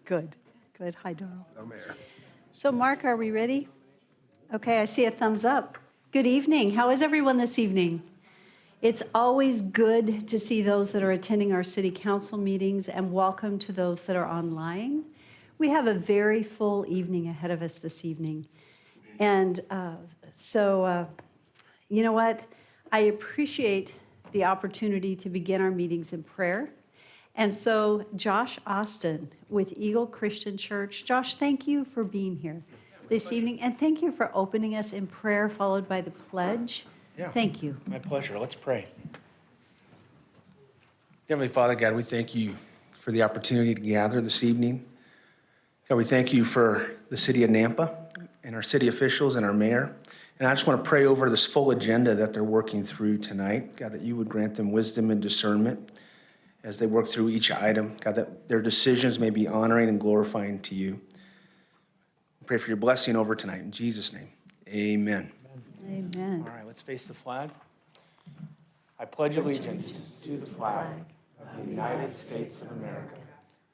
Good, good. Hi, Darrell. No, Mayor. So, Mark, are we ready? Okay, I see a thumbs up. Good evening. How is everyone this evening? It's always good to see those that are attending our city council meetings, and welcome to those that are online. We have a very full evening ahead of us this evening. And you know what? I appreciate the opportunity to begin our meetings in prayer. And so Josh Austin with Eagle Christian Church. Josh, thank you for being here this evening, and thank you for opening us in prayer, followed by the pledge. Yeah. Thank you. My pleasure. Let's pray. Heavenly Father, God, we thank you for the opportunity to gather this evening. God, we thank you for the city of Nampa and our city officials and our mayor. And I just want to pray over this full agenda that they're working through tonight. God, that you would grant them wisdom and discernment as they work through each item. God, that their decisions may be honoring and glorifying to you. We pray for your blessing over tonight. In Jesus' name, amen. Amen. All right, let's face the flag. I pledge allegiance to the flag of the United States of America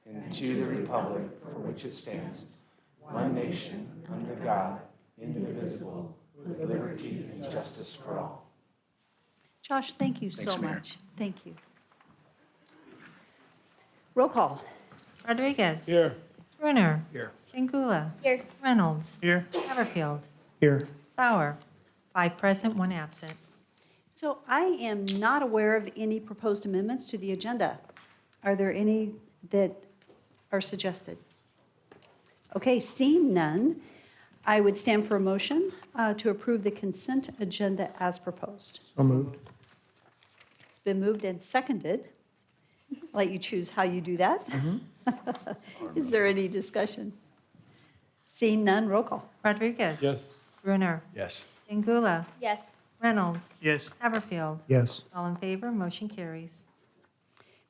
and to the republic for which it stands, one nation, under God, indivisible, with liberty and justice for all. Josh, thank you Thanks, so Mayor. much. Thank you. Roll call. Rodriguez. Here. Brunner. Here. Jingula. Here. Reynolds. Here. Haverfield. Here. Bauer. 5 present, 1 absent. So I am not aware of any proposed amendments to the agenda. Are there any that are suggested? Okay, seeing none, I would stand for a motion to approve the consent agenda as proposed. So moved. It's been moved and seconded. I'll let you choose how you do that. Is there any discussion? Seeing none, roll call. Rodriguez. Yes. Brunner. Yes. Jingula. Yes. Reynolds. Yes. Haverfield. Yes. All in favor, motion carries.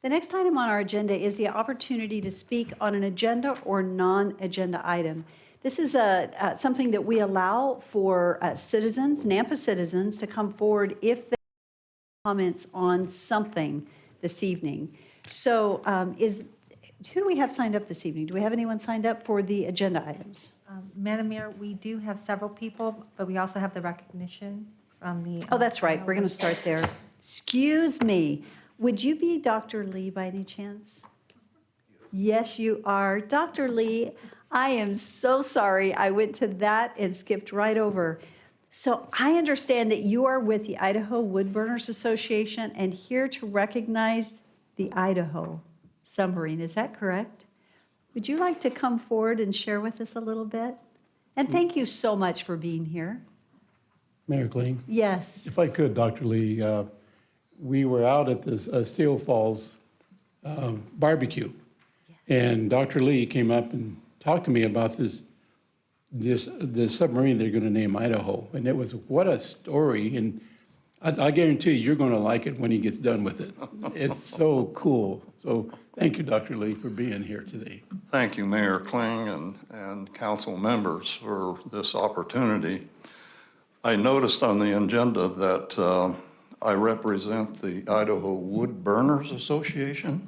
The next item on our agenda is the opportunity to speak on an agenda or non-agenda item. This is something that we allow for citizens, Nampa citizens, to come forward if they have comments on something this evening. So who do we have signed up this evening? Do we have anyone signed up for the agenda items? Madam Mayor, we do have several people, but we also have the recognition from the. Oh, that's right. We're going to start there. Excuse me. Would you be Dr. Lee by any chance? Yes, you are. Dr. Lee, I am so sorry. I went to that and skipped right over. So I understand that you are with the Idaho Woodburners Association and here to recognize the Idaho submarine. Is that correct? Would you like to come forward and share with us a little bit? And thank you so much for being here. Mayor Kling, Yes. if I could, Dr. Lee, we were out at the Steel Falls barbecue, and Dr. Lee came up and talked to me about this submarine they're going to name Idaho, and it was what a story. And I guarantee you're going to like it when he gets done with it. It's so cool. So thank you, Dr. Lee, for being here today. Thank you, Mayor Kling and council members for this opportunity. I noticed on the agenda that I represent the Idaho Wood Burners Association.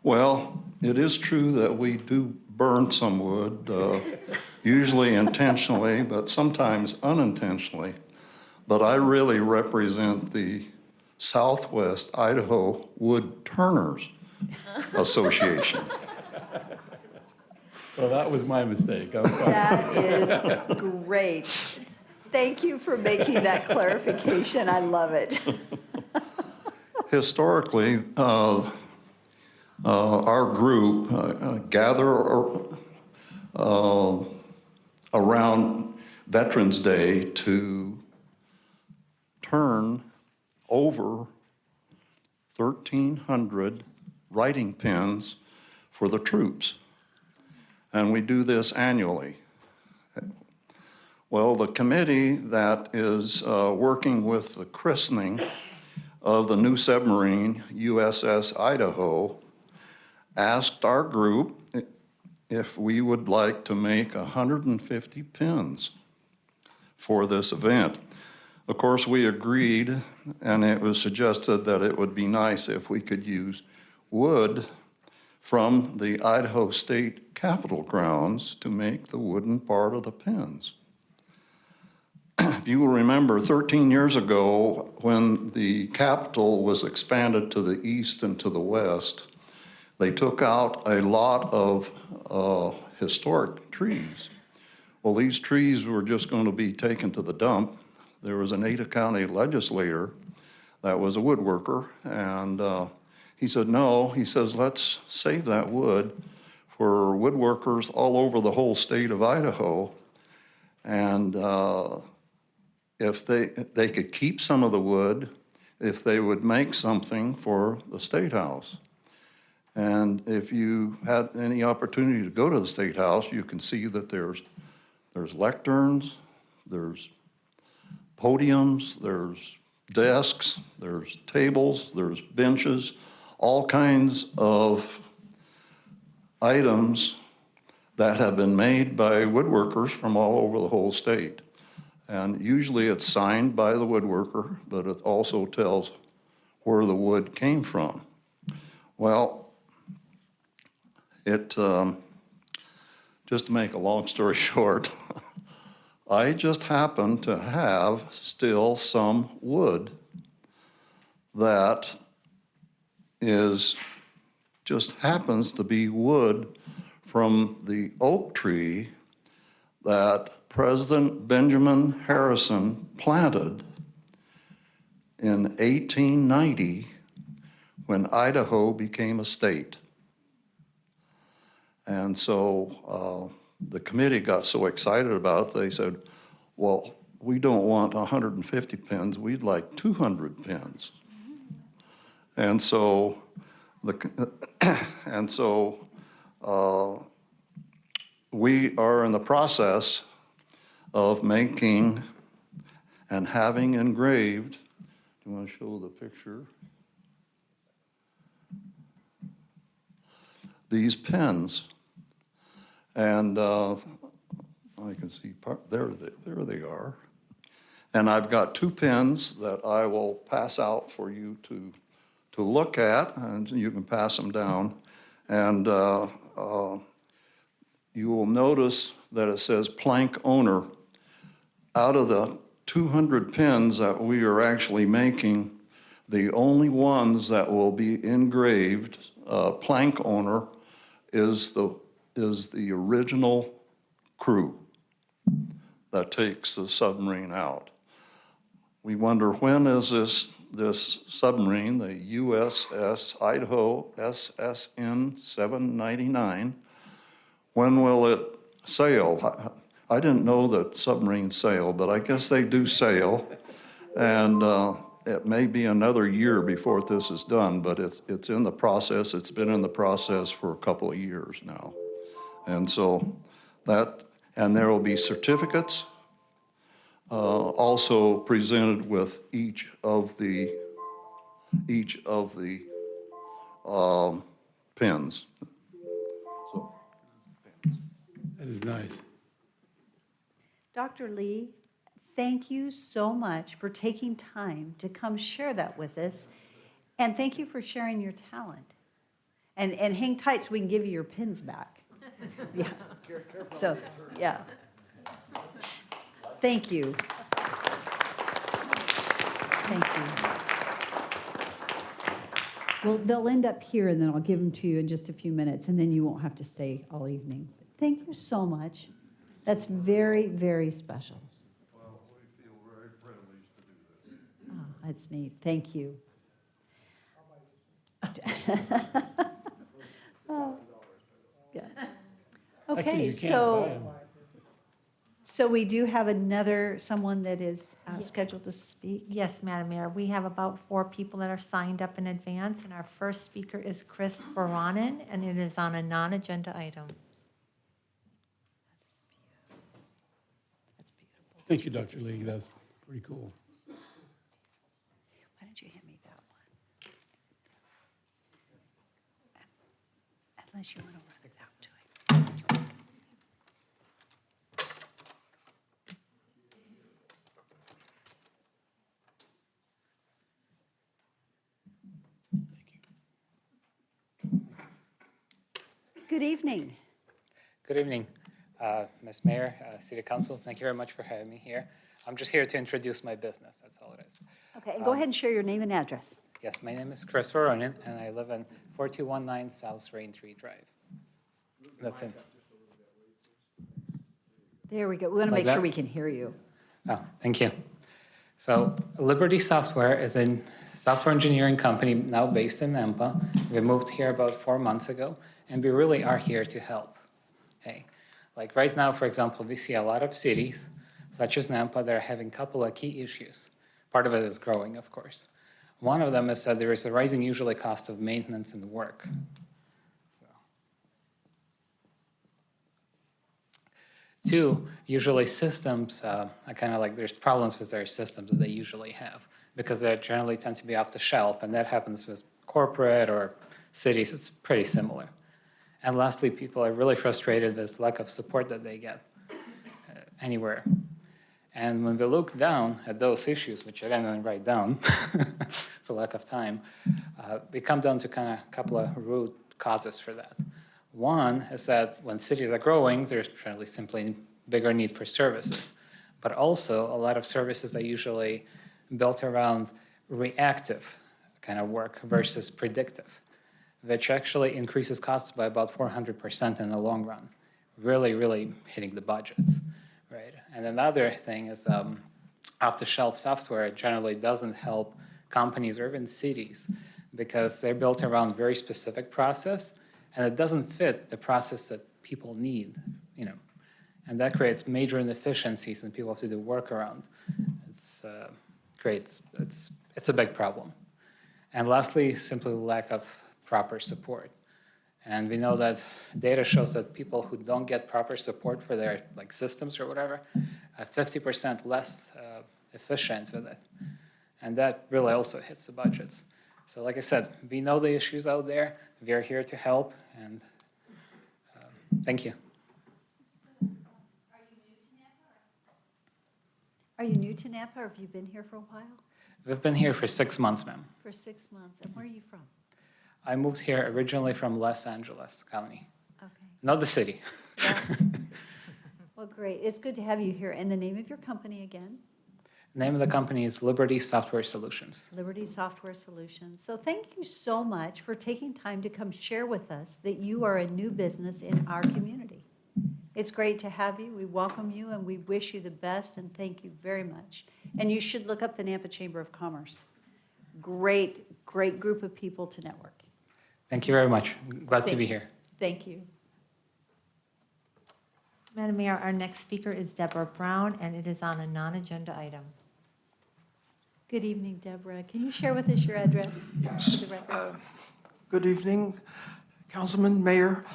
Well, it is true that we do burn some wood, usually intentionally, but sometimes unintentionally. But I really represent the Southwest Idaho Wood Turners Association. Well, that was my mistake. I'm sorry. That is great. Thank you for making that clarification. I love it. Historically, our group gather around Veterans Day to turn over 1,300 writing pens for the troops. And we do this annually. Well, the committee that is working with the christening of the new submarine, USS Idaho, asked our group if we would like to make 150 pins for this event. Of course, we agreed, and it was suggested that it would be nice if we could use wood from the Idaho State Capitol grounds to make the wooden part of the pins. If you will remember, 13 years ago, when the Capitol was expanded to the east and to the west, they took out a lot of historic trees. Well, these trees were just going to be taken to the dump. There was an Ada County legislator that was a woodworker, and he said, no, he says, let's save that wood for woodworkers all over the whole state of Idaho. And if they could keep some of the wood, if they would make something for the State House. And if you had any opportunity to go to the State House, you can see that there's lecterns, there's podiums, there's desks, there's tables, there's benches, all kinds of items that have been made by woodworkers from all over the whole state. And usually it's signed by the woodworker, but it also tells where the wood came from. Well, just to make a long story short, I just happen to have still some wood that just happens to be wood from the oak tree that President Benjamin Harrison planted in 1890 when Idaho became a state. And so the committee got so excited about it, they said, well, we don't want 150 pins, we'd like 200 pins. And so we are in the process of making and having engraved, do you want to show the picture? These pins. And I can see there they are. And I've got 2 pins that I will pass out for you to look at, and you can pass them down. And you will notice that it says plank owner. Out of the 200 pins that we are actually making, the only ones that will be engraved, plank owner, is the original crew that takes the submarine out. We wonder, when is this submarine, the USS Idaho SSN 799, when will it sail? I didn't know that submarines sail, but I guess they do sail. And it may be another year before this is done, but it's in the process. It's been in the process for a couple of years now. And so and there will be certificates also presented with each of the pins. So, That is nice. Dr. Lee, thank you so much for taking time to come share that with us. And thank you for sharing your talent. And hang tight so we can give you your pins back. Yeah. So, yeah. Thank you. Thank you. Well, they'll end up here, and then I'll give them to you in just a few minutes, and then you won't have to stay all evening. Thank you so much. That's very, very special. well, we feel very privileged to do this. Oh, that's neat. Thank you. Oh, yeah. Actually, Okay, you can't buy 'em. so we do have someone that is scheduled to speak. Yes, Madam Mayor, we have about 4 people that are signed up in advance, and our first speaker is Chris Varanen, and it is on a non-agenda item. That's beautiful. Thank you, Dr. Lee. That's pretty cool. Why don't you hand me that one? Unless you want to run it out to him. Good evening. Good evening, Ms. Mayor, City Council. Thank you very much for having me here. I'm just here to introduce my business, that's all it is. Okay, and go ahead and share your name and address. Yes, my name is Chris Voronin, and I live in 4219 South Raintree Drive. That's it. There we go. We want to Like make sure that? we can hear you. Oh, thank you. So Liberty Software is a software engineering company now based in Nampa. We moved here about 4 months ago, and we really are here to help. Okay, like right now, for example, we see a lot of cities, such as Nampa, that are having a couple of key issues. Part of it is growing, of course. One of them is that there is a rising usually cost of maintenance and work. Two, usually systems, are kind of like there's problems with their systems that they usually have because they generally tend to be off the shelf, and that happens with corporate or cities. It's pretty similar. And lastly, people are really frustrated with lack of support that they get anywhere. And when we look down at those issues, which I didn't write down for lack of time, we come down to kind of a couple of root causes for that. One is that when cities are growing, there's probably simply bigger need for services. But also, a lot of services are usually built around reactive kind of work versus predictive, which actually increases costs by about 400% in the long run, really, really hitting the budgets, right? And another thing is off-the-shelf software generally doesn't help companies or even cities because they're built around very specific process, and it doesn't fit the process that people need, you know, and that creates major inefficiencies and people have to do workaround. It's it's a big problem. And lastly, simply lack of proper support. And we know that data shows that people who don't get proper support for their like systems or whatever are 50% less efficient with it. And that really also hits the budgets. So like I said, we know the issues out there. We are here to help, and thank you. Are you new to Napa, or have you been here for a while? We've been here for 6 months, ma'am. For 6 months. And where are you from? I moved here originally from Los Angeles County, Okay. not the city. Yeah. Well, great. It's good to have you here. And the name of your company again? Name of the company is Liberty Software Solutions. Liberty Software Solutions. So thank you so much for taking time to come share with us that you are a new business in our community. It's great to have you. We welcome you, and we wish you the best, and thank you very much. And you should look up the Nampa Chamber of Commerce. Great, great group of people to network. Thank you very much. Glad to Thank be you. here. Thank you. Madam Mayor, our next speaker is Deborah Brown, and it is on a non-agenda item. Good evening, Deborah. Can you share with us your address? Yes. For the record? Good evening, Councilman, Mayor.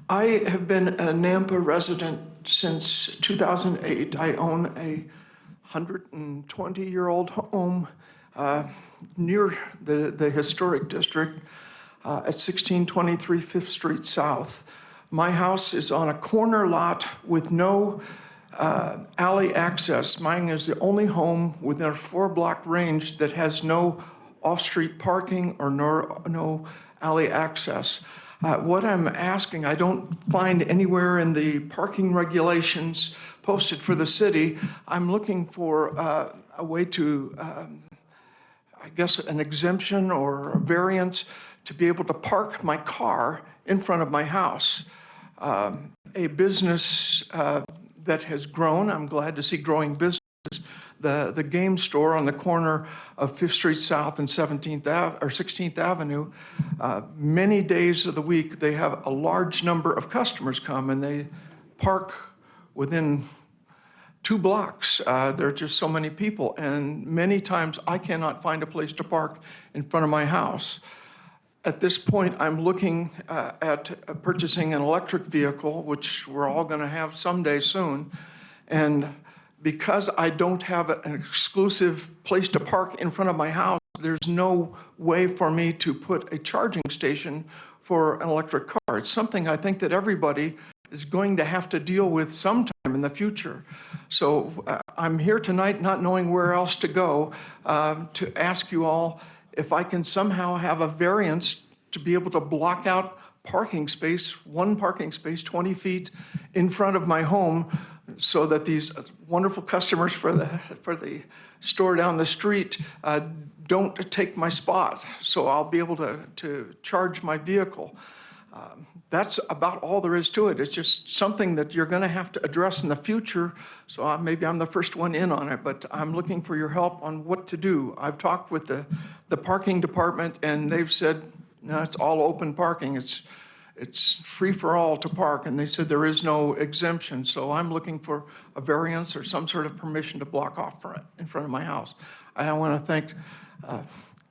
I have been a Nampa resident since 2008. I own a 120-year-old home near the historic district at 1623 5th Street South. My house is on a corner lot with no alley access. Mine is the only home within a 4-block range that has no off-street parking or no alley access. What I'm asking, I don't find anywhere in the parking regulations posted for the city. I'm looking for a way to, I guess, an exemption or a variance to be able to park my car in front of my house. A business that has grown, I'm glad to see growing business, the game store on the corner of 5th Street South and 16th Avenue, many days of the week, they have a large number of customers come and they park within 2 blocks. There are just so many people, and many times I cannot find a place to park in front of my house. At this point, I'm looking at purchasing an electric vehicle, which we're all going to have someday soon. And because I don't have an exclusive place to park in front of my house, there's no way for me to put a charging station for an electric car. It's something I think that everybody is going to have to deal with sometime in the future. So I'm here tonight not knowing where else to go to ask you all if I can somehow have a variance to be able to block out parking space, one parking space, 20 feet in front of my home, so that these wonderful customers for the store down the street don't take my spot. So I'll be able to charge my vehicle. That's about all there is to it. It's just something that you're going to have to address in the future. So maybe I'm the first one in on it, but I'm looking for your help on what to do. I've talked with the parking department, and they've said, no, it's all open parking. It's free for all to park, and they said there is no exemption. So I'm looking for a variance or some sort of permission to block off in front of my house. I want to thank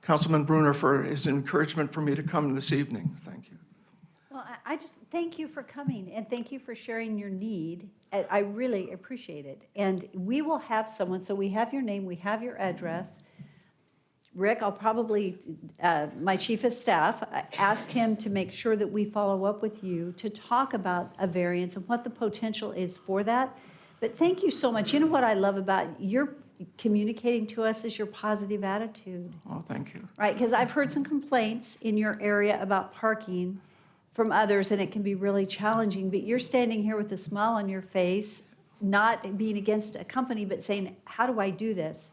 Councilman Bruner for his encouragement for me to come this evening. Thank you. Well, I just, thank you for coming, and thank you for sharing your need. I really appreciate it. And we will have someone, so we have your name, we have your address. Rick, I'll probably, my chief of staff, ask him to make sure that we follow up with you to talk about a variance and what the potential is for that. But thank you so much. You know what I love about your communicating to us is your positive attitude, Oh, thank you. right? Because I've heard some complaints in your area about parking from others, and it can be really challenging. But you're standing here with a smile on your face, not being against a company, but saying, how do I do this?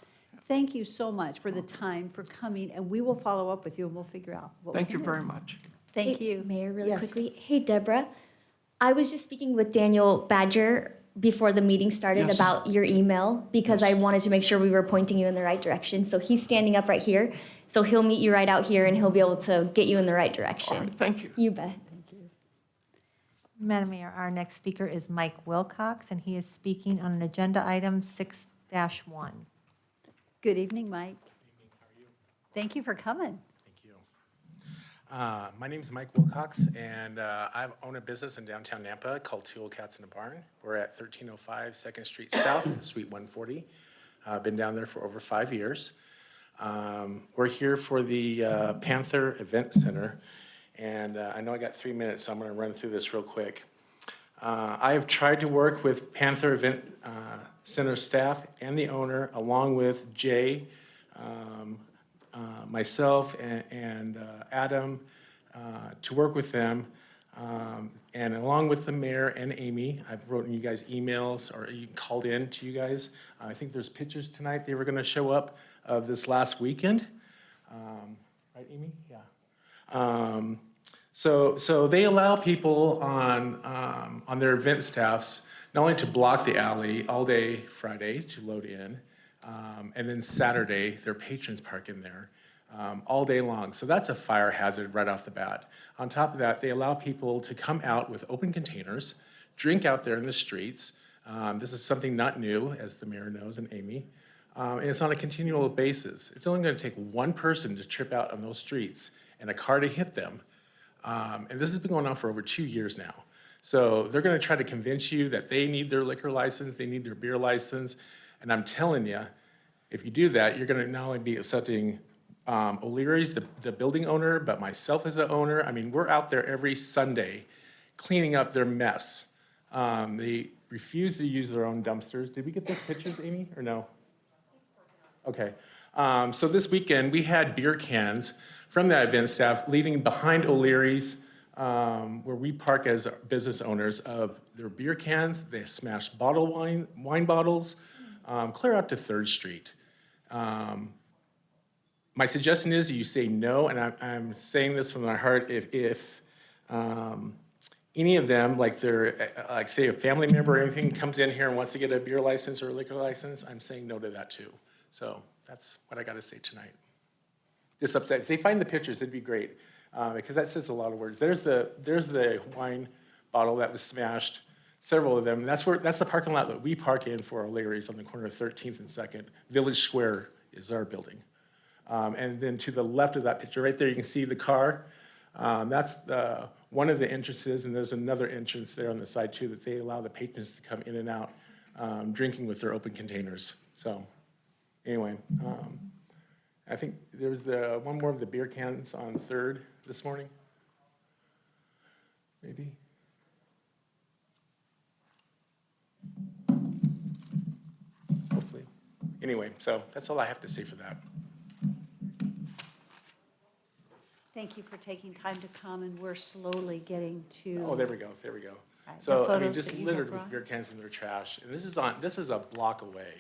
Thank you so much for the time, for coming, and we will follow up with you, and we'll figure out what we Thank can you do. very much. Thank Hey, you. Mayor, really Yes. quickly. Hey, Deborah. I was just speaking with Daniel Badger before the meeting started Yes. about your email because I wanted to make sure we were pointing you in the right direction. So he's standing up right here. So he'll meet you right out here and he'll be able to get you in the right All direction. right, thank you. You bet. Madam Mayor, our next speaker is Mike Wilcox, and he is speaking on an agenda item 6-1. Good evening, Mike. Thank you for coming. Thank you. My name is Mike Wilcox, and I own a business in downtown Nampa called Two Old Cats in a Barn. We're at 1305 2nd Street South, Suite 140. I've been down there for over 5 years. We're here for the Panther Event Center, and I know I got 3 minutes, so I'm going to run through this real quick. I have tried to work with Panther Event Center staff and the owner, along with Jay, myself, and Adam, to work with them. And along with the mayor and Amy, I've written you guys emails, or you called in to you guys. I think there's pictures tonight. They were going to show up of this last weekend. Right, Amy? Yeah. So they allow people on their event staffs not only to block the alley all day Friday to load in, and then Saturday, their patrons park in there all day long. So that's a fire hazard right off the bat. On top of that, they allow people to come out with open containers, drink out there in the streets. This is something not new, as the mayor knows, and Amy. And it's on a continual basis. It's only going to take one person to trip out on those streets and a car to hit them. And this has been going on for over 2 years now. So they're going to try to convince you that they need their liquor license, they need their beer license. And I'm telling you, if you do that, you're going to not only be accepting O'Leary's, the building owner, but myself as an owner. I mean, we're out there every Sunday cleaning up their mess. They refuse to use their own dumpsters. Did we get those pictures, Amy, or no? Okay. So this weekend, we had beer cans from that event staff leading behind O'Leary's, where we park as business owners, of their beer cans. They smashed wine bottles, clear out to 3rd Street. My suggestion is you say no, and I'm saying this from my heart. If any of them, like say a family member or anything, comes in here and wants to get a beer license or a liquor license, I'm saying no to that too. So that's what I got to say tonight. Just upset. If they find the pictures, it'd be great, because that says a lot of words. There's the wine bottle that was smashed. Several of them. That's the parking lot that we park in for O'Leary's on the corner of 13th and 2nd. Village Square is our building. And then to the left of that picture, right there, you can see the car. That's one of the entrances, and there's another entrance there on the side too that they allow the patrons to come in and out, drinking with their open containers. So anyway, I think there's one more of the beer cans on 3rd this morning, maybe. Hopefully. Anyway, so that's all I have to say for that. Thank you for taking time to come, and we're slowly getting to. Oh, there we go, there we go. Right, the So, I mean, photos just that you have littered with brought. beer cans in their trash. And this is a block away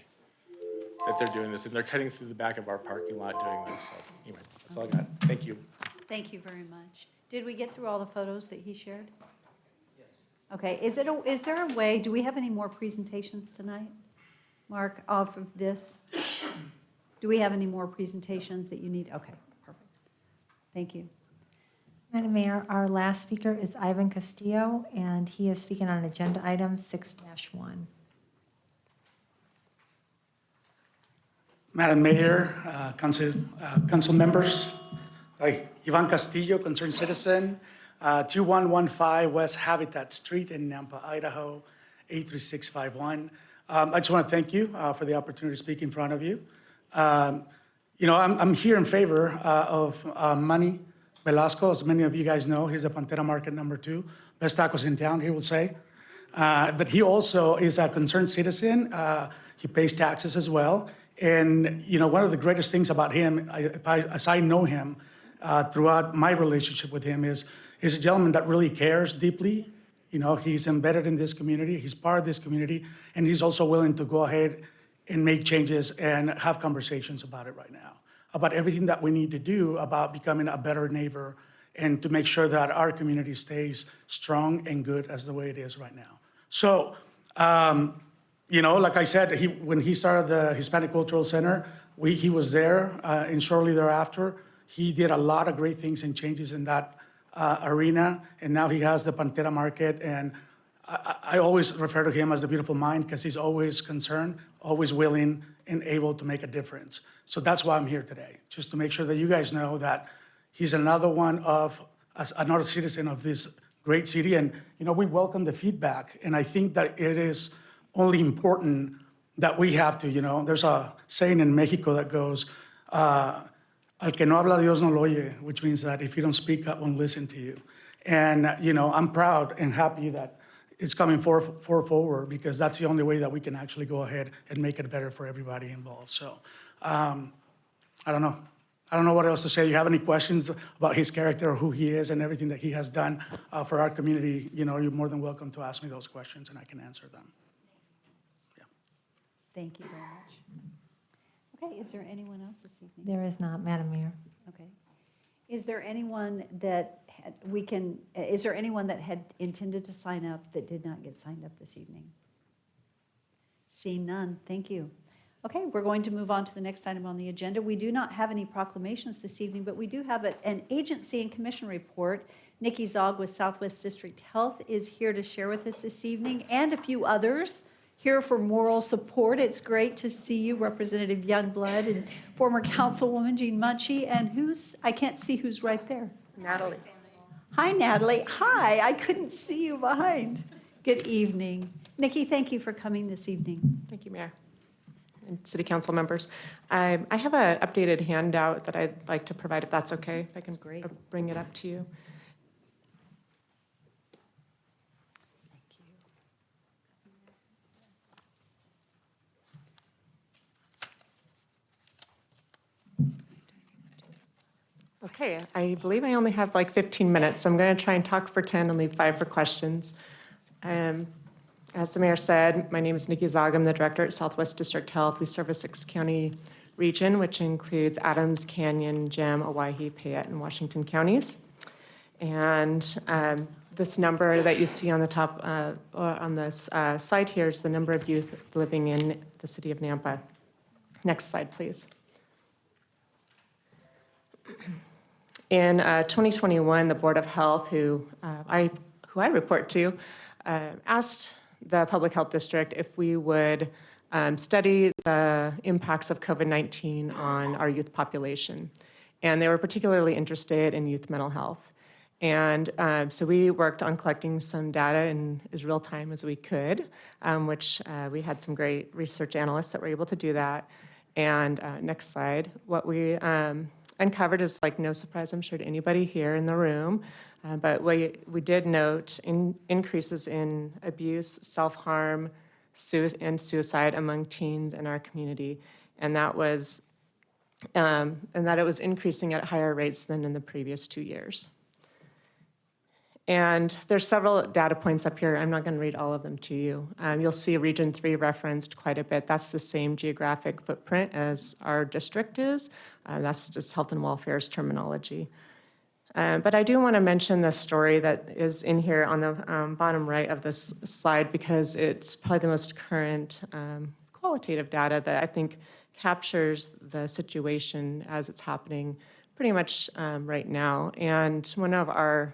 that they're doing this, and they're cutting through the back of our parking lot doing this. So anyway, that's all I got. Thank you. Thank you very much. Did we get through all the photos that he shared? Yes. Okay, is there a way, do we have any more presentations tonight? Mark, off of this? Do we have any more presentations that you need? Okay, perfect. Thank you. Madam Mayor, our last speaker is Ivan Castillo, and he is speaking on agenda item 6-1. Madam Mayor, council members, Ivan Castillo, concerned citizen, 2115 West Habitat Street in Nampa, Idaho, 83651. I just want to thank you for the opportunity to speak in front of you. I'm here in favor of Manny Velasco. As many of you guys know, he's the Pantera Market #2, best tacos in town, he will say. But he also is a concerned citizen. He pays taxes as well. And, one of the greatest things about him, as I know him throughout my relationship with him, is he's a gentleman that really cares deeply. He's embedded in this community, he's part of this community, and he's also willing to go ahead and make changes and have conversations about it right now, about everything that we need to do about becoming a better neighbor and to make sure that our community stays strong and good as the way it is right now. So, like I said, when he started the Hispanic Cultural Center, he was there, and shortly thereafter, he did a lot of great things and changes in that arena, and now he has the Pantera Market, and I always refer to him as the beautiful mind because he's always concerned, always willing, and able to make a difference. So that's why I'm here today, just to make sure that you guys know that he's another another citizen of this great city, and we welcome the feedback, and I think that it is only important that we have to, there's a saying in Mexico that goes, al que no habla Dios no lo oye, which means that if you don't speak, God won't listen to you. And, I'm proud and happy that it's coming forward because that's the only way that we can actually go ahead and make it better for everybody involved. So, I don't know. I don't know what else to say. You have any questions about his character or who he is and everything that he has done for our community, you're more than welcome to ask me those questions and I can answer them. Thank you very much. Okay, is there anyone else this evening? There is not, Madam Mayor. Okay. Is there anyone that had intended to sign up that did not get signed up this evening? Seeing none, thank you. Okay, we're going to move on to the next item on the agenda. We do not have any proclamations this evening, but we do have an agency and commission report. Nikki Zog with Southwest District Health is here to share with us this evening, and a few others here for moral support. It's great to see you, Representative Youngblood and former Councilwoman Jean Munchie, and I can't see who's right there. Natalie. Hi, Natalie. Hi, I couldn't see you behind. Good evening. Nikki, thank you for coming this evening. Thank you, Mayor and City Council members. I have an updated handout that I'd like to provide, if that's okay. If I can bring it up to you. Okay, I believe I only have like 15 minutes, so I'm going to try and talk for 10 and leave 5 for questions. As the mayor said, my name is Nikki Zog. I'm the director at Southwest District Health. We serve a 6-county region, which includes Adams, Canyon, Gem, Owyhee, Payette, and Washington counties. And this number that you see on the top on this slide here is the number of youth living in the city of Nampa. Next slide, please. In 2021, the Board of Health, who I report to, asked the Public Health District if we would study the impacts of COVID-19 on our youth population. And they were particularly interested in youth mental health. And so we worked on collecting some data in as real time as we could, which we had some great research analysts that were able to do that. And next slide, what we uncovered is like no surprise, I'm sure, to anybody here in the room, but we did note increases in abuse, self-harm, and suicide among teens in our community. And that was and that it was increasing at higher rates than in the previous 2 years. And there's several data points up here. I'm not going to read all of them to you. You'll see Region 3 referenced quite a bit. That's the same geographic footprint as our district is. That's just health and welfare's terminology. But I do want to mention the story that is in here on the bottom right of this slide because it's probably the most current qualitative data that I think captures the situation as it's happening pretty much right now. And one of our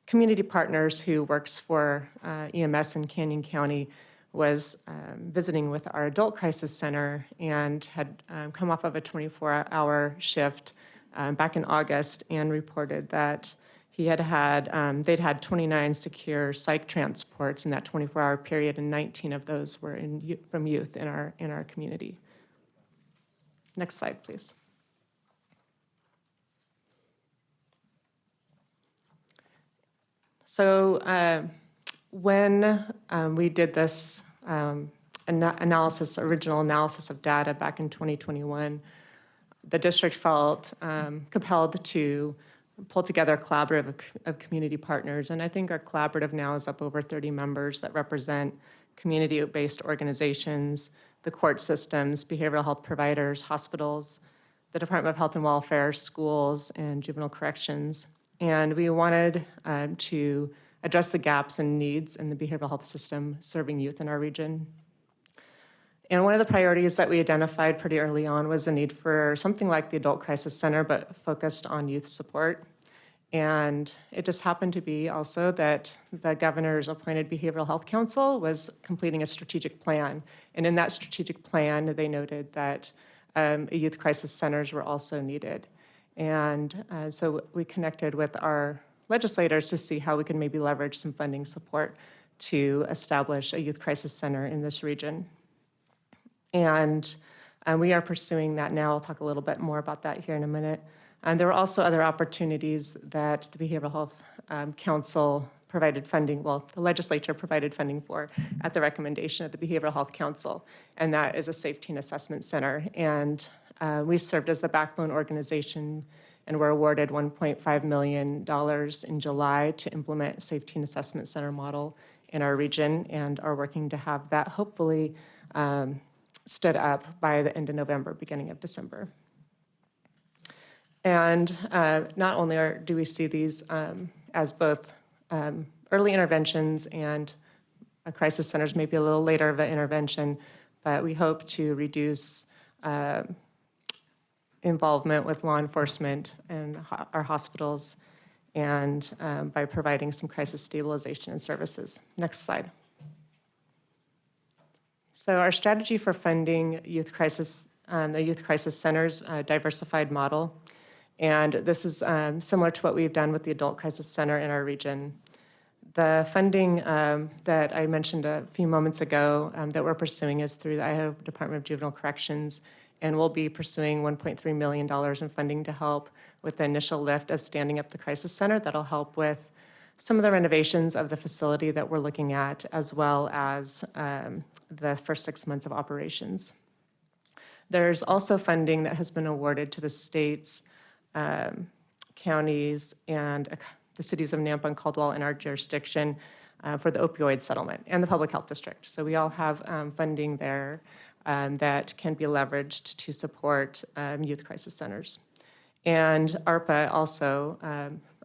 community partners who works for EMS in Canyon County was visiting with our adult crisis center and had come off of a 24-hour shift back in August and reported that they'd had 29 secure psych transports in that 24-hour period, and 19 of those were from youth in our community. Next slide, please. So when we did this original analysis of data back in 2021, the district felt compelled to pull together a collaborative of community partners. And I think our collaborative now is up over 30 members that represent community-based organizations, the court systems, behavioral health providers, hospitals, the Department of Health and Welfare, schools, and juvenile corrections. And we wanted to address the gaps and needs in the behavioral health system serving youth in our region. And one of the priorities that we identified pretty early on was the need for something like the Adult Crisis Center, but focused on youth support. And it just happened to be also that the governor's appointed Behavioral Health Council was completing a strategic plan. And in that strategic plan, they noted that youth crisis centers were also needed. And so we connected with our legislators to see how we could maybe leverage some funding support to establish a youth crisis center in this region. And we are pursuing that now. I'll talk a little bit more about that here in a minute. And there were also other opportunities that the Behavioral Health Council provided funding, well, the legislature provided funding for at the recommendation of the Behavioral Health Council, and that is a safety and assessment center. And we served as the backbone organization and were awarded $1.5 million in July to implement a safety and assessment center model in our region, and are working to have that hopefully stood up by the end of November, beginning of December. And not only do we see these as both early interventions and crisis centers, maybe a little later of an intervention, but we hope to reduce involvement with law enforcement and our hospitals, and by providing some crisis stabilization and services. Next slide. So our strategy for funding youth crisis, the youth crisis centers, diversified model. And this is similar to what we've done with the Adult Crisis Center in our region. The funding that I mentioned a few moments ago that we're pursuing is through the Idaho Department of Juvenile Corrections, and we'll be pursuing $1.3 million in funding to help with the initial lift of standing up the crisis center. That'll help with some of the renovations of the facility that we're looking at, as well as the first 6 months of operations. There's also funding that has been awarded to the states, counties, and the cities of Nampa and Caldwell in our jurisdiction for the opioid settlement, and the public health district. So we all have funding there that can be leveraged to support youth crisis centers. And ARPA also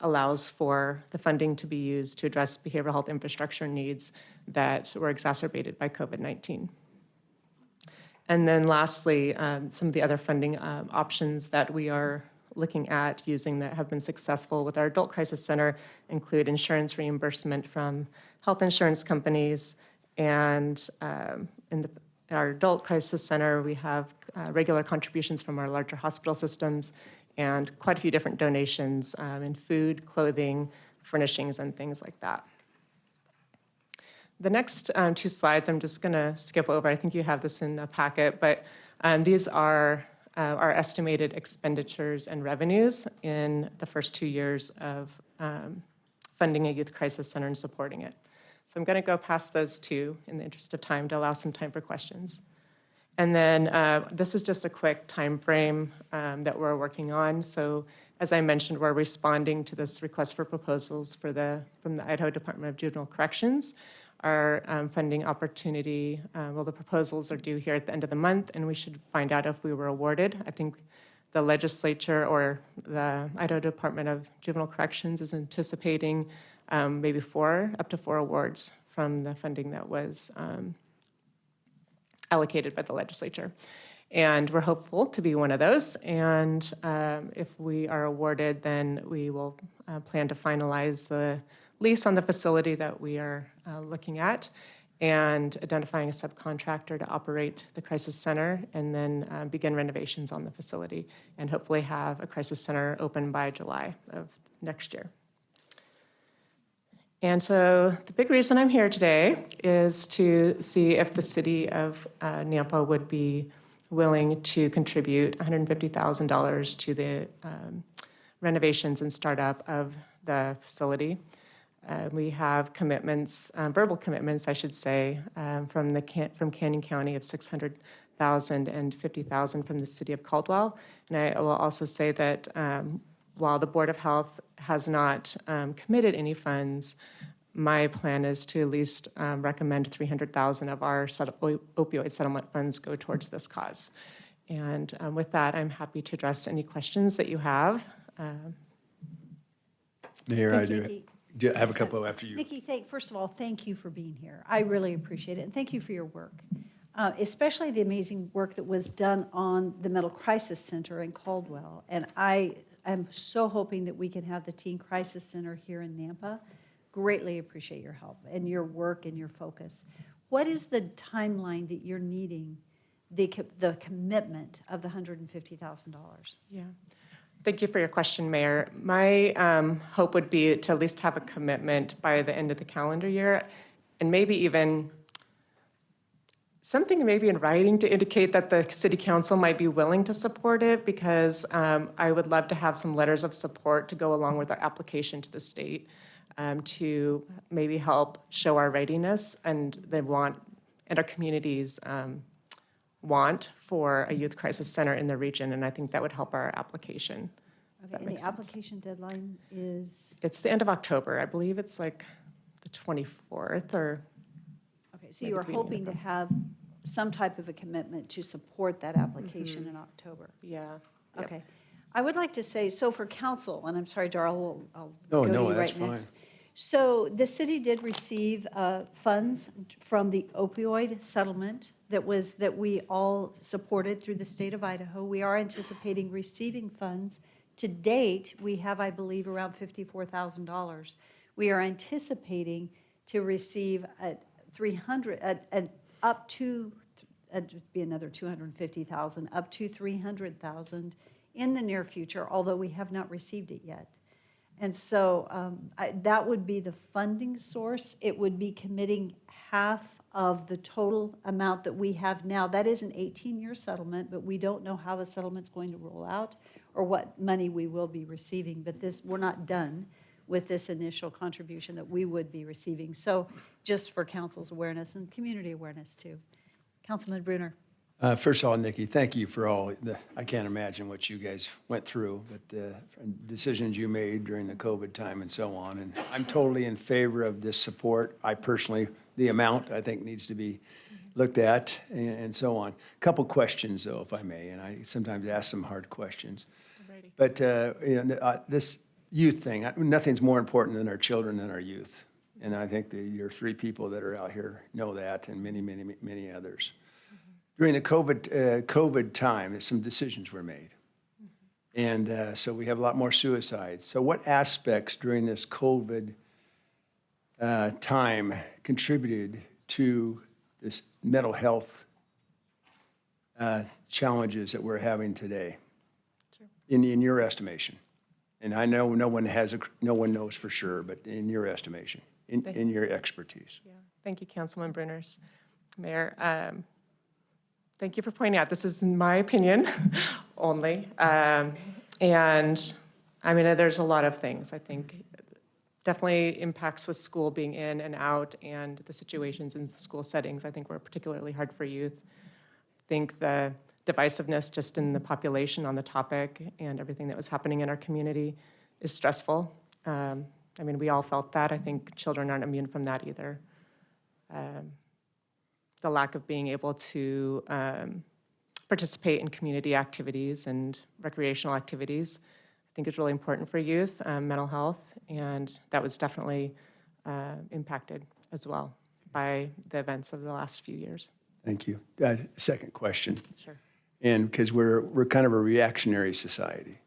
allows for the funding to be used to address behavioral health infrastructure needs that were exacerbated by COVID-19. And then lastly, some of the other funding options that we are looking at using that have been successful with our Adult Crisis Center include insurance reimbursement from health insurance companies, and in our Adult Crisis Center, we have regular contributions from our larger hospital systems and quite a few different donations in food, clothing, furnishings, and things like that. The next 2 slides I'm just going to skip over. I think you have this in a packet, but these are our estimated expenditures and revenues in the first 2 years of funding a youth crisis center and supporting it. So I'm going to go past those 2 in the interest of time to allow some time for questions. And then this is just a quick timeframe that we're working on. So as I mentioned, we're responding to this request for proposals from the Idaho Department of Juvenile Corrections. Our funding opportunity, the proposals are due here at the end of the month, and we should find out if we were awarded. I think the legislature or the Idaho Department of Juvenile Corrections is anticipating maybe up to four awards from the funding that was allocated by the legislature. And we're hopeful to be one of those. And if we are awarded, then we will plan to finalize the lease on the facility that we are looking at and identifying a subcontractor to operate the crisis center, and then begin renovations on the facility and hopefully have a crisis center open by July of next year. And so the big reason I'm here today is to see if the city of Nampa would be willing to contribute $150,000 to the renovations and startup of the facility. We have commitments, verbal commitments, I should say, from Canyon County of $600,000 and $50,000 from the city of Caldwell. And I will also say that while the Board of Health has not committed any funds, my plan is to at least recommend $300,000 of our opioid settlement funds go towards this cause. And with that, I'm happy to address any questions that you have. Mayor, I Nikki. do have a couple after you. Nikki, first of all, thank you for being here. I really appreciate it, and thank you for your work, especially the amazing work that was done on the Mental Crisis Center in Caldwell. And I am so hoping that we can have the Teen Crisis Center here in Nampa. Greatly appreciate your help and your work and your focus. What is the timeline that you're needing the commitment of the $150,000? Yeah. Thank you for your question, Mayor. My hope would be to at least have a commitment by the end of the calendar year, and maybe even something maybe in writing to indicate that the city council might be willing to support it, because I would love to have some letters of support to go along with our application to the state to maybe help show our readiness and our community's want for a youth crisis center in the region, and I think that would help our application. Does that And make the sense? application deadline is, It's the end of October. I believe it's like the 24th or, okay, so maybe you are beginning of hoping to November. have some type of a commitment to support that application in October? yeah. Yep. Okay. I would like to say, so for council, and I'm sorry, Darrell, I'll No, go to no, you that's right fine. next. So the city did receive funds from the opioid settlement that we all supported through the state of Idaho. We are anticipating receiving funds. To date, we have, I believe, around $54,000. We are anticipating to receive up to, it'd be another $250,000, up to $300,000 in the near future, although we have not received it yet. And so that would be the funding source. It would be committing half of the total amount that we have now. That is an 18-year settlement, but we don't know how the settlement's going to roll out or what money we will be receiving. But we're not done with this initial contribution that we would be receiving. So just for council's awareness and community awareness too. Councilman Brunner. First of all, Nikki, thank you for I can't imagine what you guys went through, but the decisions you made during the COVID time and so on. And I'm totally in favor of this support. I personally, the amount I think needs to be looked at and so on. Couple questions though, if I may, and I sometimes ask some hard questions. Alrighty. But this youth thing, nothing's more important than our children and our youth. And I think your three people that are out here know that, and many, many, many others. During the COVID time, some decisions were made. And so we have a lot more suicides. So what aspects during this COVID time contributed to this mental health challenges that we're having today? Sure. In your estimation? And I know no one knows for sure, but in your estimation, in your expertise. Yeah. Thank you, Councilman Bruners. Mayor, thank you for pointing out, this is my opinion only. And I mean, there's a lot of things. I think definitely impacts with school being in and out and the situations in the school settings, I think were particularly hard for youth. I think the divisiveness just in the population on the topic and everything that was happening in our community is stressful. I mean, we all felt that. I think children aren't immune from that either. The lack of being able to participate in community activities and recreational activities, I think is really important for youth, mental health, and that was definitely impacted as well by the events of the last few years. Thank you. Second question. Sure. And because we're kind of a reactionary society.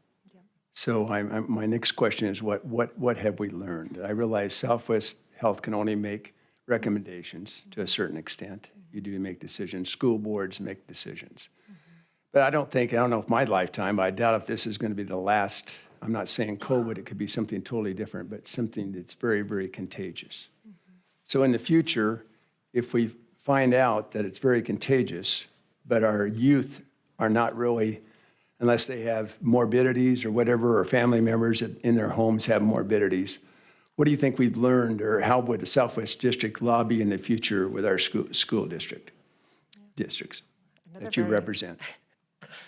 So my next question is what have we learned? I realize Southwest Health can only make recommendations to a certain extent. You do make decisions. School boards make decisions. But I don't know if my lifetime, I doubt if this is going to be the last. I'm not saying COVID, it could be something totally different, but something that's very, very contagious. So in the future, if we find out that it's very contagious, but our youth are not really, unless they have morbidities or whatever, or family members in their homes have morbidities, what do you think we've learned, or how would the Southwest District lobby in the future with our school districts that you represent?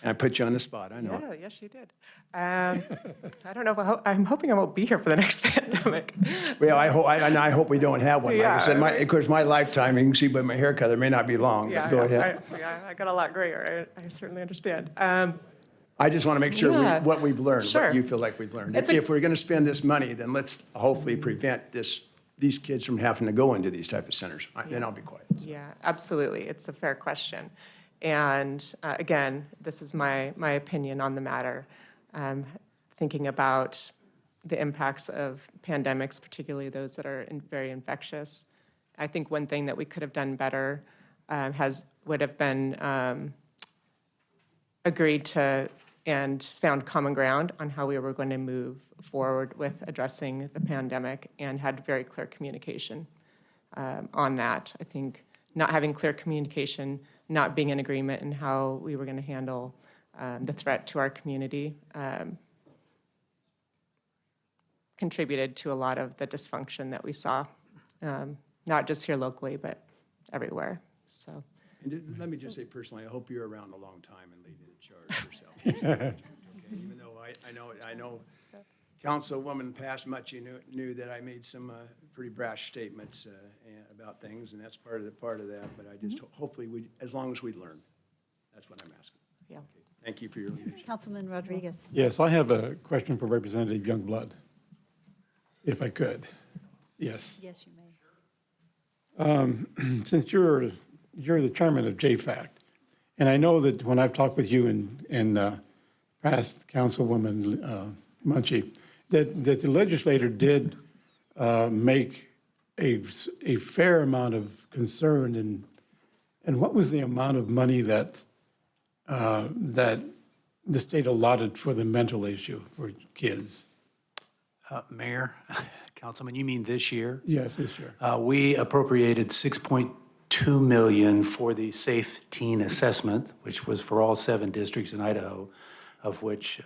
And I put you on the spot, I know. Yeah, yes, you did. I don't know if I'm hoping I won't be here for the next pandemic. Well, I hope we don't have one. Like I said, of course, my lifetime, you can see by my haircut, it may not be long. Yeah, Go ahead. I got a lot grayer. I certainly understand. I just want to make sure Yeah. what we've learned, Sure. what you feel like we've learned. It's If we're going to spend this money, then let's hopefully prevent these kids from having to go into these type of centers. Then I'll be quiet. Yeah, absolutely. It's a fair question. And again, this is my opinion on the matter. Thinking about the impacts of pandemics, particularly those that are very infectious. I think one thing that we could have done better would have been agreed to and found common ground on how we were going to move forward with addressing the pandemic and had very clear communication on that. I think not having clear communication, not being in agreement in how we were going to handle the threat to our community contributed to a lot of the dysfunction that we saw, not just here locally, but everywhere. So. And let me just say personally, I hope you're around a long time and leading the charge yourself. Okay, even though I know Councilwoman past much, you knew that I made some pretty brash statements about things, and that's part of that. But I just hopefully as long as we learn, that's what I'm asking. Yeah. Okay, thank you for your leadership. Councilman Rodriguez. Yes, I have a question for Representative Youngblood, if I could. Yes. Yes, you may. Since you're the chairman of JFAC, and I know that when I've talked with you and past Councilwoman Munchie, that the legislator did make a fair amount of concern, and what was the amount of money that that the state allotted for the mental issue for kids? Mayor, Councilman, you mean this year? Yes, this year. We appropriated $6.2 million for the Safe Teen Assessment, which was for all 7 districts in Idaho, of which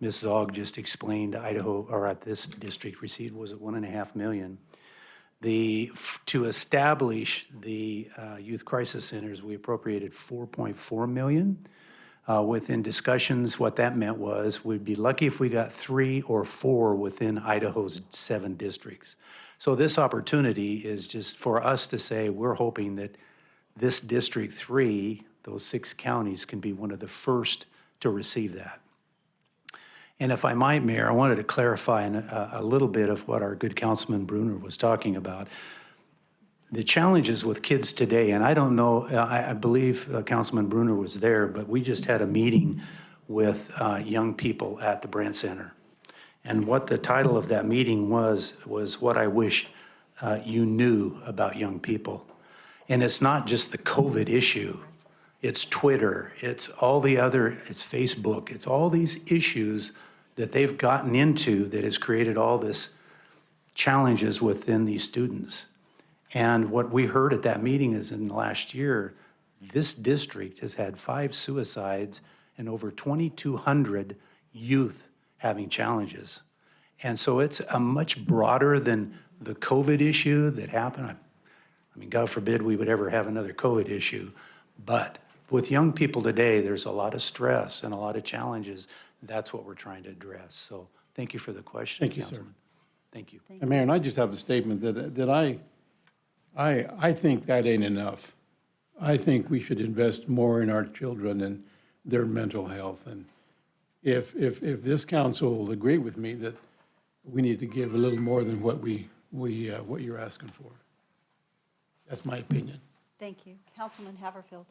Ms. Zog just explained Idaho, or at this district received, was at $1.5 million. To establish the youth crisis centers, we appropriated $4.4 million. Within discussions, what that meant was we'd be lucky if we got 3 or 4 within Idaho's 7 districts. So this opportunity is just for us to say we're hoping that this District 3, those 6 counties, can be one of the first to receive that. And if I might, Mayor, I wanted to clarify a little bit of what our good Councilman Bruner was talking about. The challenges with kids today, and I don't know, I believe Councilman Bruner was there, but we just had a meeting with young people at the Brandt Center. And what the title of that meeting was what I wish you knew about young people. And it's not just the COVID issue. It's Twitter, it's all the other, it's Facebook, it's all these issues that they've gotten into that has created all this challenges within these students. And what we heard at that meeting is in the last year, this district has had 5 suicides and over 2,200 youth having challenges. And so it's a much broader than the COVID issue that happened. I mean, God forbid we would ever have another COVID issue, but with young people today, there's a lot of stress and a lot of challenges. That's what we're trying to address. So thank you for the question, Thank you, sir. Councilman. Thank you. And Mayor, and I just have a statement that I think that ain't enough. I think we should invest more in our children and their mental health. And if this council will agree with me that we need to give a little more than what what you're asking for. That's my opinion. Thank you. Councilman Haverfield.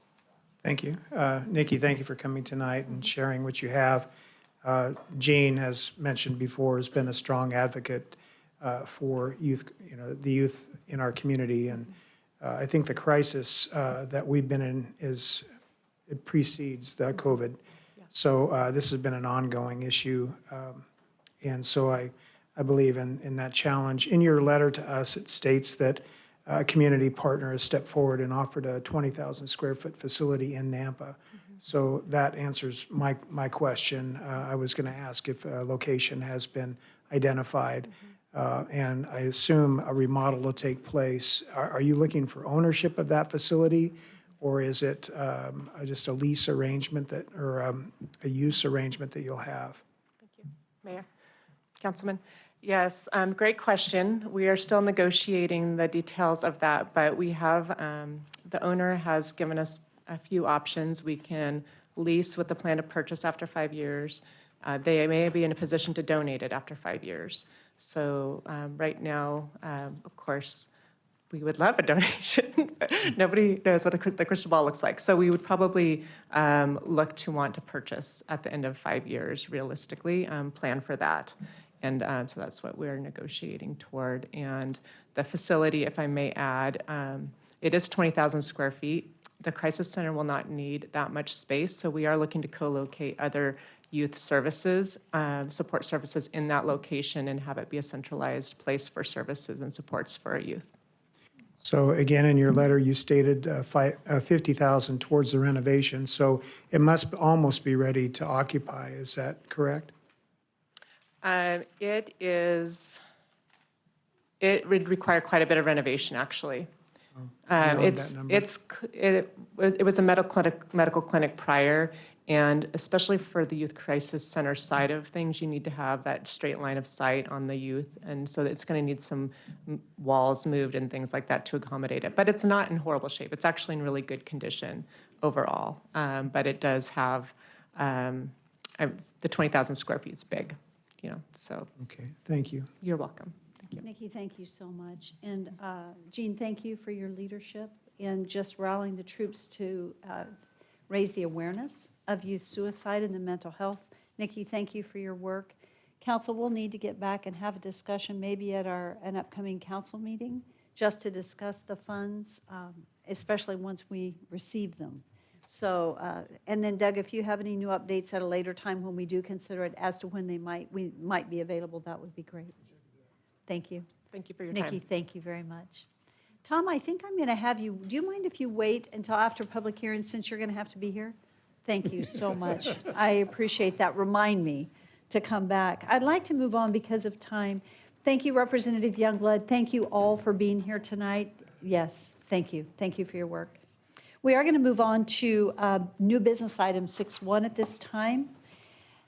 Thank you. Nikki, thank you for coming tonight and sharing what you have. Jean, as mentioned before, has been a strong advocate for youth, the youth in our community. And I think the crisis that we've been in it precedes the COVID. So this has been an ongoing issue. And so I believe in that challenge. In your letter to us, it states that a community partner has stepped forward and offered a 20,000 square foot facility in Nampa. So that answers my question. I was going to ask if a location has been identified. And I assume a remodel will take place. Are you looking for ownership of that facility? Or is it just a lease arrangement or a use arrangement that you'll have? Thank you. Mayor, Councilman. Yes, great question. We are still negotiating the details of that, but we have, the owner has given us a few options. We can lease with the plan to purchase after 5 years. They may be in a position to donate it after 5 years. So right now, of course, we would love a donation, but nobody knows what the crystal ball looks like. So we would probably look to want to purchase at the end of 5 years, realistically, plan for that. And so that's what we're negotiating toward. And the facility, if I may add, it is 20,000 square feet. The crisis center will not need that much space, so we are looking to co-locate other youth services, support services in that location and have it be a centralized place for services and supports for our youth. So again, in your letter, you stated 50,000 towards the renovation. So it must almost be ready to occupy. Is that correct? It would require quite a bit of renovation, actually. It was a medical clinic prior, and especially for the Youth Crisis Center side of things, you need to have that straight line of sight on the youth, and so it's going to need some walls moved and things like that to accommodate it. But it's not in horrible shape. It's actually in really good condition overall, but it does have the 20,000 square feet is big. So. Okay, thank you. You're welcome. Thank you. Nikki, thank you so much. And Jean, thank you for your leadership in just rallying the troops to raise the awareness of youth suicide and the mental health. Nikki, thank you for your work. Council will need to get back and have a discussion maybe at an upcoming council meeting just to discuss the funds, especially once we receive them. So, and then Doug, if you have any new updates at a later time when we do consider it as to when we might be available, that would be great. Thank you. Thank you for your time. Nikki, thank you very much. Tom, I think I'm going to have you, do you mind if you wait until after public hearing since you're going to have to be here? Thank you so much. I appreciate that. Remind me to come back. I'd like to move on because of time. Thank you, Representative Youngblood. Thank you all for being here tonight. Yes, thank you. Thank you for your work. We are going to move on to new business item 6.1 at this time.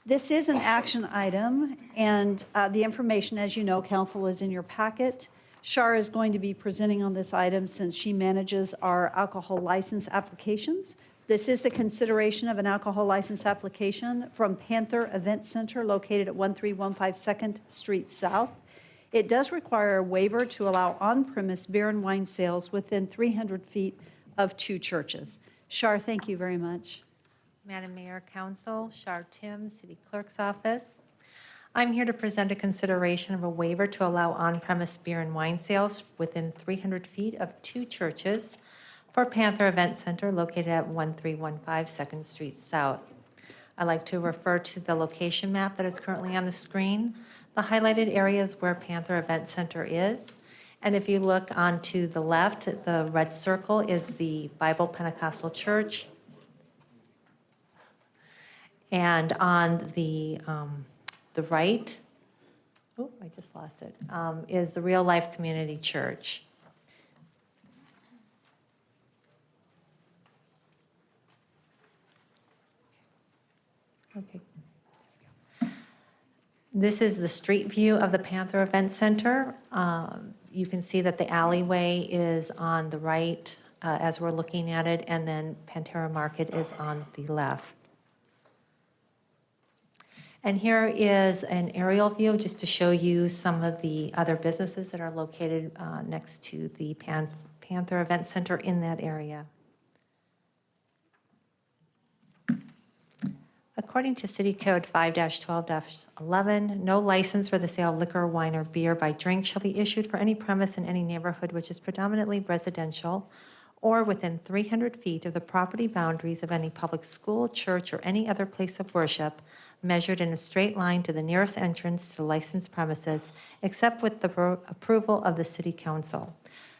This is an action item, and the information, as you know, council, is in your packet. Shar is going to be presenting on this item since she manages our alcohol license applications. This is the consideration of an alcohol license application from Panther Event Center located at 1315 2nd Street South. It does require a waiver to allow on-premise beer and wine sales within 300 feet of 2 churches. Shar, thank you very much. Madam Mayor, Council, Shar Tim, City Clerk's Office. I'm here to present a consideration of a waiver to allow on-premise beer and wine sales within 300 feet of 2 churches for Panther Event Center located at 1315 2nd Street South. I'd like to refer to the location map that is currently on the screen. The highlighted area is where Panther Event Center is. And if you look on to the left, the red circle is the Bible Pentecostal Church. And on the right, oh, I just lost it, is the Real Life Community Church. Okay. This is the street view of the Panther Event Center. You can see that the alleyway is on the right as we're looking at it, and then Pantera Market is on the left. And here is an aerial view just to show you some of the other businesses that are located next to the Panther Event Center in that area. According to City Code 5-12-11, no license for the sale of liquor, wine, or beer by drink shall be issued for any premise in any neighborhood which is predominantly residential or within 300 feet of the property boundaries of any public school, church, or any other place of worship, measured in a straight line to the nearest entrance to the licensed premises, except with the approval of the City Council.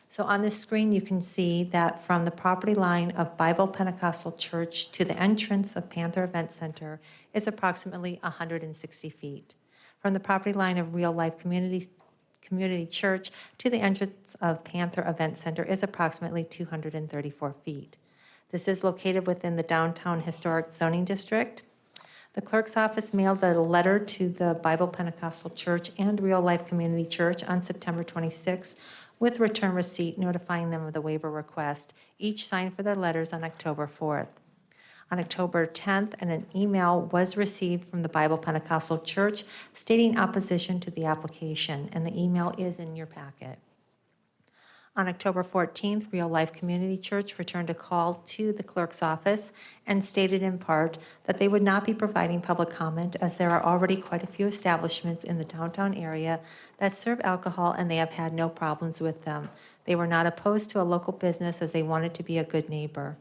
So on this screen, you can see that from the property line of Bible Pentecostal Church to the entrance of Panther Event Center is approximately 160 feet. From the property line of Real Life Community Church to the entrance of Panther Event Center is approximately 234 feet. This is located within the Downtown Historic Zoning District. The clerk's office mailed a letter to the Bible Pentecostal Church and Real Life Community Church on September 26 with return receipt notifying them of the waiver request, each signed for their letters on October 4th. On October 10th, an email was received from the Bible Pentecostal Church stating opposition to the application, and the email is in your packet. On October 14th, Real Life Community Church returned a call to the clerk's office and stated in part that they would not be providing public comment as there are already quite a few establishments in the downtown area that serve alcohol and they have had no problems with them. They were not opposed to a local business as they wanted to be a good neighbor.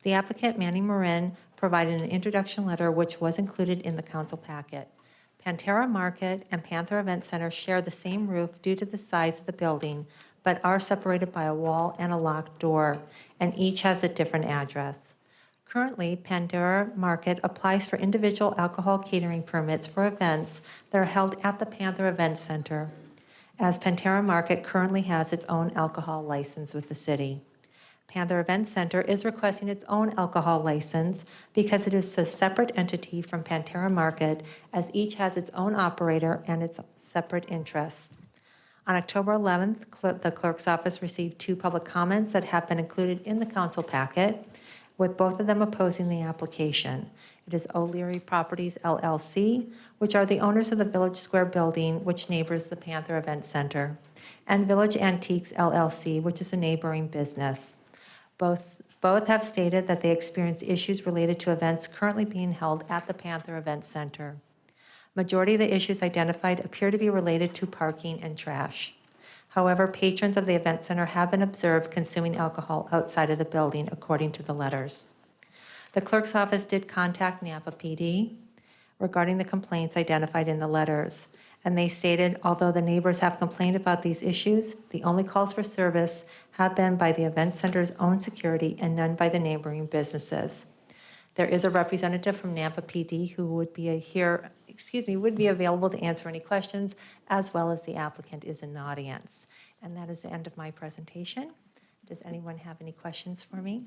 The applicant, Manny Marin, provided an introduction letter which was included in the council packet. Pantera Market and Panther Event Center share the same roof due to the size of the building, but are separated by a wall and a locked door, and each has a different address. Currently, Pantera Market applies for individual alcohol catering permits for events that are held at the Panther Event Center, as Pantera Market currently has its own alcohol license with the city. Panther Event Center is requesting its own alcohol license because it is a separate entity from Pantera Market, as each has its own operator and its separate interests. On October 11th, the clerk's office received 2 public comments that have been included in the council packet, with both of them opposing the application. It is O'Leary Properties LLC, which are the owners of the Village Square building, which neighbors the Panther Event Center, and Village Antiques LLC, which is a neighboring business. Both have stated that they experienced issues related to events currently being held at the Panther Event Center. Majority of the issues identified appear to be related to parking and trash. However, patrons of the event center have been observed consuming alcohol outside of the building, according to the letters. The clerk's office did contact Nampa PD regarding the complaints identified in the letters, and they stated, although the neighbors have complained about these issues, the only calls for service have been by the event center's own security and none by the neighboring businesses. There is a representative from Nampa PD who would be would be available to answer any questions, as well as the applicant is in the audience. And that is the end of my presentation. Does anyone have any questions for me?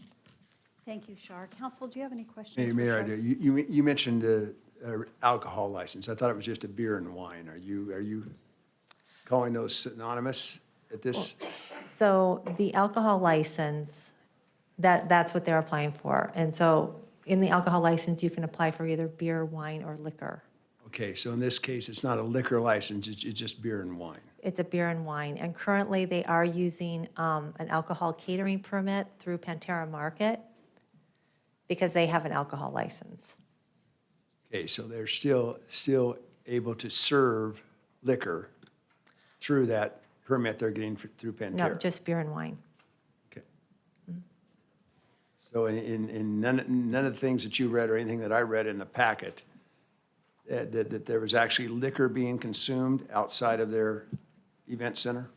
Thank you, Shar. Council, do you have any questions? Mayor, I do. You mentioned the alcohol license. I thought it was just a beer and wine. Are you calling those synonymous at this? So the alcohol license, that's what they're applying for. And so in the alcohol license, you can apply for either beer, wine, or liquor. Okay, so in this case, it's not a liquor license, it's just beer and wine. It's a beer and wine. And currently, they are using an alcohol catering permit through Pantera Market because they have an alcohol license. Okay, so they're still able to serve liquor through that permit they're getting through Pantera? No, just beer and wine. Okay. So in none of the things that you read or anything that I read in the packet, that there was actually liquor being consumed outside of their event center?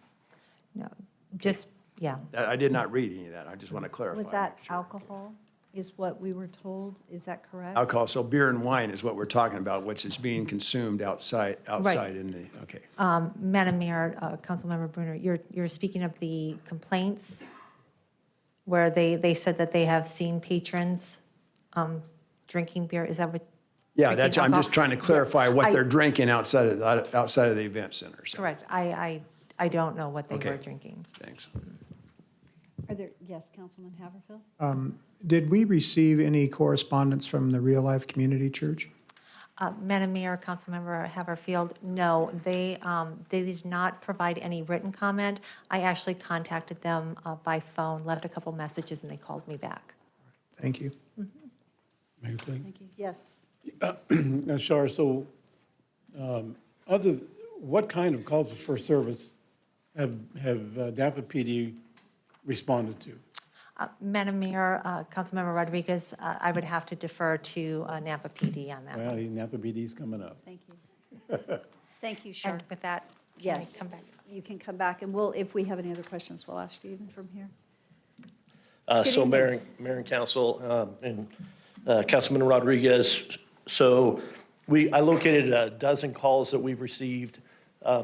No, just, yeah. I did not read any of that. I just want to clarify. Was that alcohol, is what we were told? Is that correct? Alcohol, so beer and wine is what we're talking about, which is being consumed outside in the, okay. Madam Mayor, Councilmember Brunner, you're speaking of the complaints where they said that they have seen patrons drinking beer. Is that what Yeah, that's, I'm just trying to clarify what I- they're drinking outside of the event center. So, Correct. I don't know what they Okay. were drinking. thanks. Are there, yes, Councilman Haverfield? Did we receive any correspondence from the Real Life Community Church? Madam Mayor, Councilmember Haverfield, no, they did not provide any written comment. I actually contacted them by phone, left a couple messages, and they called me back. Thank you. Mayor Kling? Thank you. Yes. Shar, so what kind of calls for service have Napa PD responded to? Madam Mayor, Councilmember Rodriguez, I would have to defer to Napa PD on that Well, one. Napa PD's coming up. Thank you. Thank you, Shar. And with that, can I Yes. come back? You can come back, and we'll, if we have any other questions, we'll ask you even from here. So evening. Mayor and Council, and Councilman Rodriguez, so I located a dozen calls that we've received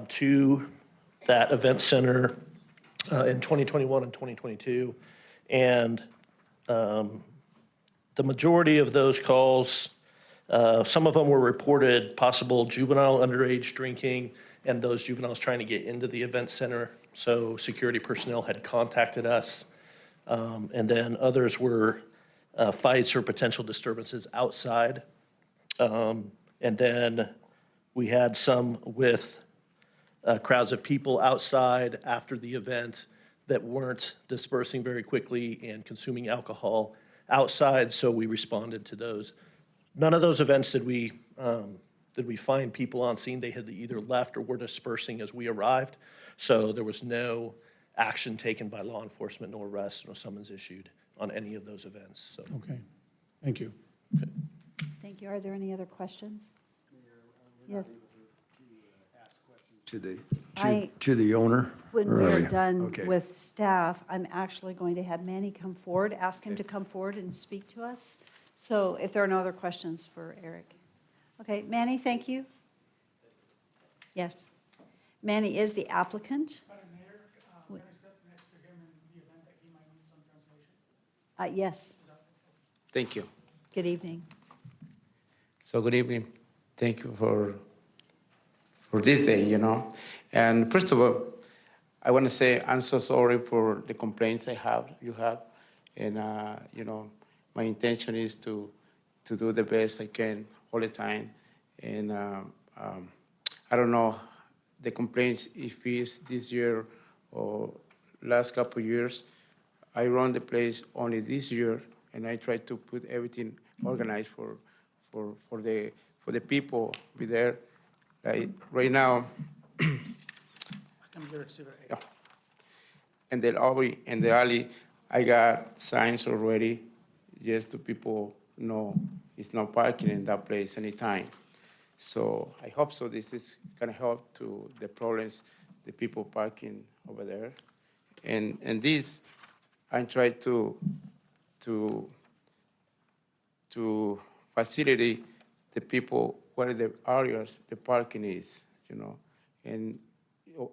to that event center in 2021 and 2022. And the majority of those calls, some of them were reported possible juvenile underage drinking and those juveniles trying to get into the event center. So security personnel had contacted us. And then others were fights or potential disturbances outside. And then we had some with crowds of people outside after the event that weren't dispersing very quickly and consuming alcohol outside, so we responded to those. None of those events did we find people on scene. They had either left or were dispersing as we arrived. So there was no action taken by law enforcement, no arrests, no summons issued on any of those events. So. Okay, thank you. Thank you. Are there any other questions? Yes. To the owner? When Or we are are we- done okay. with staff, I'm actually going to have Manny come forward, ask him to come forward and speak to us. So if there are no other questions for Eric. Okay, Manny, thank you. Yes. Manny is the applicant. Yes, Thank you. good evening. So good evening. Thank you for this day, you know. And first of all, I want to say I'm so sorry for the complaints you have. And, you know, my intention is to do the best I can all the time. And I don't know the complaints if it's this year or last couple of years. I run the place only this year, and I try to put everything organized for the people be there. Like right now, yeah. And the alley, I got signs already, just to people know it's not parking in that place anytime. So I hope so. This is gonna help to the problems, the people parking over there, and this. I try to facilitate the people where the areas the parking is, you know, and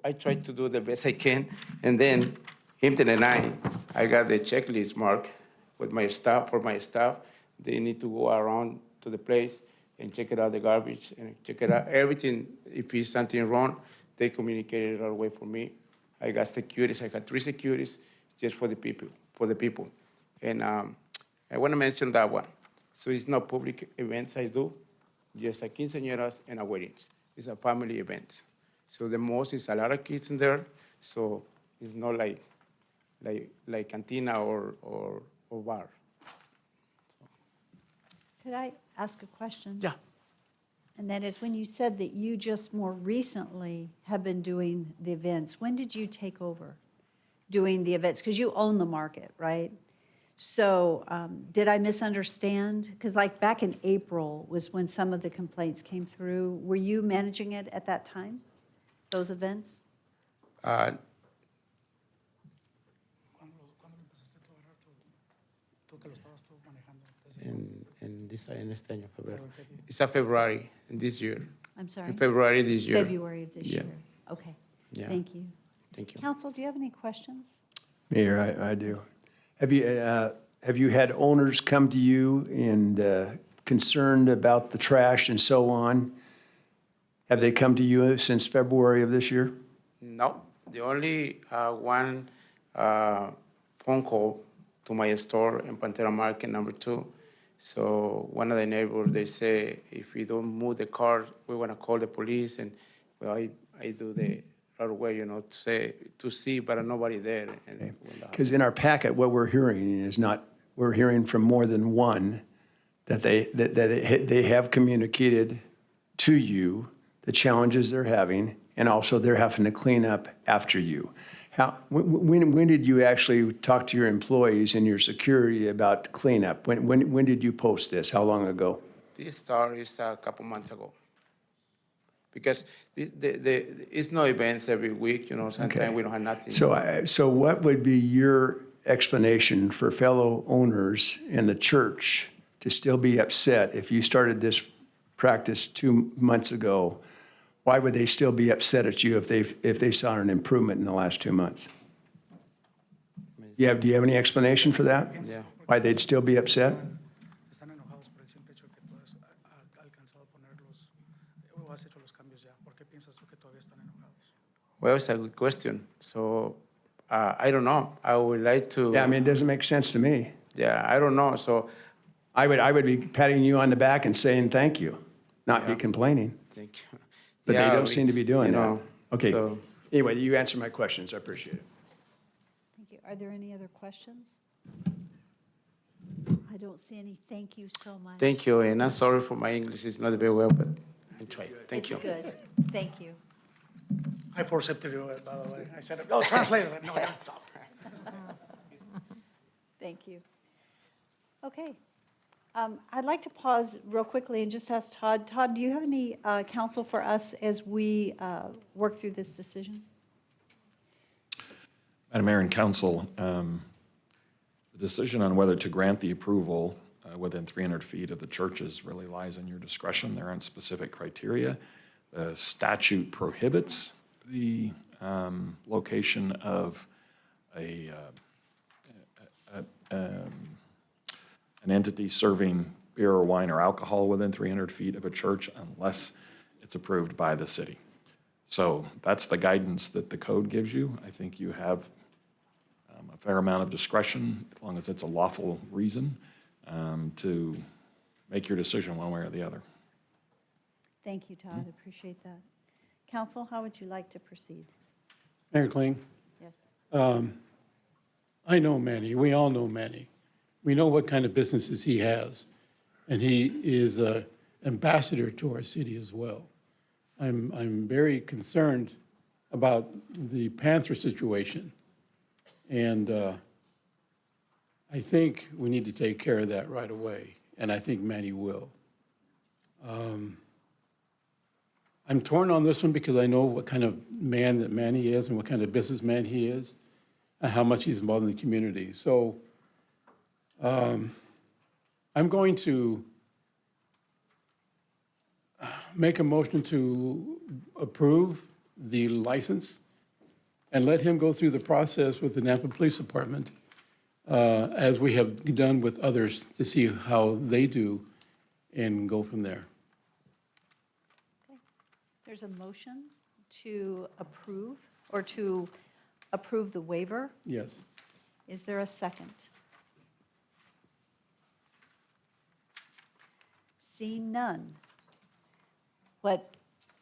I try to do the best I can. And then, Hampton and I got the checklist marked with my staff. For my staff, they need to go around to the place and check it out the garbage and check it out everything. If there's something wrong, they communicate it right away for me. I got securities. I got 3 securities. Just for the people, And I want to mention that one. So it's not public events I do, just a quinceañeras and a weddings. It's a family event. So the most is a lot of kids in there, so it's not like cantina or bar. Could I ask a question? Yeah. And that is, when you said that you just more recently have been doing the events, when did you take over doing the events? Because you own the market, right? So did I misunderstand? Because like back in April was when some of the complaints came through. Were you managing it at that time, those events? En este año, febrero. It's a February in this year. I'm sorry? In February this year. February of this Yeah. year. Okay. Yeah. Thank you. Thank you. Council, do you have any questions? Mayor, I do. Have you had owners come to you and concerned about the trash and so on. Have they come to you since February of this year? No, the only one phone call to my store in Pantera Market number 2. So one of the neighbors, they say, if we don't move the car, we want to call the police. And well, I do the right away, to see, but nobody there. Because in our packet, what we're hearing is not, we're hearing from more than one that they have communicated to you the challenges they're having, and also they're having to clean up after you. When did you actually talk to your employees and your security about cleanup? When did you post this? How long ago? This start is a couple months ago. Because it's no events every week, sometimes Okay. we don't have nothing. So what would be your explanation for fellow owners in the church to still be upset if you started this practice 2 months ago? Why would they still be upset at you if they saw an improvement in the last 2 months? Do you have any explanation for that? Yeah. Why they'd still be upset? Están enojados por el simple hecho que tú has alcanzado a ponerlos o has hecho los cambios ya. ¿Por qué piensas tú que todavía están enojados? Well, it's a good question. So I don't know. I would like to. Yeah, I mean, it doesn't make sense to me. Yeah, I don't know. So I would be patting you on the back and saying thank you, not be complaining. thank you. But Yeah, they don't seem to be doing that. Okay. so- Anyway, you answered my questions. I appreciate it. Thank you. Are there any other questions? I don't see any. Thank you so much. Thank you, and I'm sorry for my English. It's not very well, but I tried. Thank you. It's good. Thank you. I forced him to do it, by the way. I said, "Oh, translate." I said, "No, stop." Thank you. Okay. I'd like to pause real quickly and just ask Todd. Todd, do you have any counsel for us as we work through this decision? Madam Mayor and Council, the decision on whether to grant the approval within 300 feet of the churches really lies in your discretion. There aren't specific criteria. The statute prohibits the location of an entity serving beer or wine or alcohol within 300 feet of a church unless it's approved by the city. So that's the guidance that the code gives you. I think you have a fair amount of discretion, as long as it's a lawful reason, to make your decision one way or the other. Thank you, Todd. Appreciate that. Council, how would you like to proceed? Mayor Kling, Yes. I know Manny. We all know Manny. We know what kind of businesses he has, and he is an ambassador to our city as well. I'm very concerned about the Panther situation, and I think we need to take care of that right away, and I think Manny will. I'm torn on this one because I know what kind of man that Manny is and what kind of businessman he is and how much he's involved in the community. So I'm going to make a motion to approve the license and let him go through the process with the Napa Police Department as we have done with others to see how they do and go from there. There's a motion to approve or to approve the waiver. Yes. Is there a second? Seeing none.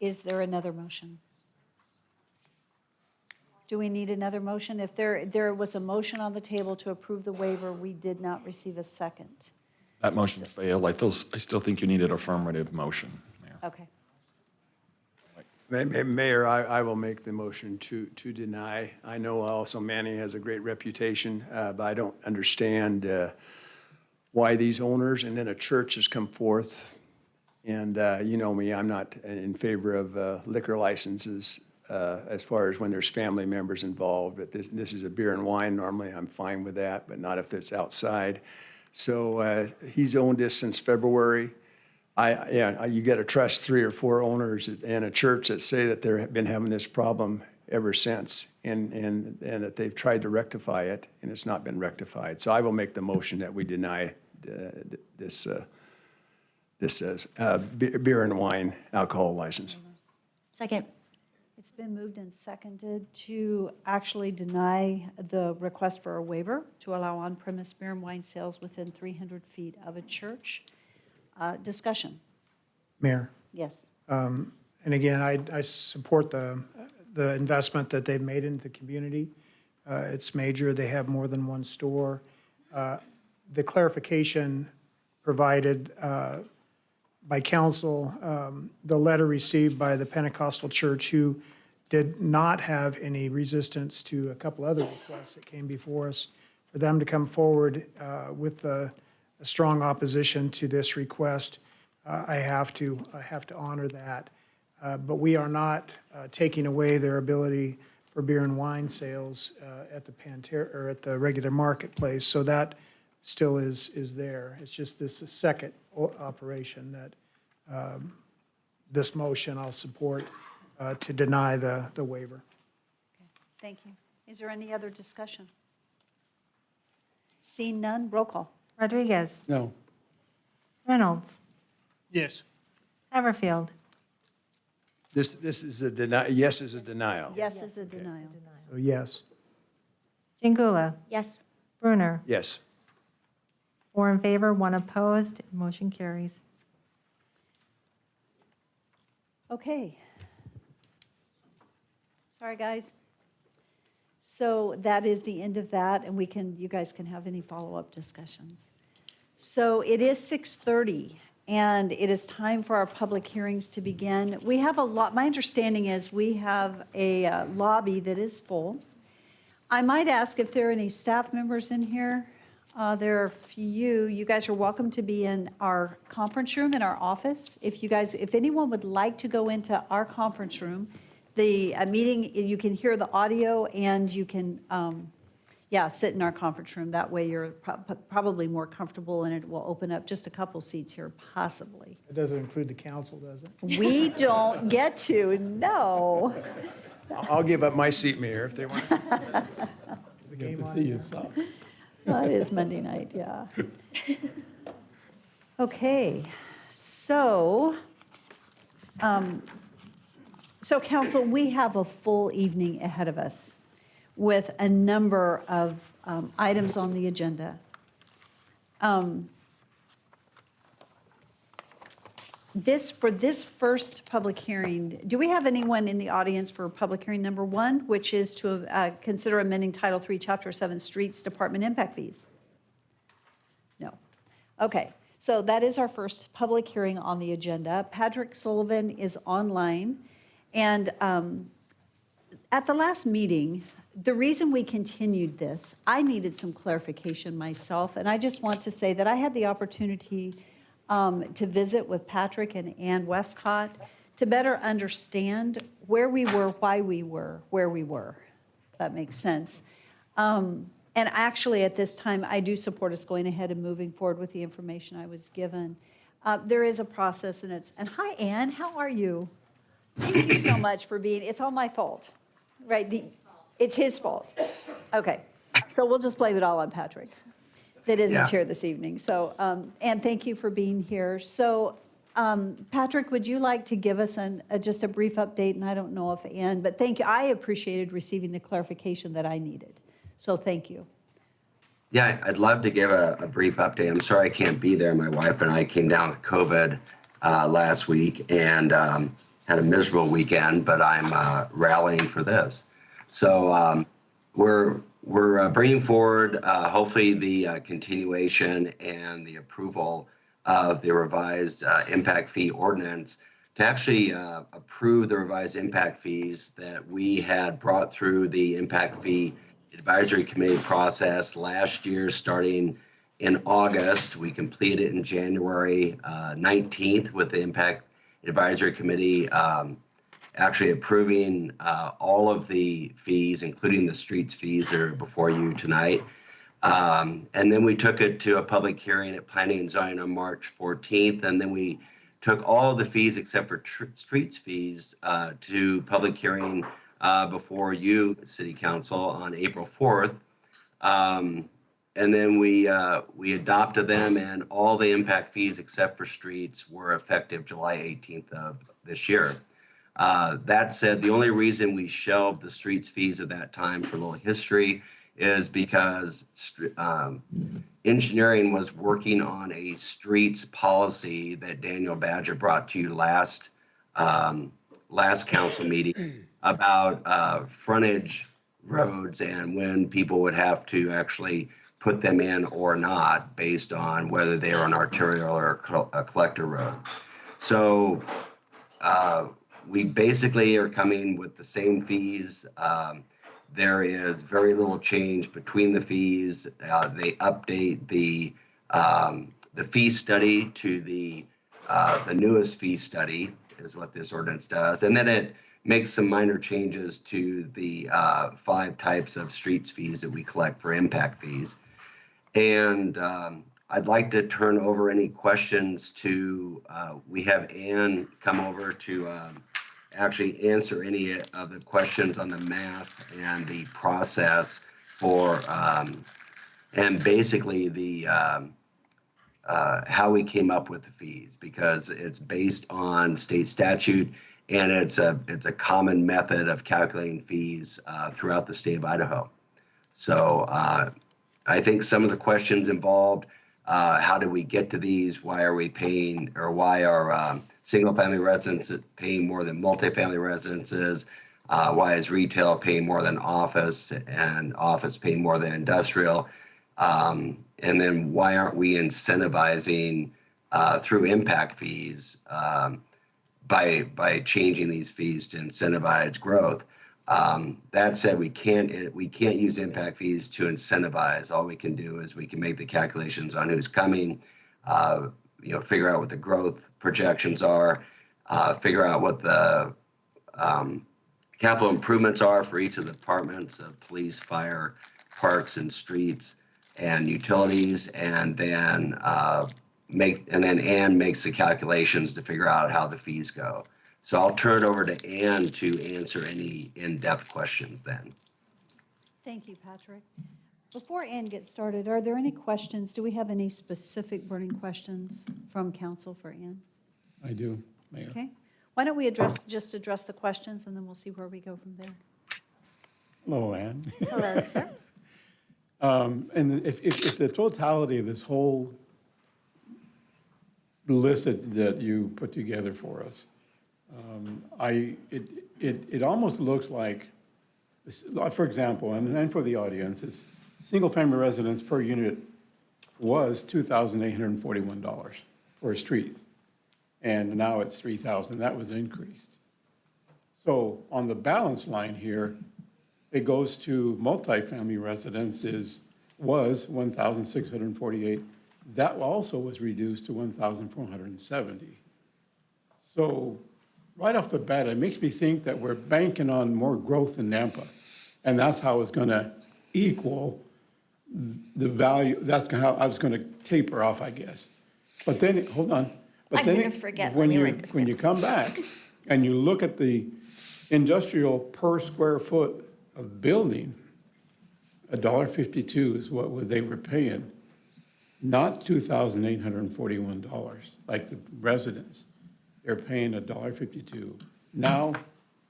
Is there another motion? Do we need another motion? If there was a motion on the table to approve the waiver, we did not receive a second. That motion failed. I still think you need an affirmative motion, Mayor. Okay. Mayor, I will make the motion to deny. I know also Manny has a great reputation, but I don't understand why these owners and then a church has come forth. And you know me, I'm not in favor of liquor licenses as far as when there's family members involved. But this is a beer and wine. Normally, I'm fine with that, but not if it's outside. So he's owned this since February. You got to trust 3 or 4 owners and a church that say that they've been having this problem ever since, and that they've tried to rectify it, and it's not been rectified. So I will make the motion that we deny this this says, beer and wine alcohol license. Second. It's been moved and seconded to actually deny the request for a waiver to allow on-premise beer and wine sales within 300 feet of a church. Discussion. Mayor. Yes. And again, I support the investment that they've made into the community. It's major. They have more than one store. The clarification provided by council, the letter received by the Pentecostal church, who did not have any resistance to a couple other requests that came before us, for them to come forward with a strong opposition to this request. I have to honor that. But we are not taking away their ability for beer and wine sales at the Pantera, or at the regular marketplace. So that still is there. It's just this second operation that this motion I'll support to deny the waiver. Thank you. Is there any other discussion? Seeing none, roll call. Rodriguez. No. Reynolds. Yes. Everfield. This is a yes is a denial. Yes is a denial. So yes. Jingula. Yes. Brunner. Yes. 4 in favor, 1 opposed, motion carries. Okay. Sorry, guys. So that is the end of that, and you guys can have any follow-up discussions. So it is 6:30, and it is time for our public hearings to begin. We have a lot, my understanding is we have a lobby that is full. I might ask if there are any staff members in here. There are a few. You guys are welcome to be in our conference room in our office. If anyone would like to go into our conference room, the meeting, you can hear the audio and you can, sit in our conference room. That way you're probably more comfortable, and it will open up just a couple seats here, possibly. It doesn't include the council, does it? We don't get to, no. I'll give up my seat, Mayor, if they want. Is the Good game to on? see you, Socks. It is Monday night, yeah. Okay, so council, we have a full evening ahead of us with a number of items on the agenda. For this first public hearing, do we have anyone in the audience for public hearing number 1, which is to consider amending Title III, Chapter 7, Streets Department impact fees? No. Okay, so that is our first public hearing on the agenda. Patrick Sullivan is online, and at the last meeting, the reason we continued this, I needed some clarification myself, and I just want to say that I had the opportunity to visit with Patrick and Ann Westcott to better understand where we were, why we were, where we were, if that makes sense. And actually, at this time, I do support us going ahead and moving forward with the information I was given. There is a process, and hi, Ann, how are you? Thank you so much for it's all my fault, right? It's his fault. Okay, so we'll just blame it all on Patrick that isn't here this evening. So, and thank you for being here. So, Patrick, would you like to give us just a brief update? And I don't know if Ann, but thank you. I appreciated receiving the clarification that I needed. So thank you. Yeah, I'd love to give a brief update. I'm sorry I can't be there. My wife and I came down with COVID last week and had a miserable weekend, but I'm rallying for this. So we're bringing forward, hopefully, the continuation and the approval of the revised impact fee ordinance to actually approve the revised impact fees that we had brought through the impact fee advisory committee process last year, starting in August. We completed it in January 19th with the impact advisory committee actually approving all of the fees, including the streets fees that are before you tonight. And then we took it to a public hearing at Planning and Zoning on March 14th. And then we took all the fees except for streets fees to public hearing before you, City Council, on April 4th. And then we adopted them, and all the impact fees except for streets were effective July 18th of this year. That said, the only reason we shelved the streets fees at that time, for a little history, is because engineering was working on a streets policy that Daniel Badger brought to you last council meeting about frontage roads and when people would have to actually put them in or not based on whether they are an arterial or a collector road. So we basically are coming with the same fees. There is very little change between the fees. They update the fee study to the newest fee study is what this ordinance does. And then it makes some minor changes to the 5 types of streets fees that we collect for impact fees. And I'd like to turn over any questions to, we have Ann come over to actually answer any of the questions on the math and the process for, and basically the, how we came up with the fees, because it's based on state statute and it's a common method of calculating fees throughout the state of Idaho. So I think some of the questions involved, how do we get to these? Why are we paying, or why are single-family residences paying more than multifamily residences? Why is retail paying more than office and office paying more than industrial? And then why aren't we incentivizing through impact fees by changing these fees to incentivize growth? That said, we can't use impact fees to incentivize. All we can do is we can make the calculations on who's coming, figure out what the growth projections are, figure out what the capital improvements are for each of the departments of police, fire, parks, and streets, and utilities, and then Ann makes the calculations to figure out how the fees go. So I'll turn it over to Ann to answer any in-depth questions then. Thank you, Patrick. Before Ann gets started, are there any questions? Do we have any specific burning questions from council for Ann? I do, Mayor. Okay. Why don't we just address the questions, and then we'll see where we go from there. Hello, Ann. Hello, sir. And if the totality of this whole list that you put together for us, it almost looks like, for example, and for the audience, it's single-family residence per unit was $2,841 for a street, and now it's $3,000. That was increased. So on the balance line here, it goes to multifamily residences was $1,648. That also was reduced to $1,470. So right off the bat, it makes me think that we're banking on more growth in Nampa, and that's how it's going to equal the value. That's how I was going to taper off, I guess. But then, hold on. But I'm then gonna forget. when Let me you write this when you come back and you look at the industrial per square foot of building, $1.52 is what they were paying, not $2,841 like the residents. They're paying $1.52. Now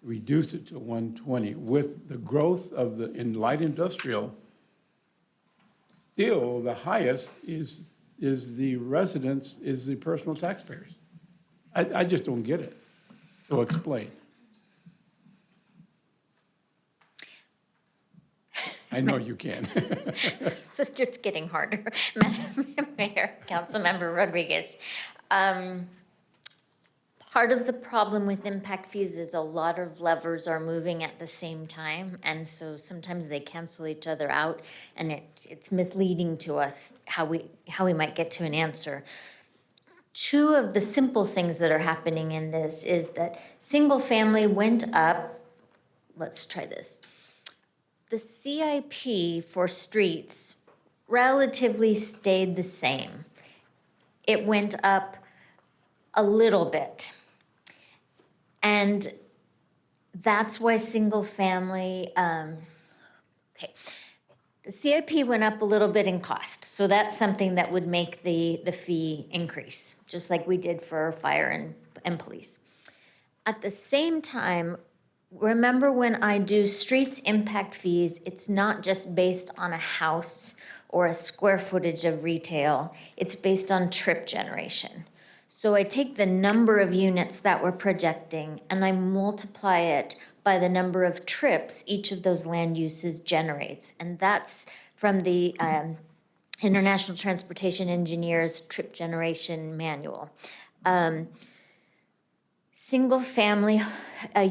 reduce it to $1.20. With the growth of in light industrial, still the highest is the residents, is the personal taxpayers. I just don't get it. So explain. I know you can. So it's getting harder. Madam Mayor, Councilmember Rodriguez. Part of the problem with impact fees is a lot of levers are moving at the same time, and so sometimes they cancel each other out, and it's misleading to us how we might get to an answer. Two of the simple things that are happening in this is that single family went up. Let's try this. The CIP for streets relatively stayed the same. It went up a little bit. And that's why single family, The CIP went up a little bit in cost, so that's something that would make the fee increase, just like we did for fire and police. At the same time, remember when I do streets impact fees, it's not just based on a house or a square footage of retail, it's based on trip generation. So I take the number of units that we're projecting and I multiply it by the number of trips each of those land uses generates. And that's from the International Transportation Engineers Trip Generation Manual. Single-family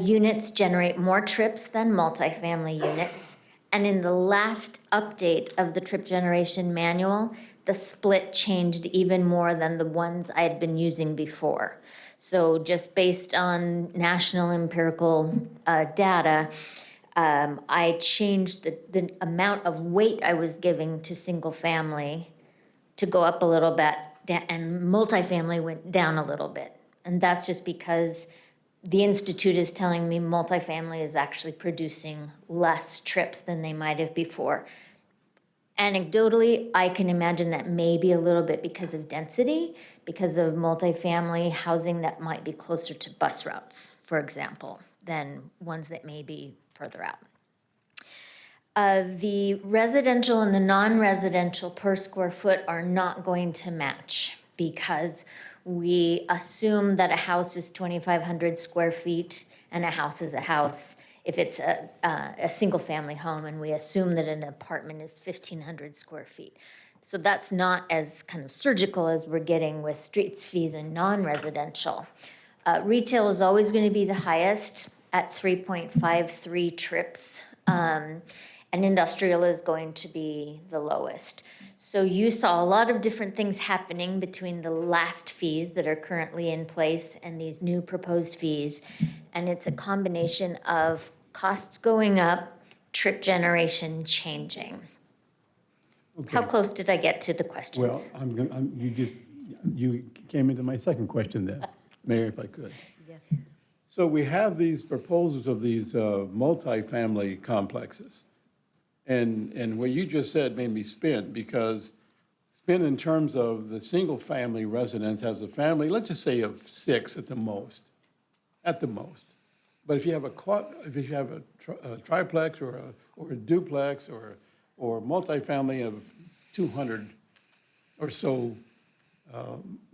units generate more trips than multifamily units. And in the last update of the Trip Generation Manual, the split changed even more than the ones I had been using before. So just based on national empirical data, I changed the amount of weight I was giving to single-family to go up a little bit, and multifamily went down a little bit. And that's just because the Institute is telling me multifamily is actually producing less trips than they might have before. Anecdotally, I can imagine that maybe a little bit because of density, because of multifamily housing that might be closer to bus routes, for example, than ones that may be further out. The residential and the non-residential per square foot are not going to match because we assume that a house is 2,500 square feet and a house is a house if it's a single-family home, and we assume that an apartment is 1,500 square feet. So that's not as kind of surgical as we're getting with streets fees and non-residential. Retail is always going to be the highest at 3.53 trips, and industrial is going to be the lowest. So you saw a lot of different things happening between the last fees that are currently in place and these new proposed fees. And it's a combination of costs going up, trip generation changing. Okay. How close did I get to the questions? Well, you came into my second question then, Mayor, if I could. Yes. So we have these proposals of these multifamily complexes. And what you just said made me spin, because spin in terms of the single-family residence has a family, let's just say of 6 at the most. But if you have a triplex or a duplex or multifamily of 200 or so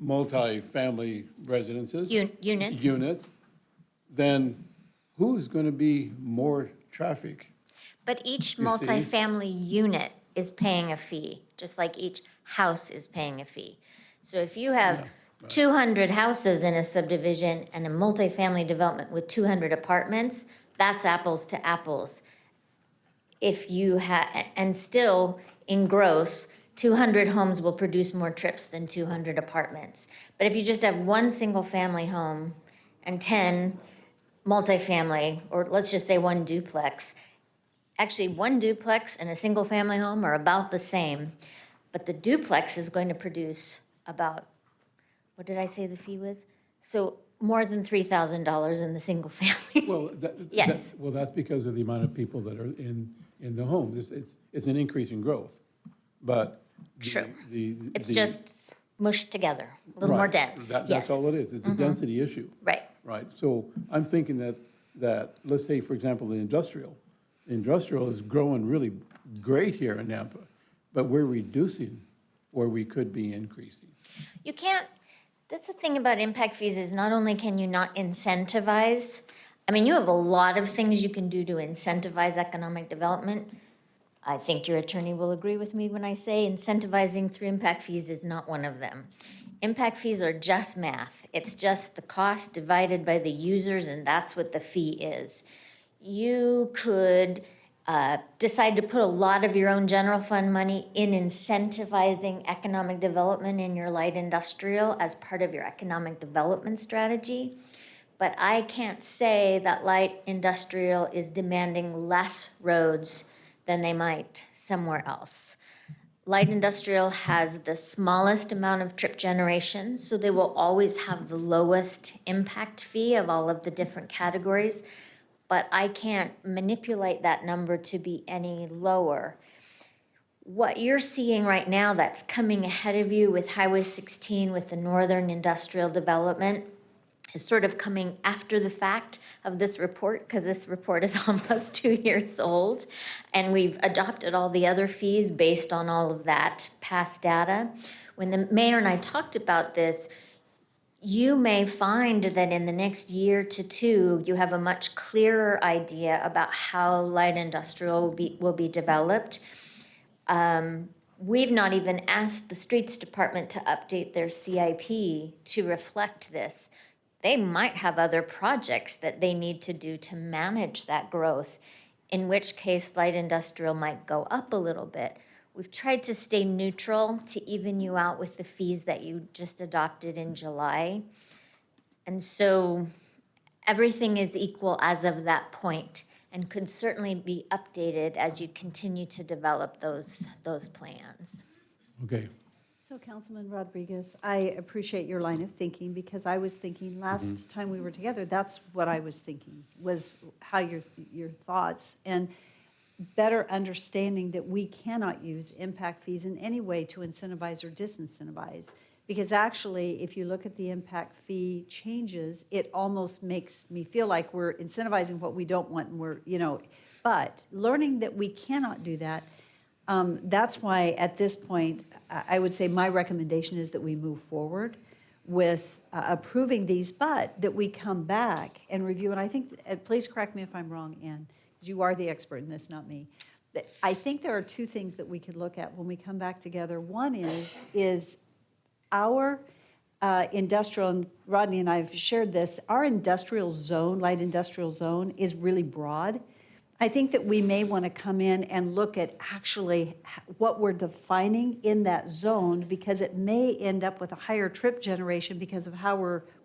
multifamily residences. Units, then who's going to be more traffic? But each You see? multifamily unit is paying a fee, just like each house is paying a fee. So if you have 200 houses in a subdivision and a multifamily development with 200 apartments, that's apples to apples. If you and still in gross, 200 homes will produce more trips than 200 apartments. But if you just have one single family home and 10 multifamily, or let's just say one duplex, actually one duplex and a single family home are about the same, but the duplex is going to produce about, what did I say the fee was? So more than $3,000 in the single family. Well, Yes. that's because of the amount of people that are in the homes. It's an increase in growth, but True. It's just mushed together, a little more Right. dense. That's Yes. all it is. It's a density issue. Right. Right. So I'm thinking that let's say, for example, the industrial is growing really great here in Nampa, but we're reducing where we could be increasing. You can't, that's the thing about impact fees is not only can you not incentivize, I mean, you have a lot of things you can do to incentivize economic development. I think your attorney will agree with me when I say incentivizing through impact fees is not one of them. Impact fees are just math. It's just the cost divided by the users, and that's what the fee is. You could decide to put a lot of your own general fund money in incentivizing economic development in your light industrial as part of your economic development strategy. But I can't say that light industrial is demanding less roads than they might somewhere else. Light industrial has the smallest amount of trip generation, so they will always have the lowest impact fee of all of the different categories, but I can't manipulate that number to be any lower. what you're seeing right now that's coming ahead of you with Highway 16, with the Northern Industrial Development, is sort of coming after the fact of this report, because this report is almost 2 years old. And we've adopted all the other fees based on all of that past data. When the mayor and I talked about this, you may find that in the next year to two, you have a much clearer idea about how light industrial will be developed. We've not even asked the streets department to update their CIP to reflect this. They might have other projects that they need to do to manage that growth, in which case light industrial might go up a little bit. We've tried to stay neutral to even you out with the fees that you just adopted in July. And so everything is equal as of that point and could certainly be updated as you continue to develop those plans. Okay. So Councilman Rodriguez, I appreciate your line of thinking, because I was thinking last time we were together, that's what I was thinking, was how your thoughts and better understanding that we cannot use impact fees in any way to incentivize or disincentivize. Because actually, if you look at the impact fee changes, it almost makes me feel like we're incentivizing what we don't want, and but learning that we cannot do that, that's why at this point, I would say my recommendation is that we move forward with approving these, but that we come back and review. And I think, please correct me if I'm wrong, Ann, because you are the expert in this, not me. I think there are two things that we could look at when we come back together. One is our industrial, and Rodney and I have shared this, our industrial zone, light industrial zone, is really broad. I think that we may want to come in and look at actually what we're defining in that zone, because it may end up with a higher trip generation because of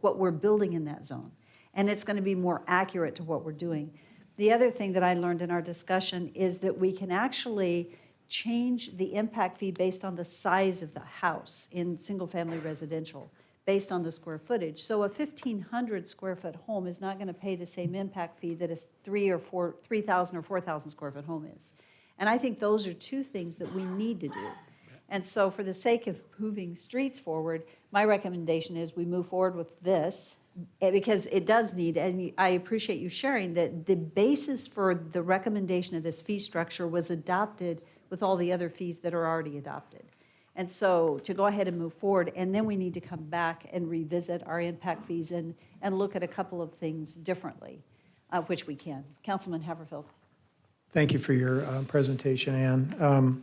what we're building in that zone. And it's going to be more accurate to what we're doing. The other thing that I learned in our discussion is that we can actually change the impact fee based on the size of the house in single-family residential, based on the square footage. So a 1,500 square foot home is not going to pay the same impact fee that a 3,000 or 4,000 square foot home is. And I think those are two things that we need to do. And so for the sake of moving streets forward, my recommendation is we move forward with this, because it does need, and I appreciate you sharing that the basis for the recommendation of this fee structure was adopted with all the other fees that are already adopted. And so to go ahead and move forward, and then we need to come back and revisit our impact fees and look at a couple of things differently, which we can. Councilman Haverfield. Thank you for your presentation, Ann.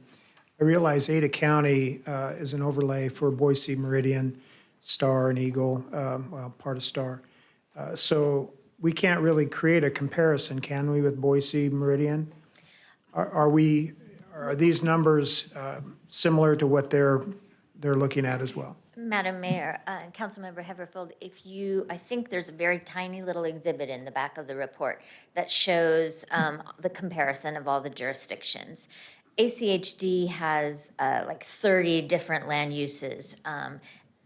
I realize Ada County is an overlay for Boise, Meridian, Star, and Eagle, well, part of Star. So we can't really create a comparison, can we, with Boise, Meridian? Are these numbers similar to what they're looking at as well? Madam Mayor, Councilmember Haverfield, I think there's a very tiny little exhibit in the back of the report that shows the comparison of all the jurisdictions. ACHD has like 30 different land uses.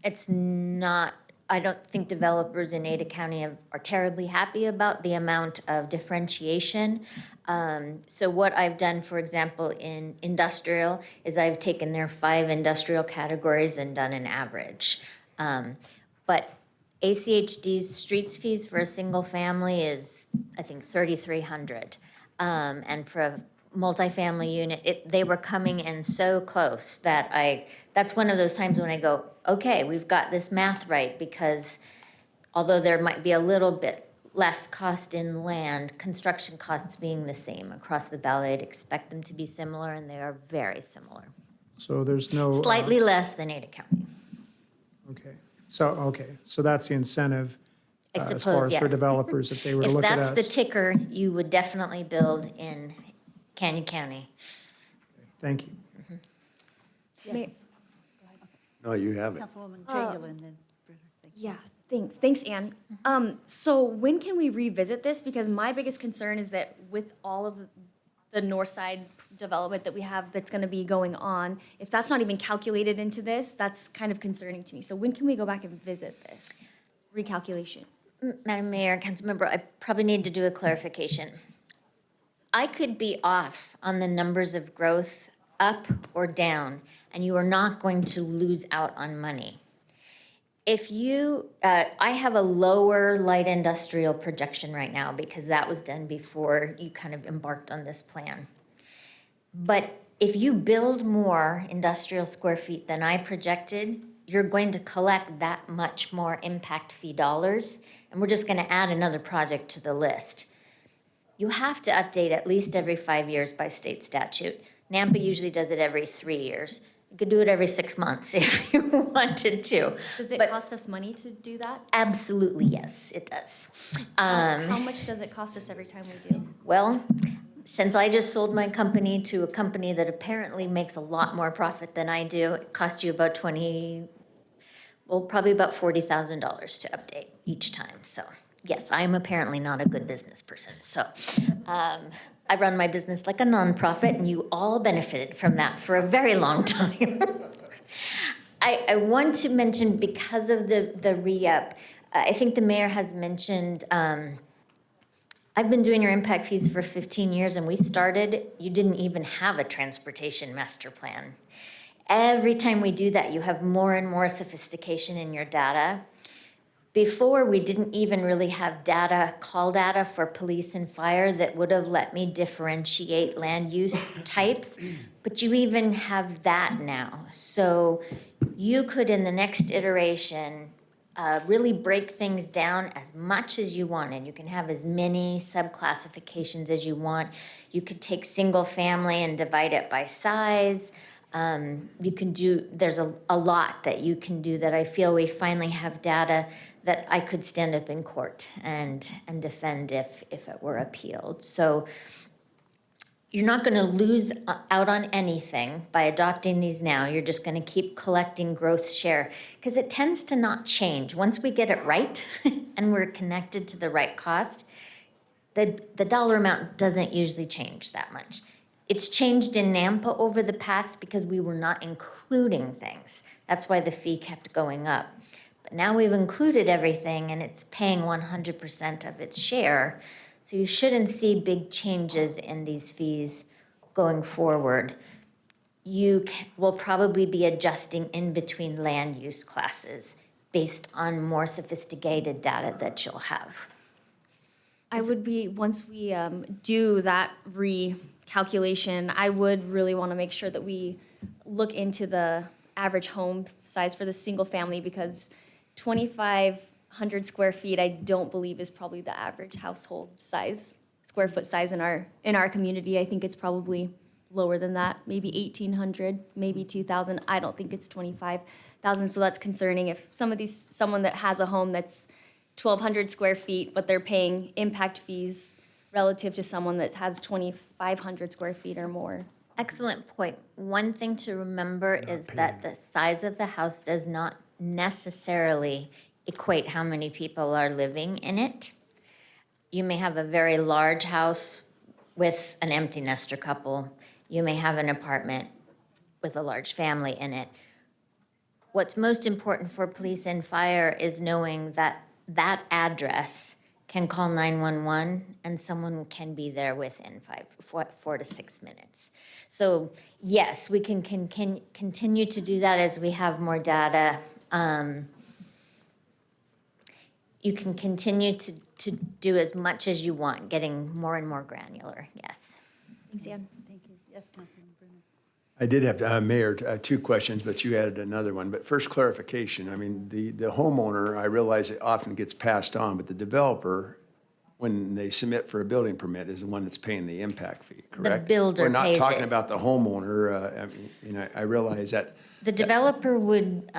It's not, I don't think developers in Ada County are terribly happy about the amount of differentiation. So what I've done, for example, in industrial is I've taken their 5 industrial categories and done an average. But ACHD's streets fees for a single family is, I think, $3,300. And for a multifamily unit, they were coming in so close that that's one of those times when I go, okay, we've got this math right, because although there might be a little bit less cost in land, construction costs being the same across the valley, I'd expect them to be similar, and they are very similar. So there's no... Slightly less than Ada County. Okay, so that's the incentive I as suppose, far as for yes. developers, if they were to look at us. If that's the ticker, you would definitely build in Canyon County. Thank you. Yes. No, you have it. Councilwoman Jayula, and then Britta. Thank you. Yeah, thanks. Thanks, Ann. So when can we revisit this? Because my biggest concern is that with all of the north side development that we have that's going to be going on, if that's not even calculated into this, that's kind of concerning to me. So when can we go back and visit this recalculation? Madam Mayor, Councilmember, I probably need to do a clarification. I could be off on the numbers of growth up or down, and you are not going to lose out on money. If you, I have a lower light industrial projection right now because that was done before you kind of embarked on this plan. But if you build more industrial square feet than I projected, you're going to collect that much more impact fee dollars, and we're just gonna add another project to the list. You have to update at least every 5 years by state statute. Nampa usually does it every 3 years. You could do it every 6 months if you wanted to. Does it cost us money to do that? Absolutely, yes, it does. How much does it cost us every time we do? Well, since I just sold my company to a company that apparently makes a lot more profit than I do, it costs you about probably about $40,000 to update each time. So yes, I'm apparently not a good business person. So I run my business like a nonprofit, and you all benefited from that for a very long time. I want to mention, because of the re-up, I think the mayor has mentioned, I've been doing your impact fees for 15 years, and we started, you didn't even have a transportation master plan. Every time we do that, you have more and more sophistication in your data. Before, we didn't even really have call data for police and fire that would have let me differentiate land use types, but you even have that now. So you could, in the next iteration, really break things down as much as you wanted. You can have as many subclassifications as you want. You could take single family and divide it by size. You can do, there's a lot that you can do that I feel we finally have data that I could stand up in court and defend if it were appealed. So you're not going to lose out on anything by adopting these now. You're just going to keep collecting growth share, because it tends to not change. Once we get it right and we're connected to the right cost, the dollar amount doesn't usually change that much. It's changed in Nampa over the past because we were not including things. That's why the fee kept going up. But now we've included everything, and it's paying 100% of its share. So you shouldn't see big changes in these fees going forward. You will probably be adjusting in between land use classes based on more sophisticated data that you'll have. I would be, once we do that recalculation, I would really want to make sure that we look into the average home size for the single family, because 2,500 square feet, I don't believe is probably the average household size, square foot size in our community. I think it's probably lower than that, maybe 1,800, maybe 2,000. I don't think it's 25,000. So that's concerning. If someone that has a home that's 1,200 square feet, but they're paying impact fees relative to someone that has 2,500 square feet or more. Excellent point. One thing to remember is that the size of the house does not necessarily equate how many people are living in it. You may have a very large house with an empty nester couple. You may have an apartment with a large family in it. What's most important for police and fire is knowing that that address can call 911 and someone can be there within 4 to 6 minutes. So yes, we can continue to do that as we have more data. You can continue to do as much as you want, getting more and more granular, yes. Thanks, Ann. Thank you. Yes, Councilman Bruno. I did have, Mayor, 2 questions, but you added another one. But first, clarification. I mean, the homeowner, I realize it often gets passed on, but the developer, when they submit for a building permit, is the one that's paying the impact fee, correct? The builder We're not pays talking it. about the homeowner. I realize that. The developer would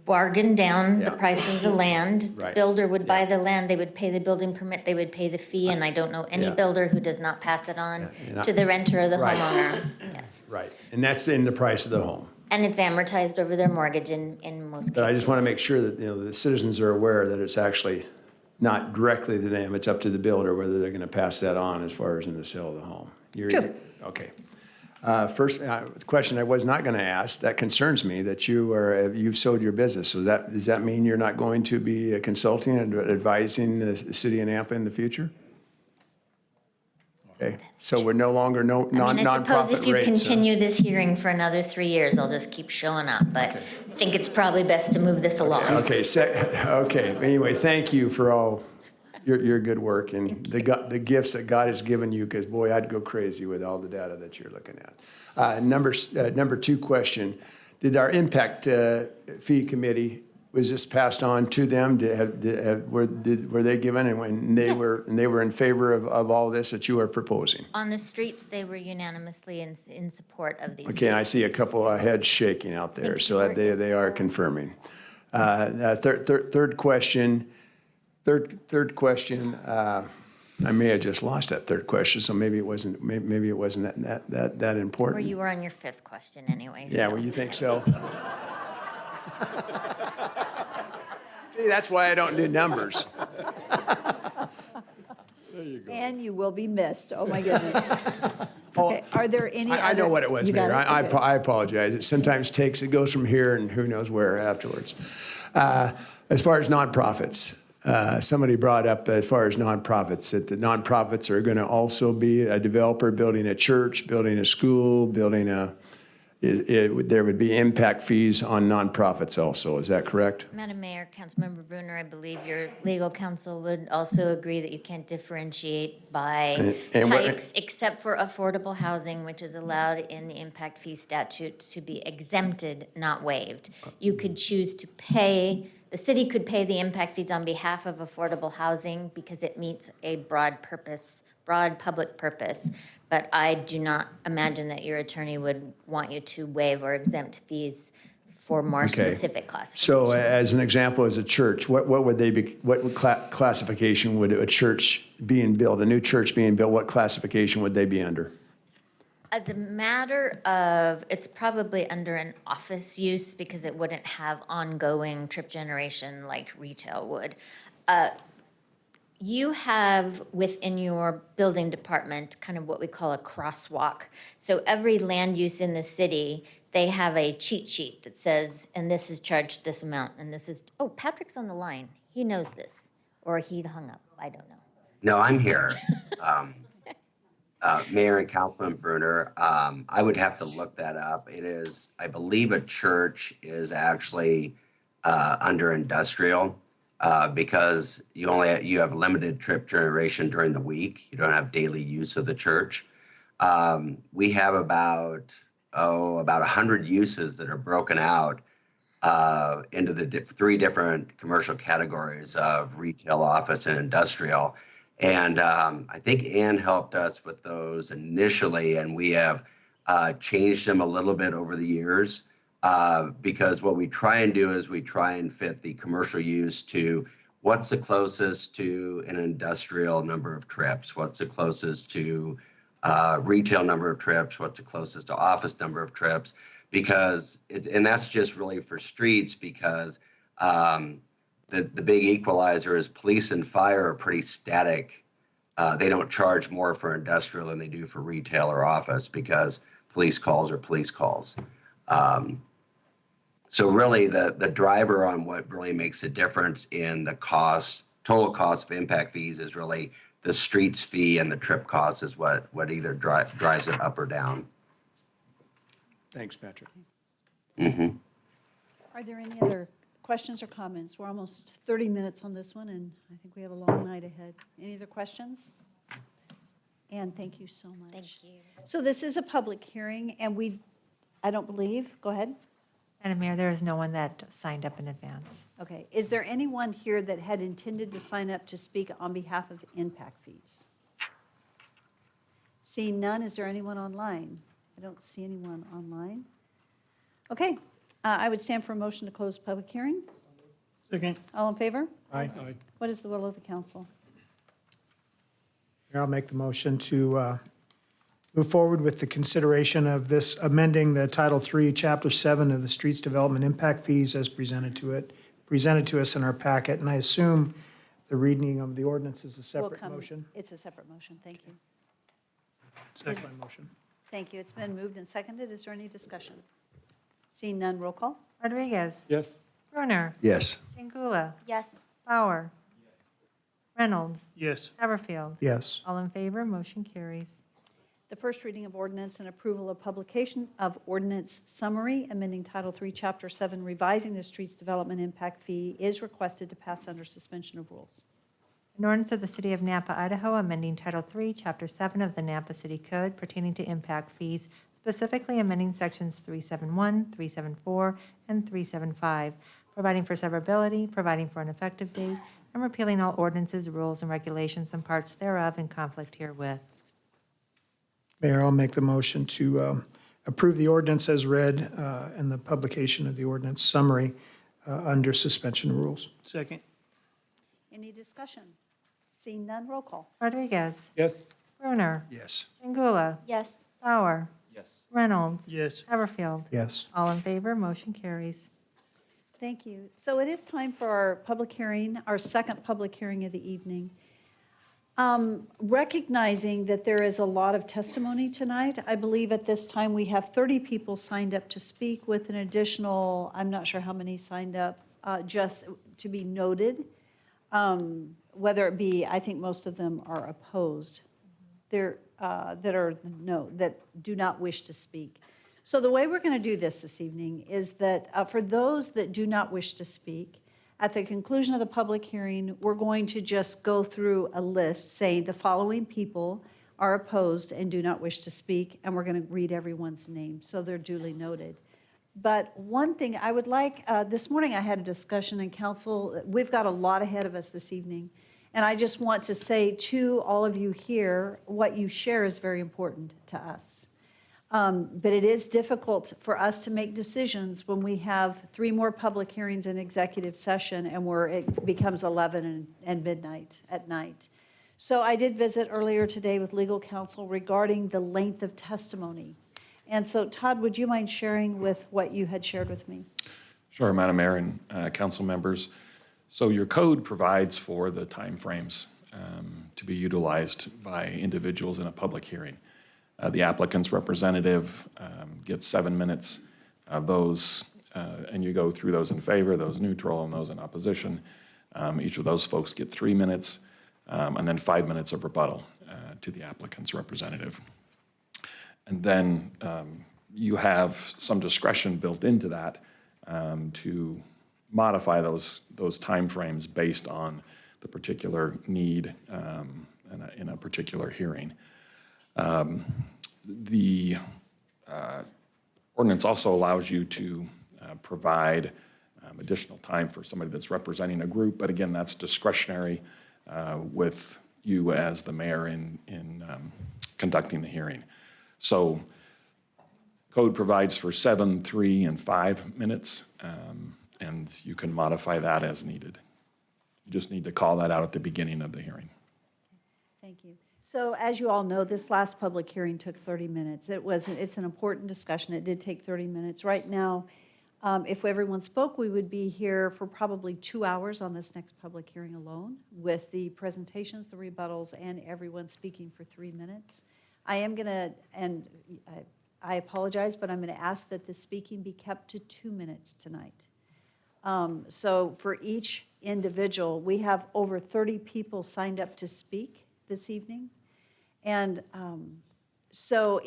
bargain down the Yeah. price of the land. The Right. builder would buy the land, they would pay the building permit, they would pay the fee, and I don't know any Yeah. builder who does not pass it on and I- to the renter or the Right. homeowner. Yes. Right. And that's in the price of the home. And it's amortized over their mortgage in most cases. But I just want to make sure that, the citizens are aware that it's actually not directly to them. It's up to the builder whether they're going to pass that on as far as in the sale of the home. True. Okay. First, question I was not going to ask, that concerns me, that you've sold your business. So does that mean you're not going to be consulting and advising the city of Nampa in the future? Okay, so we're no longer I mean, I suppose nonprofit if you rates. continue this hearing for another 3 years, I'll just keep showing up, but I think it's probably best to move this along. Okay, okay, anyway, thank you for all your good work and the gifts that God has given you, because boy, I'd go crazy with all the data that you're looking at. Number two question, did our impact fee committee, was this passed on to them? Were they given, and when they were in favor of all this that you are proposing? On the streets, they were unanimously in support of these. Okay, and I see a couple of heads shaking out there, so that they are confirming. Third question. I may have just lost that third question, so maybe it wasn't that important. Or you were on your fifth question anyway. Yeah, so. well, you think so? See, that's why I don't do numbers. And you will be missed. Oh, my goodness. Okay, are there any other? I know what it was, You got Mayor. it? Okay. I apologize. It sometimes it goes from here and who knows where afterwards. As far as nonprofits, somebody brought up as far as nonprofits, that the nonprofits are going to also be a developer building a church, building a school, building there would be impact fees on nonprofits also. Is that correct? Madam Mayor, Councilmember Bruner, I believe your legal counsel would also agree that you can't differentiate by And what- types except for affordable housing, which is allowed in the impact fee statute to be exempted, not waived. You could choose to pay, the city could pay the impact fees on behalf of affordable housing because it meets a broad public purpose. But I do not imagine that your attorney would want you to waive or exempt fees for more specific classifications. So as an example, as a church, what would they be, what classification would a church being built, a new church being built, what classification would they be under? As a matter of, it's probably under an office use because it wouldn't have ongoing trip generation like retail would. You have within your building department kind of what we call a crosswalk. So every land use in the city, they have a cheat sheet that says, and this is charged this amount, and this is, oh, Patrick's on the line. He knows this, or he hung up, I don't know. No, I'm here. Mayor and Councilman Bruner, I would have to look that up. It is, I believe a church is actually under industrial because you have limited trip generation during the week. You don't have daily use of the church. We have about 100 uses that are broken out into the three different commercial categories of retail, office, and industrial. And I think Ann helped us with those initially, and we have changed them a little bit over the years because what we try and do is we try and fit the commercial use to what's the closest to an industrial number of trips, what's the closest to retail number of trips, what's the closest to office number of trips, because and that's just really for streets because the big equalizer is police and fire are pretty static. They don't charge more for industrial than they do for retail or office because police calls are police calls. So really the driver on what really makes a difference in the cost, total cost of impact fees is really the streets fee, and the trip cost is what either drives it up or down. Thanks, Patrick. Mm-hmm. Are there any other questions or comments? We're almost 30 minutes on this one, and I think we have a long night ahead. Any other questions? Ann, thank you so much. Thank you. So this is a public hearing, and I don't believe, go ahead. Madam Mayor, there is no one that signed up in advance. Okay, is there anyone here that had intended to sign up to speak on behalf of impact fees? Seeing none, is there anyone online? I don't see anyone online. Okay, I would stand for a motion to close public hearing. Second. All in favor? Aye. What is the will of the council? Mayor, I'll make the motion to move forward with the consideration of this amending the Title III, Chapter 7 of the Streets Development Impact Fees as presented to us in our packet. And I assume the reading of the ordinance is a separate motion. It's a separate motion, thank you. Second motion. Thank you. It's been moved and seconded. Is there any discussion? Seeing none, roll call. Rodriguez? Yes. Brunner? Yes. Pingula? Yes. Bauer? Reynolds. Yes. Haverfield. Yes. All in favor, motion carries. The first reading of ordinance and approval of publication of ordinance summary amending Title III, Chapter 7, revising the streets development impact fee is requested to pass under suspension of rules. An ordinance of the City of Nampa, Idaho, amending Title III, Chapter 7 of the Nampa City Code pertaining to impact fees, specifically amending Sections 371, 374, and 375, providing for severability, providing for an effective date, and repealing all ordinances, rules, and regulations and parts thereof in conflict herewith. Mayor, I'll make the motion to approve the ordinance as read and the publication of the ordinance summary under suspension of rules. Second. Any discussion? Seeing none, roll call. Rodriguez. Yes. Brunner. Yes. Pingula. Yes. Bauer. Yes. Reynolds. Yes. Haverfield. Yes. All in favor, motion carries. Thank you. So it is time for our public hearing, our second public hearing of the evening. Recognizing that there is a lot of testimony tonight, I believe at this time we have 30 people signed up to speak with an additional, I'm not sure how many signed up, just to be noted. Whether it be, I think most of them are opposed. That do not wish to speak. So the way we're going to do this evening is that for those that do not wish to speak, at the conclusion of the public hearing, we're going to just go through a list, say the following people are opposed and do not wish to speak, and we're going to read everyone's name, so they're duly noted. But one thing I would like, this morning I had a discussion in council. We've got a lot ahead of us this evening. And I just want to say to all of you here, what you share is very important to us. But it is difficult for us to make decisions when we have 3 more public hearings in executive session and it becomes 11 and midnight at night. So I did visit earlier today with legal counsel regarding the length of testimony. And so Todd, would you mind sharing with what you had shared with me? Sure, Madam Mayor and council members. So your code provides for the timeframes to be utilized by individuals in a public hearing. The applicant's representative gets 7 minutes. And you go through those in favor, those neutral, and those in opposition. Each of those folks get 3 minutes, and then 5 minutes of rebuttal to the applicant's representative. And then you have some discretion built into that to modify those timeframes based on the particular need in a particular hearing. The ordinance also allows you to provide additional time for somebody that's representing a group, but again, that's discretionary with you as the mayor in conducting the hearing. So code provides for 7, 3, and 5 minutes, and you can modify that as needed. You just need to call that out at the beginning of the hearing. Thank you. So as you all know, this last public hearing took 30 minutes. It's an important discussion. It did take 30 minutes. Right now, if everyone spoke, we would be here for probably 2 hours on this next public hearing alone with the presentations, the rebuttals, and everyone speaking for 3 minutes. I am going to, and I apologize, but I'm going to ask that the speaking be kept to 2 minutes tonight. So for each individual, we have over 30 people signed up to speak this evening. And so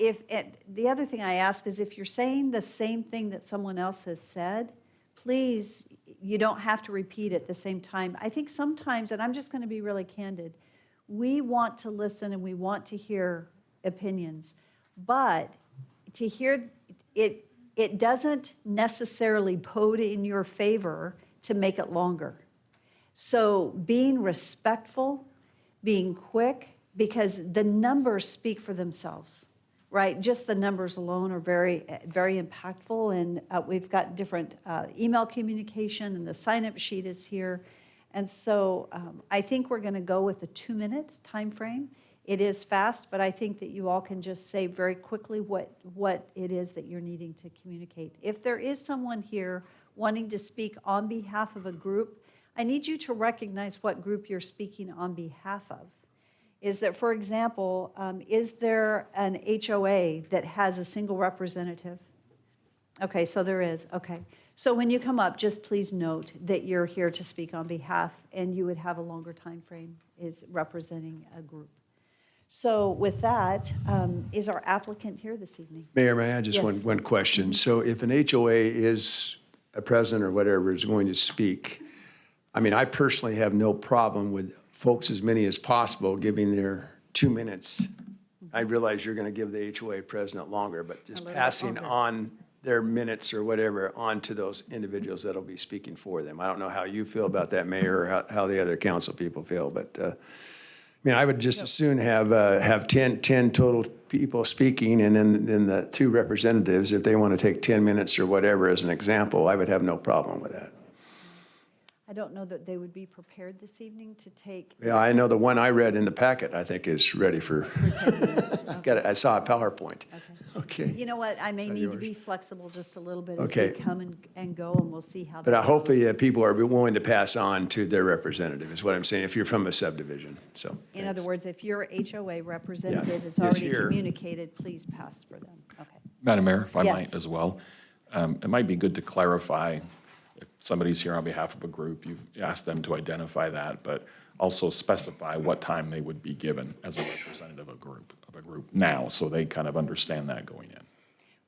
the other thing I ask is if you're saying the same thing that someone else has said, please, you don't have to repeat at the same time. I think sometimes, and I'm just going to be really candid, we want to listen and we want to hear opinions, but to hear it, it doesn't necessarily bode in your favor to make it longer. So being respectful, being quick, because the numbers speak for themselves, right? Just the numbers alone are very, very impactful, and we've got different email communication, and the sign-up sheet is here. And so I think we're going to go with a 2-minute time frame. It is fast, but I think that you all can just say very quickly what it is that you're needing to communicate. If there is someone here wanting to speak on behalf of a group, I need you to recognize what group you're speaking on behalf of. Is that, for example, is there an HOA that has a single representative? Okay, so there is, okay. So when you come up, just please note that you're here to speak on behalf, and you would have a longer time frame is representing a group. So with that, is our applicant here this evening? Mayor, may I add just Yes. one question? So if an HOA is a president or whatever is going to speak, I mean, I personally have no problem with folks, as many as possible, giving their 2 minutes. I realize you're going to give the HOA president longer, but just passing on their minutes or whatever on to those individuals that'll be speaking for them. I don't know how you feel about that, Mayor, or how the other council people feel, but I mean, I would just as soon have 10 total people speaking, and then the 2 representatives, if they want to take 10 minutes or whatever as an example, I would have no problem with that. I don't know that they would be prepared this evening to take. Yeah, I know the one I read in the packet, I think is ready for, I saw a PowerPoint. Okay. You know what, I may So need to yours. be flexible just a little bit as we Okay. come and go, and we'll see how. But that hopefully goes. people are willing to pass on to their representative, is what I'm saying, if you're from a subdivision, so. In other words, if your HOA representative has is already here. communicated, please pass for them. Okay. Madam Mayor, if I Yes. might as well, it might be good to clarify, if somebody's here on behalf of a group, you've asked them to identify that, but also specify what time they would be given as a representative of a group now, so they kind of understand that going in.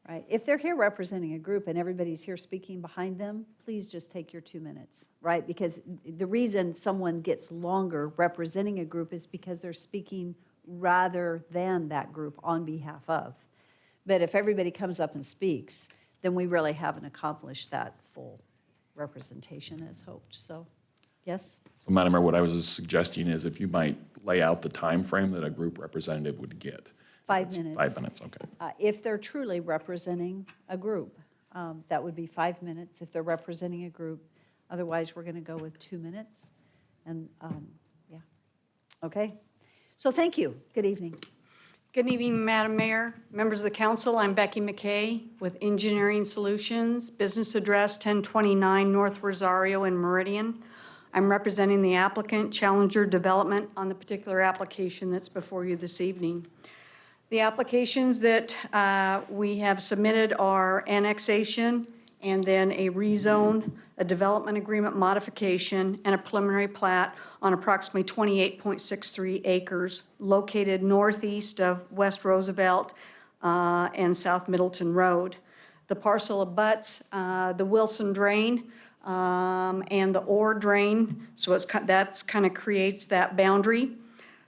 Right. If they're here representing a group and everybody's here speaking behind them, please just take your 2 minutes, right? Because the reason someone gets longer representing a group is because they're speaking rather than that group on behalf of. But if everybody comes up and speaks, then we really haven't accomplished that full representation as hoped. So, yes? So Madam Mayor, what I was suggesting is if you might lay out the time frame that a group representative would get. 5 minutes. 5 minutes, okay. If they're truly representing a group, that would be 5 minutes if they're representing a group. Otherwise, we're going to go with 2 minutes. And, yeah. Okay. So thank you. Good evening. Good evening, Madam Mayor, members of the council. I'm Becky McKay with Engineering Solutions, business address 1029 North Rosario in Meridian. I'm representing the applicant, Challenger Development, on the particular application that's before you this evening. The applications that we have submitted are annexation and then a rezone, a development agreement modification, and a preliminary plat on approximately 28.63 acres located northeast of West Roosevelt and South Middleton Road. The parcel abuts the Wilson Drain and the Orr Drain, so that's kind of creates that boundary.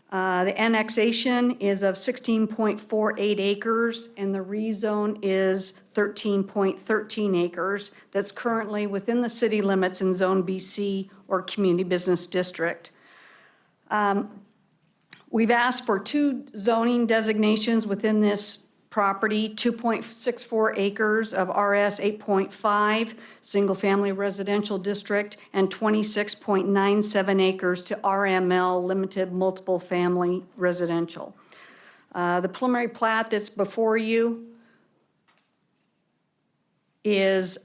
The annexation is of 16.48 acres, and the rezone is 13.13 acres that's currently within the city limits in Zone BC or Community Business District. We've asked for 2 zoning designations within this property, 2.64 acres of RS 8.5, single-family residential district, and 26.97 acres to RML, limited multiple family residential. The preliminary plat that's before you is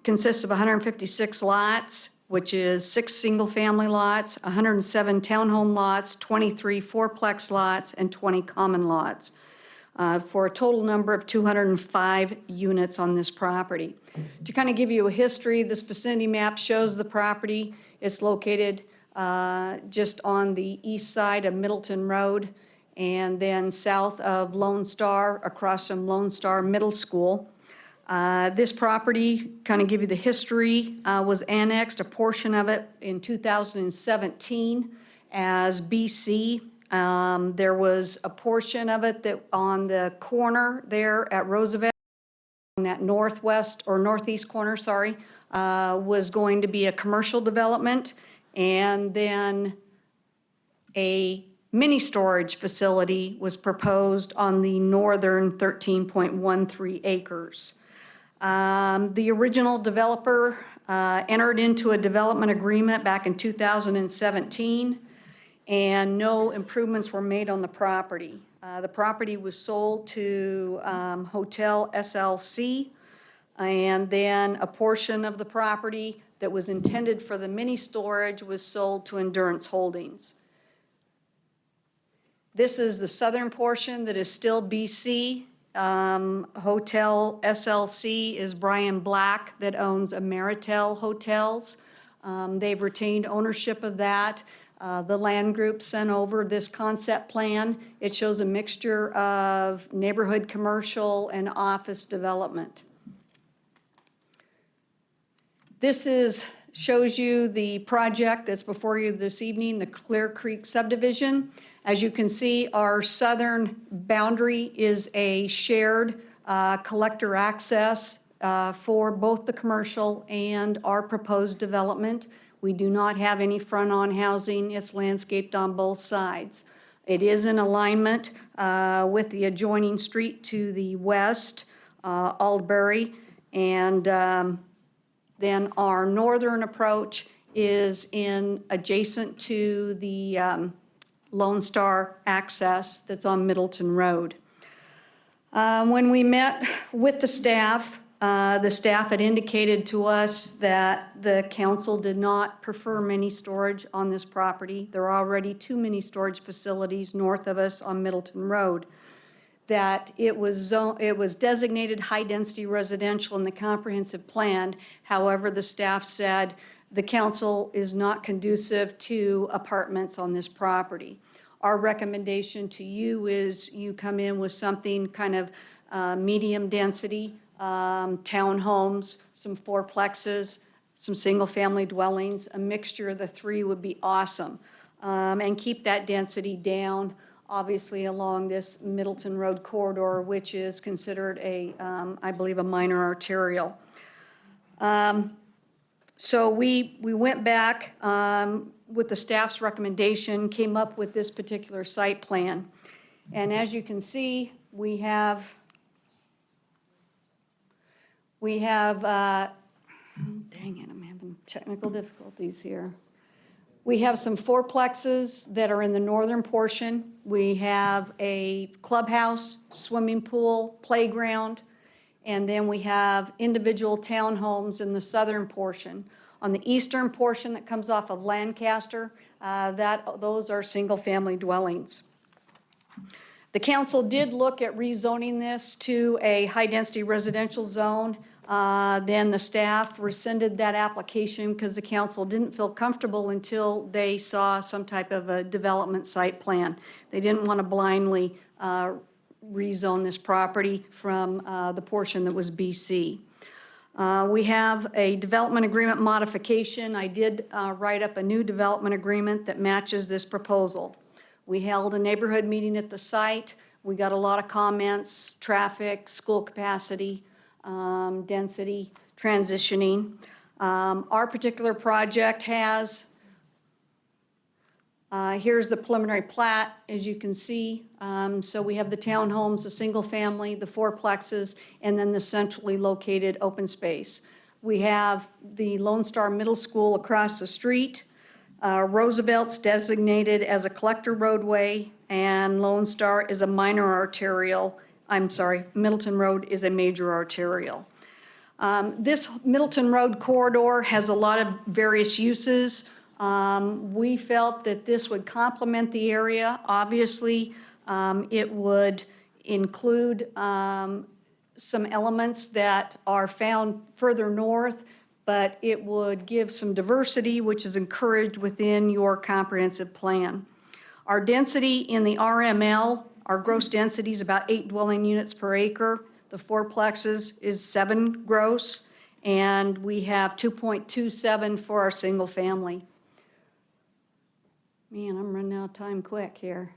consists of 156 lots, which is 6 single-family lots, 107 townhome lots, 23 fourplex lots, and 20 common lots, for a total number of 205 units on this property. To kind of give you a history, this vicinity map shows the property. It's located just on the east side of Middleton Road and then south of Lone Star, across from Lone Star Middle School. This property, kind of give you the history, was annexed, a portion of it, in 2017 as BC. There was a portion of it that on the corner there at Roosevelt, on that northwest or northeast corner, sorry, was going to be a commercial development, and then a mini storage facility was proposed on the northern 13.13 acres. The original developer entered into a development agreement back in 2017, and no improvements were made on the property. The property was sold to Hotel SLC, and then a portion of the property that was intended for the mini storage was sold to Endurance Holdings. This is the southern portion that is still BC. Hotel SLC is Brian Black that owns Ameritel Hotels. They've retained ownership of that. The land group sent over this concept plan. It shows a mixture of neighborhood commercial and office development. This shows you the project that's before you this evening, the Clear Creek subdivision. As you can see, our southern boundary is a shared collector access for both the commercial and our proposed development. We do not have any front-on housing. It's landscaped on both sides. It is in alignment with the adjoining street to the west, Aldbury, and then our northern approach is adjacent to the Lone Star access that's on Middleton Road. When we met with the staff had indicated to us that the council did not prefer mini storage on this property. There are already 2 mini storage facilities north of us on Middleton Road. That it was designated high-density residential in the comprehensive plan. However, the staff said the council is not conducive to apartments on this property. Our recommendation to you is you come in with something kind of medium density, townhomes, some fourplexes, some single-family dwellings. A mixture of the 3 would be awesome. And keep that density down, obviously along this Middleton Road corridor, which is considered I believe, a minor arterial. So we went back with the staff's recommendation, came up with this particular site plan. And as you can see, we have dang it, I'm having technical difficulties here. We have some fourplexes that are in the northern portion. We have a clubhouse, swimming pool, playground, and then we have individual townhomes in the southern portion. On the eastern portion that comes off of Lancaster, those are single-family dwellings. The council did look at rezoning this to a high-density residential zone. Then the staff rescinded that application because the council didn't feel comfortable until they saw some type of a development site plan. They didn't want to blindly rezone this property from the portion that was BC. We have a development agreement modification. I did write up a new development agreement that matches this proposal. We held a neighborhood meeting at the site. We got a lot of comments, traffic, school capacity, density, transitioning. Our particular project has, here's the preliminary plat, as you can see. So we have the townhomes, the single family, the fourplexes, and then the centrally located open space. We have the Lone Star Middle School across the street. Roosevelt's designated as a collector roadway, and Lone Star is a minor arterial. I'm sorry, Middleton Road is a major arterial. This Middleton Road corridor has a lot of various uses. We felt that this would complement the area. Obviously, it would include some elements that are found further north, but it would give some diversity, which is encouraged within your comprehensive plan. Our density in the RML, our gross density is about 8 dwelling units per acre. The fourplexes is 7 gross, and we have 2.27 for our single family. Man, I'm running out of time quick here.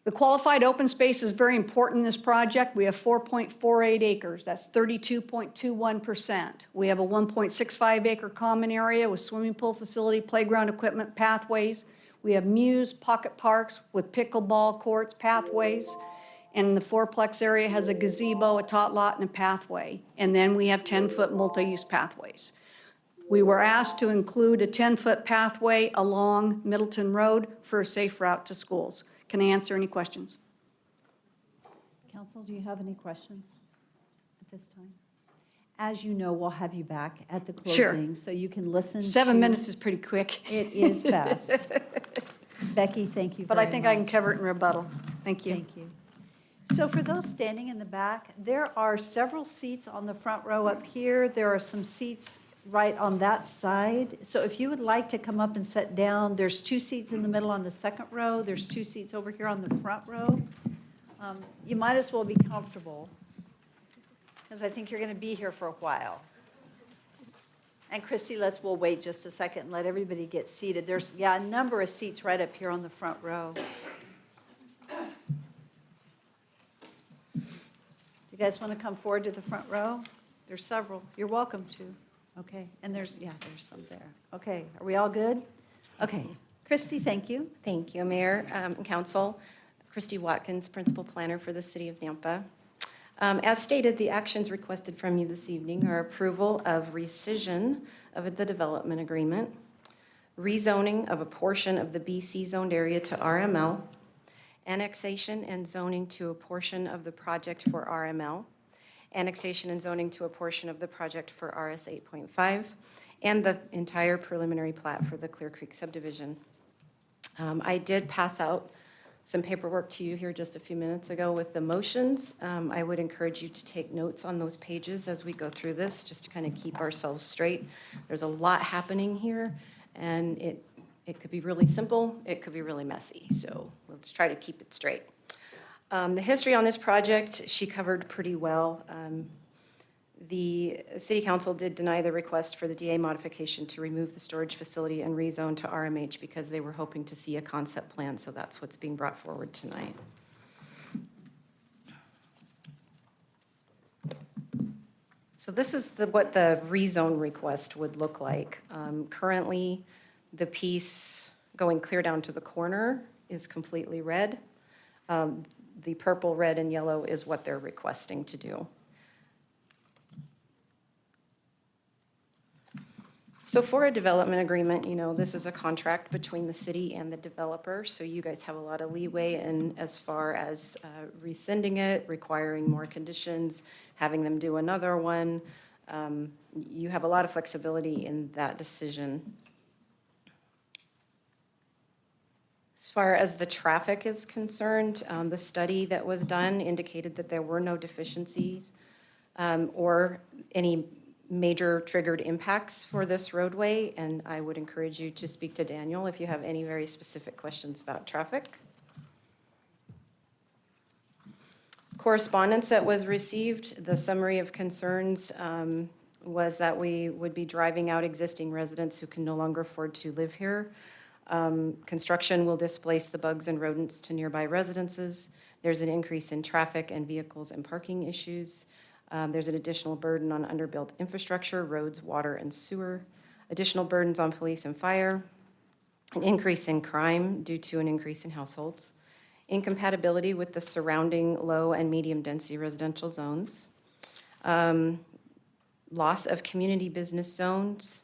The qualified open space is very important in this project. We have 4.48 acres. That's 32.21%. We have a 1.65 acre common area with swimming pool facility, playground equipment, pathways. We have mews, pocket parks with pickleball courts, pathways. And the fourplex area has a gazebo, a tot lot, and a pathway. And then we have 10-foot multi-use pathways. We were asked to include a 10-foot pathway along Middleton Road for a safe route to schools. Can I answer any questions? Council, do you have any questions at this time? As you know, we'll have you back at the Sure. closing, so you can listen. 7 to- minutes is pretty quick. It is fast. Becky, thank you But very I think much. I can cover it in rebuttal. Thank you. Thank you. So for those standing in the back, there are several seats on the front row up here. There are some seats right on that side. So if you would like to come up and sit down, there's 2 seats in the middle on the second row. There's 2 seats over here on the front row. You might as well be comfortable, because I think you're going to be here for a while. And Christy, we'll wait just a second and let everybody get seated. There's, a number of seats right up here on the front row. You guys want to come forward to the front row? There's several. You're welcome to. Okay, and there's some there. Okay, are we all good? Okay, Christy, thank you. Thank you, Mayor and Council. Christy Watkins, Principal Planner for the City of Nampa. As stated, the actions requested from you this evening are approval of rescission of the development agreement, rezoning of a portion of the BC zoned area to RML, annexation and zoning to a portion of the project for RML, annexation and zoning to a portion of the project for RS 8.5, and the entire preliminary plat for the Clear Creek subdivision. I did pass out some paperwork to you here just a few minutes ago with the motions. I would encourage you to take notes on those pages as we go through this, just to kind of keep ourselves straight. There's a lot happening here, and it could be really simple, it could be really messy, so let's try to keep it straight. The history on this project, she covered pretty well. The City Council did deny the request for the DA modification to remove the storage facility and rezone to RMH because they were hoping to see a concept plan, so that's what's being brought forward tonight. So this is what the rezone request would look like. Currently, the piece going clear down to the corner is completely red. The purple, red, and yellow is what they're requesting to do. So for a development agreement, this is a contract between the city and the developer, so you guys have a lot of leeway in as far as rescinding it, requiring more conditions, having them do another one. You have a lot of flexibility in that decision. As far as the traffic is concerned, the study that was done indicated that there were no deficiencies or any major triggered impacts for this roadway, and I would encourage you to speak to Daniel if you have any very specific questions about traffic. Correspondence that was received, the summary of concerns was that we would be driving out existing residents who can no longer afford to live here. Construction will displace the bugs and rodents to nearby residences. There's an increase in traffic and vehicles and parking issues. There's an additional burden on underbuilt infrastructure, roads, water, and sewer. Additional burdens on police and fire. An increase in crime due to an increase in households. Incompatibility with the surrounding low and medium density residential zones. Loss of community business zones.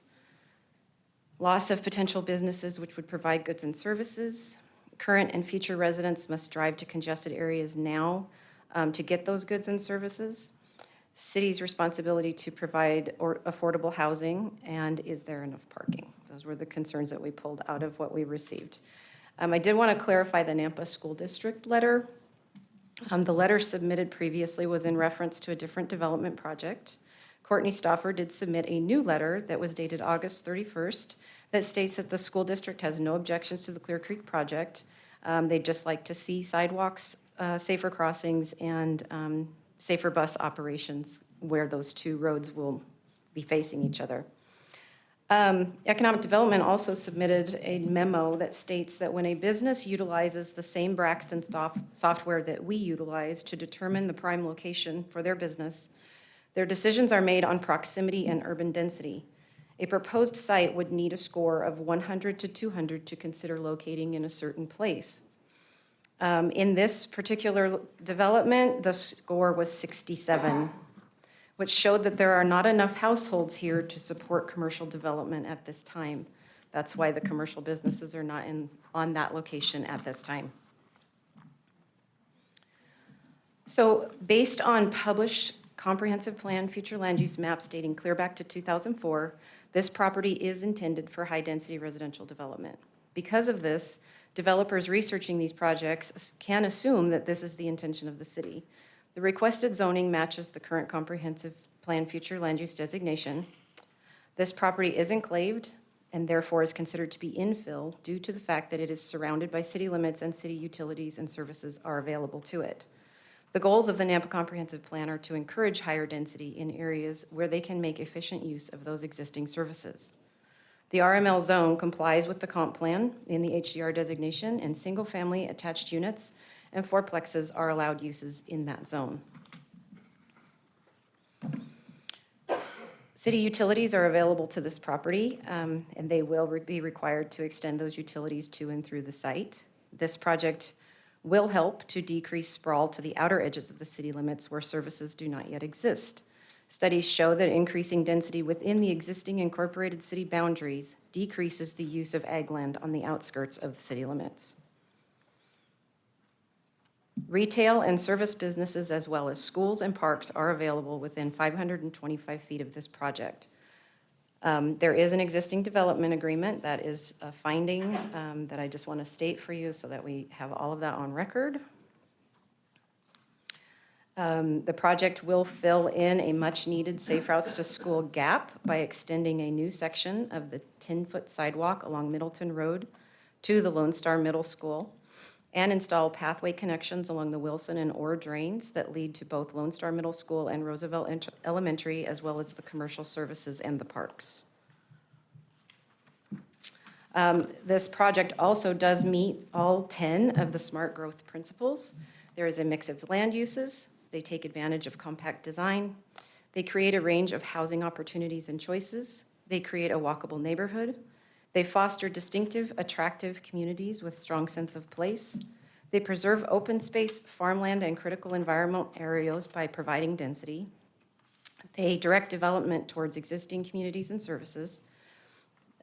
Loss of potential businesses which would provide goods and services. Current and future residents must drive to congested areas now to get those goods and services. City's responsibility to provide affordable housing, and is there enough parking? Those were the concerns that we pulled out of what we received. I did want to clarify the Nampa School District letter. The letter submitted previously was in reference to a different development project. Courtney Stauffer did submit a new letter that was dated August 31st that states that the school district has no objections to the Clear Creek project. They'd just like to see sidewalks, safer crossings, and safer bus operations where those two roads will be facing each other. Economic Development also submitted a memo that states that when a business utilizes the same Braxton software that we utilize to determine the prime location for their business, their decisions are made on proximity and urban density. A proposed site would need a score of 100 to 200 to consider locating in a certain place. In this particular development, the score was 67, which showed that there are not enough households here to support commercial development at this time. That's why the commercial businesses are not on that location at this time. So based on published comprehensive plan future land use maps dating clear back to 2004, this property is intended for high-density residential development. Because of this, Developers researching these projects can assume that this is the intention of the city. The requested zoning matches the current comprehensive plan future land use designation. This property is enclaved and therefore is considered to be infill due to the fact that it is surrounded by city limits and city utilities and services are available to it. The goals of the Nampa Comprehensive Plan are to encourage higher density in areas where they can make efficient use of those existing services. The RML zone complies with the comp plan in the HDR designation, and single-family attached units and fourplexes are allowed uses in that zone. City utilities are available to this property, and they will be required to extend those utilities to and through the site. This project will help to decrease sprawl to the outer edges of the city limits where services do not yet exist. Studies show that increasing density within the existing incorporated city boundaries decreases the use of ag land on the outskirts of the city limits. Retail and service businesses, as well as schools and parks, are available within 525 feet of this project. There is an existing development agreement. That is a finding that I just want to state for you so that we have all of that on record. The project will fill in a much-needed safe routes to school gap by extending a new section of the 10-foot sidewalk along Middleton Road to the Lone Star Middle School and install pathway connections along the Wilson and Orr drains that lead to both Lone Star Middle School and Roosevelt Elementary, as well as the commercial services and the parks. This project also does meet all 10 of the smart growth principles. There is a mix of land uses. They take advantage of compact design. They create a range of housing opportunities and choices. They create a walkable neighborhood. They foster distinctive, attractive communities with strong sense of place. They preserve open space, farmland, and critical environmental areas by providing density. They direct development towards existing communities and services.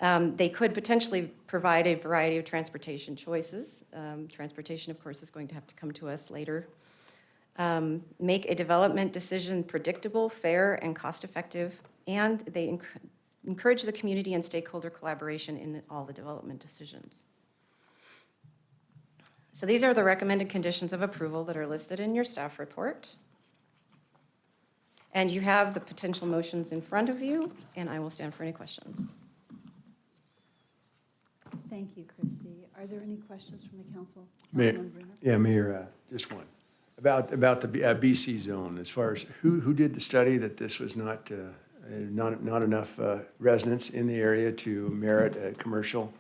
They could potentially provide a variety of transportation choices. Transportation, of course, is going to have to come to us later. Make a development decision predictable, fair, and cost-effective, and they encourage the community and stakeholder collaboration in all the development decisions. So these are the recommended conditions of approval that are listed in your staff report. And you have the potential motions in front of you, and I will stand for any questions. Thank you, Christy. Are there any questions from the council? Mayor, Councilman Bruno? yeah, Mayor, just one. About the BC zone, as far as who did the study that this was not enough residents in the area to merit a commercial?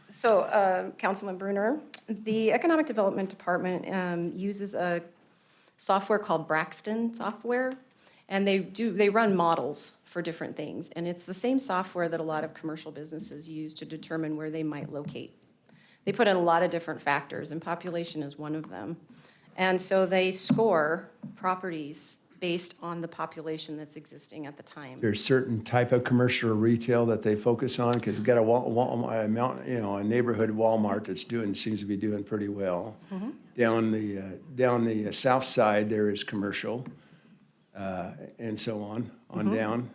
So, Councilman Brunner, the Economic Development Department uses a software called Braxton software, and they run models for different things. And it's the same software that a lot of commercial businesses use to determine where they might locate. They put in a lot of different factors, and population is one of them. And so they score properties based on the population that's existing at the time. There's certain type of commercial or retail that they focus on, because we've got a neighborhood Walmart seems to be doing pretty well. Mm-hmm. Down the south side, there is commercial, and so on Mm-hmm. down.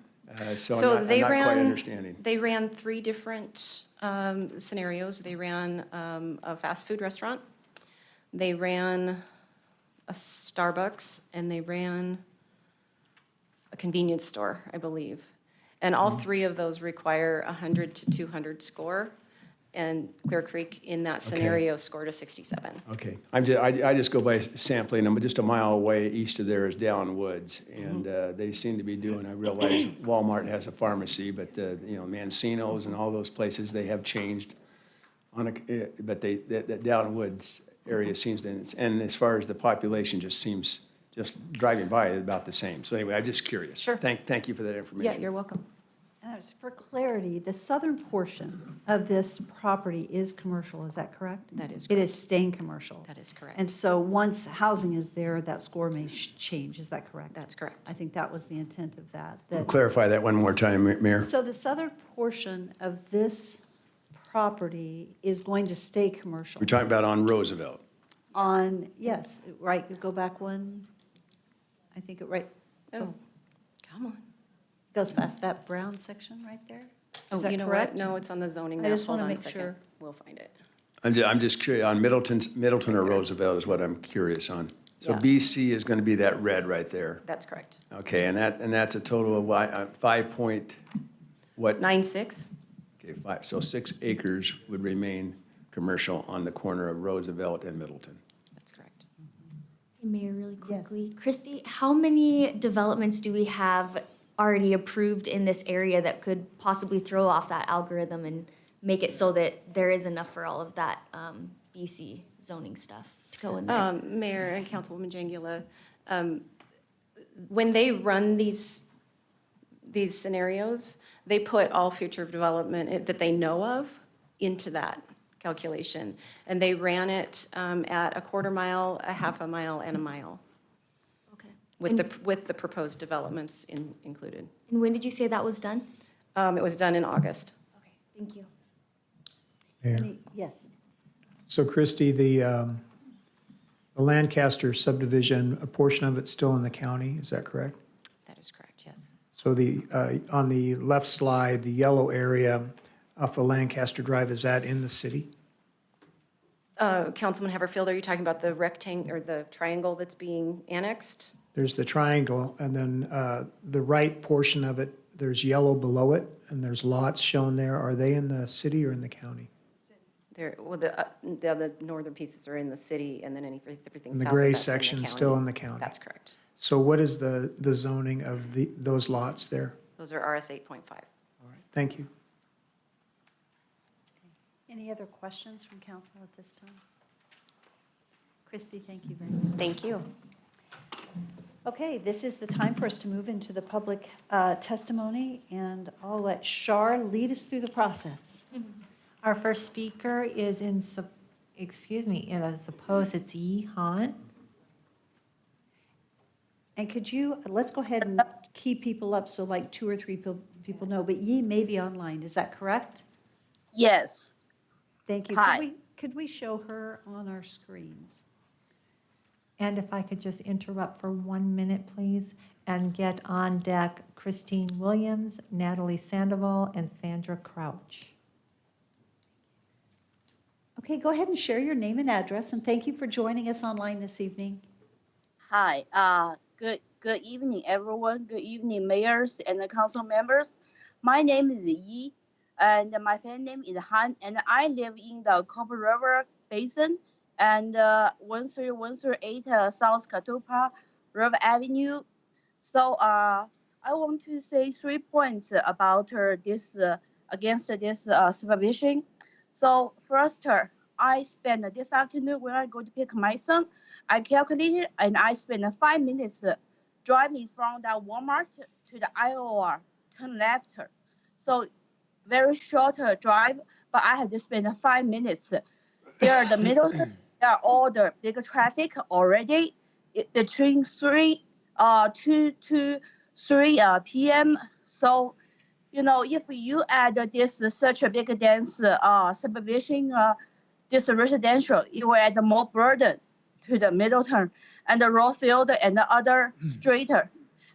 So So I'm they not quite ran, understanding. they ran 3 different scenarios. They ran a fast food restaurant, they ran a Starbucks, and they ran a convenience store, I believe. And all 3 of those require 100 to 200 score, and Clear Creek in that scenario scored a 67. Okay, I just go by sampling them, but just a mile away east of there is Down Woods, and they seem to be doing, I realize Walmart has a pharmacy, but Mancino's and all those places, they have changed but that Down Woods area seems to, and as far as the population just seems, just driving by it about the same. So anyway, I'm just curious. Sure. Thank you for that information. Yeah, you're welcome. For clarity, the southern portion of this property is commercial, is that correct? That is It correct. is staying commercial. That is correct. And so once housing is there, that score may change, is that correct? That's correct. I think that was the intent of that. Clarify that one more time, Mayor. So the southern portion of this property is going to stay commercial. We're talking about on Roosevelt. Yes, right, go back one. I think right. Oh, come on. Goes fast, that brown section right there? Oh, Is that you know correct? what? No, it's on the zoning I map. just Hold wanna on a make second. sure. We'll find it. I'm just curious, on Middleton or Roosevelt is what I'm curious on. So Yeah. BC is going to be that red right there. That's correct. Okay, and that's a total of 5 point, what? 9.6. Okay, so 6 acres would remain commercial on the corner of Roosevelt and Middleton. That's correct. Mayor, really quickly. Christy, how many developments do we have already approved in this area that could possibly throw off that algorithm and make it so that there is enough for all of that BC zoning stuff to go in there? Mayor and Councilwoman Jangula, when they run these scenarios, they put all future development that they know of into that calculation. And they ran it at a quarter mile, a half a mile, and a mile. Okay. With the proposed developments included. And when did you say that was done? It was done in August. Okay, thank you. Mayor. Yes. So Christie, the Lancaster subdivision, a portion of it's still in the county, is that correct? That is correct, yes. So on the left slide, the yellow area off of Lancaster Drive, is that in the city? Councilman Haverfield, are you talking about the rectangle or the triangle that's being annexed? There's the triangle, and then the right portion of it, there's yellow below it, and there's lots shown there. Are they in the city or in the county? Well, the other northern pieces are in the city, and then everything And the south of gray that's in the section's county. still in the county? That's correct. So what is the zoning of those lots there? Those are RS 8.5. All right, thank you. Any other questions from council at this time? Christy, thank you very much. Thank you. Okay, this is the time for us to move into the public testimony, and I'll let Shar lead us through the process. Our first speaker is suppose it's Yi Han. And could you, let's go ahead and key people up so like 2 or 3 people know, but Yi may be online, is that correct? Yes. Thank you. Hi. Could we show her on our screens? And if I could just interrupt for 1 minute, please, and get on deck Christine Williams, Natalie Sandoval, and Sandra Crouch. Okay, go ahead and share your name and address, and thank you for joining us online this evening. Hi. Good evening, everyone. Good evening, mayors and the council members. My name is Yi, and my family name is Han, and I live in the Copper River Basin and 13138 South Katupa River Avenue. So I want to say 3 points about this against this supervision. So first, I spent this afternoon when I go to pick my son, I calculated and I spent 5 minutes driving from the Walmart to the Iowa, turn left. So very short drive, but I had to spend 5 minutes. There are the middle, there are all the big traffic already between 2 to 3 p.m. So, you know, if you add this such a big dense subdivision, this residential, it will add more burden to the Middleton and the Rosefield and the other street.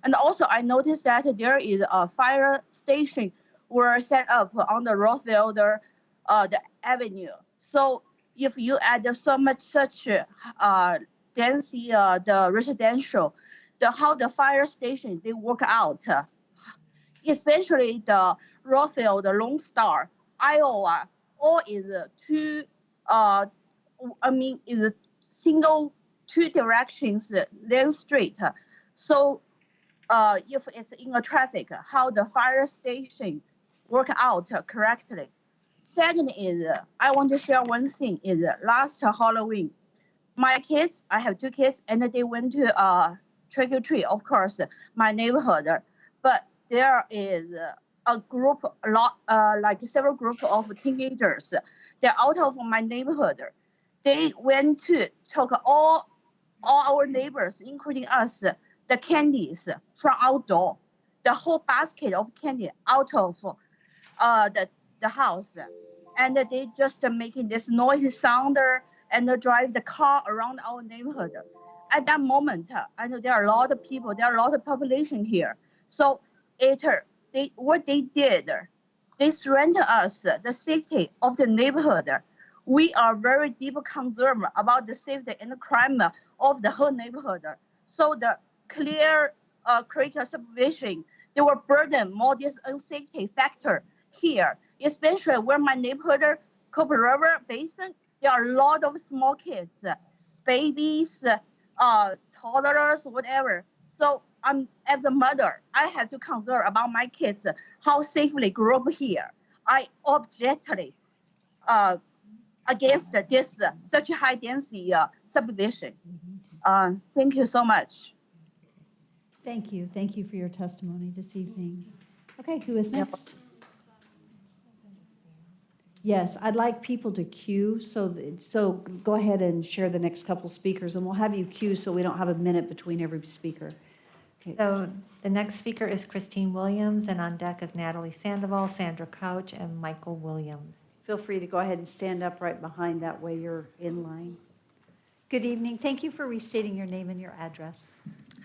And also I noticed that there is a fire station were set up on the Rosefield the avenue. So if you add so much such density, the residential, how the fire station, they work out, especially the Rosefield, the Lone Star, Iowa, all is is single 2 directions lane street. So if it's in a traffic, how the fire station work out correctly. Second is, I want to share one thing is last Halloween, my kids, I have 2 kids, and they went to trick or treat, of course, my neighborhood. But there is a group, like several group of teenagers. They're out of my neighborhood. They went to took all our neighbors, including us, the candies from outdoor, the whole basket of candy out of the house. And they just making this noisy sound and drive the car around our neighborhood. At that moment, I know there are a lot of people, there are a lot of population here. So what they did, they surrender us the safety of the neighborhood We are very deep concerned about the safety and the crime of the whole neighborhood. So the clear creek subdivision, they will burden more this unsafety factor here, especially where my neighborhood, Cooper River Basin, there are a lot of small kids, babies, toddlers, whatever. So as a mother, I have to concern about my kids, how safely grow up here. I objectly against this such high density subdivision. Thank you so much. Thank you. Thank you for your testimony this evening. Okay, who is next? Yes, I'd like people to queue, so go ahead and share the next couple speakers, and we'll have you queue so we don't have a minute between every speaker. Okay. So the next speaker is Christine Williams, and on deck is Natalie Sandoval, Sandra Couch, and Michael Williams. Feel free to go ahead and stand up right behind, that way you're in line. Good evening. Thank you for restating your name and your address.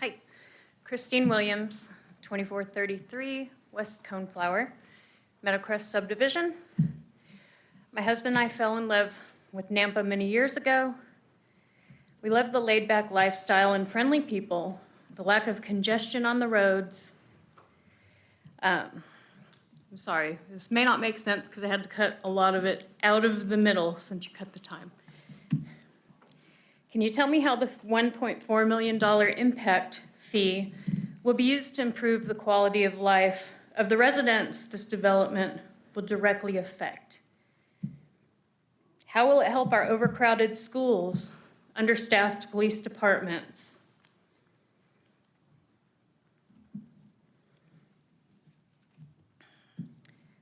Hi, Christine Williams, 2433 West Coneflower, Meadowcrest Subdivision. My husband and I fell in love with Nampa many years ago. We love the laid-back lifestyle and friendly people, the lack of congestion on the roads. I'm sorry, this may not make sense because I had to cut a lot of it out of the middle since you cut the time. Can you tell me how the $1.4 million impact fee will be used to improve the quality of life of the residents this development will directly affect? How will it help our overcrowded schools, understaffed police departments?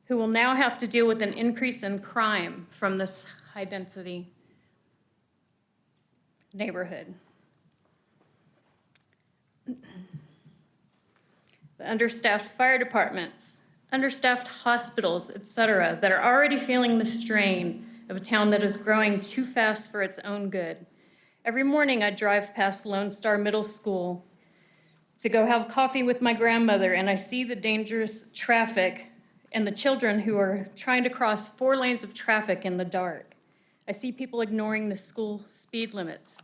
Who will now have to deal with an increase in crime from this high-density neighborhood. The understaffed fire departments, understaffed hospitals, et cetera, that are already feeling the strain of a town that is growing too fast for its own good. Every morning I drive past Lone Star Middle School to go have coffee with my grandmother, and I see the dangerous traffic and the children who are trying to cross 4 lanes of traffic in the dark. I see people ignoring the school speed limits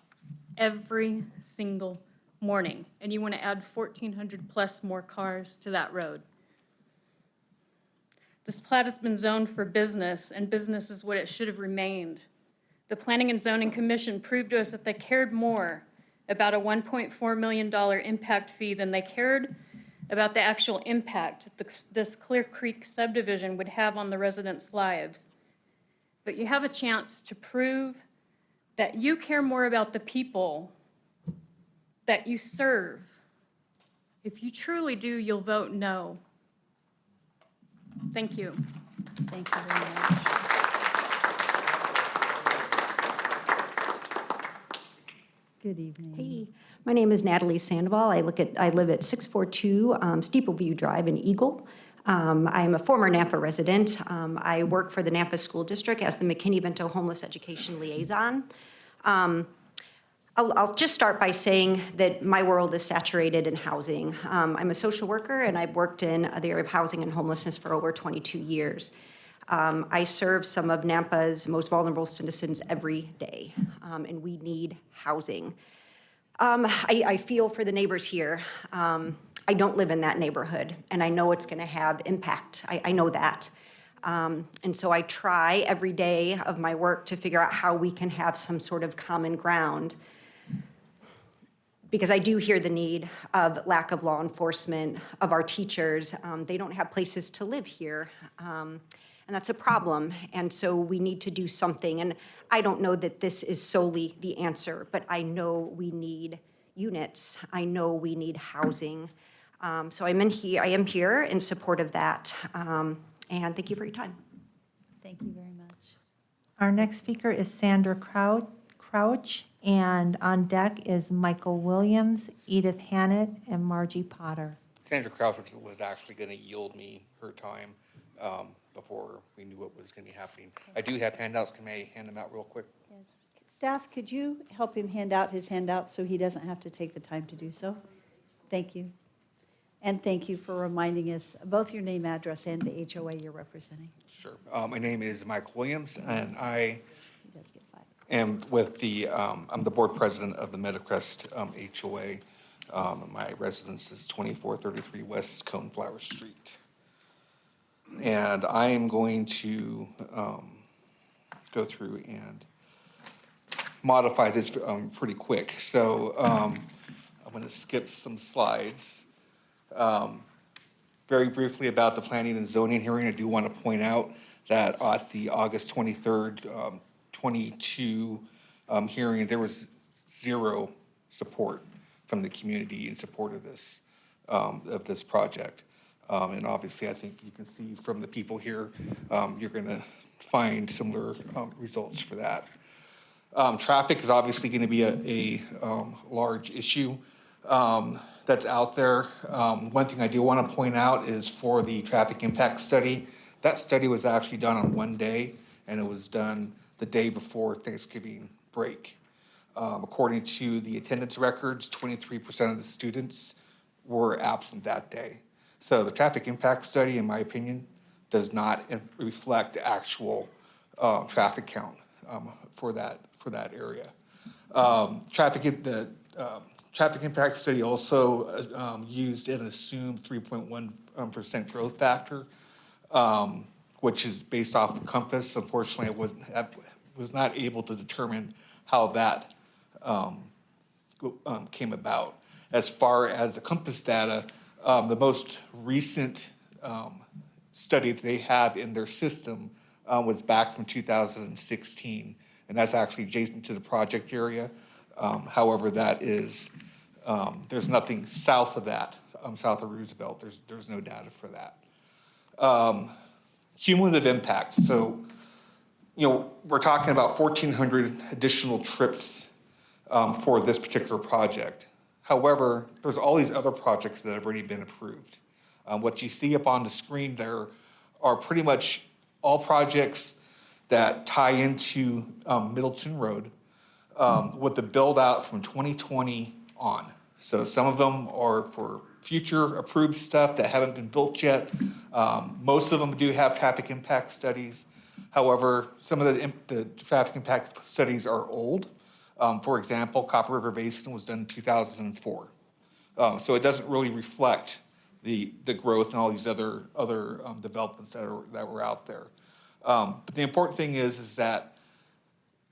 every single morning, and you want to add 1,400 plus more cars to that road. This plat has been zoned for business, and business is what it should have remained. The Planning and Zoning Commission proved to us that they cared more about a $1.4 million impact fee than they cared about the actual impact this Clear Creek subdivision would have on the residents' lives. But you have a chance to prove that you care more about the people that you serve. If you truly do, you'll vote no. Thank you. Thank you very much. Good evening. Hey, my name is Natalie Sandoval. I live at 642 Steepleview Drive in Eagle. I am a former Nampa resident. I work for the Nampa School District as the McKinney-Vento Homeless Education Liaison. I'll just start by saying that my world is saturated in housing. I'm a social worker, and I've worked in the area of housing and homelessness for over 22 years. I serve some of Nampa's most vulnerable citizens every day, and we need housing. I feel for the neighbors here. I don't live in that neighborhood, and I know it's going to have impact. I know that. And so I try every day of my work to figure out how we can have some sort of common ground, because I do hear the need of lack of law enforcement, of our teachers. They don't have places to live here, and that's a problem. And so we need to do something. And I don't know that this is solely the answer, but I know we need units. I know we need housing. So I am here in support of that. And thank you for your time. Thank you very much. Our next speaker is Sandra Crouch, and on deck is Michael Williams, Edith Hannett, and Margie Potter. Sandra Crouch was actually going to yield me her time before we knew what was going to be happening. I do have handouts. Can I hand them out real quick? Yes. Staff, could you help him hand out his handouts so he doesn't have to take the time to do so? Thank you. And thank you for reminding us both your name, address, and the HOA you're representing. Sure. My name is Mike Williams, and I He does get 5. And with the, I'm the board president of the Meadowcrest HOA. My residence is 2433 West Coneflower Street. And I am going to go through and modify this pretty quick. So I'm going to skip some slides. Very briefly about the planning and zoning hearing, I do want to point out that at the August 23rd, 22 hearing, there was zero support from the community in support of this project. And obviously, I think you can see from the people here, you're going to find similar results for that. Traffic is obviously going to be a large issue that's out there. One thing I do want to point out is for the traffic impact study, that study was actually done on one day, and it was done the day before Thanksgiving break. According to the attendance records, 23% of the students were absent that day. So the traffic impact study, in my opinion, does not reflect actual traffic count for that area. Traffic impact study also used an assumed 3.1% growth factor, which is based off of Compass. Unfortunately, I was not able to determine how that came about. As far as the Compass data, the most recent study that they have in their system was back from 2016, and that's actually adjacent to the project area. However, that is, there's nothing south of that, south of Roosevelt. There's no data for that. Cumulative impact. So, we're talking about 1,400 additional trips for this particular project. However, there's all these other projects that have already been approved. What you see up on the screen there are pretty much all projects that tie into Middleton Road with the build out from 2020 on. So some of them are for future approved stuff that haven't been built yet. Most of them do have traffic impact studies. However, some of the traffic impact studies are old. For example, Copper River Basin was done in 2004. So it doesn't really reflect the growth and all these other developments that were out there. But the important thing is that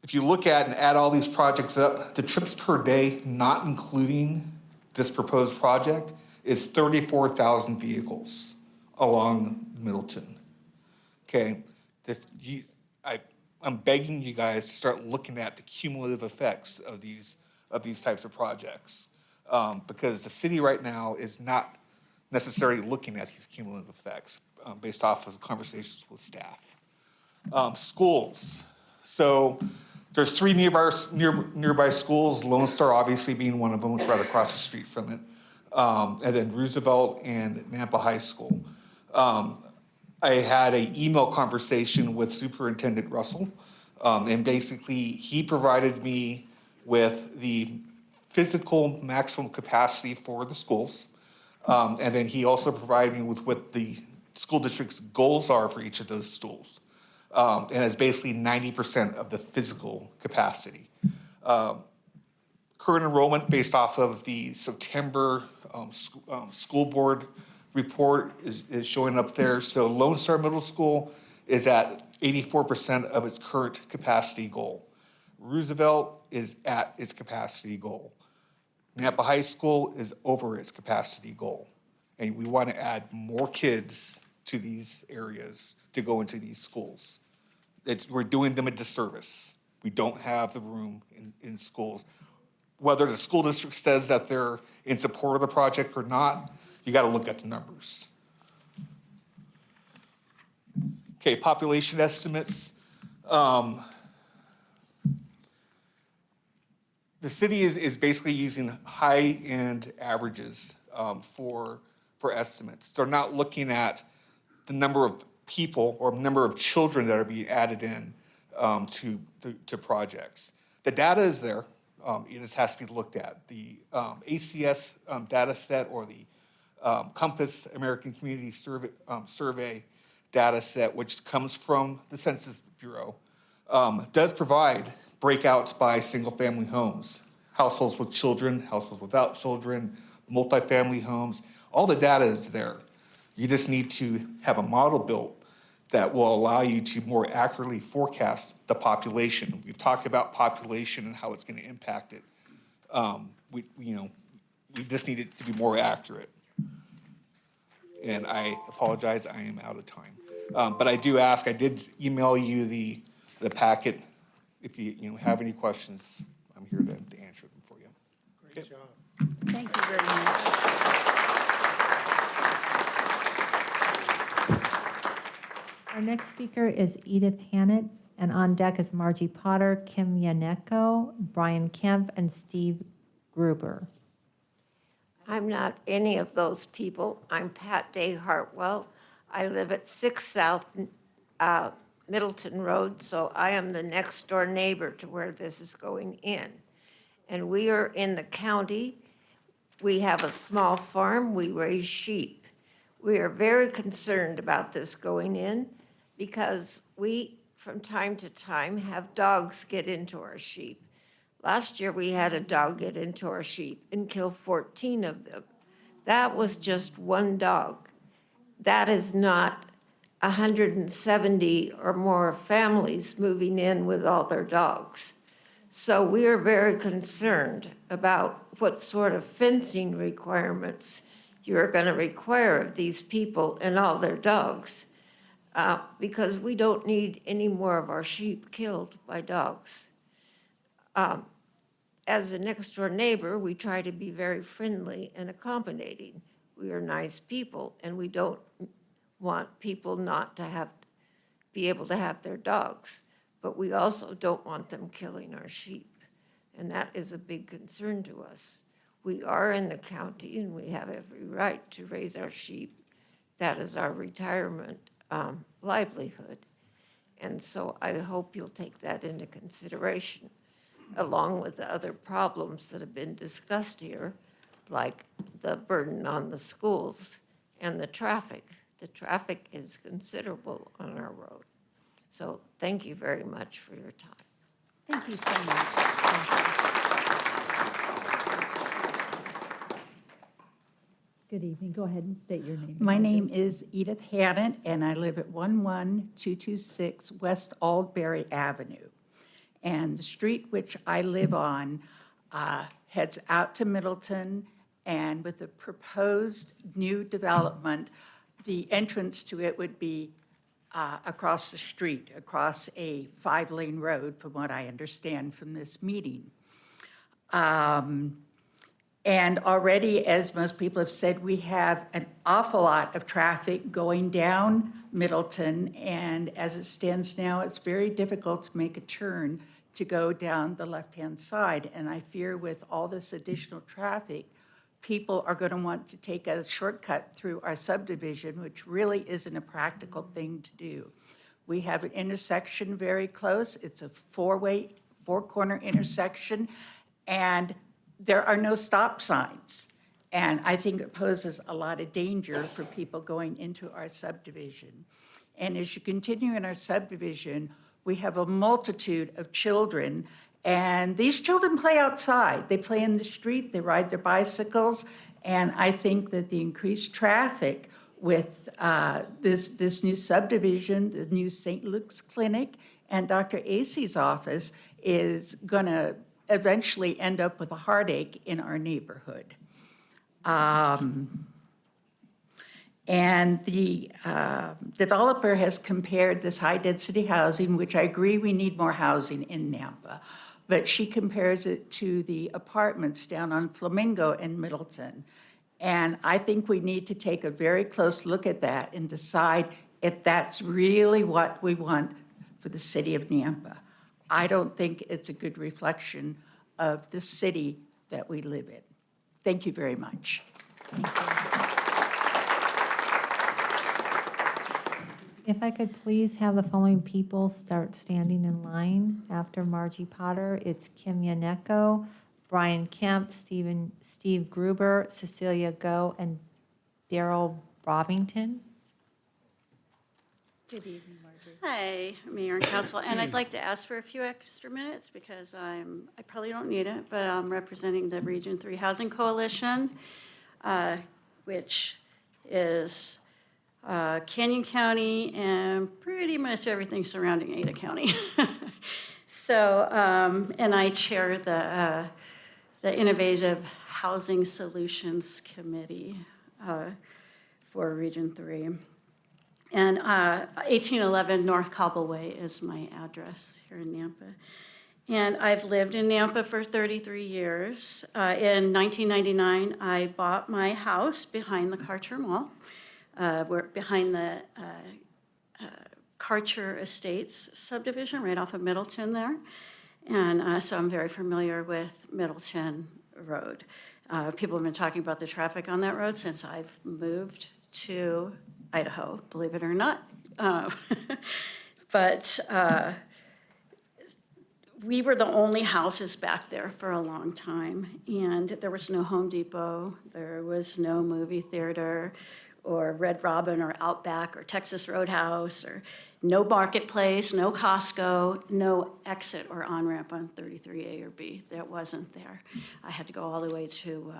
if you look at and add all these projects up, the trips per day, not including this proposed project, is 34,000 vehicles along Middleton. Okay, I'm begging you guys to start looking at the cumulative effects of these types of projects, because the city right now is not necessarily looking at these cumulative effects based off of conversations with staff. Schools. So there's 3 nearby schools, Lone Star obviously being one of them, it's right across the street from it, and then Roosevelt and Nampa High School. I had an email conversation with Superintendent Russell, and basically he provided me with the physical maximum capacity for the schools, and then he also provided me with what the school district's goals are for each of those schools. And it's basically 90% of the physical capacity. Current enrollment based off of the September school board report is showing up there. So Lone Star Middle School is at 84% of its current capacity goal. Roosevelt is at its capacity goal. Nampa High School is over its capacity goal. And we want to add more kids to these areas to go into these schools. We're doing them a disservice. We don't have the room in schools. Whether the school district says that they're in support of the project or not, you got to look at the numbers. Okay, population estimates. The city is basically using high-end averages for estimates. They're not looking at the number of people or number of children that are being added in to projects. The data is there. It just has to be looked at. The ACS data set or the Compass American Community Survey data set, which comes from the Census Bureau, does provide breakouts by single-family homes, households with children, households without children, multifamily homes. All the data is there. You just need to have a model built that will allow you to more accurately forecast the population. We've talked about population and how it's going to impact it. We just need it to be more accurate. And I apologize, I am out of time. But I do ask, I did email you the packet. If you have any questions, I'm here to answer them for you. Great job. Thank you very much. Our next speaker is Edith Hannett, and on deck is Margie Potter, Kim Yaneko, Brian Kemp, and Steve Gruber. I'm not any of those people. I'm Pat Day Hartwell. I live at 6 South Middleton Road, so I am the next door neighbor to where this is going in. And we are in the county. We have a small farm. We raise sheep. We are very concerned about this going in because we, from time to time, have dogs get into our sheep. Last year, we had a dog get into our sheep and kill 14 of them. That was just one dog. That is not 170 or more families moving in with all their dogs. So we are very concerned about what sort of fencing requirements you're going to require of these people and all their dogs, because we don't need any more of our sheep killed by dogs. As a next door neighbor, we try to be very friendly and accommodating. We are nice people, and we don't want people not to be able to have their dogs, but we also don't want them killing our sheep. And that is a big concern to us. We are in the county and we have every right to raise our sheep. That is our retirement livelihood. And so I hope you'll take that into consideration, along with the other problems that have been discussed here, like the burden on the schools and the traffic. The traffic is considerable on our road. So thank you very much for your time. Thank you so much. Thank you. Good evening. Go ahead and state your name. My name is Edith Hannett, and I live at 11226 West Aldbury Avenue. And the street which I live on heads out to Middleton, and with the proposed new development, the entrance to it would be across the street, across a 5-lane road, from what I understand from this meeting. And already, as most people have said, we have an awful lot of traffic going down Middleton, and as it stands now, it's very difficult to make a turn to go down the left-hand side. And I fear with all this additional traffic, people are going to want to take a shortcut through our subdivision, which really isn't a practical thing to do. We have an intersection very close. It's a four-corner intersection, and there are no stop signs. And I think it poses a lot of danger for people going into our subdivision. And as you continue in our subdivision, we have a multitude of children, and these children play outside. They play in the street, they ride their bicycles, and I think that the increased traffic with this new subdivision, the new St. Luke's Clinic, and Dr. Acey's office is going to eventually end up with a heartache in our neighborhood. And the developer has compared this high-density housing, which I agree we need more housing in Nampa, but she compares it to the apartments down on Flamingo in Middleton. And I think we need to take a very close look at that and decide if that's really what we want for the city of Nampa. I don't think it's a good reflection of the city that we live in. Thank you very much. If I could please have the following people start standing in line after Margie Potter. It's Kim Yaneko, Brian Kemp, Steve Gruber, Cecilia Go, and Daryl Brovington. Good evening, Marjorie. Hi, Mayor and Council, and I'd like to ask for a few extra minutes because I probably don't need it, but I'm representing the Region 3 Housing Coalition, which is Canyon County and pretty much everything surrounding Ada County. So, and I chair the Innovative Housing Solutions Committee for Region 3. And 1811 North Cobble Way is my address here in Nampa. And I've lived in Nampa for 33 years. In 1999, I bought my house behind the Karcher Mall. We're behind the Karcher Estates subdivision right off of Middleton there. And so I'm very familiar with Middleton Road. People have been talking about the traffic on that road since I've moved to Idaho, believe it or not. But we were the only houses back there for a long time. And there was no Home Depot, there was no movie theater, or Red Robin, or Outback, or Texas Roadhouse, or no marketplace, no Costco, no exit or on-ramp on 33A or B. That wasn't there. I had to go all the way to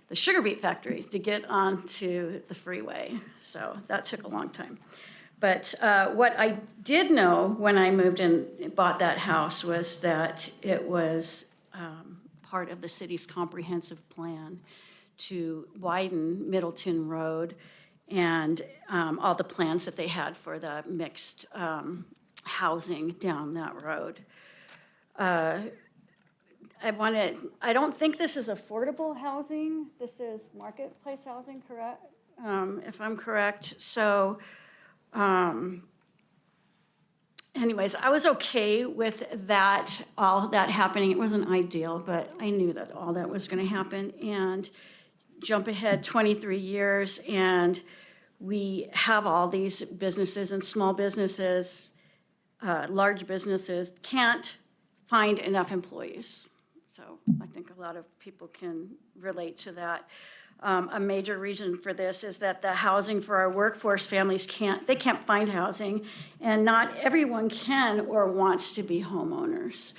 the sugar beet factory to get onto the freeway. So that took a long time. But what I did know when I moved in, bought that house, was that it was part of the city's comprehensive plan to widen Middleton Road and all the plans that they had for the mixed housing down that road. I don't think this is affordable housing. This is marketplace housing, correct? If I'm correct. So anyways, I was okay with that, all that happening. It wasn't ideal, but I knew that all that was going to happen. And jump ahead 23 years, and we have all these businesses and small businesses, large businesses, can't find enough employees. So I think a lot of people can relate to that. A major reason for this is that the housing for our workforce families can't find housing, and not everyone can or wants to be homeowners.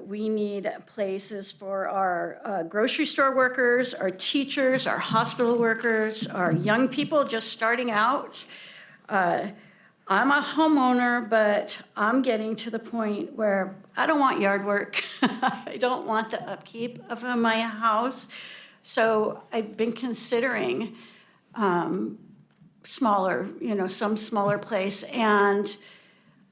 We need places for our grocery store workers, our teachers, our hospital workers, our young people just starting out. I'm a homeowner, but I'm getting to the point where I don't want yard work. I don't want the upkeep of my house. So I've been considering smaller, some smaller place. And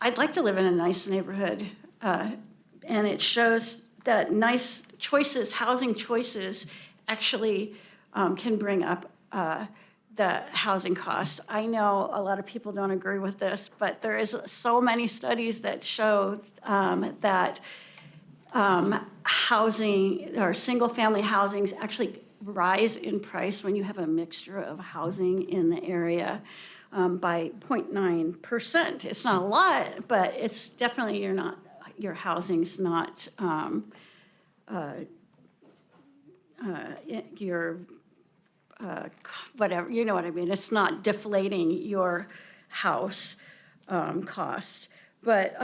I'd like to live in a nice neighborhood. And it shows that nice choices, housing choices, actually can bring up the housing costs. I know a lot of people don't agree with this, but there is so many studies that show that housing or single-family housings actually rise in price when you have a mixture of housing in the area by 0.9%. It's not a lot, but it's definitely your housing's not your whatever, you know what I mean. It's not deflating your house cost. But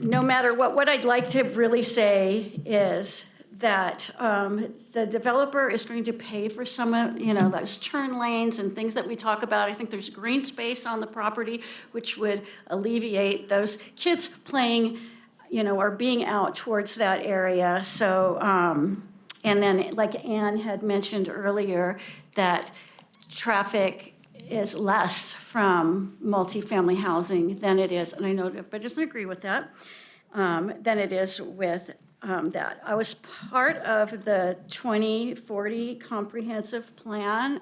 no matter what I'd like to really say is that the developer is going to pay for some of, those turn lanes and things that we talk about. I think there's green space on the property, which would alleviate those kids playing, or being out towards that area. So, and then like Ann had mentioned earlier, that traffic is less from multifamily housing than it is, and I know everybody doesn't agree with that, than it is with that. I was part of the 2040 comprehensive plan,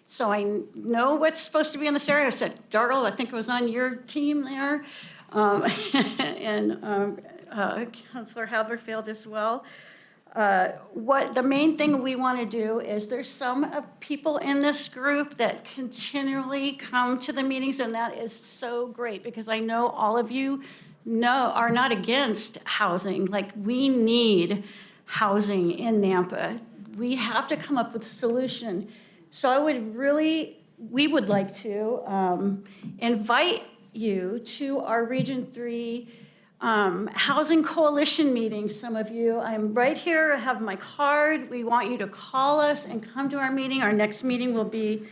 so I know what's supposed to be in this area. I said, Darrell, I think it was on your team there, and Councilor Haverfield as well. What the main thing we want to do is there's some people in this group that continually come to the meetings, and that is so great because I know all of you are not against housing. Like, we need housing in Nampa. We have to come up with a solution So we would like to invite you to our Region 3 Housing Coalition meeting. Some of you, I'm right here, I have my card. We want you to call us and come to our meeting. Our next meeting will be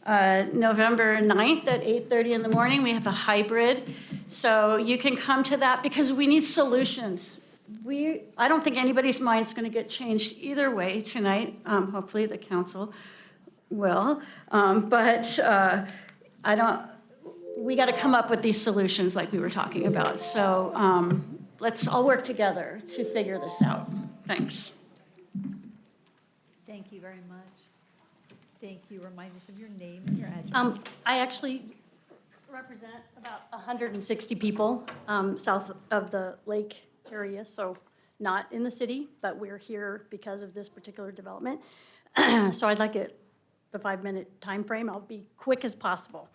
November 9th at 8:30 in the morning. We have a hybrid. So you can come to that because we need solutions. I don't think anybody's mind's going to get changed either way tonight. Hopefully the council will. We got to come up with these solutions like we were talking about. So let's all work together to figure this out. Thanks. Thank you very much. Thank you. Remind us of your name and your address. I actually represent about 160 people south of the lake area, so not in the city, but we're here because of this particular development. So I'd like the 5-minute time frame. I'll be quick as possible.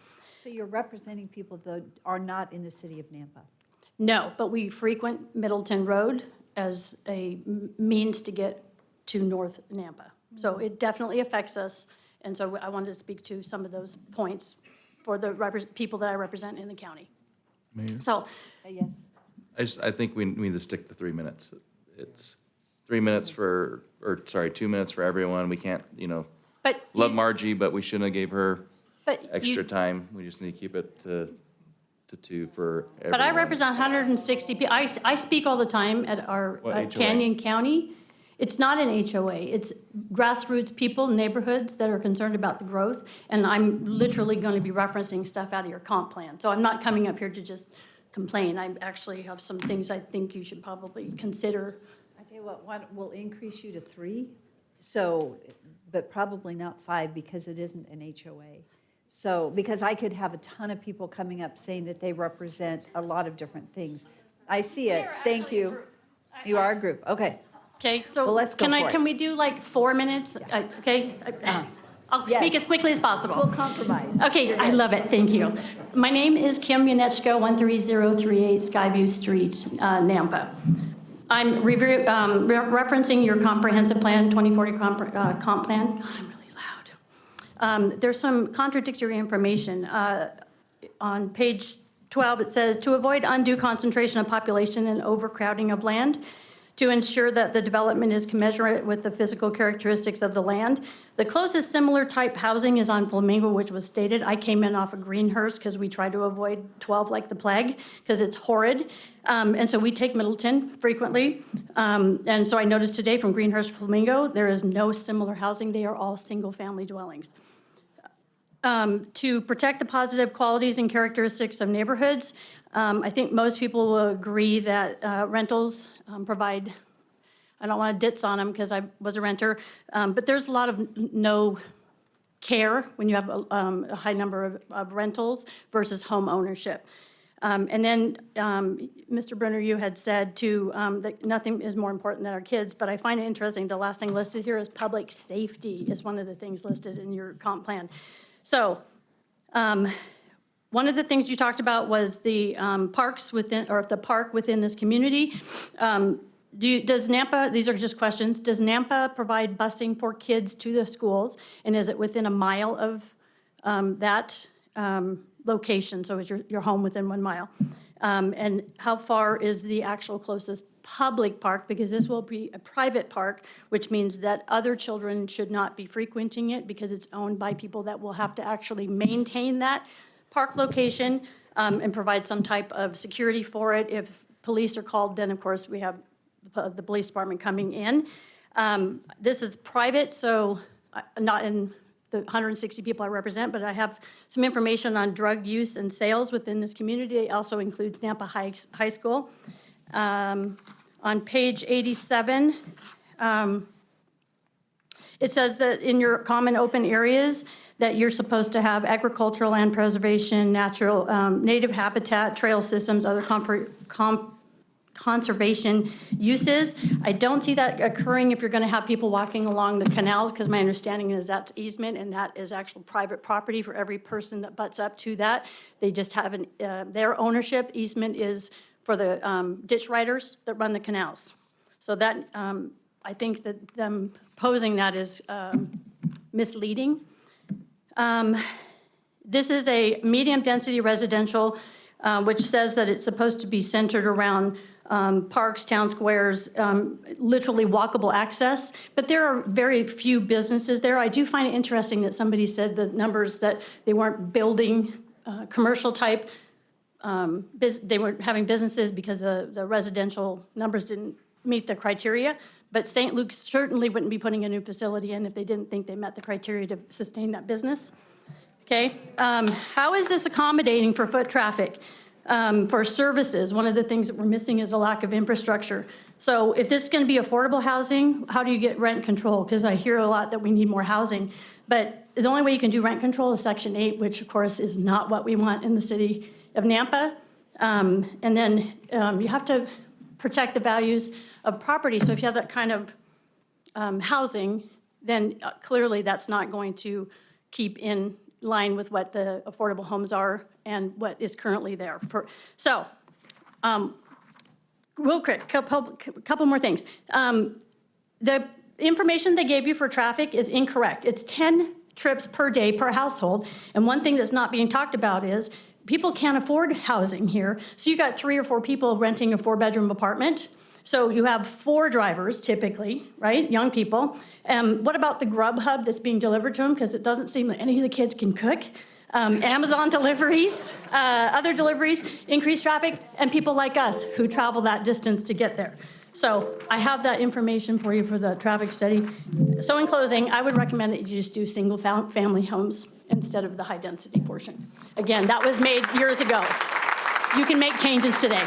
So you're representing people that are not in the city of Nampa? No, but we frequent Middleton Road as a means to get to North Nampa. So it definitely affects us, and so I wanted to speak to some of those points for the people that I represent in the county. Mayor? So, yes. I think we need to stick to 3 minutes. It's 3 minutes 2 minutes for everyone. We can't, but love Margie, but we shouldn't have gave her But extra time. We just need to keep it to 2 for everyone. But I represent 160 people. I speak all the time at our What HOA? Canyon County. It's not an HOA. It's grassroots people, neighborhoods that are concerned about the growth. And I'm literally going to be referencing stuff out of your comp plan. So I'm not coming up here to just complain. I actually have some things I think you should probably consider. I tell you what, we'll increase you to 3, so, but probably not 5 because it isn't an HOA. So, because I could have a ton of people coming up saying that they represent a lot of different things. I see it. Thank you. You are a group. Okay. Okay, so Well, let's go for it. can we do like 4 minutes? Okay? I'll speak as quickly as possible. We'll compromise. Okay, I love it, thank you. My name is Kim Munechka, 13038 Skyview Street, Nampa. I'm referencing your comprehensive plan, 2040 comp plan. God, I'm really loud. There's some contradictory information. On page 12, it says, to avoid undue concentration of population and overcrowding of land, to ensure that the development is commensurate with the physical characteristics of the land. The closest similar type housing is on Flamingo, which was stated. I came in off of Greenhurst because we try to avoid 12 like the plague because it's horrid. And so we take Middleton frequently. And so I noticed today from Greenhurst Flamingo, there is no similar housing. They are all single-family dwellings. To protect the positive qualities and characteristics of neighborhoods, I think most people will agree that rentals provide, I don't want to ditz on them because I was a renter, but there's a lot of no care when you have a high number of rentals versus home ownership. And then, Mr. Brunner, you had said too, that nothing is more important than our kids, but I find it interesting, the last thing listed here is public safety is one of the things listed in your comp plan. So, one of the things you talked about was the parks within, or the park within this community. Does Nampa, these are just questions, does Nampa provide busing for kids to the schools? And is it within a mile of that location? So is your home within 1 mile? And how far is the actual closest public park? Because this will be a private park, which means that other children should not be frequenting it because it's owned by people that will have to actually maintain that park location and provide some type of security for it. If police are called, then of course we have the police department coming in. This is private, so not in the 160 people I represent, but I have some information on drug use and sales within this community. It also includes Nampa High School. On page 87, it says that in your common open areas that you're supposed to have agricultural land preservation, natural native habitat, trail systems, other conservation uses. I don't see that occurring if you're going to have people walking along the canals, because my understanding is that's easement and that is actual private property for every person that butts up to that. They just have their ownership. Easement is for the ditch riders that run the canals. So that, I think that them posing that is misleading. This is a medium-density residential, which says that it's supposed to be centered around parks, town squares, literally walkable access. But there are very few businesses there. I do find it interesting that somebody said the numbers that they weren't building commercial type. They weren't having businesses because the residential numbers didn't meet the criteria. But St. Luke's certainly wouldn't be putting a new facility in if they didn't think they met the criteria to sustain that business. Okay, how is this accommodating for foot traffic? For services, one of the things that we're missing is a lack of infrastructure. So if this is going to be affordable housing, how do you get rent control? Because I hear a lot that we need more housing. But the only way you can do rent control is Section 8, which of course is not what we want in the city of Nampa. And then you have to protect the values of property. So if you have that kind of housing, then clearly that's not going to keep in line with what the affordable homes are and what is currently there. So, real quick, couple more things. The information they gave you for traffic is incorrect. It's 10 trips per day per household. And one thing that's not being talked about is people can't afford housing here. So you got 3 or 4 people renting a 4-bedroom apartment. So you have 4 drivers typically, right? Young people. What about the Grubhub that's being delivered to them? Because it doesn't seem that any of the kids can cook. Amazon deliveries, other deliveries, increased traffic, and people like us who travel that distance to get there. So I have that information for you for the traffic study. So in closing, I would recommend that you just do single family homes instead of the high density portion. Again, that was made years ago. You can make changes today.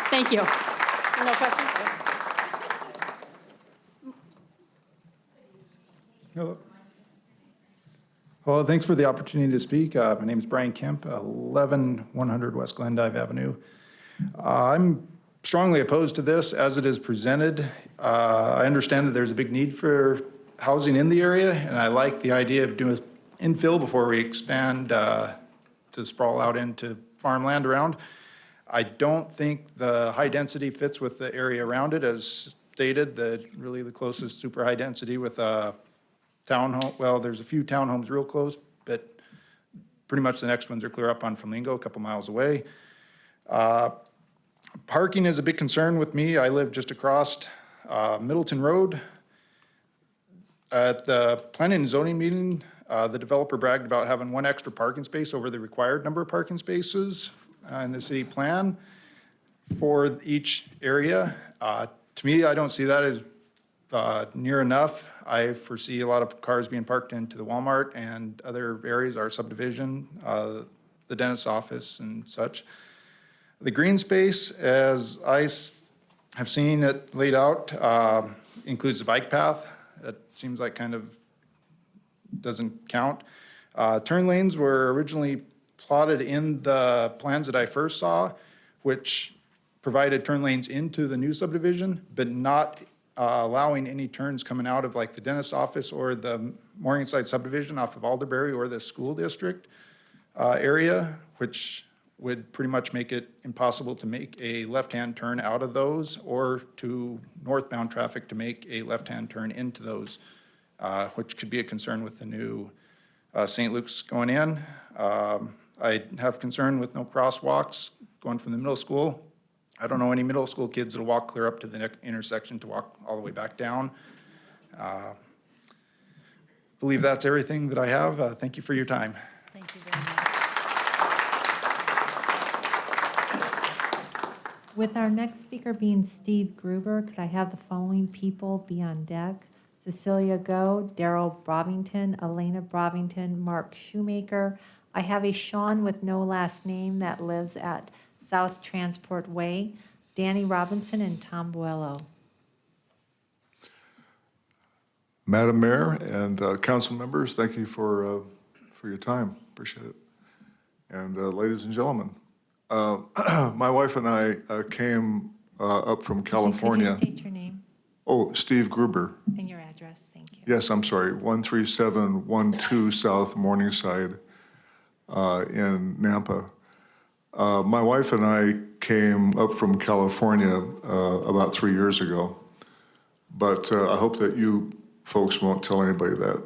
Thank you. No questions? Hello. Well, thanks for the opportunity to speak. My name is Brian Kemp, 11100 West Glendive Avenue. I'm strongly opposed to this as it is presented. I understand that there's a big need for housing in the area, and I like the idea of doing infill before we expand to sprawl out into farmland around. I don't think the high density fits with the area around it, as stated, really the closest super high density with townhome. Well, there's a few townhomes real close, but pretty much the next ones are clear up on Flamingo, a couple miles away. Parking is a big concern with me. I live just across Middleton Road. At the planning and zoning meeting, the developer bragged about having 1 extra parking space over the required number of parking spaces in the city plan for each area. To me, I don't see that as near enough. I foresee a lot of cars being parked into the Walmart and other areas, our subdivision, the dentist's office and such. The green space, as I have seen it laid out, includes the bike path. That seems like kind of doesn't count. Turn lanes were originally plotted in the plans that I first saw, which provided turn lanes into the new subdivision, but not allowing any turns coming out of like the dentist's office or the Morningside subdivision off of Alderberry or the school district area, which would pretty much make it impossible to make a left-hand turn out of those or to northbound traffic to make a left-hand turn into those, which could be a concern with the new St. Luke's going in. I have concern with no crosswalks going from the middle school. I don't know any middle school kids that'll walk clear up to the next intersection to walk all the way back down. Believe that's everything that I have. Thank you for your time. Thank you very much. With our next speaker being Steve Gruber, could I have the following people be on deck? Cecilia Go, Daryl Brovington, Elena Brovington, Mark Shoemaker. I have a Sean with no last name that lives at South Transport Way, Danny Robinson, and Tom Buello. Madam Mayor and council members, thank you for your time. Appreciate it. And ladies and gentlemen, my wife and I came up from California. Could you state your name Oh, Steve Gruber. and your address? Thank you. Yes, I'm sorry, 13712 South Morningside in Nampa. My wife and I came up from California about 3 years ago, but I hope that you folks won't tell anybody that.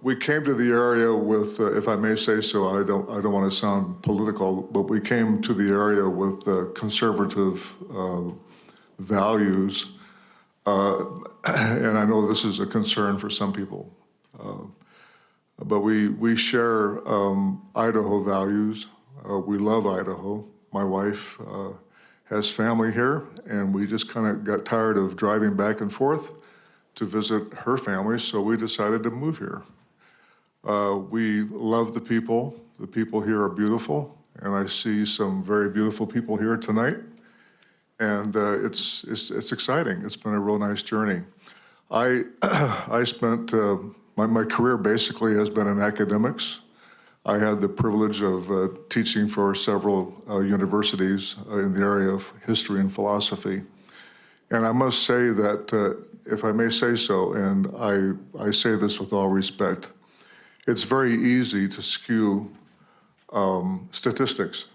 We came to the area with, if I may say so, I don't want to sound political, but we came to the area with conservative values. And I know this is a concern for some people. But we share Idaho values. We love Idaho. My wife has family here, and we just kind of got tired of driving back and forth to visit her family, so we decided to move here. We love the people. The people here are beautiful, and I see some very beautiful people here tonight. And it's exciting. It's been a real nice journey. I spent, my career basically has been in academics. I had the privilege of teaching for several universities in the area of history and philosophy. And I must say that, if I may say so, and I say this with all respect, it's very easy to skew statistics.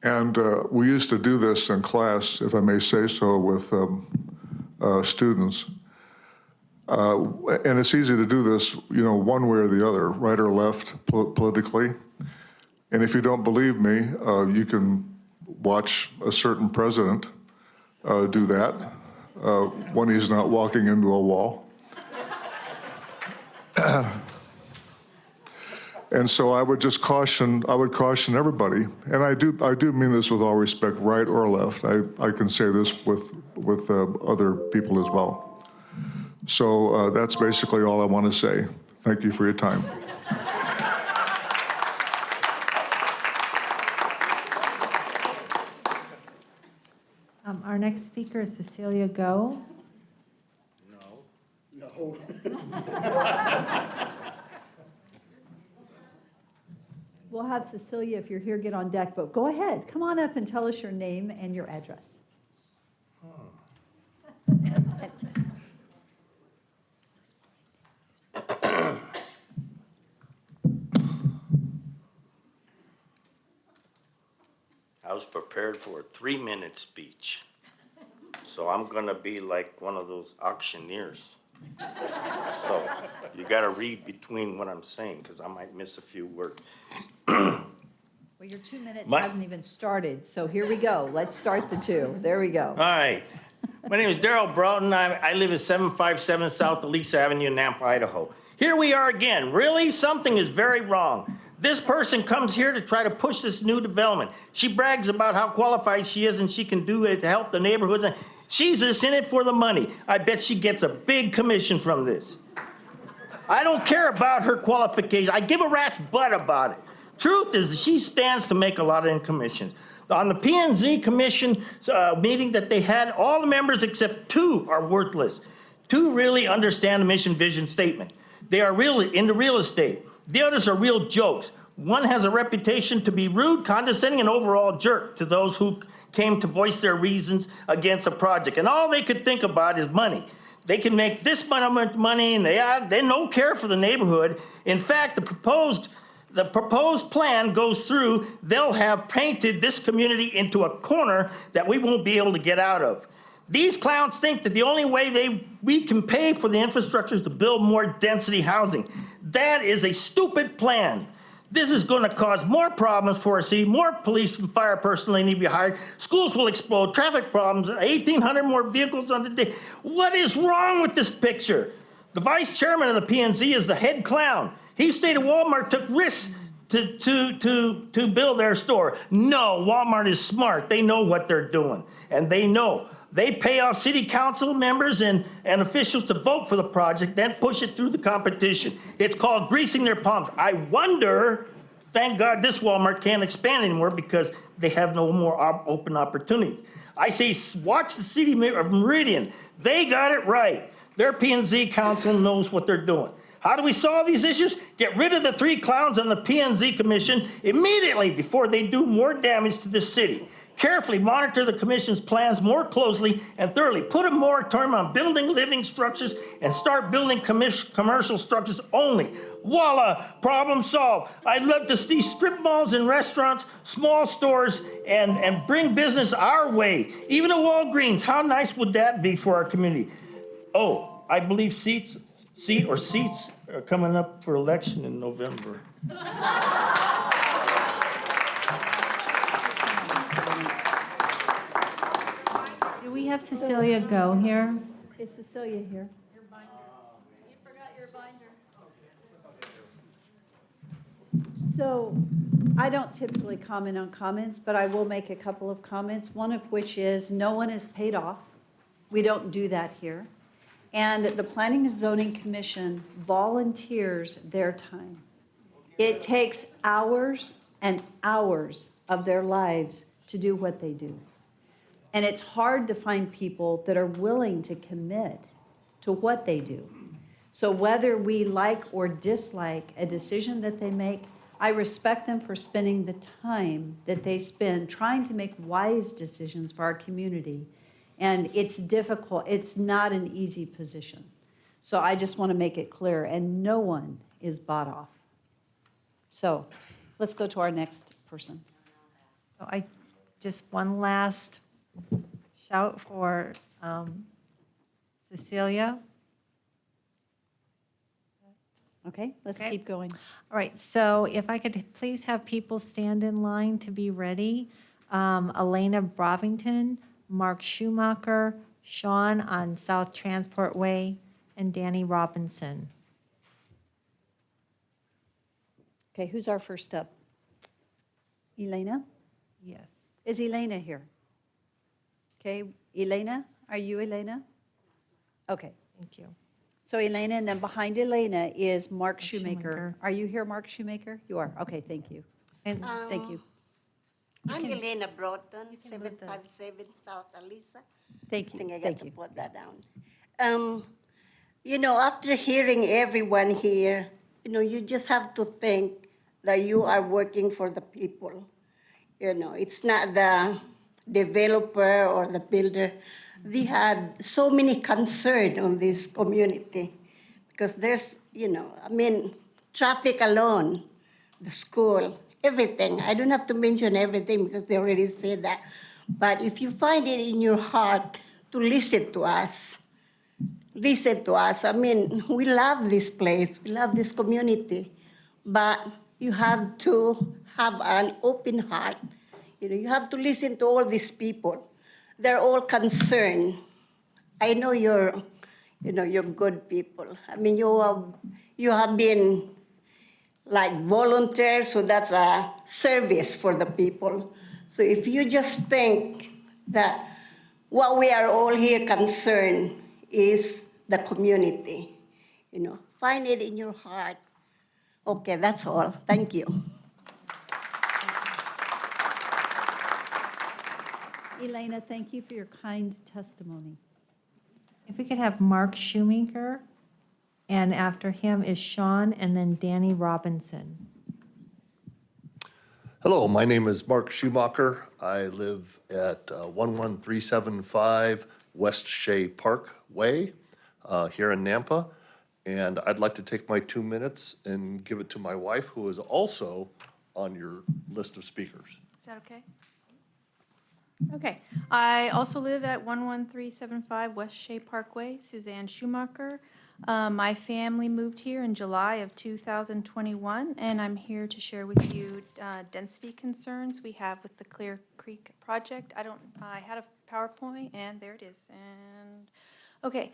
And we used to do this in class, if I may say so, with students. And it's easy to do this, one way or the other, right or left, politically. And if you don't believe me, you can watch a certain president do that when he's not walking into a wall. And so I would caution everybody, and I do mean this with all respect, right or left. I can say this with other people as well. So that's basically all I want to say. Thank you for your time. Our next speaker is Cecilia Go. No. We'll have Cecilia, if you're here, get on deck, but go ahead. Come on up and tell us your name and your address. I was prepared for a 3-minute speech, so I'm gonna be like one of those auctioneers. So you gotta read between what I'm saying, because I might miss a few words. Well, your 2 minutes hasn't even started, so here we go. Let's start the 2. There we go. All right. My name is Darrell Broughton. I live at 757 South Elise Avenue in Nampa, Idaho. Here we are again. Really? Something is very wrong. This person comes here to try to push this new development. She brags about how qualified she is and she can do it to help the neighborhoods. She's just in it for the money. I bet she gets a big commission from this. I don't care about her qualifications. I give a rat's butt about it. Truth is, she stands to make a lot in commissions. On the P&Z Commission meeting that they had, all the members except 2 are worthless. 2 really understand the mission vision statement. They are really into real estate. The others are real jokes. One has a reputation to be rude, condescending, and overall jerk to those who came to voice their reasons against a project. And all they could think about is money. They can make this much money, and they don't care for the neighborhood. In fact, the proposed plan goes through, they'll have painted this community into a corner that we won't be able to get out of. These clowns think that the only way we can pay for the infrastructure is to build more density housing. That is a stupid plan. This is going to cause more problems for our city, more police and fire personnel need to be hired, schools will explode, traffic problems, 1,800 more vehicles on the day. What is wrong with this picture? The vice chairman of the P&Z is the head clown. He stated Walmart took risks to build their store. No, Walmart is smart. They know what they're doing, and they know. They pay off city council members and officials to vote for the project, then push it through the competition. It's called greasing their palms. I wonder, thank God this Walmart can't expand anymore because they have no more open opportunities. I say watch the city of Meridian. They got it right. Their P&Z council knows what they're doing. How do we solve these issues? Get rid of the 3 clowns on the P&Z Commission immediately before they do more damage to this city. Carefully monitor the commission's plans more closely and thoroughly. Put a moratorium on building living structures and start building commercial structures only. Voila, problem solved. I'd love to see strip malls and restaurants, small stores, and bring business our way. Even a Walgreens, how nice would that be for our community? Oh, I believe seats are coming up for election in November. Do we have Cecilia Go here? Is Cecilia here? So I don't typically comment on comments, but I will make a couple of comments, one of which is no one is paid off. We don't do that here. And the Planning and Zoning Commission volunteers their time. It takes hours and hours of their lives to do what they do. And it's hard to find people that are willing to commit to what they do. So whether we like or dislike a decision that they make, I respect them for spending the time that they spend trying to make wise decisions for our community. And it's difficult. It's not an easy position. So I just want to make it clear, and no one is bought off. So let's go to our next person. So I, just one last shout for Cecilia. Okay, let's Okay. keep going. All right, so if I could please have people stand in line to be ready. Elena Brovington, Mark Schumacher, Sean on South Transport Way, and Danny Robinson. Okay, who's our first up? Elena? Yes. Is Elena here? Okay, Elena, are you Elena? Okay. Thank you. So Elena, and then behind Elena is Mark Shoemaker. Shoemaker. Are you here, Mark Shoemaker? You are. Okay, thank you. And Thank you. I'm Elena Broughton, 757 South Alisa. Thank I think you. I got Thank to you. put that down. You know, after hearing everyone here, you know, you just have to think that you are working for the people. You know, it's not the developer or the builder. They had so many concerns on this community because there's, you know, I mean, traffic alone, the school, everything. I don't have to mention everything because they already said that. But if you find it in your heart to listen to us, listen to us. I mean, we love this place, we love this community, but you have to have an open heart. You know, you have to listen to all these people. They're all concerned. I know you're good people. I mean, you have been like volunteers, so that's a service for the people. So if you just think that what we are all here concerned is the community, you know, find it in your heart. Okay, that's all. Thank you. Elena, thank you for your kind testimony. if we could have Mark Shoemaker, and after him is Sean, and then Danny Robinson. Hello, my name is Mark Schumacher. I live at 11375 West Shea Park Way here in Nampa. And I'd like to take my 2 minutes and give it to my wife, who is also on your list of speakers. Is that okay? Okay. I also live at 11375 West Shea Parkway, Suzanne Schumacher. My family moved here in July of 2021, and I'm here to share with you density concerns we have with the Clear Creek project. I had a PowerPoint, and there it is. And, okay.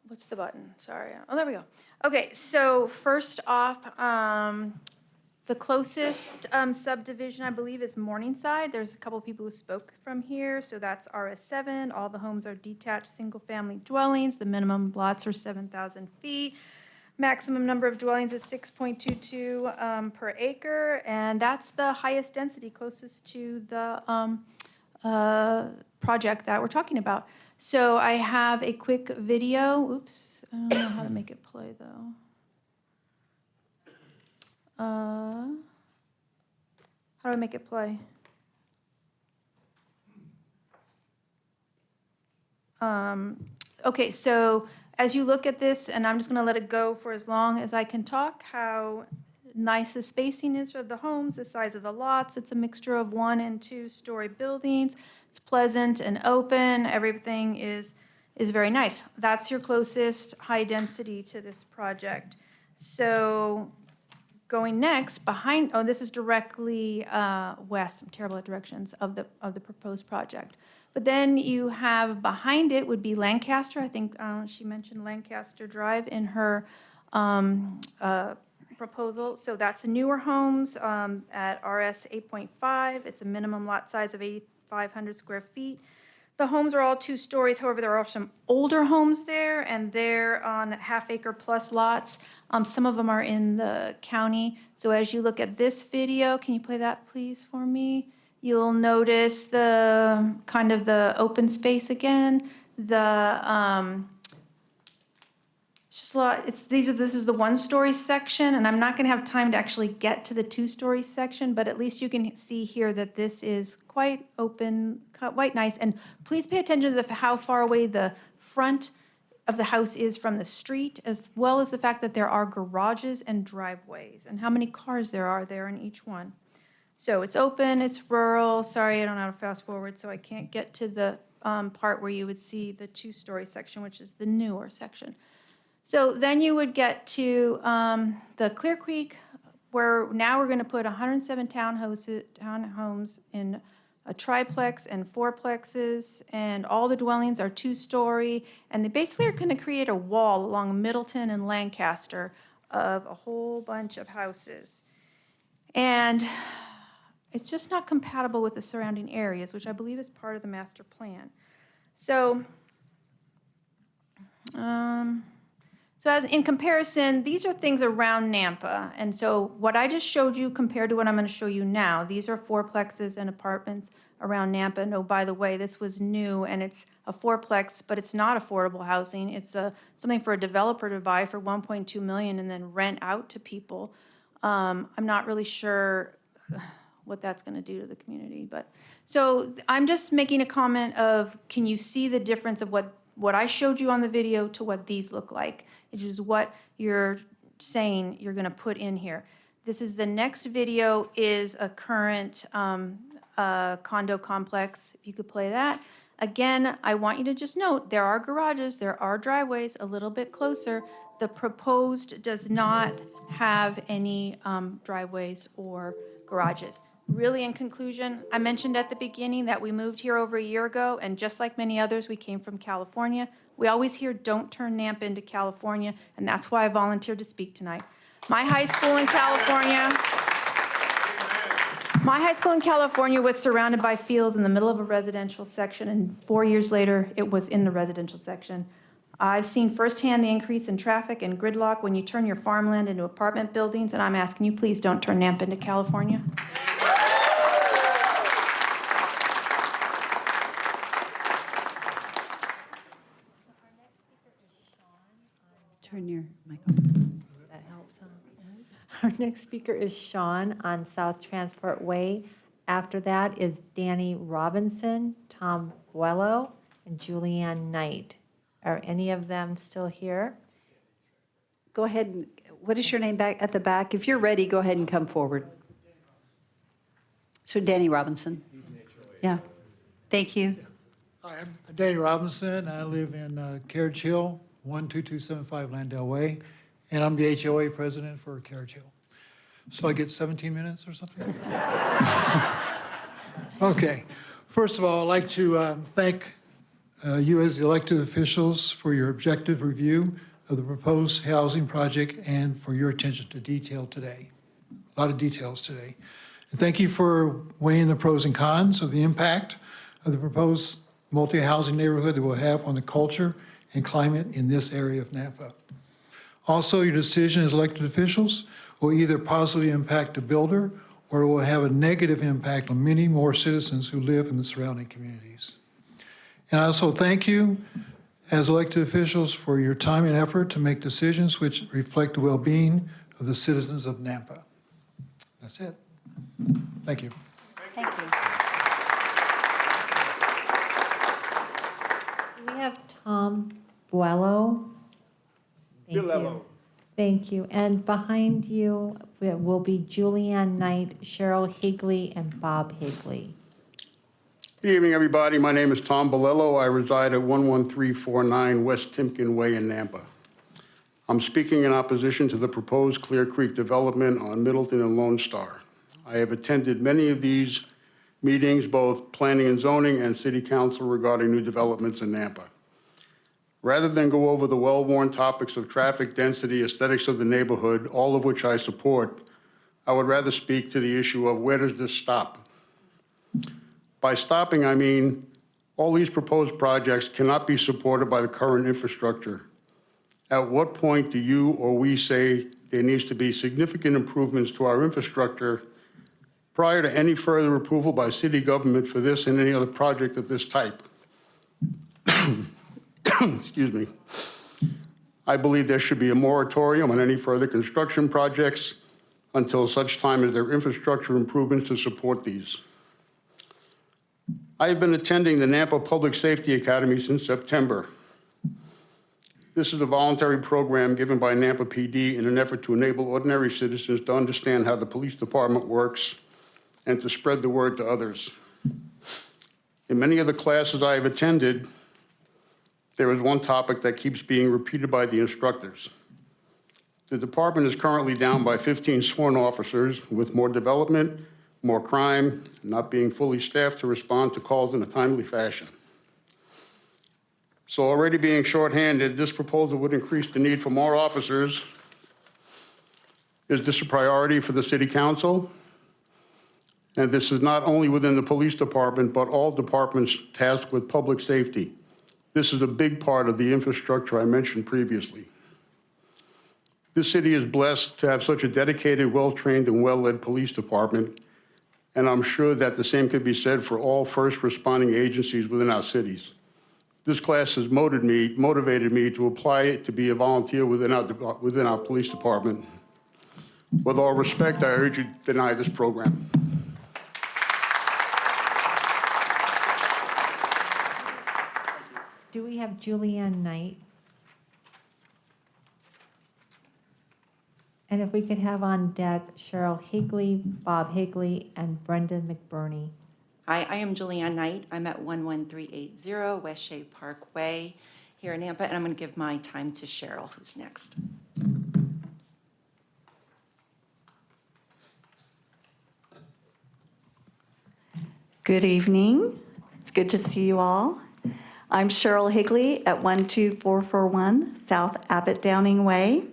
What's the button? Sorry. Oh, there we go. Okay, so first off, the closest subdivision, I believe, is Morningside. There's a couple people who spoke from here, so that's RS7. All the homes are detached, single-family dwellings. The minimum lots are 7,000 feet. Maximum number of dwellings is 6.22 per acre, and that's the highest density closest to the project that we're talking about. So I have a quick video. Oops, I don't know how to make it play, though. How do I make it play? Okay, so as you look at this, and I'm just going to let it go for as long as I can talk, how nice the spacing is of the homes, the size of the lots. It's a mixture of 1- and 2-story buildings. It's pleasant and open. Everything is is very nice. That's your closest high density to this project. So going next, behind, oh, this is directly west, I'm terrible at directions, of the proposed project. But then you have, behind it would be Lancaster. I think she mentioned Lancaster Drive in her proposal. So that's newer homes at RS 8.5. It's a minimum lot size of 8,500 square feet. The homes are all 2 stories. However, there are some older homes there, and they're on half-acre plus lots. Some of them are in the county. So as you look at this video, can you play that, please, for me? You'll notice the kind of the open space again. Just a lot. This is the 1-story section, and I'm not going to have time to actually get to the 2-story section, but at least you can see here that this is quite open, quite nice. And please pay attention to how far away the front of the house is from the street, as well as the fact that there are garages and driveways, and how many cars there are there in each one. So it's open, it's rural. Sorry, I don't know how to fast forward, so I can't get to the part where you would see the 2-story section, which is the newer section. So then you would get to the Clear Creek, where now we're going to put 107 townhomes in a triplex and 4plexes, and all the dwellings are 2-story, and they basically are going to create a wall along Middleton and Lancaster of a whole bunch of houses. And it's just not compatible with the surrounding areas, which I believe is part of the master plan. So, so as in comparison, these are things around Nampa. And so what I just showed you compared to what I'm going to show you now, these are 4plexes and apartments around Nampa. And oh, by the way, this was new, and it's a 4plex, but it's not affordable housing. It's something for a developer to buy for $1.2 million and then rent out to people. I'm not really sure what that's going to do to the community. But so I'm just making a comment of, can you see the difference of what I showed you on the video to what these look like, which is what you're saying you're going to put in here. This is the next video is a current condo complex. If you could play that. Again, I want you to just note there are garages, there are driveways a little bit closer. The proposed does not have any driveways or garages. Really, in conclusion, I mentioned at the beginning that we moved here over a year ago, and just like many others, we came from California. We always hear, don't turn Nampa into California, and that's why I volunteered to speak tonight. My high school in California was surrounded by fields in the middle of a residential section, and 4 years later, it was in the residential section. I've seen firsthand the increase in traffic and gridlock when you turn your farmland into apartment buildings, and I'm asking you, please don't turn Nampa into California. Turn your mic on. That helps, huh? Our next speaker is Sean on South Transport Way. After that is Danny Robinson, Tom Buello, and Julianne Knight. Are any of them still here? Go ahead and, what is your name back at the back? If you're ready, go ahead and come forward. So Danny Robinson. Yeah, thank you. Hi, I'm Danny Robinson. I live in Carriage Hill, 12275 Landell Way, and I'm the HOA president for Carriage Hill. So I get 17 minutes or something? Okay. First of all, I'd like to thank you as the elected officials for your objective review of the proposed housing project and for your attention to detail today. A lot of details today. And thank you for weighing the pros and cons of the impact of the proposed multi-housing neighborhood that will have on the culture and climate in this area of Nampa. Also, your decision as elected officials will either positively impact the builder or it will have a negative impact on many more citizens who live in the surrounding communities. And I also thank you as elected officials for your time and effort to make decisions which reflect the well-being of the citizens of Nampa. That's it. Thank you. Thank you. Do we have Tom Buello? Thank you. Thank you. And behind you will be Julianne Knight, Cheryl Higley, and Bob Higley. Good evening, everybody. My name is Tom Bolello. I reside at 11349 West Timken Way in Nampa. I'm speaking in opposition to the proposed Clear Creek development on Middleton and Lone Star. I have attended many of these meetings, both planning and zoning and city council, regarding new developments in Nampa. Rather than go over the well-worn topics of traffic density, aesthetics of the neighborhood, all of which I support, I would rather speak to the issue of where does this stop? By stopping, I mean all these proposed projects cannot be supported by the current infrastructure. At what point do you or we say there needs to be significant improvements to our infrastructure prior to any further approval by city government for this and any other project of this type? Excuse me. I believe there should be a moratorium on any further construction projects until such time as there are infrastructure improvements to support these. I have been attending the Nampa Public Safety Academy since September. This is a voluntary program given by Nampa PD in an effort to enable ordinary citizens to understand how the police department works and to spread the word to others. In many of the classes I have attended, there is one topic that keeps being repeated by the instructors. The department is currently down by 15 sworn officers with more development, more crime, not being fully staffed to respond to calls in a timely fashion. So already being shorthanded, this proposal would increase the need for more officers. Is this a priority for the city council? And this is not only within the police department, but all departments tasked with public safety. This is a big part of the infrastructure I mentioned previously. This city is blessed to have such a dedicated, well-trained, and well-led police department, and I'm sure that the same could be said for all first responding agencies within our cities. This class has motivated me to apply to be a volunteer within our police department. With all respect, I urge you to deny this program. Do we have Julianne Knight? And if we could have on deck Cheryl Higley, Bob Higley, and Brenda McBurney. Hi, I am Julianne Knight. I'm at 11380 West Shea Parkway here in Nampa, and I'm going to give my time to Cheryl, who's next. Good evening. It's good to see you all. I'm Cheryl Higley at 12441 South Abbott Downing Way.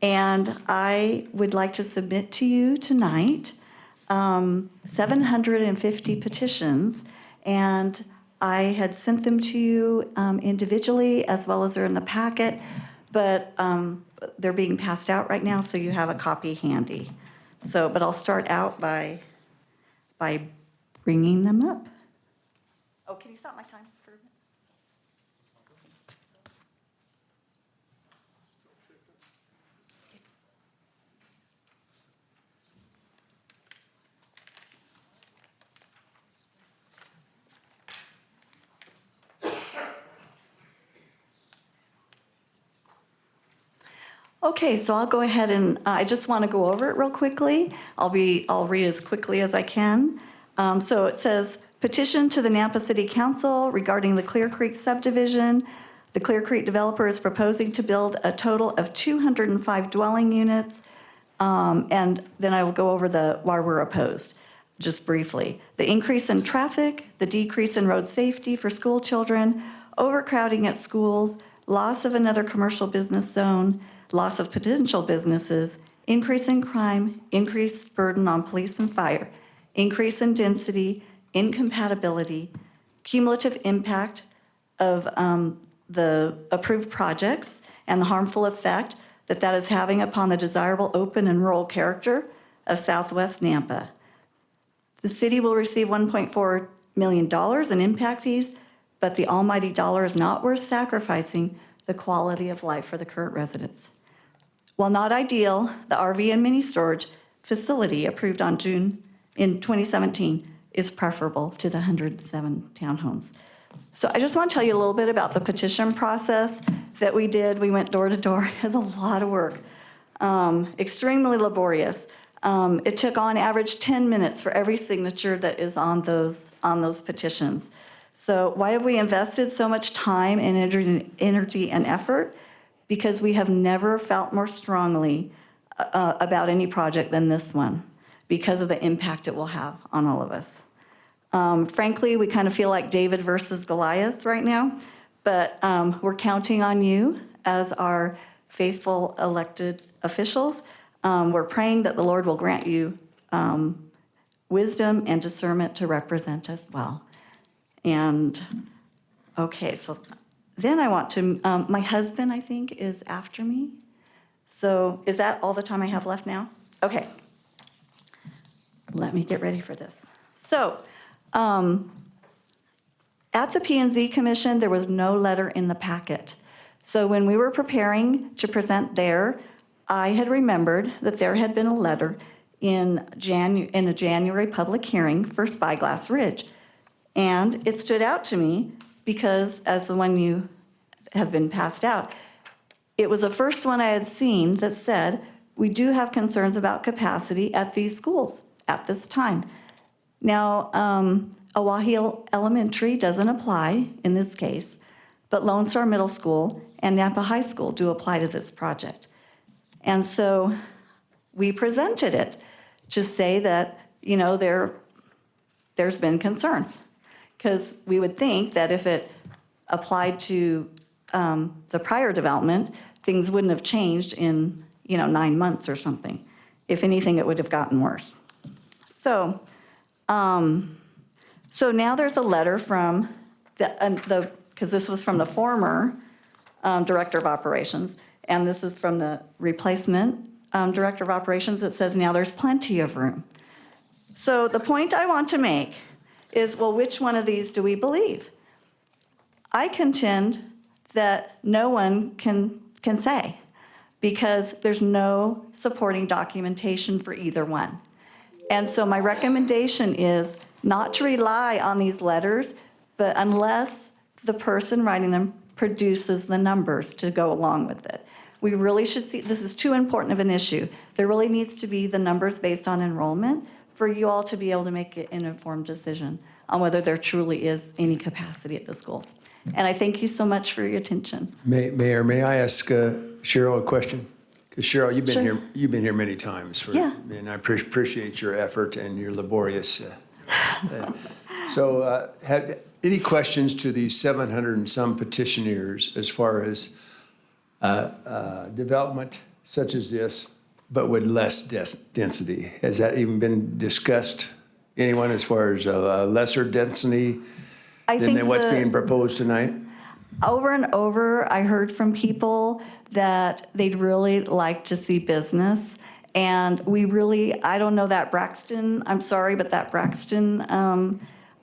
And I would like to submit to you tonight 750 petitions, and I had sent them to you individually as well as they're in the packet, but they're being passed out right now, so you have a copy handy. So, but I'll start out by bringing them up. Oh, can you stop my time for a minute? Okay, so I'll go ahead and I just want to go over it real quickly. I'll read as quickly as I can. So it says, petition to the Nampa City Council regarding the Clear Creek subdivision. The Clear Creek developer is proposing to build a total of 205 dwelling units. And then I will go over why we're opposed, just briefly. The increase in traffic, the decrease in road safety for school children, overcrowding at schools, loss of another commercial business zone, loss of potential businesses, increase in crime, increased burden on police and fire, increase in density, incompatibility, cumulative impact of the approved projects, and the harmful effect that is having upon the desirable open and rural character of Southwest Nampa. The city will receive $1.4 million in impact fees, but the almighty dollar is not worth sacrificing the quality of life for the current residents. While not ideal, the RV and mini storage facility approved in 2017 is preferable to the 107 townhomes. So I just want to tell you a little bit about the petition process that we did. We went door to door. It was a lot of work, extremely laborious. It took on average 10 minutes for every signature that is on those petitions. So why have we invested so much time and energy and effort? Because we have never felt more strongly about any project than this one, because of the impact it will have on all of us. Frankly, we kind of feel like David versus Goliath right now, but we're counting on you as our faithful elected officials. We're praying that the Lord will grant you wisdom and discernment to represent us well. And, okay, so then I want to, my husband, I think, is after me. So is that all the time I have left now? Okay. Let me get ready for this. So, at the P&Z Commission, there was no letter in the packet. So when we were preparing to present there, I had remembered that there had been a letter in a January public hearing for Spyglass Ridge. And it stood out to me because, as the one you have been passed out, it was the first one I had seen that said, we do have concerns about capacity at these schools at this time. Now, Oahe Elementary doesn't apply in this case, but Lone Star Middle School and Nampa High School do apply to this project. And so we presented it to say that, you know, there's been concerns. Because we would think that if it applied to the prior development, things wouldn't have changed in, 9 months or something. If anything, it would have gotten worse. So now there's a letter from because this was from the former Director of Operations, and this is from the replacement Director of Operations that says now there's plenty of room. So the point I want to make is, well, which one of these do we believe? I contend that no one can say, because there's no supporting documentation for either one. And so my recommendation is not to rely on these letters, but unless the person writing them produces the numbers to go along with it. We really should see, this is too important of an issue. There really needs to be the numbers based on enrollment for you all to be able to make an informed decision on whether there truly is any capacity at the schools. And I thank you so much for your attention. Mayor, may I ask Cheryl a question? Because Cheryl, you've been here many times, and I appreciate your effort and your laborious. So, have any questions to these 700 and some petitioners as far as development such as this, but with less density? Has that even been discussed? Anyone as far as lesser density than what's being proposed tonight? Over and over, I heard from people that they'd really like to see business. And I don't know that Braxton, I'm sorry, but that Braxton,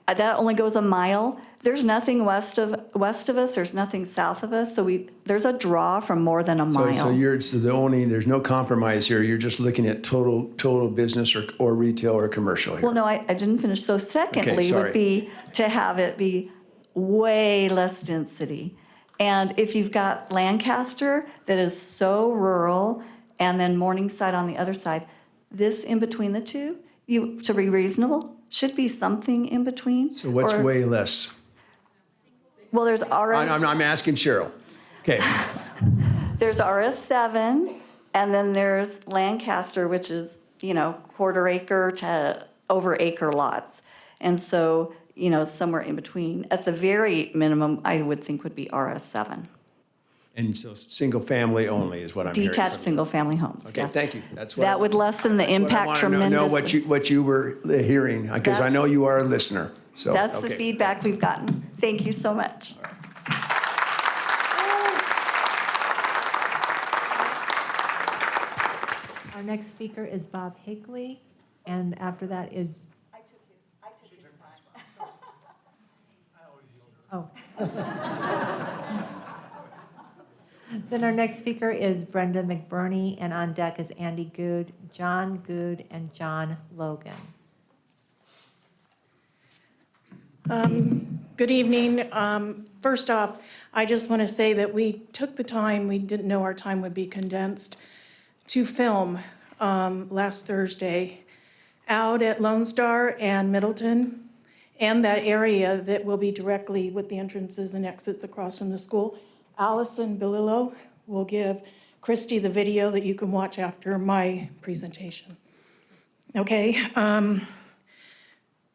that only goes a mile. There's nothing west of us, there's nothing south of us, so there's a draw from more than a mile. So there's no compromise here, you're just looking at total business or retail or commercial here? Well, no, I didn't finish. So secondly would be to have it be way less density. And if you've got Lancaster that is so rural, and then Morningside on the other side, this in between the two, to be reasonable, should be something in between. So what's way less? Well, there's RS. I'm asking Cheryl. Okay. There's RS7, and then there's Lancaster, which is, quarter acre to over acre lots. And so, somewhere in between. At the very minimum, I would think would be RS7. And so single family only is what I'm hearing. Detached single family homes. Okay, yes. thank you. That would lessen the impact tremendously. I want to know what you were hearing, because I know you are a listener. So that's the feedback we've gotten. Thank you so much. Our next speaker is Bob Higley, and after that is... I took his time. Oh. Then our next speaker is Brenda McBurney, and on deck is Andy Good, John Good, and John Logan. Good evening. First off, I just want to say that we took the time, we didn't know our time would be condensed, to film last Thursday out at Lone Star and Middleton and that area that will be directly with the entrances and exits across from the school. Allison Belillo will give Christy the video that you can watch after my presentation. Okay,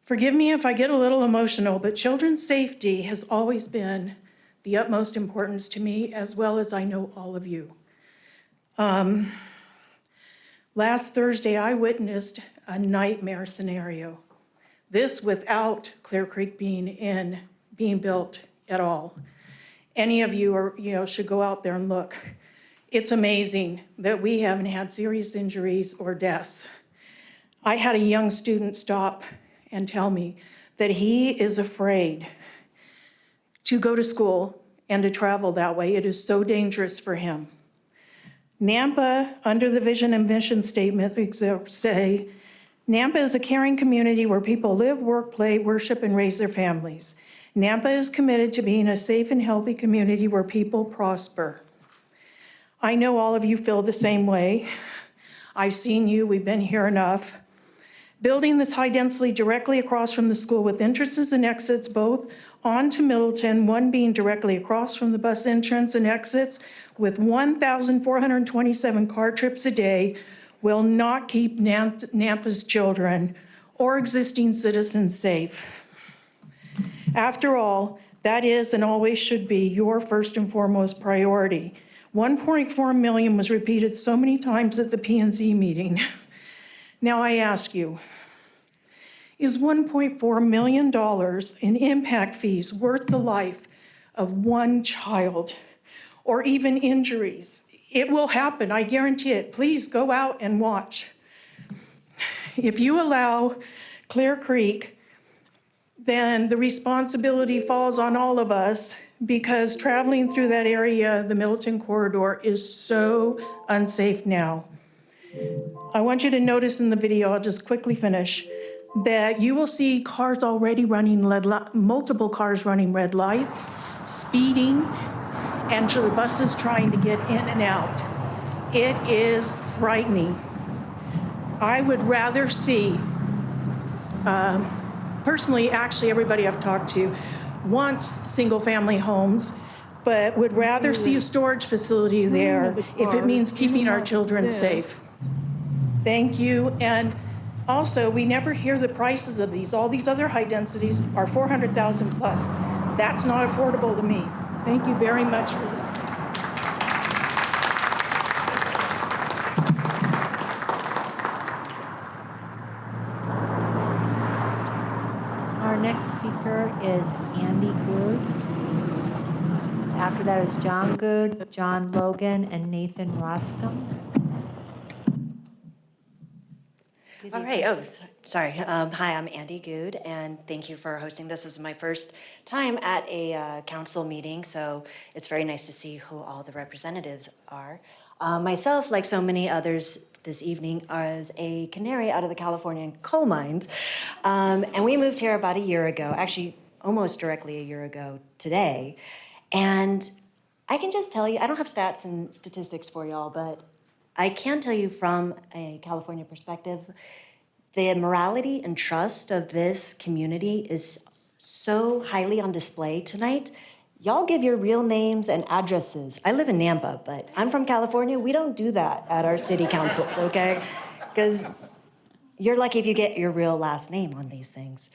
forgive me if I get a little emotional, but children's safety has always been the utmost importance to me, as well as I know all of you. Last Thursday, I witnessed a nightmare scenario. This without Clear Creek being built at all. Any of you should go out there and look. It's amazing that we haven't had serious injuries or deaths. I had a young student stop and tell me that he is afraid to go to school and to travel that way. It is so dangerous for him. Nampa, under the vision and mission statement, say, Nampa is a caring community where people live, work, play, worship, and raise their families. Nampa is committed to being a safe and healthy community where people prosper. I know all of you feel the same way. I've seen you, we've been here enough. Building this high density directly across from the school with entrances and exits both onto Middleton, one being directly across from the bus entrance and exits with 1,427 car trips a day will not keep Nampa's children or existing citizens safe. After all, that is and always should be your first and foremost priority. 1.4 million was repeated so many times at the P&Z meeting. Now I ask you, is $1.4 million in impact fees worth the life of one child or even injuries? It will happen, I guarantee it. Please go out and watch. If you allow Clear Creek, then the responsibility falls on all of us because traveling through that area, the Middleton corridor, is so unsafe now. I want you to notice in the video, I'll just quickly finish, that you will see cars already running multiple cars running red lights, speeding, and the buses trying to get in and out. It is frightening. I would rather see, personally, actually everybody I've talked to wants single-family homes, but would rather see a storage facility there if it means keeping our children safe. Thank you. And also, we never hear the prices of these. All these other high densities are 400,000 plus. That's not affordable to me. Thank you very much for listening. Our next speaker is Andy Good. After that is John Good, John Logan, and Nathan Rostam. All right. Oh, sorry. Hi, I'm Andy Good, and thank you for hosting this. This is my first time at a council meeting, so it's very nice to see who all the representatives are. Myself, like so many others this evening, is a canary out of the California coal mines, and we moved here about a year ago, actually almost directly a year ago today, and I can just tell you, I don't have stats and statistics for y'all, but I can tell you from a California perspective, the morality and trust of this community is so highly on display tonight. Y'all give your real names and addresses. I live in Nampa, but I'm from California. We don't do that at our city councils, okay? Because you're lucky if you get your real last name on these things.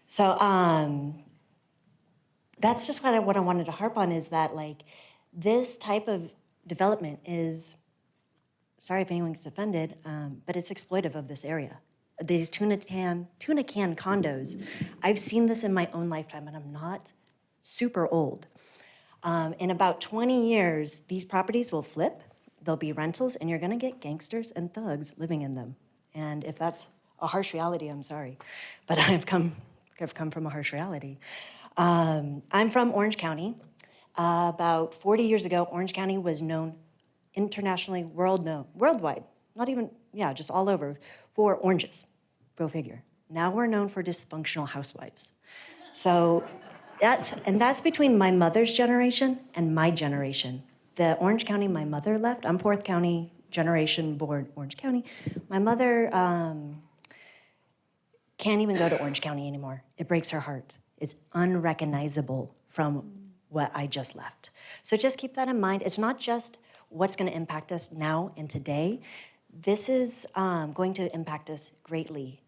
So that's just what I wanted to harp on is that like this type of development is, sorry if anyone gets offended, but it's exploitive of this area. These tuna can condos, I've seen this in my own lifetime, and I'm not super old. In about 20 years, these properties will flip, they'll be rentals, and you're gonna get gangsters and thugs living in them. And if that's a harsh reality, I'm sorry, but I've come from a harsh reality. I'm from Orange County. About 40 years ago, Orange County was known internationally, worldwide, not even, just all over, for oranges, go figure. Now we're known for dysfunctional housewives. So that's between my mother's generation and my generation. The Orange County my mother left, I'm 4th County generation born Orange County. My mother can't even go to Orange County anymore. It breaks her heart. It's unrecognizable from what I just left. So just keep that in mind. It's not just what's going to impact us now and today. This is going to impact us greatly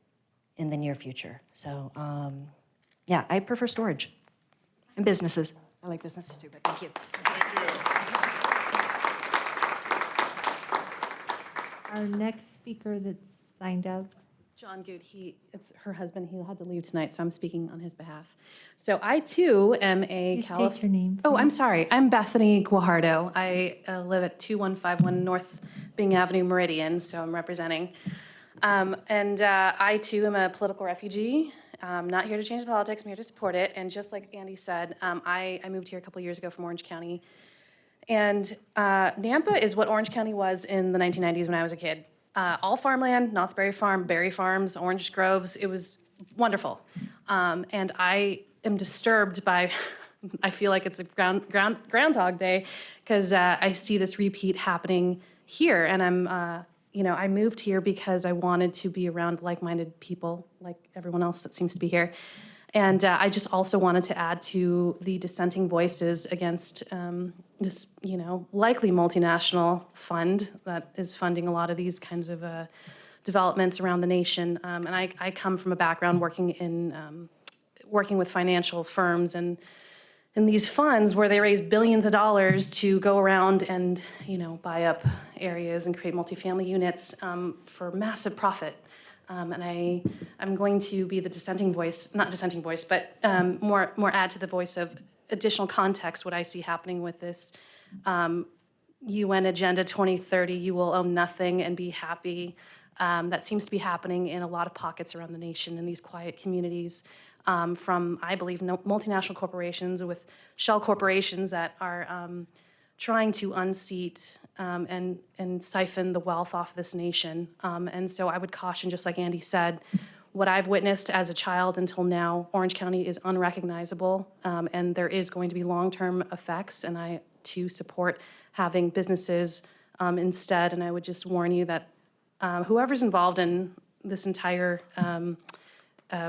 in the near future. So yeah, I prefer storage and businesses. I like businesses too, but thank you. Our next speaker that's signed up. John Good, it's her husband, he had to leave tonight, so I'm speaking on his behalf. So I too am a Please state your name. Oh, I'm sorry, I'm Bethany Guajardo. I live at 2151 North Bing Avenue, Meridian, so I'm representing. I too am a political refugee. I'm not here to change politics, I'm here to support it. And just like Andy said, I moved here a couple years ago from Orange County. And Nampa is what Orange County was in the 1990s when I was a kid. All farmland, Knott's Berry Farm, berry farms, orange groves. It was wonderful. And I am disturbed by, I feel like it's a Groundhog Day, because I see this repeat happening here. And I moved here because I wanted to be around like-minded people, like everyone else that seems to be here. And I just also wanted to add to the dissenting voices against this, likely multinational fund that is funding a lot of these kinds of developments around the nation. And I come from a background working with financial firms and in these funds where they raise billions of dollars to go around and, buy up areas and create multifamily units for massive profit. And I'm going to be the dissenting voice, not dissenting voice, but more add to the voice of additional context what I see happening with this UN Agenda 2030, you will own nothing and be happy. That seems to be happening in a lot of pockets around the nation in these quiet communities from, I believe, multinational corporations with shell corporations that are trying to unseat and siphon the wealth off this nation. And so I would caution, just like Andy said, what I've witnessed as a child until now, Orange County is unrecognizable, and there is going to be long-term effects, and I, too, support having businesses instead. And I would just warn you that whoever's involved in this entire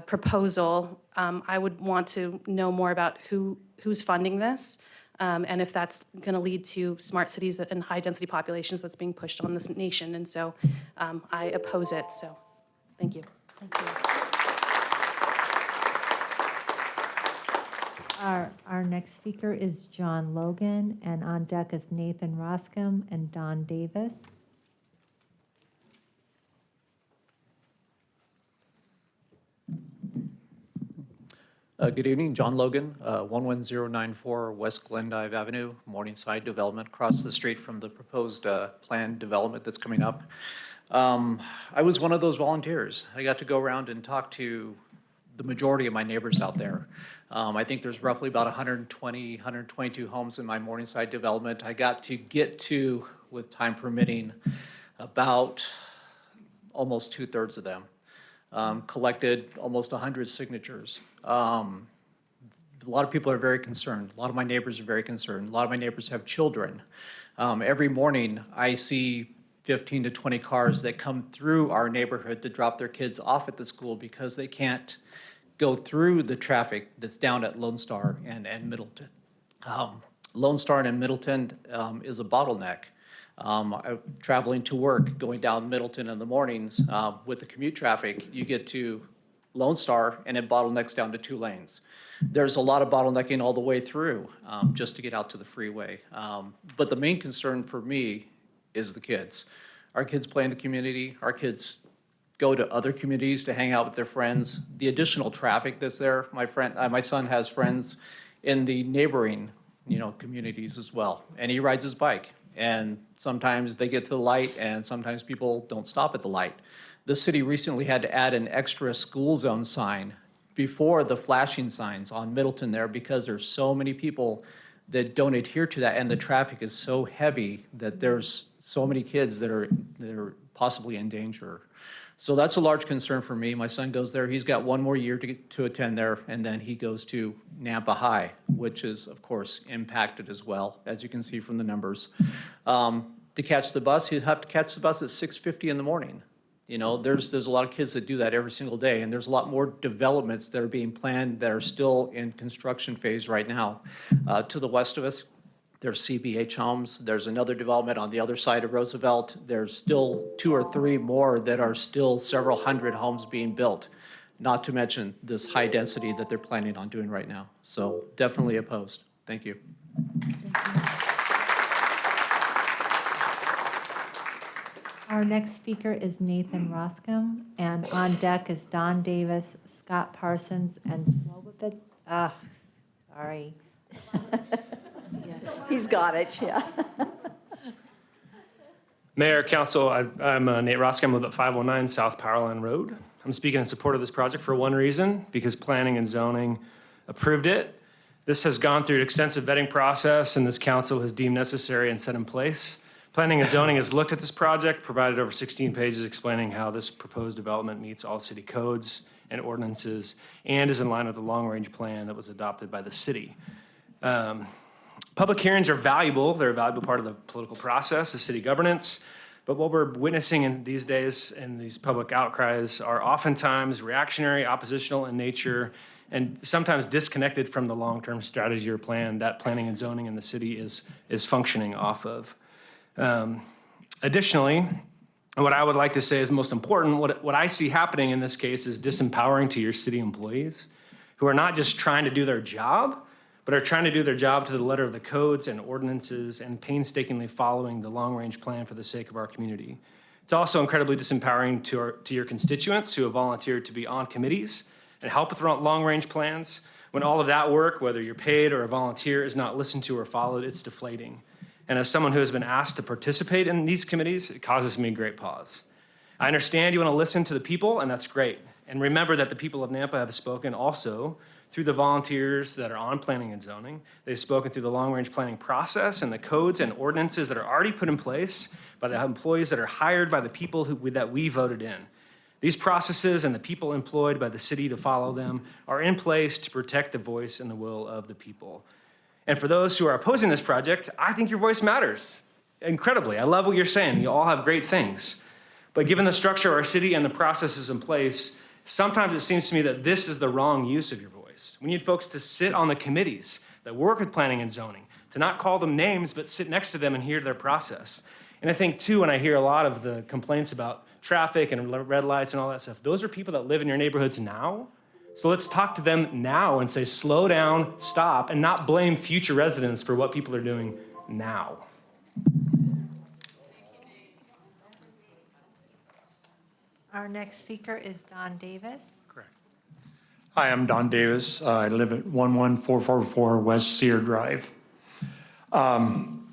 proposal, I would want to know more about who's funding this, and if that's going to lead to smart cities and high-density populations that's being pushed on this nation. And so I oppose it, so thank you. Thank you. Our next speaker is John Logan, and on deck is Nathan Roscom and Don Davis. Good evening, John Logan, 11094 West Glendive Avenue, Morningside Development, across the street from the proposed planned development that's coming up. I was one of those volunteers. I got to go around and talk to the majority of my neighbors out there. I think there's roughly about 122 homes in my Morningside development. I got to get to, with time permitting, about almost 2/3 of them. Collected almost 100 signatures. A lot of people are very concerned. A lot of my neighbors are very concerned. A lot of my neighbors have children. Every morning, I see 15 to 20 cars that come through our neighborhood to drop their kids off at the school because they can't go through the traffic that's down at Lone Star and Middleton. Lone Star and Middleton is a bottleneck. Traveling to work, going down Middleton in the mornings with the commute traffic, you get to Lone Star and it bottlenecks down to 2 lanes. There's a lot of bottlenecking all the way through just to get out to the freeway. But the main concern for me is the kids. Our kids play in the community. Our kids go to other communities to hang out with their friends. The additional traffic that's there, my son has friends in the neighboring, communities as well, and he rides his bike. And sometimes they get to the light, and sometimes people don't stop at the light. The city recently had to add an extra school zone sign before the flashing signs on Middleton there because there's so many people that don't adhere to that, and the traffic is so heavy that there's so many kids that are possibly in danger. So that's a large concern for me. My son goes there. He's got 1 more year to attend there, and then he goes to Nampa High, which is, of course, impacted as well, as you can see from the numbers. to catch the bus, he'd have to catch the bus at 6:50 in the morning. You know, there's a lot of kids that do that every single day, and there's a lot more developments that are being planned that are still in construction phase right now. To the west of us, there's CBH Homes. There's another development on the other side of Roosevelt. There's still 2 or 3 more that are still several hundred homes being built, not to mention this high density that they're planning on doing right now. So definitely opposed. Thank you. Our next speaker is Nathan Roscom, and on deck is Don Davis, Scott Parsons, and Slobodka. Sorry. He's got it, yeah. Mayor, Council, I'm Nate Roscom. I live at 509 South Powerline Road. I'm speaking in support of this project for one reason, because planning and zoning approved it. This has gone through an extensive vetting process, and this council has deemed necessary and set in place. Planning and zoning has looked at this project, provided over 16 pages explaining how this proposed development meets all city codes and ordinances, and is in line with the long-range plan that was adopted by the city. Public hearings are valuable. They're a valuable part of the political process of city governance. But what we're witnessing in these days in these public outcries are oftentimes reactionary, oppositional in nature, and sometimes disconnected from the long-term strategy or plan that planning and zoning in the city is functioning off of. Additionally, what I would like to say is most important, what I see happening in this case is disempowering to your city employees who are not just trying to do their job, but are trying to do their job to the letter of the codes and ordinances and painstakingly following the long-range plan for the sake of our community. It's also incredibly disempowering to your constituents who have volunteered to be on committees and help with long-range plans. When all of that work, whether you're paid or a volunteer, is not listened to or followed, it's deflating. And as someone who has been asked to participate in these committees, it causes me great pause. I understand you want to listen to the people, and that's great. And remember that the people of Nampa have spoken also through the volunteers that are on planning and zoning. They've spoken through the long-range planning process and the codes and ordinances that are already put in place by the employees that are hired by the people that we voted in. These processes and the people employed by the city to follow them are in place to protect the voice and the will of the people. And for those who are opposing this project, I think your voice matters incredibly. I love what you're saying. You all have great things. But given the structure of our city and the processes in place, sometimes it seems to me that this is the wrong use of your voice. We need folks to sit on the committees that work with planning and zoning, to not call them names, but sit next to them and hear their process. And I think, too, when I hear a lot of the complaints about traffic and red lights and all that stuff, those are people that live in your neighborhoods now. So let's talk to them now and say, slow down, stop, and not blame future residents for what people are doing now. Our next speaker is Don Davis. Correct. Hi, I'm Don Davis. I live at 11444 West Sear Drive. Councilman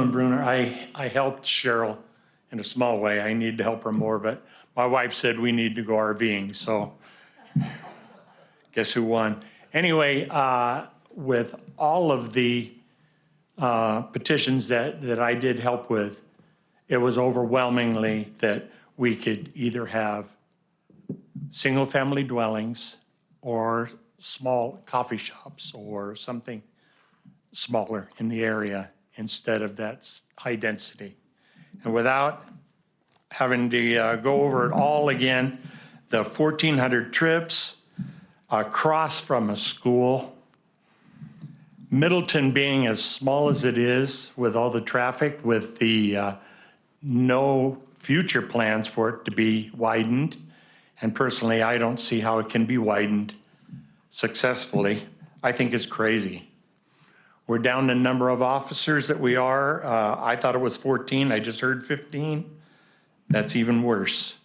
Bruner, I helped Cheryl in a small way. I need to help her more, but my wife said we need to go RVing, so guess who won? Anyway, with all of the petitions that I did help with, it was overwhelmingly that we could either have single-family dwellings or small coffee shops or something smaller in the area instead of that high density. And without having to go over it all again, the 1,400 trips across from a school, Middleton being as small as it is with all the traffic, with the no future plans for it to be widened. And personally, I don't see how it can be widened successfully. I think it's crazy. We're down the number of officers that we are. I thought it was 14. I just heard 15. That's even worse.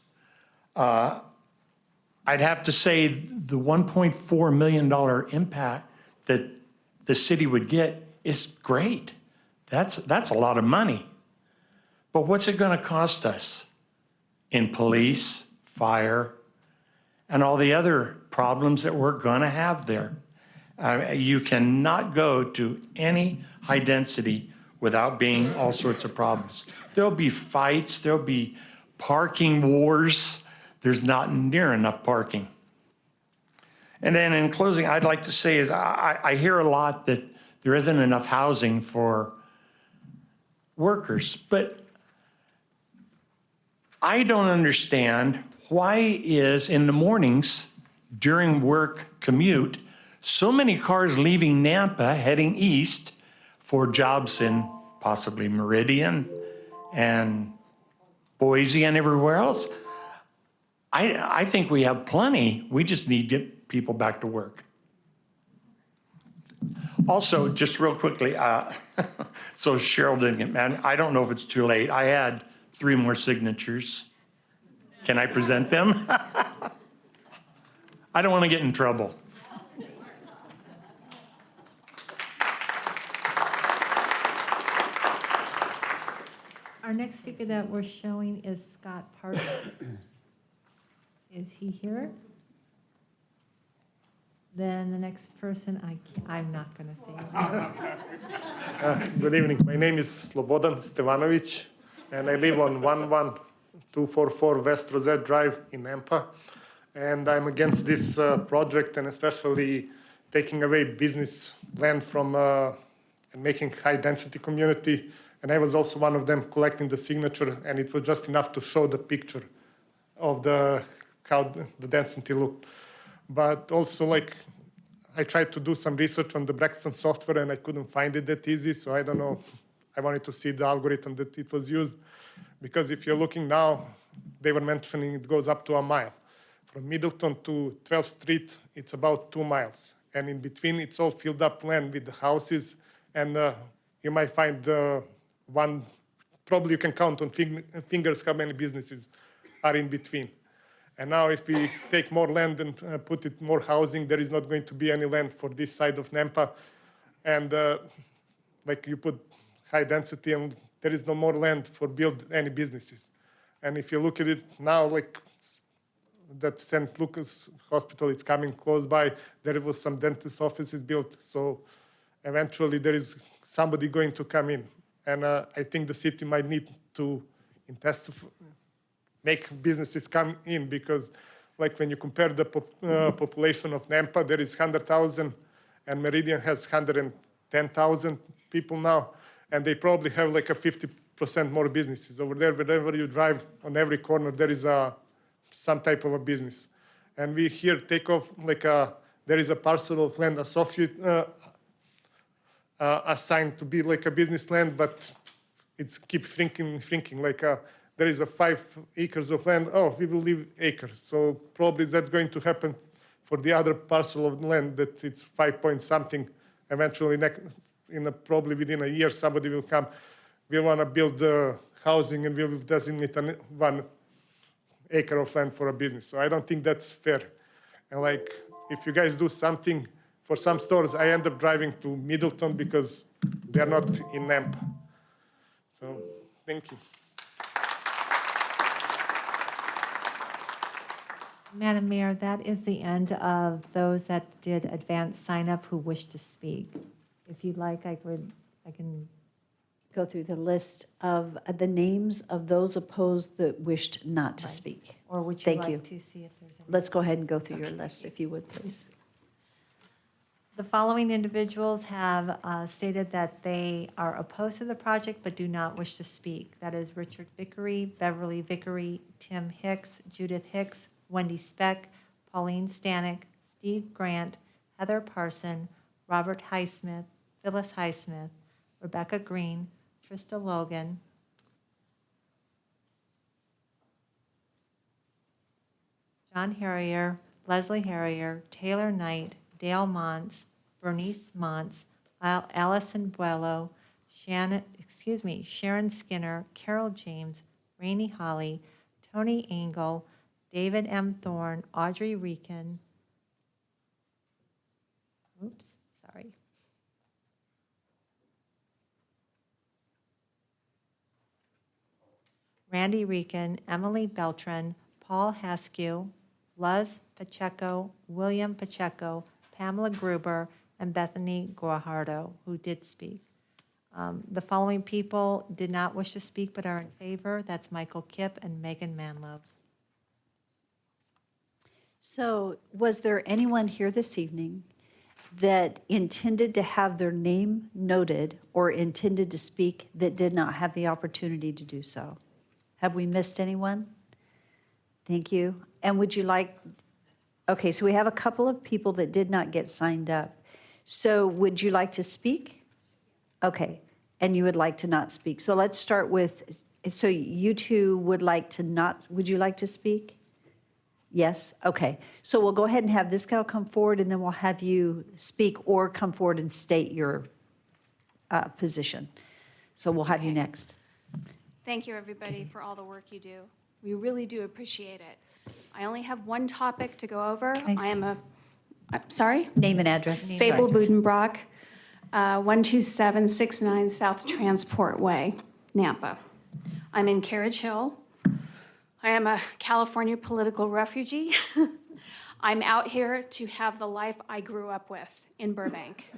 I'd have to say the $1.4 million impact that the city would get is great. That's a lot of money. But what's it going to cost us in police, fire, and all the other problems that we're going to have there? You cannot go to any high density without being all sorts of problems. There'll be fights, there'll be parking wars. There's not near enough parking. And then in closing, I'd like to say is I hear a lot that there isn't enough housing for workers. But I don't understand why is in the mornings during work commute, so many cars leaving Nampa heading east for jobs in possibly Meridian and Boise and everywhere else. I think we have plenty. We just need to get people back to work. Also, just real quickly, so Cheryl didn't get mad. I don't know if it's too late. I had 3 more signatures. Can I present them? I don't want to get in trouble. Our next speaker that we're showing is Scott Parker. Is he here? Then the next person, I'm not going to say. Good evening. My name is Slobodan Stevanovic, and I live on 11244 West Rosette Drive in Nampa. And I'm against this project, and especially taking away business land from and making high-density community. And I was also one of them collecting the signature, and it was just enough to show the picture of how the density looked. But also, like, I tried to do some research on the Braxton software, and I couldn't find it that easy. So I don't know. I wanted to see the algorithm that it was used, because if you're looking now, they were mentioning it goes up to a mile. From Middleton to 12th Street, it's about 2 miles. And in between, it's all filled up land with the houses. And you might find one, probably you can count on fingers how many businesses are in between. And now if we take more land and put it more housing, there is not going to be any land for this side of Nampa. And like you put high density and there is no more land for build any businesses. And if you look at it now, like that St. Lucas Hospital, it's coming close by. There was some dentist offices built. So eventually there is somebody going to come in. And I think the city might need to make businesses come in, because like when you compare the population of Nampa, there is 100,000 and Meridian has 110,000 people now. And they probably have like a 50% more businesses. Over there, wherever you drive, on every corner, there is some type of a business. And we here take off like there is a parcel of land assigned to be like a business land, but it's keep shrinking. Like there is a 5 acres of land. Oh, we will leave acres. So probably that's going to happen for the other parcel of land that it's 5 point something. Eventually, probably within a year, somebody will come. We want to build housing, and we will designate 1 acre of land for a business. So I don't think that's fair. And like, if you guys do something for some stores, I end up driving to Middleton because they're not in Nampa. So thank you. Madam Mayor, that is the end of those that did advance sign up who wish to speak. If you'd like, I can Go through the list of the names of those opposed that wished not to speak. Or would you Thank like you. to see if there's any? Let's go ahead and go through your list, if you would, please. The following individuals have stated that they are opposed to the project but do not wish to speak. That is Richard Vickery, Beverly Vickery, Tim Hicks, Judith Hicks, Wendy Speck, Pauline Stanek, Steve Grant, Heather Parson, Robert Highsmith, Phyllis Highsmith, Rebecca Green, Trista Logan, John Harrier, Leslie Harrier, Taylor Knight, Dale Montz, Bernice Montz, Allison Buello, Sharon Skinner, Carol James, Rainey Holly, Tony Engel, David M. Thorne, Audrey Reekin, Randy Reekin, Emily Beltran, Paul Haskew, Luz Pacheco, William Pacheco, Pamela Gruber, and Bethany Guajardo, who did speak. The following people did not wish to speak but are in favor. That's Michael Kipp and Megan Manlove. So was there anyone here this evening that intended to have their name noted or intended to speak that did not have the opportunity to do so? Have we missed anyone? Thank you. And would you like, okay, so we have a couple of people that did not get signed up. So would you like to speak? Okay, and you would like to not speak. So let's start with, so you two would like to not, would you like to speak? Yes, okay. So we'll go ahead and have this gal come forward, and then we'll have you speak or come forward and state your position. So we'll have you next. Thank you, everybody, for all the work you do. We really do appreciate it. I only have one topic to go over. Nice. I am sorry? Name and address. Fable Budenbrock, 12769 South Transport Way, Nampa. I'm in Carriage Hill. I am a California political refugee. I'm out here to have the life I grew up with in Burbank.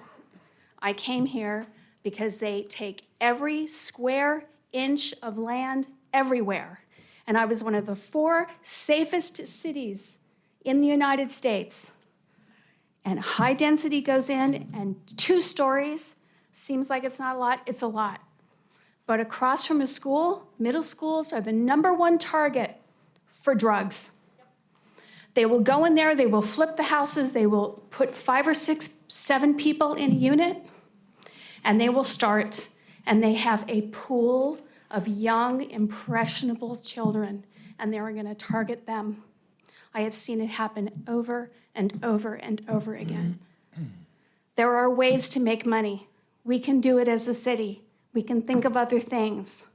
I came here because they take every square inch of land everywhere. And I was one of the 4 safest cities in the United States. And high density goes in, and 2 stories seems like it's not a lot, it's a lot. But across from a school, middle schools are the #1 target for drugs. They will go in there, they will flip the houses, they will put 5 or 6, 7 people in a unit, and they will start, and they have a pool of young, impressionable children, and they're gonna target them. I have seen it happen over and over and over again. There are ways to make money. We can do it as a city. We can think of other things.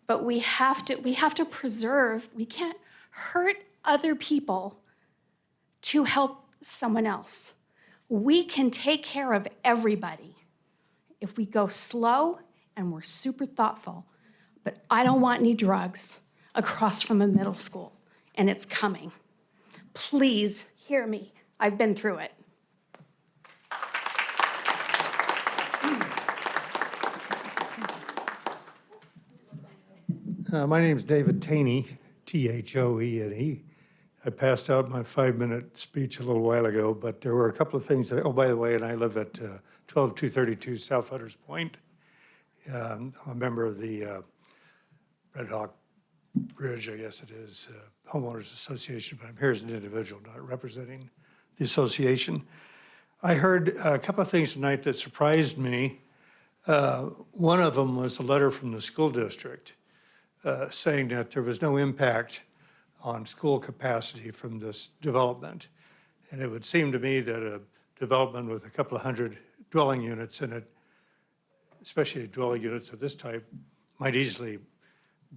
But we have to preserve, we can't hurt other people to help someone else. We can take care of everybody if we go slow and we're super thoughtful. But I don't want any drugs across from a middle school, and it's coming. Please hear me. I've been through it. My name's David Taney, T-H-O-E-N-E. I passed out my 5-minute speech a little while ago, but there were a couple of things that, oh, by the way, and I live at 12232 South Hunters Point. I'm a member of the Red Hawk Bridge, I guess it is, homeowners association, but I'm here as an individual, not representing the association. I heard a couple of things tonight that surprised me. One of them was a letter from the school district saying that there was no impact on school capacity from this development. And it would seem to me that a development with a couple of hundred dwelling units in it, especially dwelling units of this type, might easily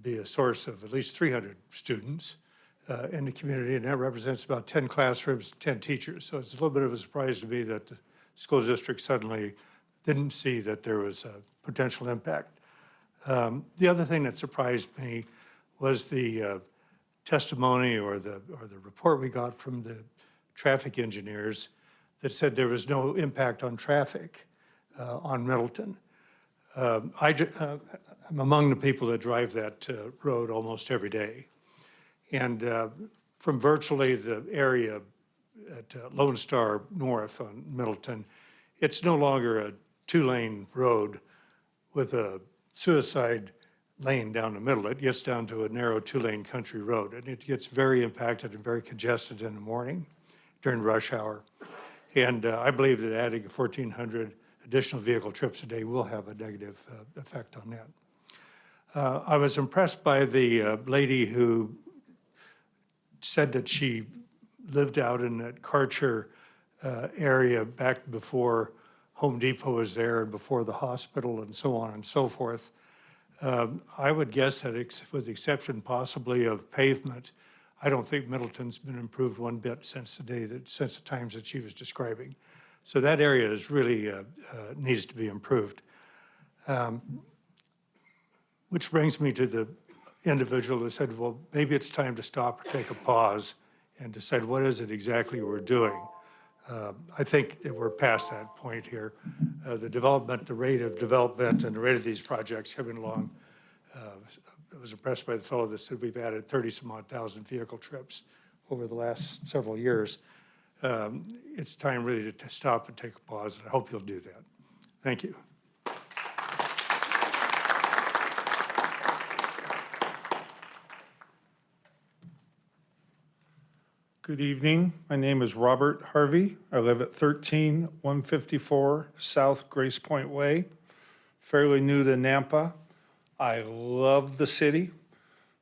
be a source of at least 300 students in the community, and that represents about 10 classrooms, 10 teachers. So it's a little bit of a surprise to me that the school district suddenly didn't see that there was a potential impact. The other thing that surprised me was the testimony or the report we got from the traffic engineers that said there was no impact on traffic on Middleton. I'm among the people that drive that road almost every day. And from virtually the area at Lone Star North on Middleton, it's no longer a 2-lane road with a suicide lane down the middle. It gets down to a narrow 2-lane country road, and it gets very impacted and very congested in the morning during rush hour. And I believe that adding 1,400 additional vehicle trips a day will have a negative effect on that. I was impressed by the lady who said that she lived out in that Karcher area back before Home Depot was there and before the hospital and so on and so forth. I would guess that with the exception possibly of pavement, I don't think Middleton's been improved one bit since the times that she was describing. So that area is really needs to be improved. Which brings me to the individual who said, well, maybe it's time to stop or take a pause and decide what is it exactly we're doing. I think that we're past that point here. The development, the rate of development and the rate of these projects coming along, I was impressed by the fellow that said we've added 30-some-odd thousand vehicle trips over the last several years. it's time really to stop and take a pause, and I hope you'll do that. Thank you. Good evening. My name is Robert Harvey. I live at 13154 South Grace Point Way, fairly new to Nampa. I love the city.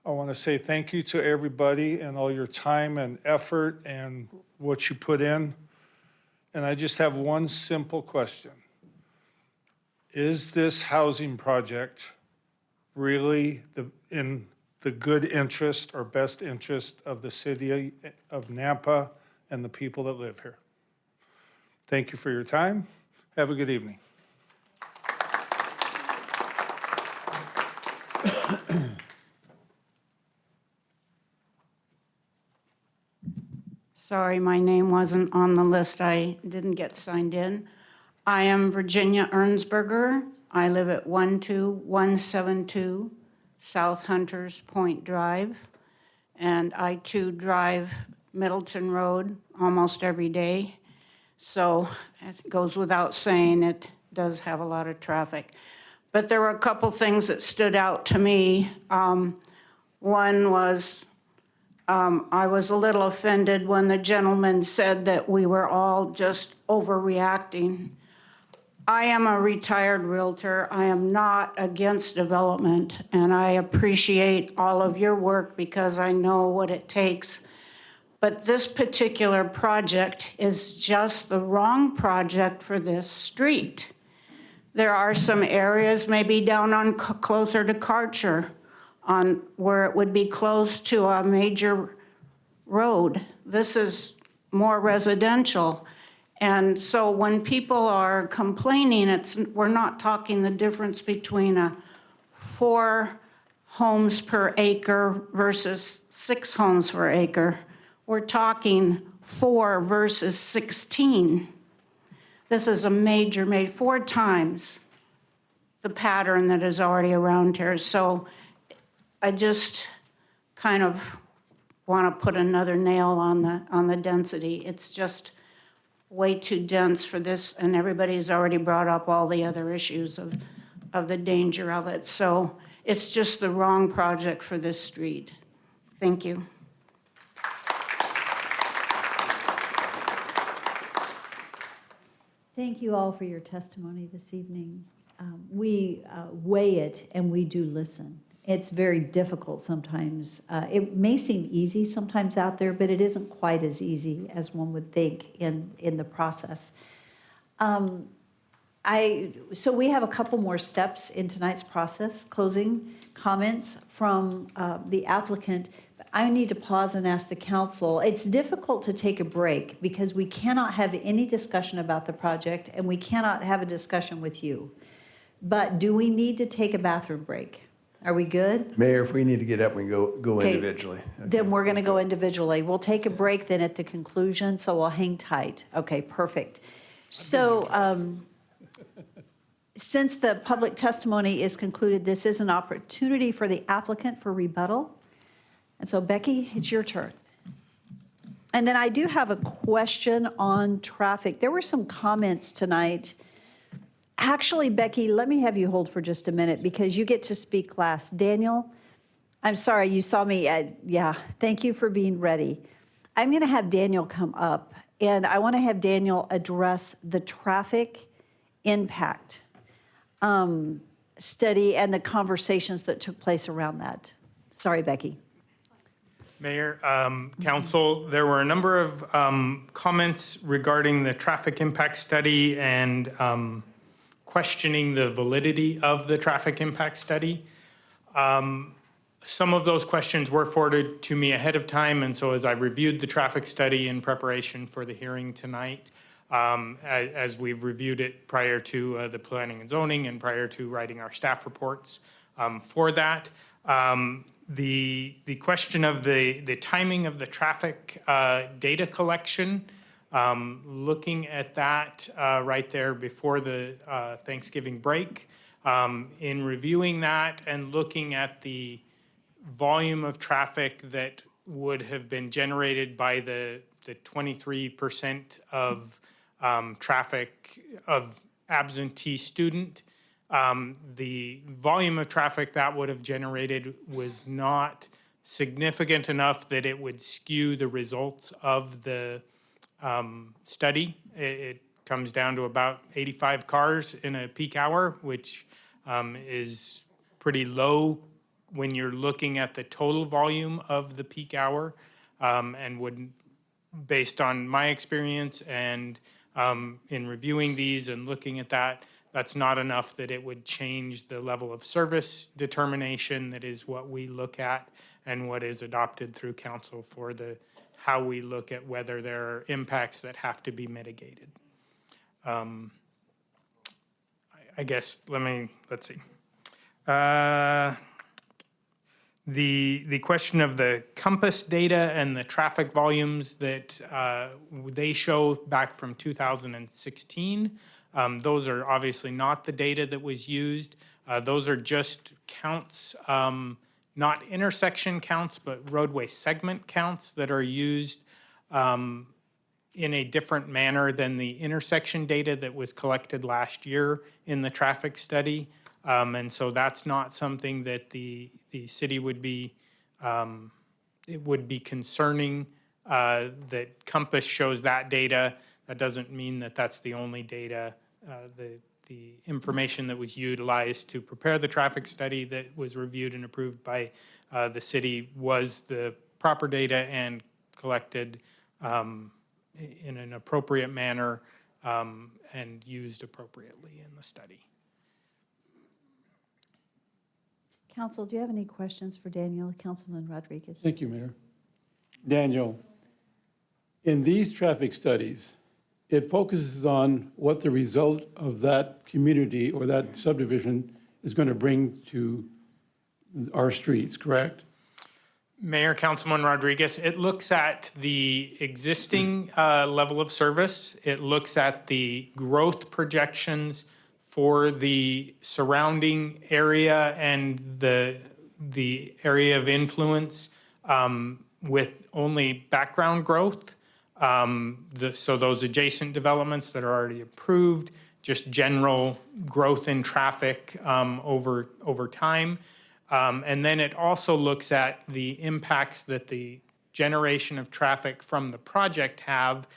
I want to say thank you to everybody and all your time and effort and what you put in. And I just have one simple question. Is this housing project really in the good interest or best interest of the city of Nampa and the people that live here? Thank you for your time. Have a good evening. Sorry, my name wasn't on the list. I didn't get signed in. I am Virginia Ernsberger. I live at 12172 South Hunters Point Drive. And I too drive Middleton Road almost every day. So as it goes without saying, it does have a lot of traffic. But there were a couple things that stood out to me. One was I was a little offended when the gentleman said that we were all just overreacting. I am a retired realtor. I am not against development, and I appreciate all of your work because I know what it takes. But this particular project is just the wrong project for this street. There are some areas maybe down on closer to Karcher on where it would be close to a major road. This is more residential. And so when people are complaining, we're not talking the difference between 4 homes per acre versus 6 homes per acre. We're talking 4 versus 16. This is a major 4 times the pattern that is already around here. So I just kind of want to put another nail on the density. It's just way too dense for this, and everybody's already brought up all the other issues of the danger of it. So it's just the wrong project for this street. Thank you. Thank you all for your testimony this evening. We weigh it and we do listen. It's very difficult sometimes. It may seem easy sometimes out there, but it isn't quite as easy as one would think in the process. So we have a couple more steps in tonight's process, closing comments from the applicant. I need to pause and ask the council. It's difficult to take a break because we cannot have any discussion about the project and we cannot have a discussion with you. But do we need to take a bathroom break? Are we good? Mayor, if we need to get up, we can go Okay. individually. Then we're going to go individually. We'll take a break then at the conclusion, so we'll hang tight. Okay, perfect. So since the public testimony is concluded, this is an opportunity for the applicant for rebuttal. And so Becky, it's your turn. And then I do have a question on traffic. There were some comments tonight. Actually, Becky, let me have you hold for just a minute because you get to speak last. Daniel, I'm sorry, you saw me. Yeah, thank you for being ready. I'm going to have Daniel come up, and I want to have Daniel address the traffic impact study and the conversations that took place around that. Sorry, Becky. Mayor, Council, there were a number of comments regarding the traffic impact study and questioning the validity of the traffic impact study. Some of those questions were forwarded to me ahead of time, and so as I reviewed the traffic study in preparation for the hearing tonight, as we've reviewed it prior to the planning and zoning and prior to writing our staff reports for that, the question of the timing of the traffic data collection, looking at that right there before the Thanksgiving break, in reviewing that and looking at the volume of traffic that would have been generated by the the 23% of traffic of absentee student. The volume of traffic that would have generated was not significant enough that it would skew the results of the study. It comes down to about 85 cars in a peak hour, which is pretty low when you're looking at the total volume of the peak hour, and would, based on my experience and in reviewing these and looking at that, that's not enough that it would change the level of service determination that is what we look at and what is adopted through council for how we look at whether there are impacts that have to be mitigated. I guess, let's see. The question of the Compass data and the traffic volumes that they show back from 2016, those are obviously not the data that was used. Those are just counts, not intersection counts, but roadway segment counts that are used in a different manner than the intersection data that was collected last year in the traffic study. And so that's not something that the city would be, it would be concerning that Compass shows that data. That doesn't mean that that's the only data. The information that was utilized to prepare the traffic study that was reviewed and approved by the city was the proper data and collected in an appropriate manner and used appropriately in the study. Council, do you have any questions for Daniel, Councilman Rodriguez? Thank you, Mayor. Daniel, in these traffic studies, it focuses on what the result of that community or that subdivision is going to bring to our streets, correct? Mayor, Councilman Rodriguez, it looks at the existing level of service. It looks at the growth projections for the surrounding area and the area of influence with only background growth. So those adjacent developments that are already approved, just general growth in traffic over time. And then it also looks at the impacts that the generation of traffic from the project have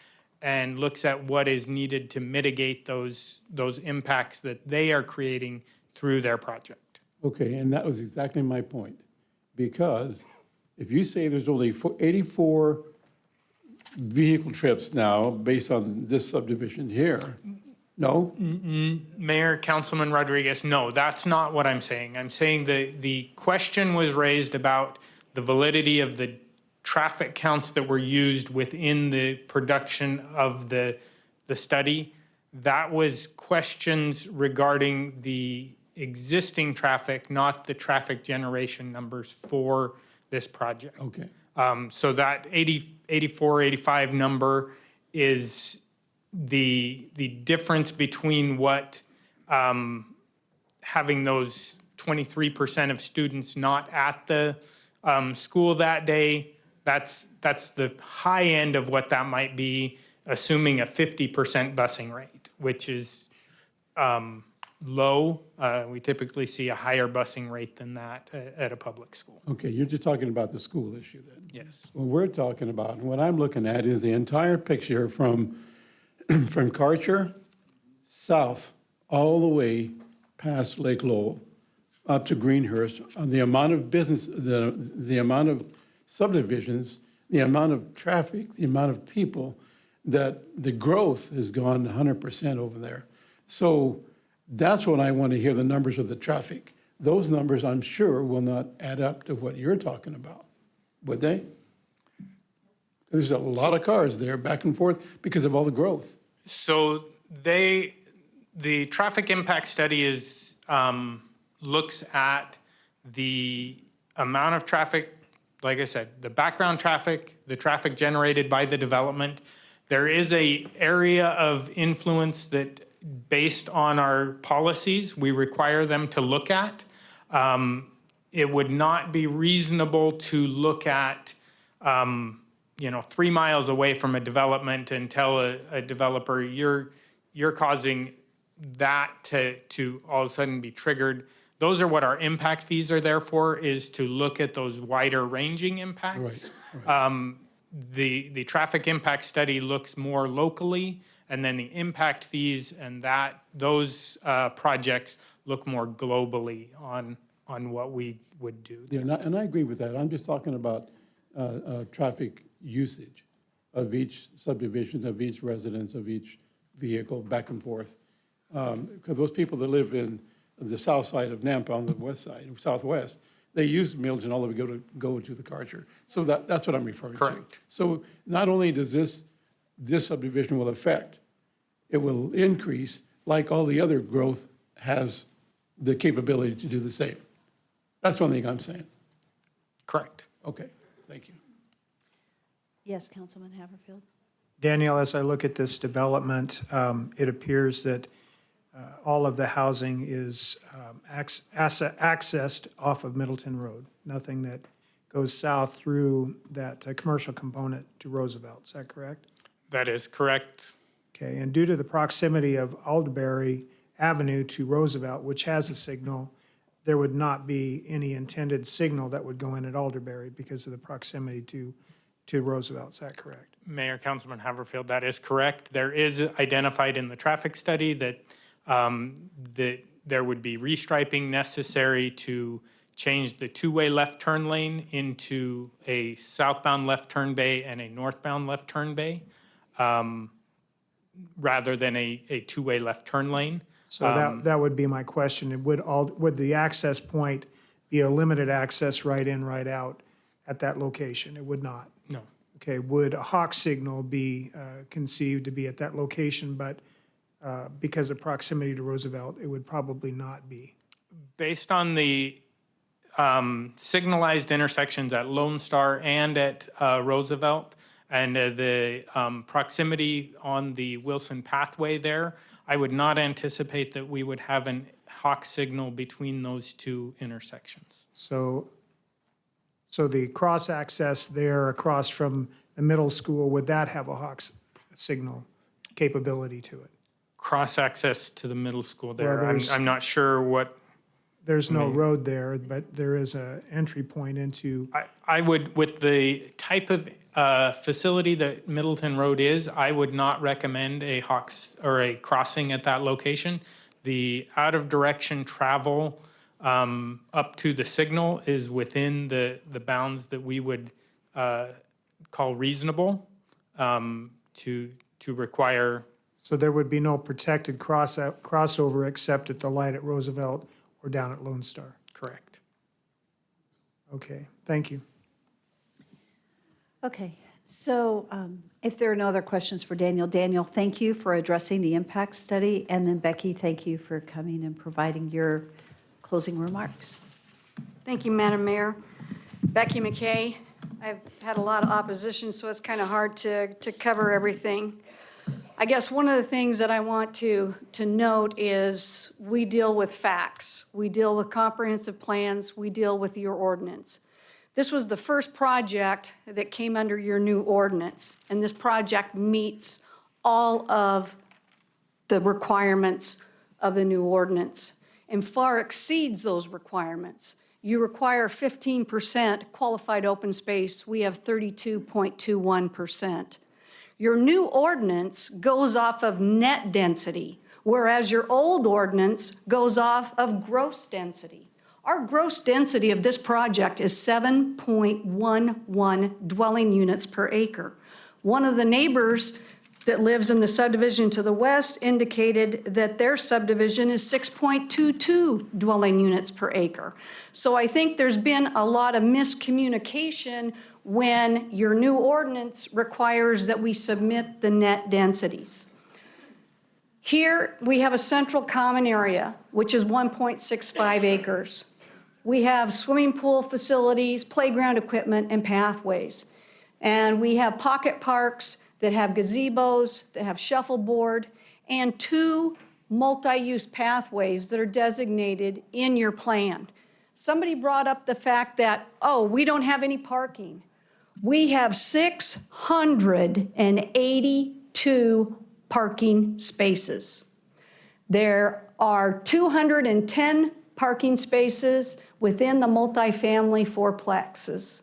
and looks at what is needed to mitigate those impacts that they are creating through their project. Okay, and that was exactly my point. Because if you say there's only 84 vehicle trips now based on this subdivision here, no? Mayor, Councilman Rodriguez, no, that's not what I'm saying. I'm saying the question was raised about the validity of the traffic counts that were used within the production of the study. That was questions regarding the existing traffic, not the traffic generation numbers for this project. Okay. So that 84, 85 number is the difference between what having those 23% of students not at the school that day, that's the high end of what that might be, assuming a 50% busing rate, which is low. We typically see a higher busing rate than that at a public school. Okay, you're just talking about the school issue then? Yes. What we're talking about, what I'm looking at is the entire picture from Karcher south all the way past Lake Lowell up to Greenhurst, on the amount of business, the amount of subdivisions, the amount of traffic, the amount of people, that the growth has gone 100% over there. So that's when I want to hear the numbers of the traffic. Those numbers, I'm sure, will not add up to what you're talking about, would they? There's a lot of cars there back and forth because of all the growth. So the traffic impact study looks at the amount of traffic, like I said, the background traffic, the traffic generated by the development. There is an area of influence that, based on our policies, we require them to look at. It would not be reasonable to look at 3 miles away from a development and tell a developer, you're causing that to all of a sudden be triggered. Those are what our impact fees are there for, is to look at those wider ranging impacts. The traffic impact study looks more locally, and then the impact fees and those projects look more globally on what we would do. Yeah, and I agree with that. I'm just talking about traffic usage of each subdivision, of each residence, of each vehicle, back and forth. Because those people that live in the south side of Nampa on the west side, southwest, they use Middleton all the way go to the Karcher. So that's what I'm referring to. Correct. So not only does this subdivision will affect, it will increase, like all the other growth has the capability to do the same. That's one thing I'm saying. Correct. Okay, thank you. Yes, Councilman Haverfield? Daniel, as I look at this development, it appears that all of the housing is accessed off of Middleton Road. Nothing that goes south through that commercial component to Roosevelt. Is that correct? That is correct. Okay, and due to the proximity of Alderberry Avenue to Roosevelt, which has a signal, there would not be any intended signal that would go in at Alderberry because of the proximity to Roosevelt. Is that correct? Mayor, Councilman Haverfield, that is correct. There is identified in the traffic study that there would be restriping necessary to change the two-way left turn lane into a southbound left turn bay and a northbound left turn bay, rather than a two-way left turn lane. So that would be my question. Would the access point be a limited access right in, right out at that location? It would not. No. Okay, would a hawk signal be conceived to be at that location, but because of proximity to Roosevelt, it would probably not be? Based on the signalized intersections at Lone Star and at Roosevelt, and the proximity on the Wilson pathway there, I would not anticipate that we would have an hawk signal between those two intersections. So the cross access there across from the middle school, would that have a hawk signal capability to it? Cross access to the middle school there, Well, I'm not sure what. There's no road there, but there is an entry point into. I would, with the type of facility that Middleton Road is, I would not recommend a hawks or a crossing at that location. The out of direction travel up to the signal is within the bounds that we would call reasonable to require. So there would be no protected crossover except at the light at Roosevelt or down at Lone Star? Correct. Okay, thank you. Okay, so if there are no other questions for Daniel, thank you for addressing the impact study. And then Becky, thank you for coming and providing your closing remarks. Thank you, Madam Mayor. Becky McKay. I've had a lot of opposition, so it's kind of hard to cover everything. I guess one of the things that I want to note is we deal with facts. We deal with comprehensive plans. We deal with your ordinance. This was the first project that came under your new ordinance, and this project meets all of the requirements of the new ordinance and far exceeds those requirements. You require 15% qualified open space. We have 32.21%. Your new ordinance goes off of net density, whereas your old ordinance goes off of gross density. Our gross density of this project is 7.11 dwelling units per acre. One of the neighbors that lives in the subdivision to the west indicated that their subdivision is 6.22 dwelling units per acre. So I think there's been a lot of miscommunication when your new ordinance requires that we submit the net densities. Here, we have a central common area, which is 1.65 acres. We have swimming pool facilities, playground equipment, and pathways. And we have pocket parks that have gazebos, that have shuffleboard, and 2 multi-use pathways that are designated in your plan. Somebody brought up the fact that, oh, we don't have any parking. We have 682 parking spaces. There are 210 parking spaces within the multifamily fourplexes,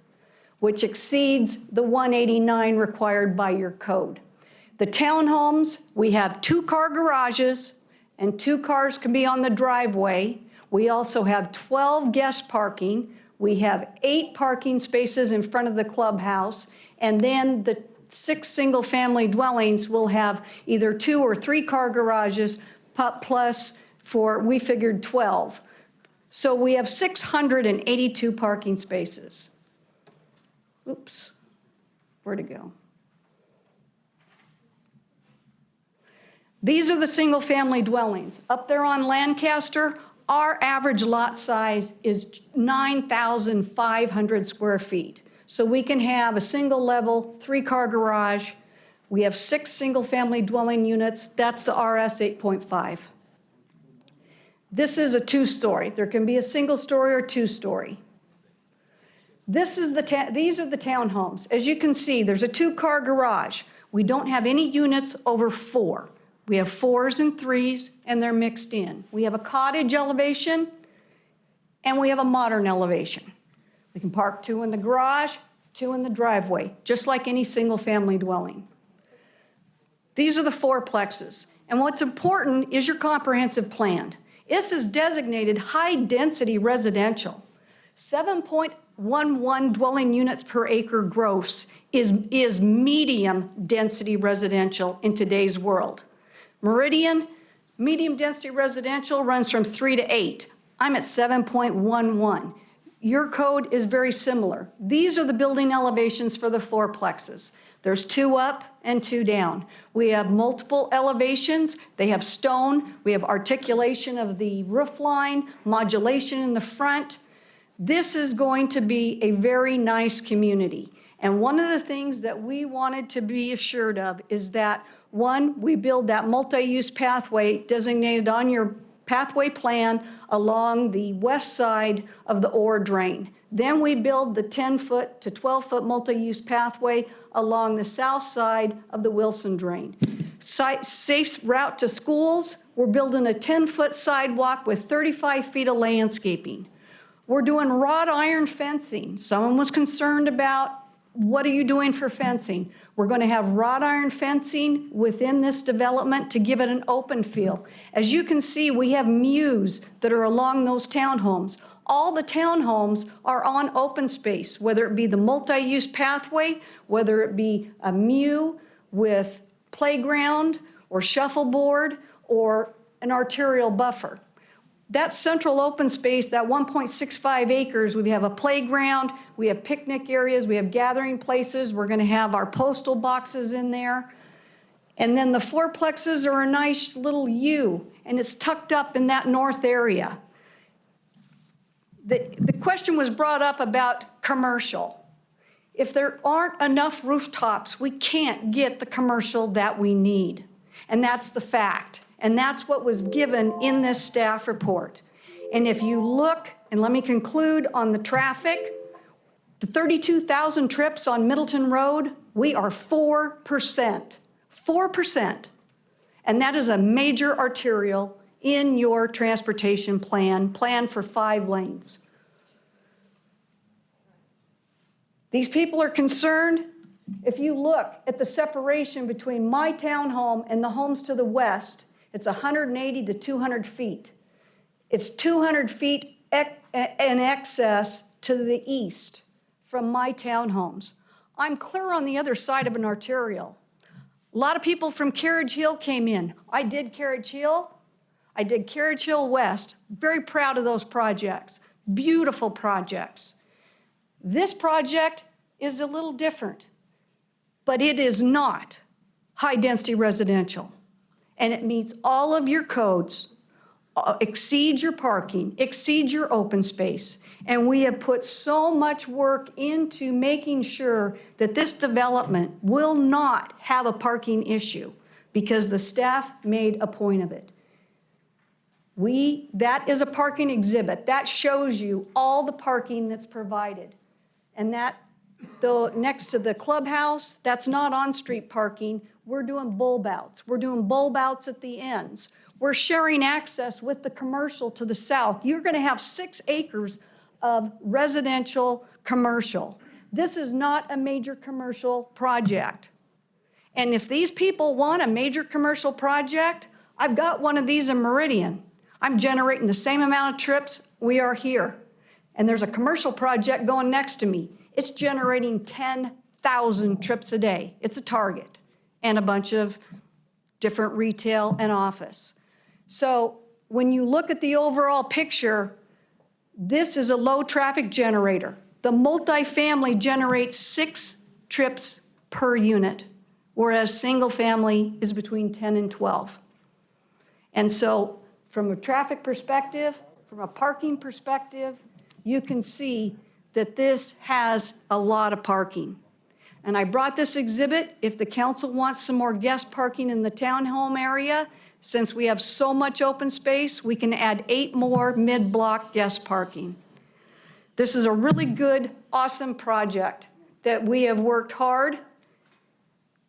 which exceeds the 189 required by your code. The townhomes, we have 2-car garages, and 2 cars can be on the driveway. We also have 12 guest parking. We have 8 parking spaces in front of the clubhouse, and then the 6 single-family dwellings will have either 2 or 3-car garages, plus we figured 12. So we have 682 parking spaces. Oops, where'd it go? These are the single-family dwellings. Up there on Lancaster, our average lot size is 9,500 square feet. So we can have a single-level, 3-car garage. We have 6 single-family dwelling units. That's the RS 8.5. This is a 2-story. There can be a single-story or 2-story. These are the townhomes. As you can see, there's a 2-car garage. We don't have any units over 4. We have 4s and 3s, and they're mixed in. We have a cottage elevation, and we have a modern elevation. We can park 2 in the garage, 2 in the driveway, just like any single-family dwelling. These are the fourplexes. And what's important is your comprehensive plan. This is designated high-density residential. 7.11 dwelling units per acre gross is medium-density residential in today's world. Meridian, medium-density residential runs from 3 to 8. I'm at 7.11. Your code is very similar. These are the building elevations for the fourplexes. There's 2 up and 2 down. We have multiple elevations. They have stone. We have articulation of the roof line, modulation in the front. This is going to be a very nice community. And one of the things that we wanted to be assured of is that, 1, we build that multi-use pathway designated on your pathway plan along the west side of the ore drain. Then we build the 10-foot to 12-foot multi-use pathway along the south side of the Wilson drain. Safe route to schools, we're building a 10-foot sidewalk with 35 feet of landscaping. We're doing wrought iron fencing. Someone was concerned about, what are you doing for fencing? We're going to have wrought iron fencing within this development to give it an open feel. As you can see, we have mews that are along those townhomes. All the townhomes are on open space, whether it be the multi-use pathway, whether it be a mew with playground or shuffleboard or an arterial buffer. That central open space, that 1.65 acres, we have a playground, we have picnic areas, we have gathering places, we're going to have our postal boxes in there. And then the fourplexes are a nice little U, and it's tucked up in that north area. The question was brought up about commercial. If there aren't enough rooftops, we can't get the commercial that we need. And that's the fact. And that's what was given in this staff report. And if you look, and let me conclude on the traffic, the 32,000 trips on Middleton Road, we are 4%. 4%. And that is a major arterial in your transportation plan for 5 lanes. These people are concerned. If you look at the separation between my townhome and the homes to the west, it's 180 to 200 feet. It's 200 feet in excess to the east from my townhomes. I'm clear on the other side of an arterial. A lot of people from Carriage Hill came in. I did Carriage Hill. I did Carriage Hill West. Very proud of those projects. Beautiful projects. This project is a little different, but it is not high-density residential. And it meets all of your codes, exceeds your parking, exceeds your open space. And we have put so much work into making sure that this development will not have a parking issue because the staff made a point of it. That is a parking exhibit. That shows you all the parking that's provided. And that next to the clubhouse, that's not on-street parking. We're doing bulb outs. We're doing bulb outs at the ends. We're sharing access with the commercial to the south. You're going to have 6 acres of residential commercial. This is not a major commercial project. And if these people want a major commercial project, I've got one of these in Meridian. I'm generating the same amount of trips we are here. And there's a commercial project going next to me. It's generating 10,000 trips a day. It's a Target and a bunch of different retail and office. So when you look at the overall picture, this is a low traffic generator. The multifamily generates 6 trips per unit, whereas single family is between 10 and 12. And so from a traffic perspective, from a parking perspective, you can see that this has a lot of parking. And I brought this exhibit. If the council wants some more guest parking in the townhome area, since we have so much open space, we can add 8 more mid-block guest parking. This is a really good, awesome project that we have worked hard,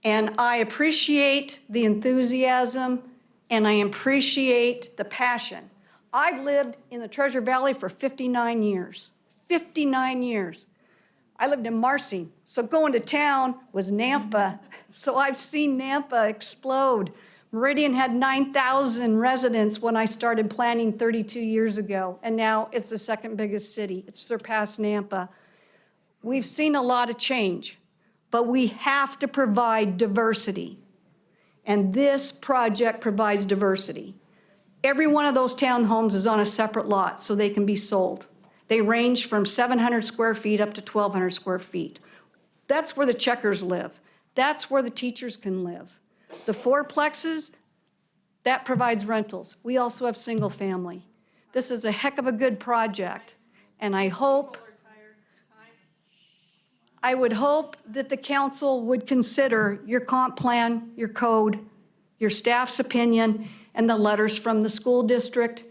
and I appreciate the enthusiasm and I appreciate the passion. I've lived in the Treasure Valley for 59 years. 59 years. I lived in Marsing, so going to town was Nampa. So I've seen Nampa explode. Meridian had 9,000 residents when I started planning 32 years ago, and now it's the second biggest city. It's surpassed Nampa. We've seen a lot of change, but we have to provide diversity. And this project provides diversity. Every one of those townhomes is on a separate lot, so they can be sold. They range from 700 square feet up to 1,200 square feet. That's where the checkers live. That's where the teachers can live. The fourplexes, that provides rentals. We also have single family. This is a heck of a good project, and I would hope that the council would consider your comp plan, your code, your staff's opinion, and the letters from the school district,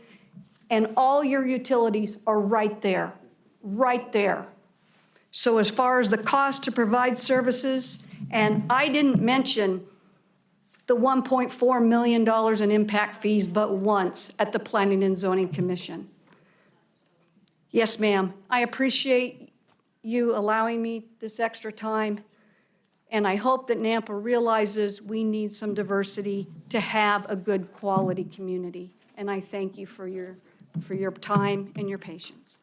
and all your utilities are right there, right there. So as far as the cost to provide services, and I didn't mention the $1.4 million in impact fees but once at the Planning and Zoning Commission. Yes, ma'am, I appreciate you allowing me this extra time, and I hope that Nampa realizes we need some diversity to have a good quality community. And I thank you for your time and your patience.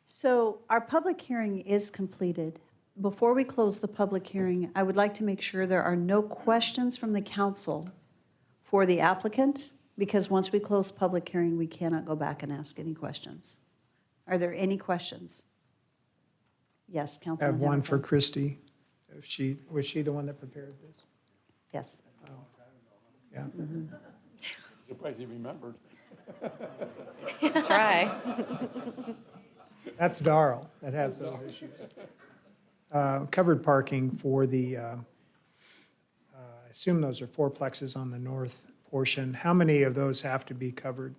So our public hearing is completed. Before we close the public hearing, I would like to make sure there are no questions from the council for the applicant, because once we close the public hearing, we cannot go back and ask any questions. Are there any questions? Yes, I Councilman. have one for Haverford. Christie. Was she the one that prepared this? Yes. Yeah. Surprised he remembered. Try. That's Darrell that has those issues. Covered parking for the, I assume those are fourplexes on the north portion. How many of those have to be covered?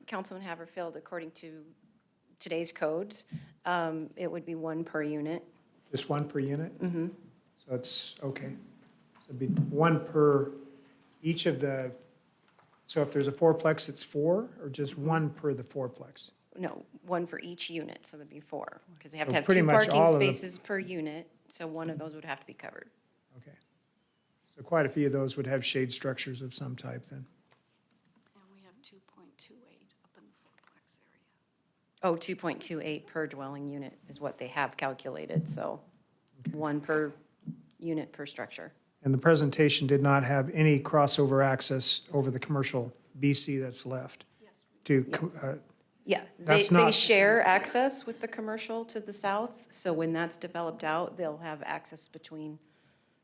Councilman Haverfield, according to today's codes, it would be 1 per unit. Just 1 per unit? Mm-hmm. So it's, okay. So it'd be 1 per each of the, so if there's a fourplex, it's 4, or just 1 per the fourplex? No, 1 for each unit, so there'd be 4, because they have to So have pretty 2 much parking all of the- spaces per unit, so 1 of those would have to be covered. Okay. So quite a few of those would have shade structures of some type then. And we have 2.28 up in the fourplex area. Oh, 2.28 per dwelling unit is what they have calculated, so 1 per unit per structure. And the presentation did not have any crossover access over the commercial BC that's left? To, Yeah, That's they not- share access with the commercial to the south, so when that's developed out, they'll have access between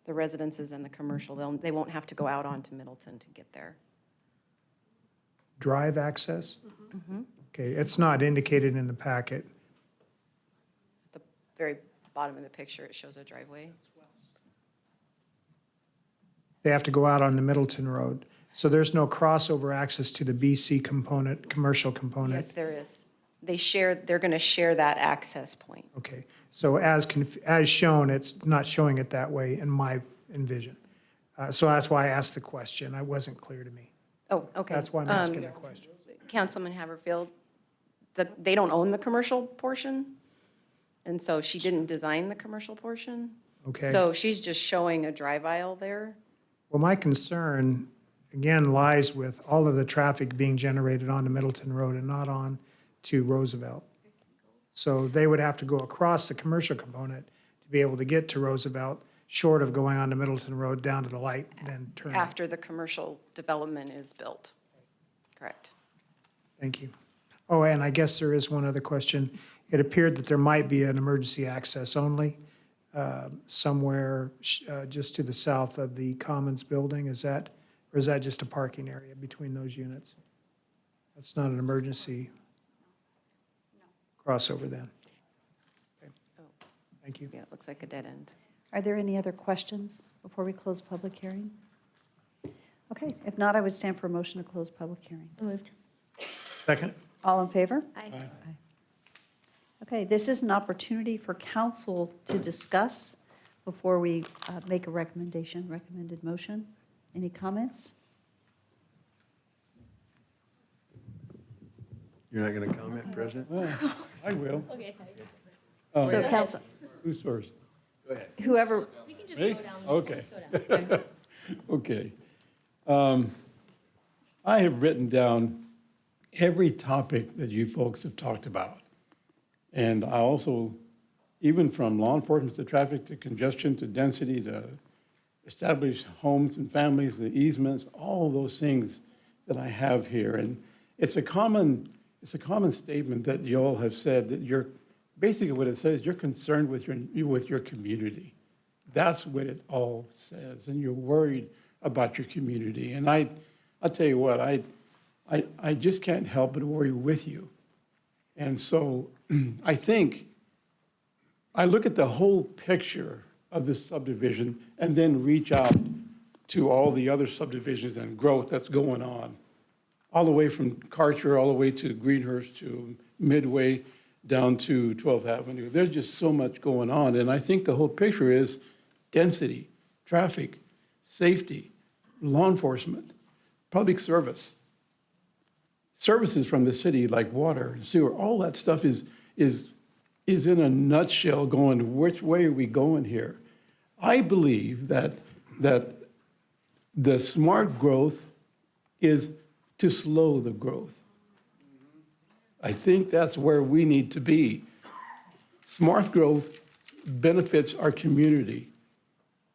the residences and the commercial. They won't have to go out onto Middleton to get there. drive access? Mhm. Okay, it's not indicated in the packet. At the very bottom of the picture, it shows a driveway. They have to go out on the Middleton Road. So there's no crossover access to the BC component, commercial component? Yes, there is. They're going to share that access point. Okay, so as shown, it's not showing it that way in my envision. So that's why I asked the question. It wasn't clear to me. Oh, okay. That's why I'm asking the question. Councilman Haverfield, they don't own the commercial portion, and so she didn't design the commercial portion. Okay. So she's just showing a drive aisle there. Well, my concern, again, lies with all of the traffic being generated onto Middleton Road and not on to Roosevelt. So they would have to go across the commercial component to be able to get to Roosevelt, short of going onto Middleton Road down to the light, then turn. After the commercial development is built. Correct. Thank you. Oh, and I guess there is one other question. It appeared that there might be an emergency access only somewhere just to the south of the Commons building. Is that, or is that just a parking area between those units? That's not an emergency crossover then? Okay. Thank you. Yeah, it looks like a dead end. Are there any other questions before we close public hearing? Okay, if not, I would stand for a motion to close public hearing. So moved. Second. All in favor? Aye. Okay, this is an opportunity for council to discuss before we make a recommended motion. Any comments? You're not going to comment, President? Well, I will. Okay. So council, Who's first? Go ahead. whoever, We can just Me? go down. Okay. Just go down. Okay. I have written down every topic that you folks have talked about. And I also, even from law enforcement to traffic to congestion to density to established homes and families, the easements, all those things that I have here. And it's a common statement that you all have said that you're, basically what it says, you're concerned with your community. That's what it all says, and you're worried about your community. And I'll tell you what, I just can't help but worry with you. And so I think I look at the whole picture of this subdivision and then reach out to all the other subdivisions and growth that's going on, all the way from Karcher, all the way to Greenhurst, to Midway, down to 12th Avenue. There's just so much going on. And I think the whole picture is density, traffic, safety, law enforcement, public service, services from the city like water, sewer, all that stuff is in a nutshell going, which way are we going here? I believe that the smart growth is to slow the growth. I think that's where we need to be. Smart growth benefits our community.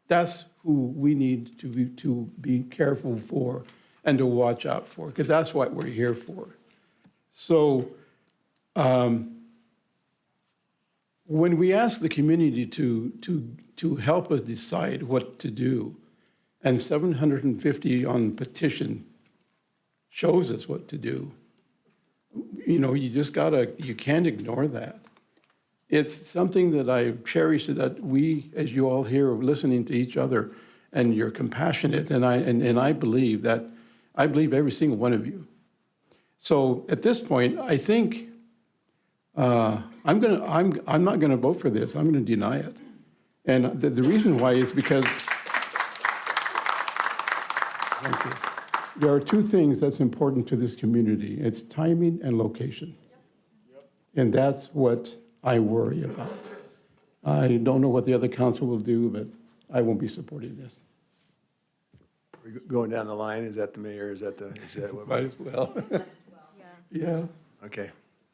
That's who we need to be careful for and to watch out for, because that's what we're here for. So when we ask the community to help us decide what to do, and 750 on petition shows us what to do, you can't ignore that. It's something that I cherish, that we, as you all here, are listening to each other, and you're compassionate, and I believe that, I believe every single one of you. So at this point, I think I'm not gonna vote for this. I'm gonna deny it. And the reason why is because, thank you. There are two things that's important to this community. It's timing and location. And that's what I worry about. I don't know what the other council will do, but I won't be supporting this. We're going down the line, is that the mayor, is that what? Might as well. Yeah. Okay.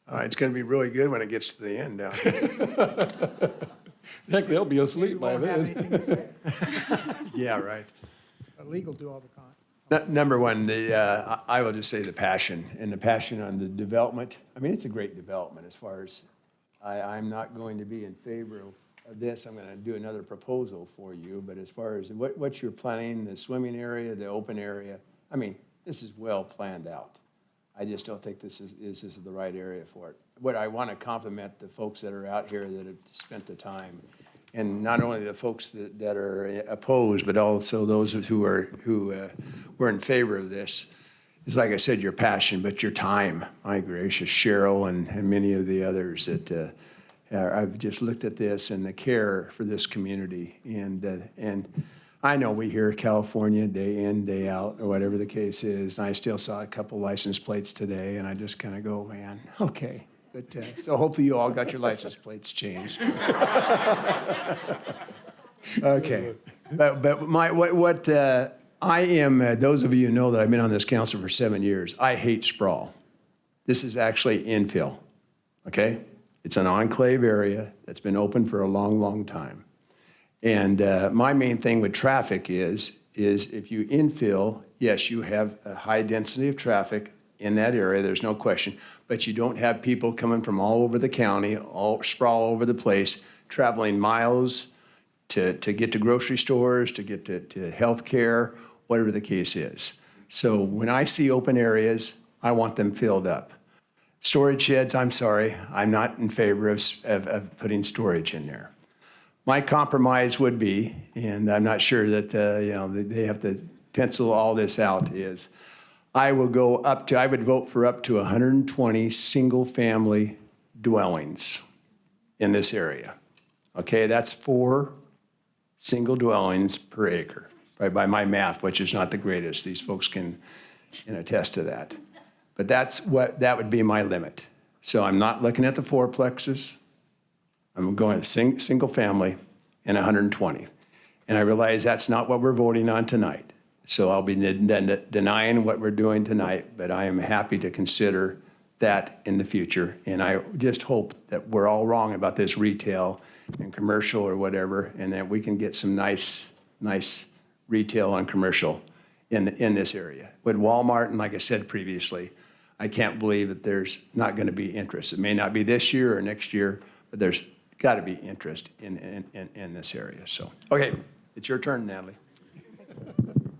All right, it's going to be really good when it gets to the end down here. Heck, they'll be asleep by then. Yeah, right. Legal do all the con. Number one, I will just say the passion on the development. I mean, it's a great development as far as, I'm not going to be in favor of this. I'm going to do another proposal for you. But as far as what you're planning, the swimming area, the open area, I mean, this is well planned out. I just don't think this is the right area for it. What I want to compliment the folks that are out here that have spent the time and not only the folks that are opposed, but also those who were in favor of this, is, like I said, your passion, but your time. My gracious, Cheryl and many of the others that I've just looked at this and the care for this community. And I know we hear California day in, day out, or whatever the case is. I still saw a couple license plates today, and I just kind of go, man, okay. But so hopefully you all got your license plates changed. Okay, but what I am, those of you who know that I've been on this council for 7 years, I hate sprawl. This is actually infill, okay? It's an enclave area that's been open for a long, long time. And my main thing with traffic is if you infill, yes, you have a high density of traffic in that area, there's no question, but you don't have people coming from all over the county, all sprawl over the place, traveling miles to get to grocery stores, to get to health care, whatever the case is. So when I see open areas, I want them filled up. Storage sheds, I'm sorry, I'm not in favor of putting storage in there. My compromise would be, and I'm not sure that they have to pencil all this out, is I would vote for up to 120 single-family dwellings in this area. Okay, that's 4 single dwellings per acre, right, by my math, which is not the greatest. These folks can attest to that. But that would be my limit. So I'm not looking at the fourplexes. I'm going single family and 120. And I realize that's not what we're voting on tonight. So I'll be denying what we're doing tonight, but I am happy to consider that in the future. And I just hope that we're all wrong about this retail and commercial or whatever, and that we can get some nice retail and commercial in this area. With Walmart, and like I said previously, I can't believe that there's not going to be interest. It may not be this year or next year, but there's got to be interest in this area. So, okay, it's your turn, Natalie.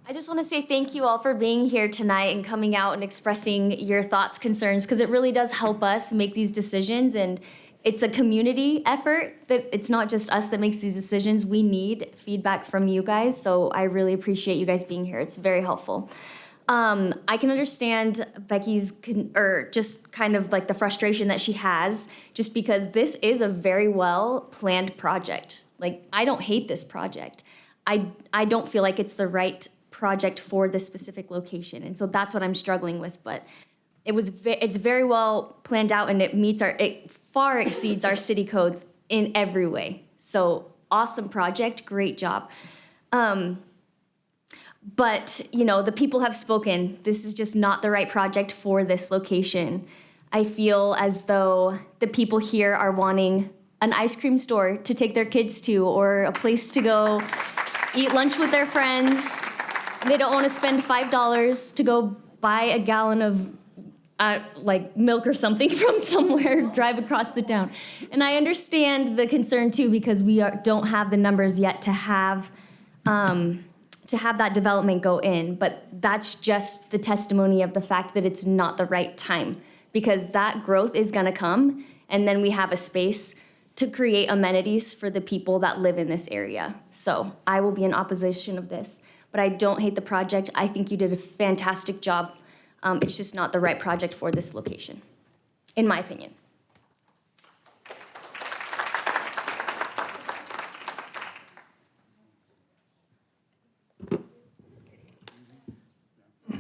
I just want to say thank you all for being here tonight and coming out and expressing your thoughts, concerns, because it really does help us make these decisions. And it's a community effort, that it's not just us that makes these decisions. We need feedback from you guys. So I really appreciate you guys being here. It's very helpful. I can understand Becky's, just kind of like the frustration that she has, just because this is a very well planned project. Like, I don't hate this project. I don't feel like it's the right project for this specific location. And so that's what I'm struggling with. But it's very well planned out, and it far exceeds our city codes in every way. So awesome project, great job. But, the people have spoken. This is just not the right project for this location. I feel as though the people here are wanting an ice cream store to take their kids to, or a place to go eat lunch with their friends. They don't want to spend $5 to go buy a gallon of milk or something from somewhere, drive across the town. And I understand the concern too, because we don't have the numbers yet to have that development go in, but that's just the testimony of the fact that it's not the right time, because that growth is going to come, and then we have a space to create amenities for the people that live in this area. So I will be in opposition of this, but I don't hate the project. I think you did a fantastic job. It's just not the right project for this location, in my opinion.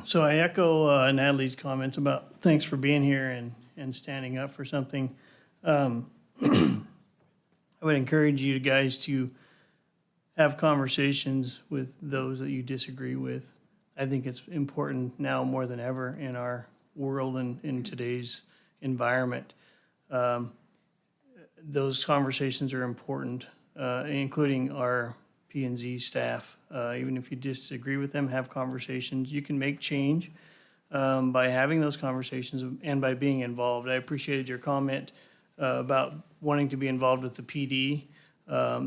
So I echo Natalie's comments about thanks for being here and standing up for something. I would encourage you guys to have conversations with those that you disagree with. I think it's important now more than ever in our world and in today's environment. Those conversations are important, including our P&Z staff. Even if you disagree with them, have conversations. You can make change by having those conversations and by being involved. I appreciated your comment about wanting to be involved with the PD.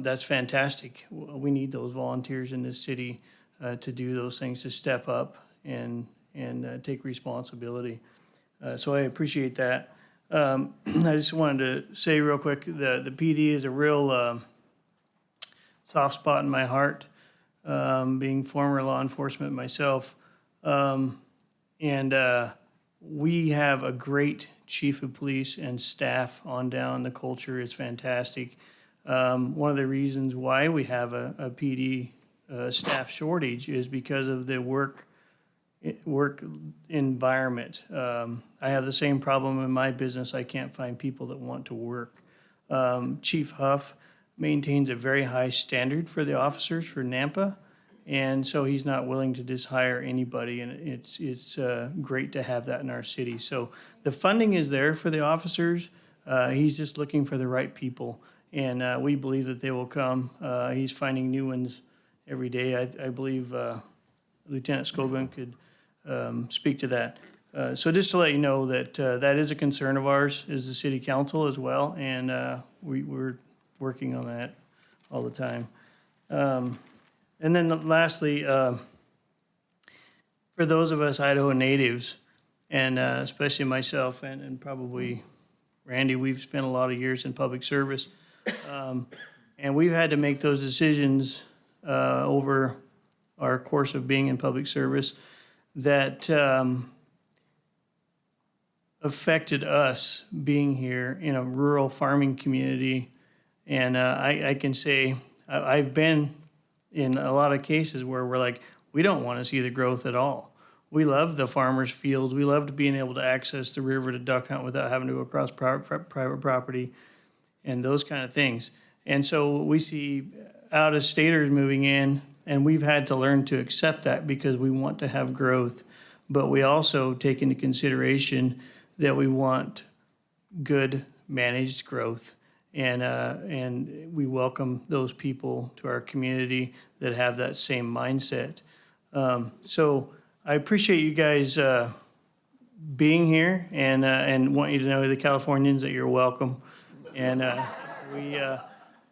That's fantastic. We need those volunteers in this city to do those things, to step up and take responsibility. So I appreciate that. I just wanted to say real quick, the PD is a real soft spot in my heart, being former law enforcement myself. We have a great chief of police and staff on down. The culture is fantastic. One of the reasons why we have a PD staff shortage is because of the work environment. I have the same problem in my business. I can't find people that want to work. Chief Huff maintains a very high standard for the officers for Nampa, and so he's not willing to just hire anybody, and it's great to have that in our city. So the funding is there for the officers. He's just looking for the right people, and we believe that they will come. He's finding new ones every day. I believe Lieutenant Scobin could speak to that. So just to let you know that that is a concern of ours, is the city council as well, and we're working on that all the time. And then lastly, for those of us Idaho natives, and especially myself and probably Randy, we've spent a lot of years in public service, and we've had to make those decisions over our course of being in public service that affected us being here in a rural farming community. And I can say I've been in a lot of cases where we're like, we don't want to see the growth at all. We love the farmers' fields. We loved being able to access the river to duck hunt without having to go across private property and those kind of things. And so we see out-of-staters moving in, and we've had to learn to accept that because we want to have growth. But we also take into consideration that we want good managed growth. And we welcome those people to our community that have that same mindset. So I appreciate you guys being here, and want you to know, the Californians, that you're welcome. And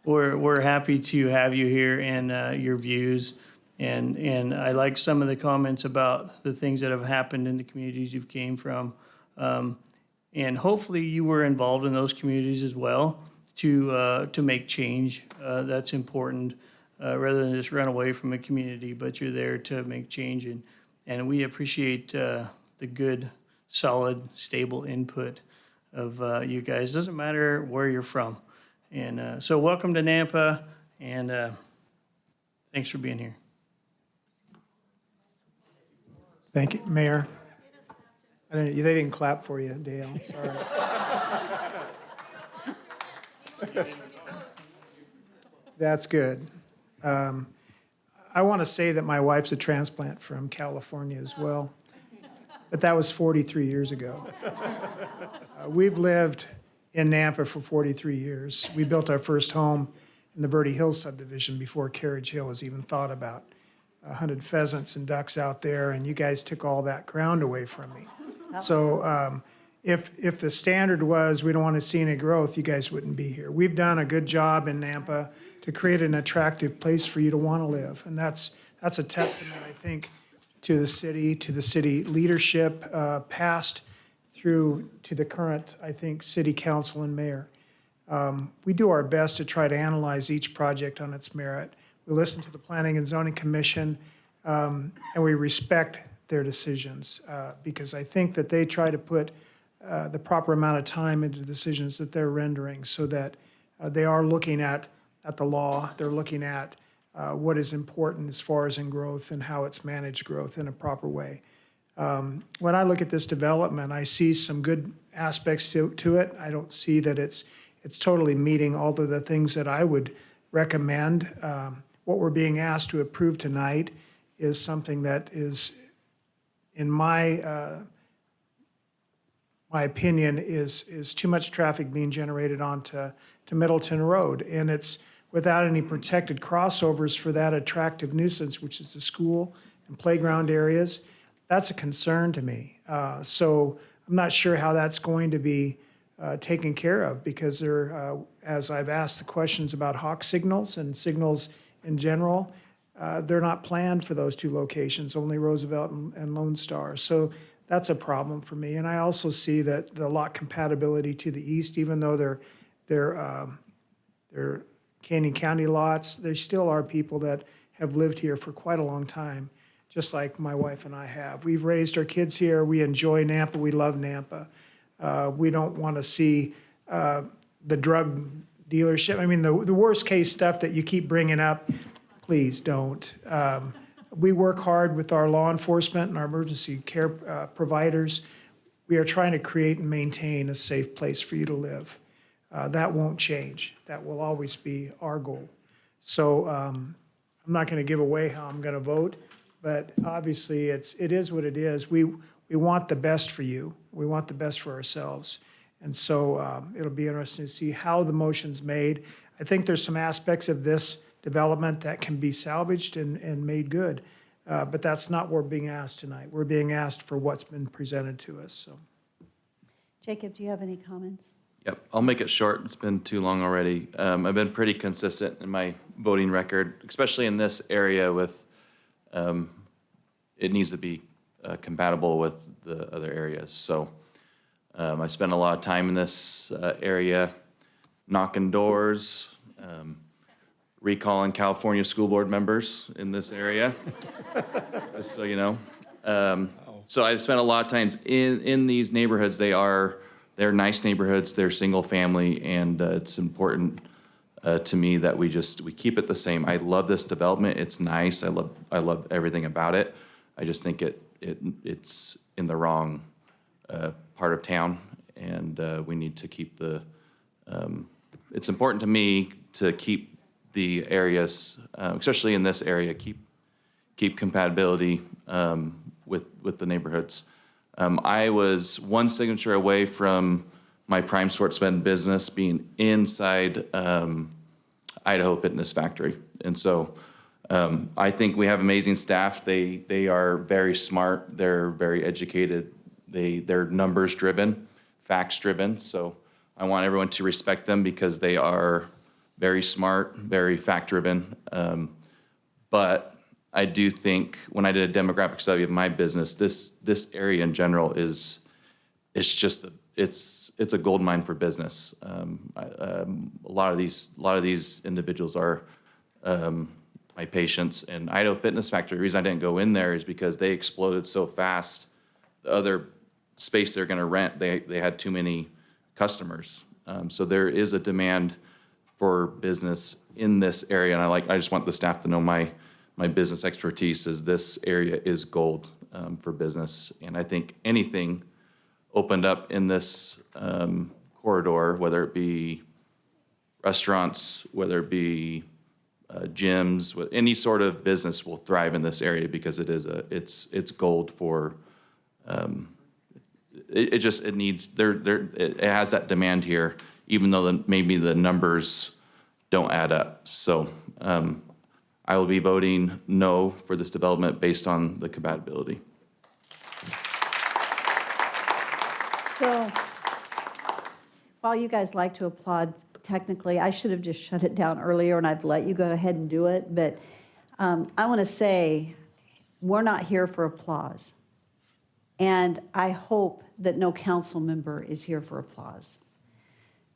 we're happy to have you here and your views. And I like some of the comments about the things that have happened in the communities you've came from. And hopefully you were involved in those communities as well to make change. That's important, rather than just run away from a community, but you're there to make change. And we appreciate the good, solid, stable input of you guys. Doesn't matter where you're from. And so welcome to Nampa, and thanks for being here. Thank you, Mayor. They didn't clap for you, Dale, sorry. That's good. I want to say that my wife's a transplant from California as well, but that was 43 years ago. We've lived in Nampa for 43 years. We built our first home in the Verde Hills subdivision before Carriage Hill was even thought about. 100 pheasants and ducks out there, and you guys took all that ground away from me. So if the standard was we don't want to see any growth, you guys wouldn't be here. We've done a good job in Nampa to create an attractive place for you to want to live. And that's a testament, I think, to the city leadership, past through to the current, I think, city council and mayor. We do our best to try to analyze each project on its merit. We listen to the Planning and Zoning Commission, and we respect their decisions, because I think that they try to put the proper amount of time into the decisions that they're rendering, so that they are looking at the law, they're looking at what is important as far as in growth and how it's managed growth in a proper way. When I look at this development, I see some good aspects to it. I don't see that it's totally meeting all of the things that I would recommend. What we're being asked to approve tonight is something that is, in my opinion, is too much traffic being generated onto Middleton Road, and it's without any protected crossovers for that attractive nuisance, which is the school and playground areas. That's a concern to me. So I'm not sure how that's going to be taken care of, because there, as I've asked the questions about hawk signals and signals in general, they're not planned for those two locations, only Roosevelt and Lone Star. So that's a problem for me. And I also see that the lot compatibility to the east, even though they're Canyon County lots, there still are people that have lived here for quite a long time, just like my wife and I have. We've raised our kids here. We enjoy Nampa. We love Nampa. We don't want to see the drug dealership. I mean, the worst case stuff that you keep bringing up, please don't. We work hard with our law enforcement and our emergency care providers. We are trying to create and maintain a safe place for you to live. That won't change. That will always be our goal. So I'm not going to give away how I'm going to vote, but obviously it is what it is. We want the best for you. We want the best for ourselves. And so it'll be interesting to see how the motion's made. I think there's some aspects of this development that can be salvaged and made good. But that's not what we're being asked tonight. We're being asked for what's been presented to us. So, Jacob, do you have any comments? Yep, I'll make it short. It's been too long already. I've been pretty consistent in my voting record, especially in this area with, it needs to be compatible with the other areas. So I spent a lot of time in this area, knocking doors, recalling California school board members in this area, just so you know. So I've spent a lot of times in these neighborhoods. They're nice neighborhoods, they're single family, and it's important to me that we keep it the same. I love this development, it's nice, I love everything about it. I just think it's in the wrong part of town, and we need to keep it's important to me to keep the areas, especially in this area, keep compatibility with the neighborhoods. I was one signature away from my Prime Sportsman business being inside Idaho Fitness Factory. And so I think we have amazing staff. They are very smart. They're very educated. They're numbers driven, facts driven. So I want everyone to respect them because they are very smart, very fact driven. But I do think when I did a demographic study of my business, this area in general it's a gold mine for business. A lot of these individuals are my patients. And Idaho Fitness Factory, the reason I didn't go in there is because they exploded so fast. The other space they're going to rent, they had too many customers. So there is a demand for business in this area, and I just want the staff to know my business expertise is this area is gold for business. And I think anything opened up in this corridor, whether it be restaurants, whether it be gyms, any sort of business will thrive in this area because it's gold for, it has that demand here, even though maybe the numbers don't add up. So, I will be voting no for this development based on the compatibility. So, while you guys like to applaud technically, I should have just shut it down earlier and I've let you go ahead and do it. But I want to say, we're not here for applause. And I hope that no council member is here for applause,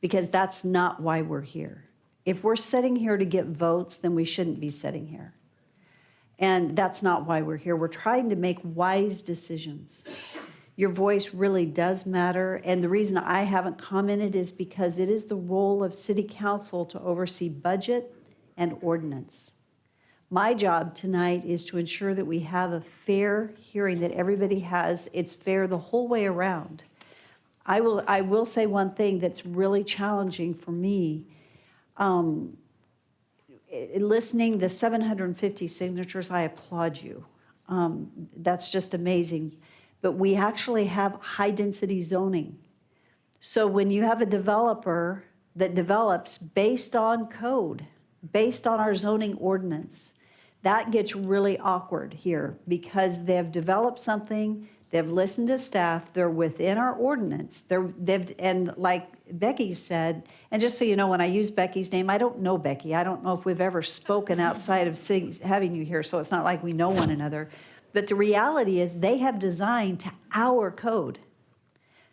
because that's not why we're here. If we're sitting here to get votes, then we shouldn't be sitting here. And that's not why we're here. We're trying to make wise decisions. Your voice really does matter. And the reason I haven't commented is because it is the role of City Council to oversee budget and ordinance. My job tonight is to ensure that we have a fair hearing, that everybody has, it's fair the whole way around. I will say one thing that's really challenging for me. Listening, the 750 signatures, I applaud you. That's just amazing. But we actually have high-density zoning. So when you have a developer that develops based on code, based on our zoning ordinance, that gets really awkward here because they've developed something, they've listened to staff, they're within our ordinance, and like Becky said, and just so you know, when I use Becky's name, I don't know Becky. I don't know if we've ever spoken outside of having you here, so it's not like we know one another. But the reality is they have designed to our code.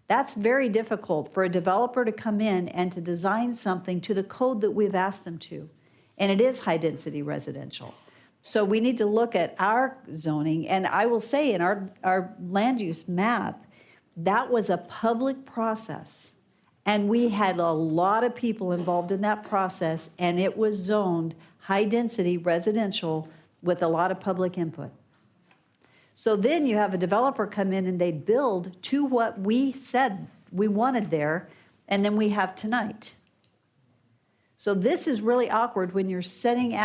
That's very difficult for a developer to come in and to design something to the code that we've asked them to. and it is high-density residential. So we need to look at our zoning, and I will say in our land use map, that was a public process. And we had a lot of people involved in that process, and it was zoned high-density residential with a lot of public input. So then you have a developer come in and they build to what we said we wanted there, and then we have tonight. So this is really awkward when you're sitting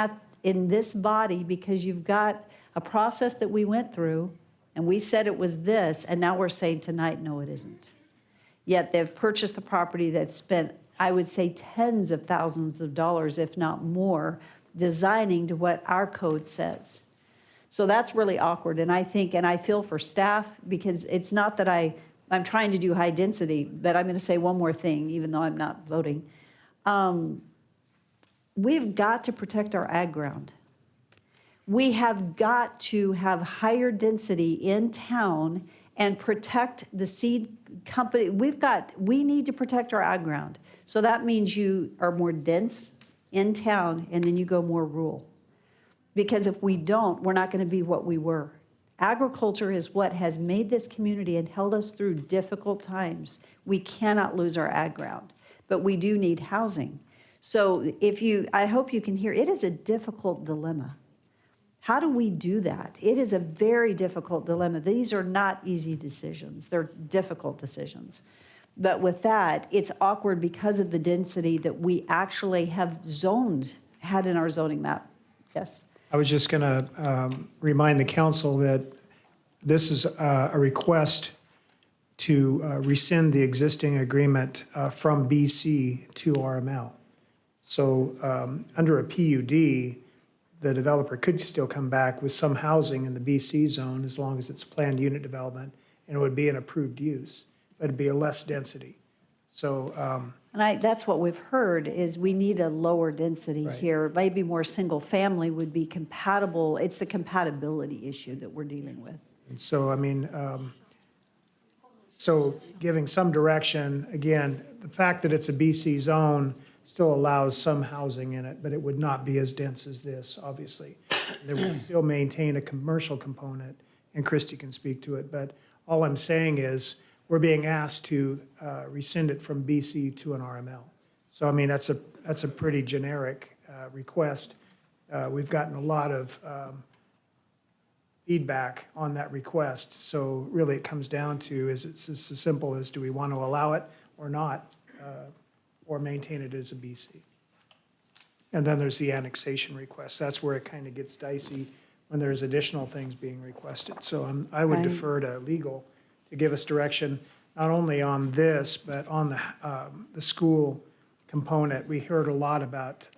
in this body because you've got a process that we went through, and we said it was this, and now we're saying tonight, no, it isn't. Yet they've purchased the property, they've spent, I would say, tens of thousands of dollars, if not more, designing to what our code says. So that's really awkward, and I think, and I feel for staff, because it's not that I'm trying to do high density, but I'm gonna say one more thing, even though I'm not voting. We've got to protect our ag ground. We have got to have higher density in town and protect the seed company. We need to protect our ag ground. So that means you are more dense in town and then you go more rural. Because if we don't, we're not going to be what we were. Agriculture is what has made this community and held us through difficult times. We cannot lose our ag ground, but we do need housing. So I hope you can hear, it is a difficult dilemma. How do we do that? It is a very difficult dilemma. These are not easy decisions. They're difficult decisions. But with that, it's awkward because of the density that we actually had in our zoning map. Yes? I was just going to remind the council that this is a request to rescind the existing agreement from BC to RML. So under a PUD, the developer could still come back with some housing in the BC zone as long as it's planned unit development, and it would be an approved use, but it'd be a less density. So, and that's what we've heard, is we need a lower density here. Maybe more single family would be compatible. It's the compatibility issue that we're dealing with. and so, I mean, so giving some direction, again, the fact that it's a BC zone still allows some housing in it, but it would not be as dense as this, obviously. They would still maintain a commercial component, and Christy can speak to it, but all I'm saying is we're being asked to rescind it from BC to an RML. So, I mean, that's a pretty generic request. We've gotten a lot of feedback on that request, so really it comes down to, is it's as simple as, do we want to allow it or not? Or maintain it as a BC. And then there's the annexation request. That's where it kind of gets dicey when there's additional things being requested. So I would defer to legal to give us direction, not only on this, but on the school component. We heard a lot about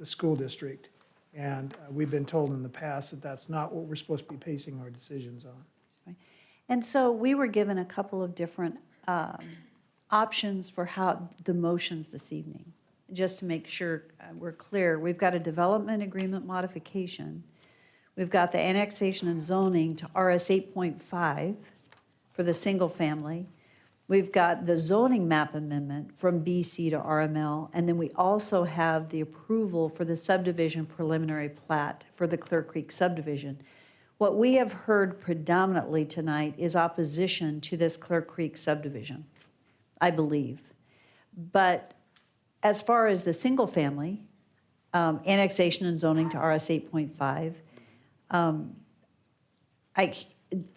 the school district, and we've been told in the past that that's not what we're supposed to be basing our decisions on. And so we were given a couple of different options for how the motions this evening, just to make sure we're clear. We've got a development agreement modification. We've got the annexation and zoning to RS 8.5 for the single family. We've got the zoning map amendment from BC to RML, and then we also have the approval for the subdivision preliminary plat for the Clear Creek subdivision. What we have heard predominantly tonight is opposition to this Clear Creek subdivision, I believe. But as far as the single family, annexation and zoning to RS 8.5,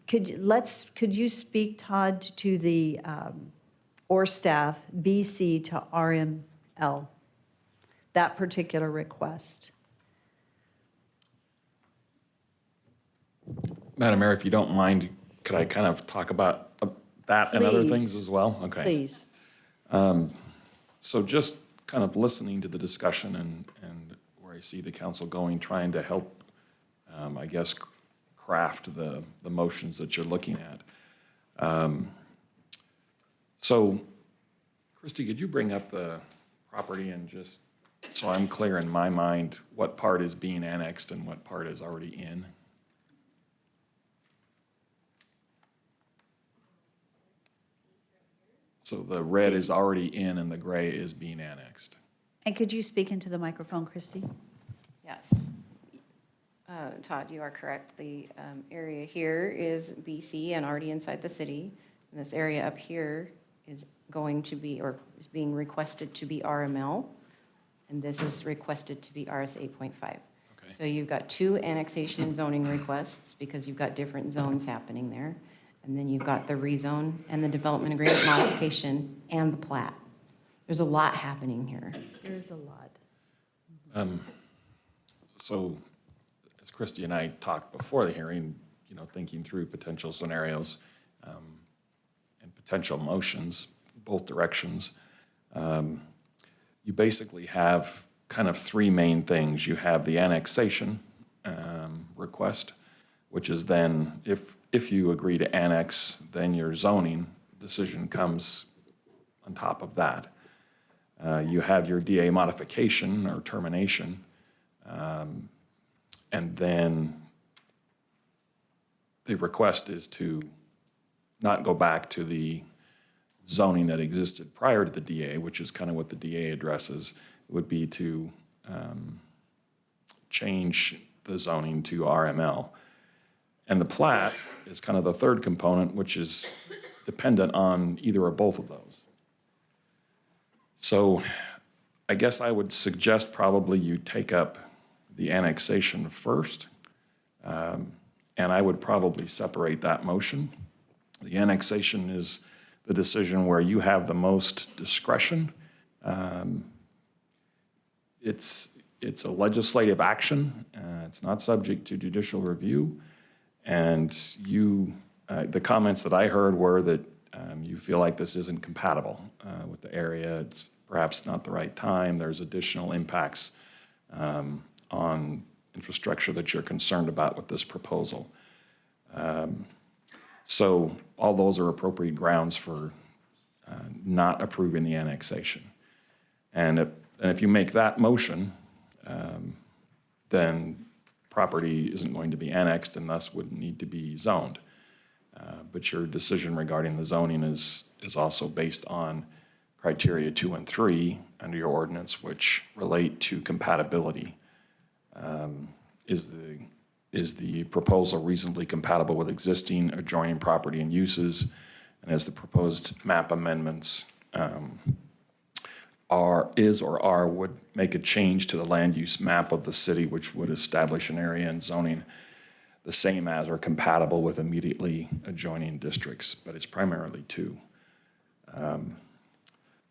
could you speak, Todd, to the, or staff, BC to RML, that particular request? Madam Mayor, if you don't mind, could I kind of talk about that and other things as well? Okay. Please. So just kind of listening to the discussion and where I see the council going, trying to help, I guess, craft the motions that you're looking at. So, Christy, could you bring up the property and just, so I'm clear in my mind, what part is being annexed and what part is already in? So the red is already in and the gray is being annexed. And could you speak into the microphone, Christy? Yes. Todd, you are correct. The area here is BC and already inside the city. And this area up here is going to be, or is being requested to be RML. And this is requested to be RS 8.5. So you've got two annexation and zoning requests because you've got different zones happening there. And then you've got the rezone and the development agreement modification and the plat. There's a lot happening here. There's a lot. So as Christy and I talked before the hearing, you know, thinking through potential scenarios and potential motions, both directions, you basically have kind of three main things. You have the annexation request, which is then, if you agree to annex, then your zoning decision comes on top of that. You have your DA modification or termination, and then the request is to not go back to the zoning that existed prior to the DA, which is kind of what the DA addresses. It would be to change the zoning to RML. And the plat is kind of the third component, which is dependent on either or both of those. So I guess I would suggest probably you take up the annexation first, and I would probably separate that motion. The annexation is the decision where you have the most discretion. It's a legislative action. It's not subject to judicial review. And you, the comments that I heard were that you feel like this isn't compatible with the area. It's perhaps not the right time. There's additional impacts on infrastructure that you're concerned about with this proposal. So all those are appropriate grounds for not approving the annexation. And if you make that motion, then property isn't going to be annexed and thus wouldn't need to be zoned. But your decision regarding the zoning is also based on criteria 2 and 3 under your ordinance, which relate to compatibility. Is the proposal reasonably compatible with existing adjoining property and uses? And as the proposed map amendments would make a change to the land use map of the city, which would establish an area and zoning the same as or compatible with immediately adjoining districts, but it's primarily 2.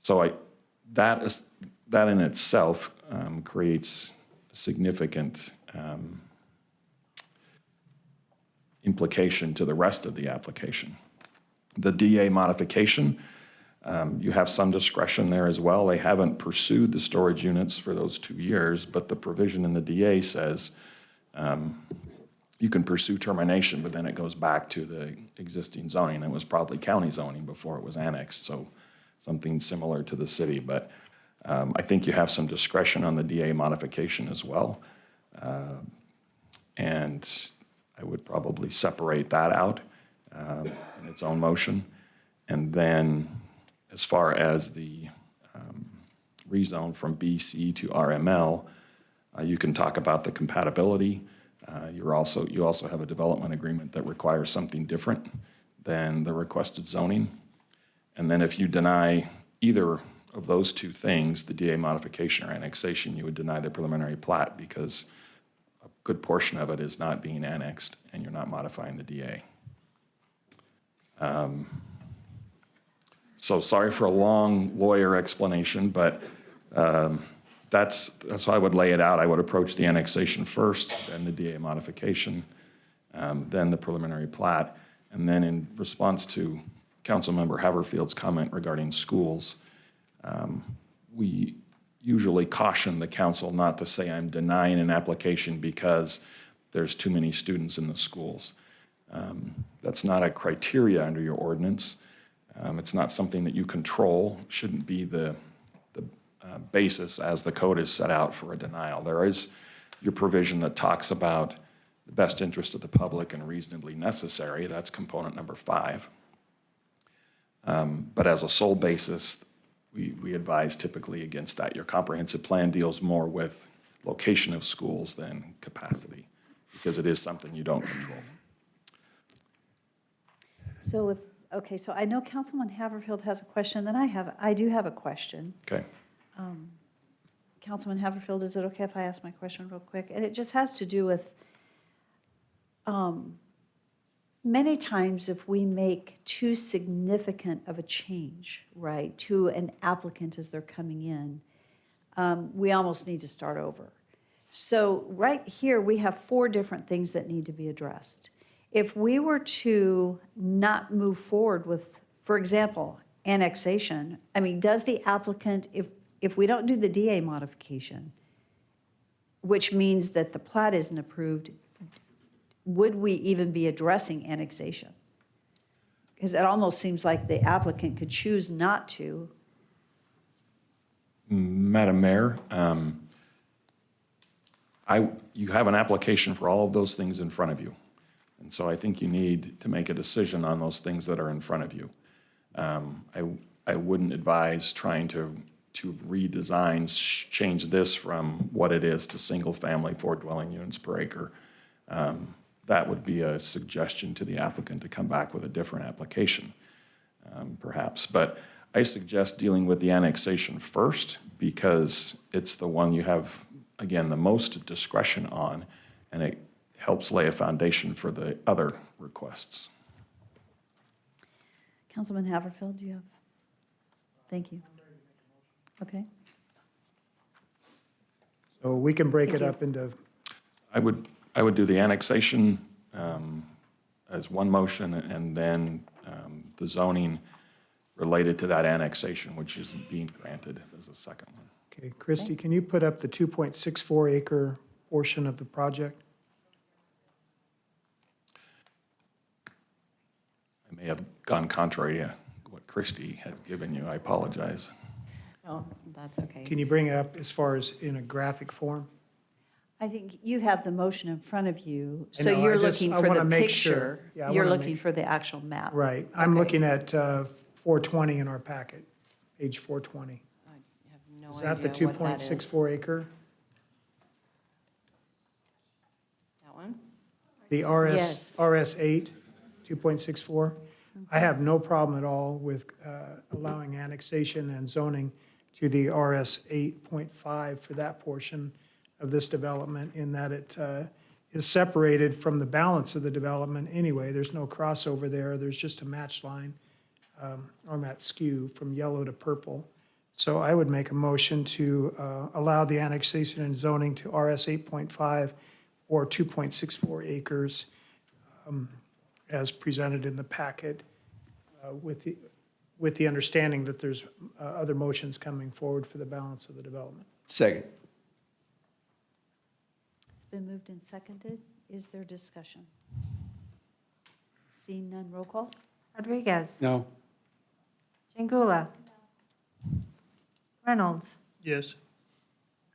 So that in itself creates significant implication to the rest of the application. The DA modification, you have some discretion there as well. They haven't pursued the storage units for those 2 years, but the provision in the DA says you can pursue termination, but then it goes back to the existing zoning. It was probably county zoning before it was annexed, so something similar to the city. But I think you have some discretion on the DA modification as well. And I would probably separate that out in its own motion. And then as far as the rezone from BC to RML, you can talk about the compatibility. You also have a development agreement that requires something different than the requested zoning. And then if you deny either of those 2 things, the DA modification or annexation, you would deny the preliminary plat because a good portion of it is not being annexed and you're not modifying the DA. So sorry for a long lawyer explanation, but that's how I would lay it out. I would approach the annexation first, then the DA modification, then the preliminary plat. And then in response to Councilmember Haverfield's comment regarding schools, we usually caution the council not to say I'm denying an application because there's too many students in the schools. That's not a criteria under your ordinance. It's not something that you control. It shouldn't be the basis as the code is set out for a denial. There is your provision that talks about the best interest of the public and reasonably necessary. That's component number 5. But as a sole basis, we advise typically against that. Your comprehensive plan deals more with location of schools than capacity, because it is something you don't control. So with, okay, so I know Councilman Haverfield has a question, then I do have a question. Okay. Councilman Haverfield, is it okay if I ask my question real quick? And it just has to do with, many times if we make too significant of a change, right, to an applicant as they're coming in, we almost need to start over. So right here, we have 4 different things that need to be addressed. If we were to not move forward with, for example, annexation, I mean, does the applicant, if we don't do the DA modification, which means that the plat isn't approved, would we even be addressing annexation? Because it almost seems like the applicant could choose not to. Madam Mayor, you have an application for all of those things in front of you. And so I think you need to make a decision on those things that are in front of you. I wouldn't advise trying to redesign, change this from what it is to single-family 4 dwelling units per acre. That would be a suggestion to the applicant to come back with a different application, perhaps. But I suggest dealing with the annexation first, because it's the one you have, again, the most discretion on, and it helps lay a foundation for the other requests. Councilman Haverfield, do you have? Thank you. Okay. So we can break Thank it you. up into, I would do the annexation as one motion, and then the zoning related to that annexation, which is being granted, as a second one. okay, Christie, can you put up the 2.64 acre portion of the project? I may have gone contrary to what Christie had given you. I apologize. Oh, that's okay. Can you bring it up as far as in a graphic form? I think you have the motion in front of you, I so know, you're I just- looking I for wanna the make sure. picture. Yeah, I You're wanna looking make- for the actual map. Right, I'm Okay. looking at 420 in our packet, page 420. No Is that the idea what that is. 2.64 acre? That one? The Yes. RS8, 2.64? I have no problem at all with allowing annexation and zoning to the RS 8.5 for that portion of this development, in that it is separated from the balance of the development anyway. There's no crossover there. There's just a match line on that skew from yellow to purple. So I would make a motion to allow the annexation and zoning to RS 8.5 or 2.64 acres as presented in the packet, with the understanding that there's other motions coming forward for the balance of the development. Second. It's been moved and seconded. Is there discussion? Seeing none, roll call? Rodriguez. No. Jingula. Reynolds. Yes.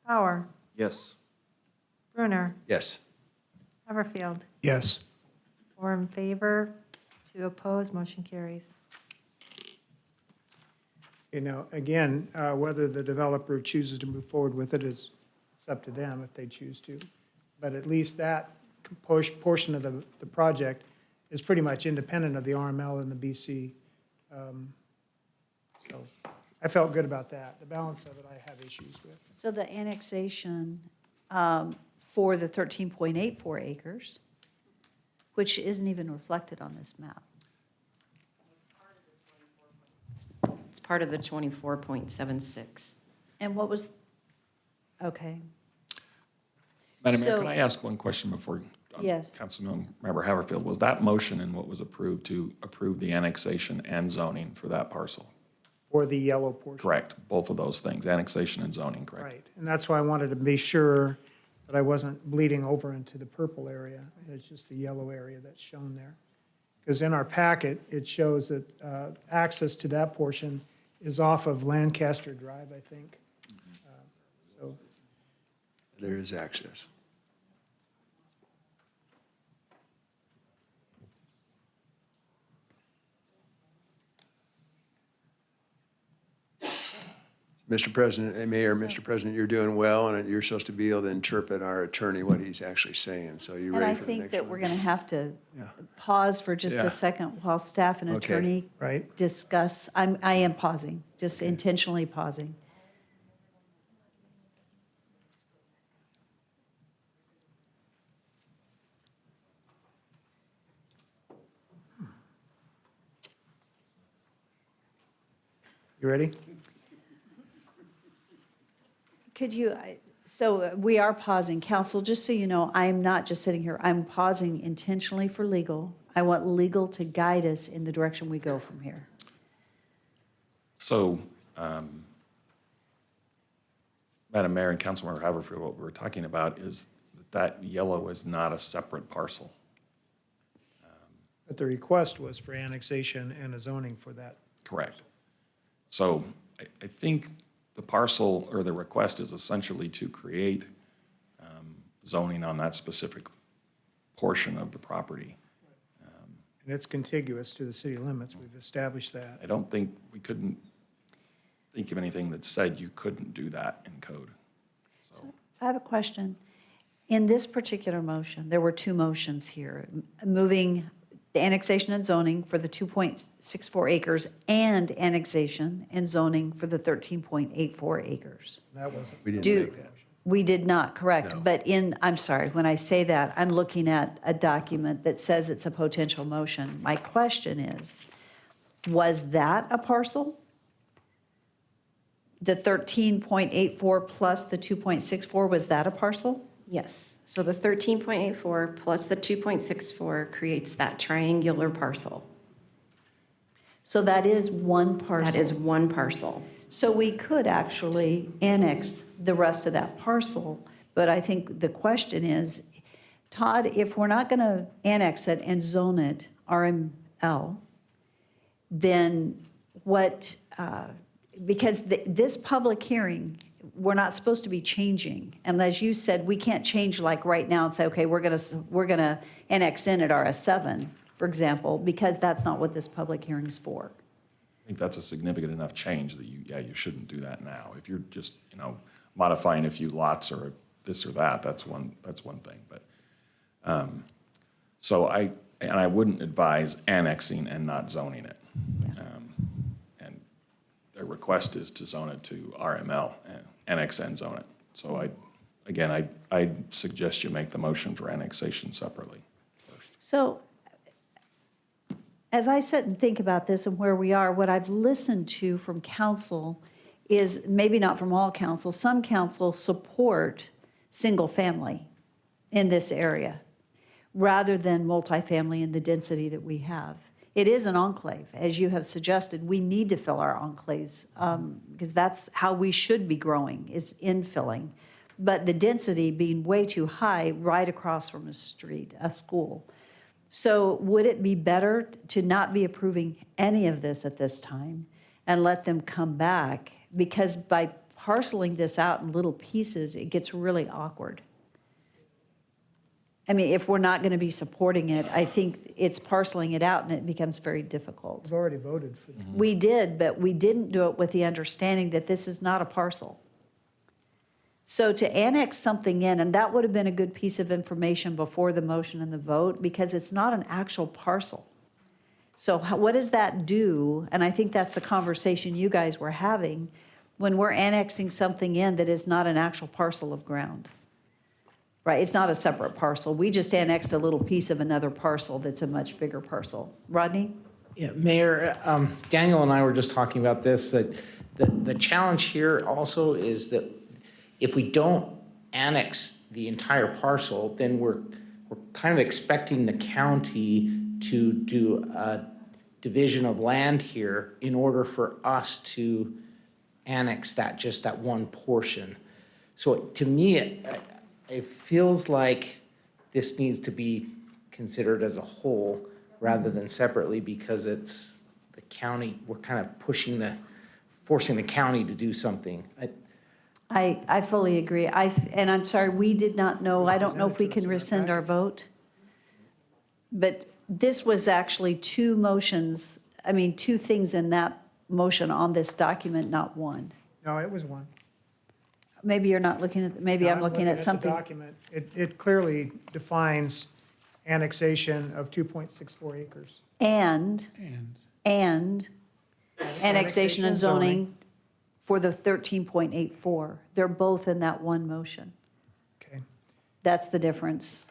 Bauer. Yes. Brunner. Yes. Haverfield. Yes. 4 in favor, 2 opposed, motion carries. You know, again, whether the developer chooses to move forward with it is, it's up to them if they choose to. But at least that portion of the project is pretty much independent of the RML and the BC. So I felt good about that. The balance of it, I have issues with. So the annexation for the 13.84 acres, which isn't even reflected on this map. It's part of the 24.76. And what was, okay, Madam Mayor, So- can I ask one question before? Yes. Councilmember Haverfield, was that motion and what was approved to approve the annexation and zoning for that parcel? For the yellow portion. Correct, both of those things, annexation and zoning, correct? Right, and that's why I wanted to be sure that I wasn't bleeding over into the purple area. It's just the yellow area that's shown there. Because in our packet, it shows that access to that portion is off of Lancaster Drive, I think. So There is access. It's Mr. President, Mayor, Mr. President, you're doing well, and you're supposed to be able to interpret our attorney what he's actually saying. So you And ready I for the think next that one? we're going to have to pause for just Yeah. a second while staff and Okay. attorney Right. discuss. I am pausing, just intentionally pausing. You ready? Could you, so we are pausing. Council, just so you know, I am not just sitting here. I'm pausing intentionally for legal. I want legal to guide us in the direction we go from here. So, Madam Mayor and Councilmember Haverfield, what we're talking about is that yellow is not a separate parcel. But the request was for annexation and a zoning for that. Correct. So I think the parcel or the request is essentially to create zoning on that specific portion of the property. And it's contiguous to the city limits. We've established that. I don't think, we couldn't think of anything that said you couldn't do that in code. I have a question. In this particular motion, there were two motions here, moving the annexation and zoning for the 2.64 acres and annexation and zoning for the 13.84 acres. That wasn't. We didn't Do- make that. We did not, correct. But I'm sorry, when I say that, I'm looking at a document that says it's a potential motion. My question is, was that a parcel? The 13.84 plus the 2.64, was that a parcel? Yes, so the 13.84 plus the 2.64 creates that triangular parcel. So that is one parcel? That is one parcel. So we could actually annex the rest of that parcel, but I think the question is, Todd, if we're not going to annex it and zone it RML, then what, because this public hearing, we're not supposed to be changing. And as you said, we can't change like right now and say, okay, we're gonna annex in at RS7, for example, because that's not what this public hearing's for. I think that's a significant enough change that you shouldn't do that now. If you're just, modifying a few lots or this or that, that's one thing. But, so I wouldn't advise annexing and not zoning it. And their request is to zone it to RML, annex and zone it. So I'd suggest you make the motion for annexation separately. So as I sit and think about this and where we are, what I've listened to from council is, maybe not from all council, some council support single-family in this area rather than multifamily in the density that we have. It is an enclave. As you have suggested, we need to fill our enclaves because that's how we should be growing, is infilling. But the density being way too high right across from a street, a school. So would it be better to not be approving any of this at this time and let them come back? Because by parceling this out in little pieces, it gets really awkward. I mean, if we're not going to be supporting it, I think it's parceling it out and it becomes very difficult. We've already voted for that. We did, but we didn't do it with the understanding that this is not a parcel. So to annex something in, and that would have been a good piece of information before the motion and the vote, because it's not an actual parcel. So what does that do? And I think that's the conversation you guys were having when we're annexing something in that is not an actual parcel of ground. Right, it's not a separate parcel. We just annexed a little piece of another parcel that's a much bigger parcel. Rodney? Yeah, Mayor, Daniel and I were just talking about this, that the challenge here also is that if we don't annex the entire parcel, then we're kind of expecting the county to do a division of land here in order for us to annex just that one portion. So to me, it feels like this needs to be considered as a whole rather than separately, because it's the county, we're kind of forcing the county to do something. I fully agree. And I'm sorry, we did not know, I don't know if we can rescind our vote. But this was actually two motions, two things in that motion on this document, not one. No, it was one. Maybe you're not looking at, maybe I'm looking at the something. document. It clearly defines annexation of 2.64 acres. And annexation and zoning for the 13.84. They're both in that one motion. Okay. That's the difference.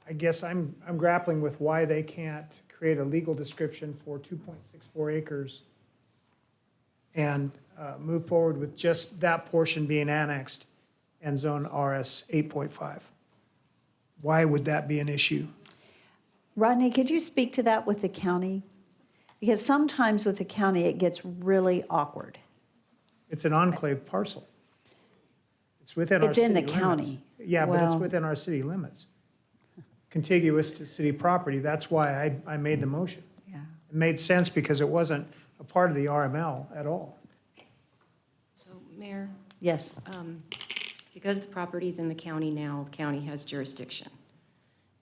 I guess I'm grappling with why they can't create a legal description for 2.64 acres and move forward with just that portion being annexed and zone RS 8.5. Why would that be an issue? Rodney, could you speak to that with the county? Because sometimes with the county, it gets really awkward. It's an enclave parcel. It's within our It's in city the limits. county. Yeah, but it's Well- within our city limits. Contiguous to city property, that's why I made the motion. Yeah. It made sense because it wasn't a part of the RML at all. So, Mayor, Yes. because the property's in the county now, the county has jurisdiction.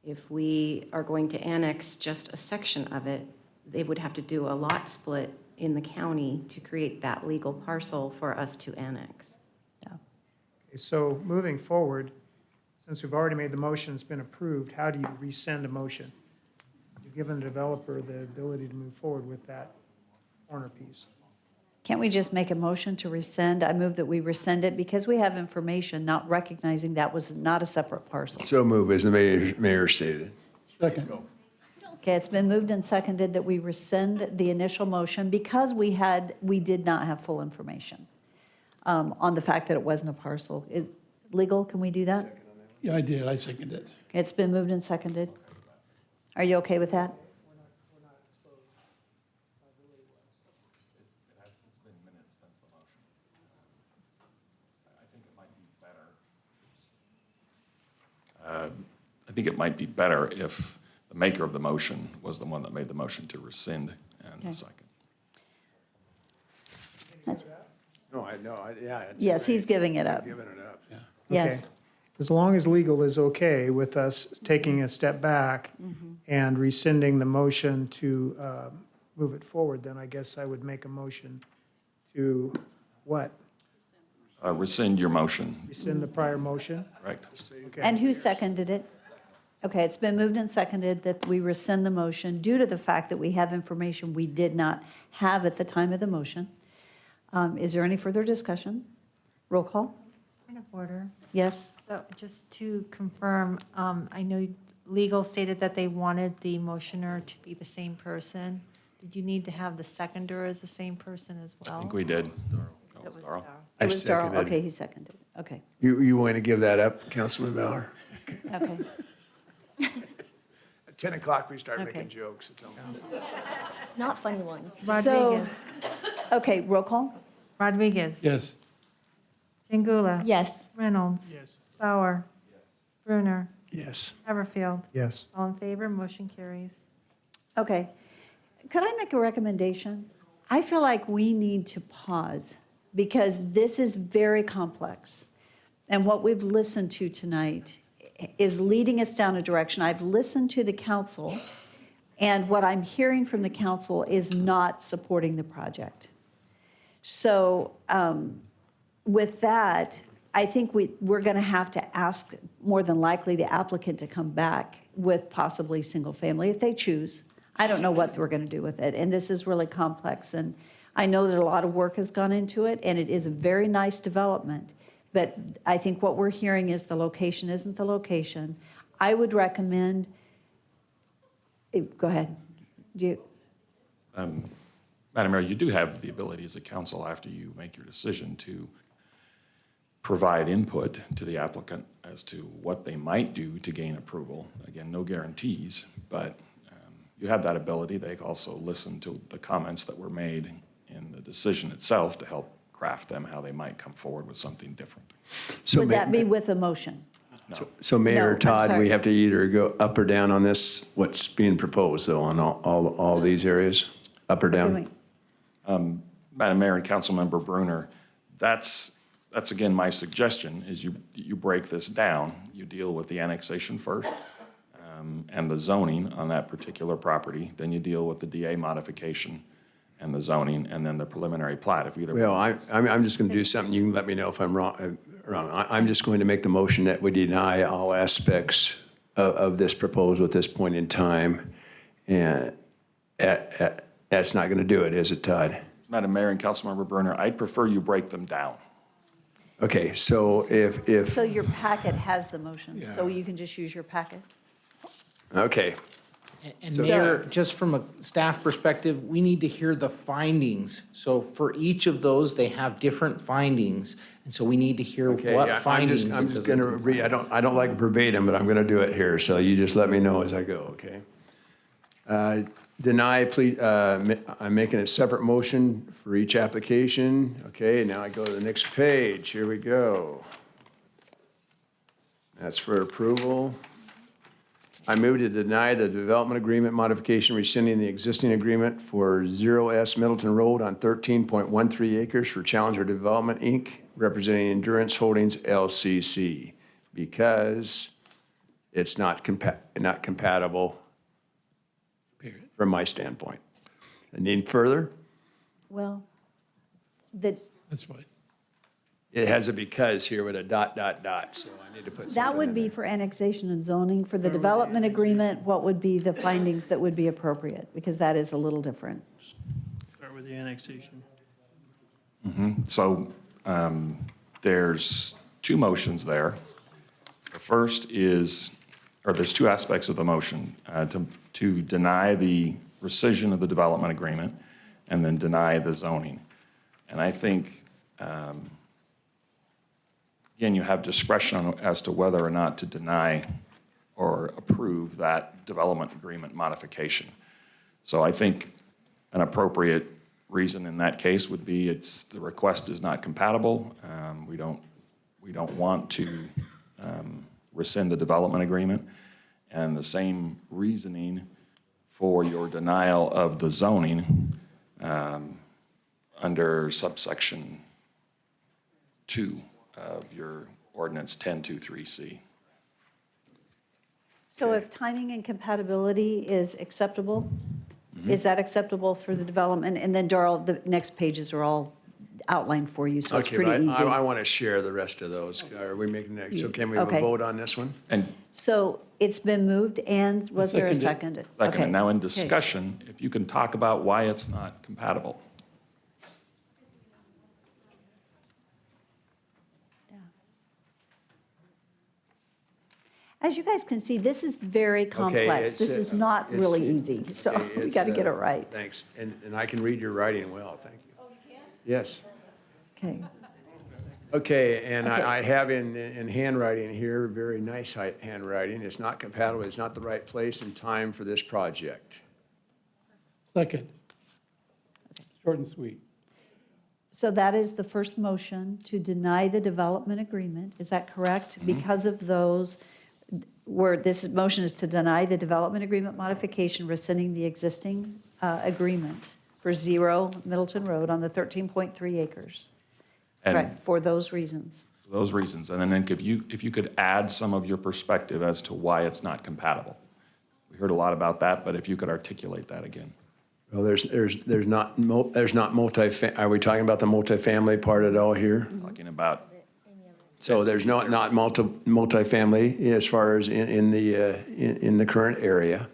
If we are going to annex just a section of it, they would have to do a lot split in the county to create that legal parcel for us to annex. Okay, so moving forward, since we've already made the motion, it's been approved, how do you rescind a motion? You've given the developer the ability to move forward with that corner piece. Can't we just make a motion to rescind? I move that we rescind it because we have information, not recognizing that was not a separate parcel. So move, as the mayor stated. Second. Okay, it's been moved and seconded that we rescind the initial motion because we did not have full information on the fact that it wasn't a parcel. Is legal, can we do that? Yeah, I did. I seconded it. It's been moved and seconded. Are you okay with that? I think it might be better if the maker of the motion was the one that made the motion to rescind Okay. and second. Yeah. Yes, he's giving it up. Giving it up. Yes. Okay. As long as legal is okay with us taking a step back and rescinding the motion to move it forward, then I guess I would make a motion to what? Rescind your motion, Rescind the prior motion? correct? Okay. And who seconded it? Okay, it's been moved and seconded that we rescind the motion due to the fact that we have information we did not have at the time of the motion. Is there any further discussion? Roll call? Point of order. Yes? So just to confirm, I know legal stated that they wanted the motioner to be the same person. Did you need to have the seconder as the same person as well? I think we did. It was Darrell. Darrell. It was Darrell. seconded. Okay, he seconded. Okay, You want to give that up, Councilman Bauer? okay. At 10 o'clock, we start Okay. making jokes. It's almost. Not funny ones. Rodriguez. Okay, roll call? Rodriguez. Yes. Jingula. Yes. Reynolds. Yes. Bauer. Brunner. Yes. Haverfield. Yes. All in favor, motion carries. Okay. Could I make a recommendation? I feel like we need to pause because this is very complex. And what we've listened to tonight is leading us down a direction. I've listened to the council, and what I'm hearing from the council is not supporting the project. So with that, I think we're going to have to ask, more than likely, the applicant to come back with possibly single family if they choose. I don't know what we're going to do with it, and this is really complex. And I know that a lot of work has gone into it, and it is a very nice development. But I think what we're hearing is the location isn't the location. I would recommend, go ahead. Do you? Madam Mayor, you do have the ability as a council, after you make your decision, to provide input to the applicant as to what they might do to gain approval. Again, no guarantees, but you have that ability. They also listen to the comments that were made in the decision itself to help craft them, how they might come forward with something different. Would that be with a motion? So No, Mayor I'm Todd, sorry. we have to either go up or down on this, what's being proposed though, on all these areas? Up or down? Madam Mayor and Councilmember Brunner, that's again my suggestion, is you break this down. You deal with the annexation first, and the zoning on that particular property, then you deal with the DA modification, and the zoning, and then the preliminary plat, if either. Well, one. I'm just going to do something, you can let me know if I'm wrong. I'm just going to make the motion that we deny all aspects of this proposal at this point in time. And that's not going to do it, is it, Todd? Madam Mayor and Councilmember Berner, I'd prefer you break them down. Okay, so if, So your packet has the motions, so you can just use your packet? okay. And Mayor, just from a staff perspective, we need to hear the findings. So for each of those, they have different findings. And so we need to hear Okay, what yeah, findings. I'm just going to read, I don't like verbatim, but I'm going to do it here, so you just let me know as I go, okay? Deny, please, I'm making a separate motion for each application. Okay, now I go to the next page, here we go. That's for approval. I move to deny the development agreement modification rescinding the existing agreement for 0S Middleton Road on 13.13 acres for Challenger Development, Inc., representing Endurance Holdings LCC, because it's not compatible from my standpoint. Need further? Well, the, That's fine. It has a because here with a ... so I need to put something that would in be there. for annexation and zoning. For the development agreement, what would be the findings that would be appropriate? Because that is a little different. Start with the annexation. So there's two motions there. The first is, or there's two aspects of the motion, to deny the rescission of the development agreement and then deny the zoning. And I think, again, you have discretion as to whether or not to deny or approve that development agreement modification. So I think an appropriate reason in that case would be the request is not compatible. We don't want to rescind the development agreement. And the same reasoning for your denial of the zoning under subsection 2 of your ordinance 1023C. So if timing and compatibility is acceptable, is that acceptable for the development? And then Darrell, the next pages are all outlined for you, so it's Okay, pretty but easy. I want to share the rest of those. Are we making that, so can we have a Okay. vote on this one? And So it's been moved, and was there a second? second, Okay. and now in Okay. discussion, if you can talk about why it's not compatible. As you guys can see, this is very complex. This is not really easy, so we got to get it right. Thanks, and I can read your writing well, thank you. Oh, you can? Yes. Okay. Okay, and Okay. I have in handwriting here, very nice handwriting, it's not compatible, it's not the right place and time for this project. Second. Short and sweet. So that is the first motion, to deny the development agreement. Is that correct? Because of those, where this motion is to deny the development agreement modification, rescinding the existing agreement for 0 Middleton Road on the 13.3 acres. And Right, for those reasons. those reasons, and then if you could add some of your perspective as to why it's not compatible. We heard a lot about that, but if you could articulate that again. Well, there's not are we talking about the multifamily part at all here? Talking about, So there's not multifamily as far as in the current area.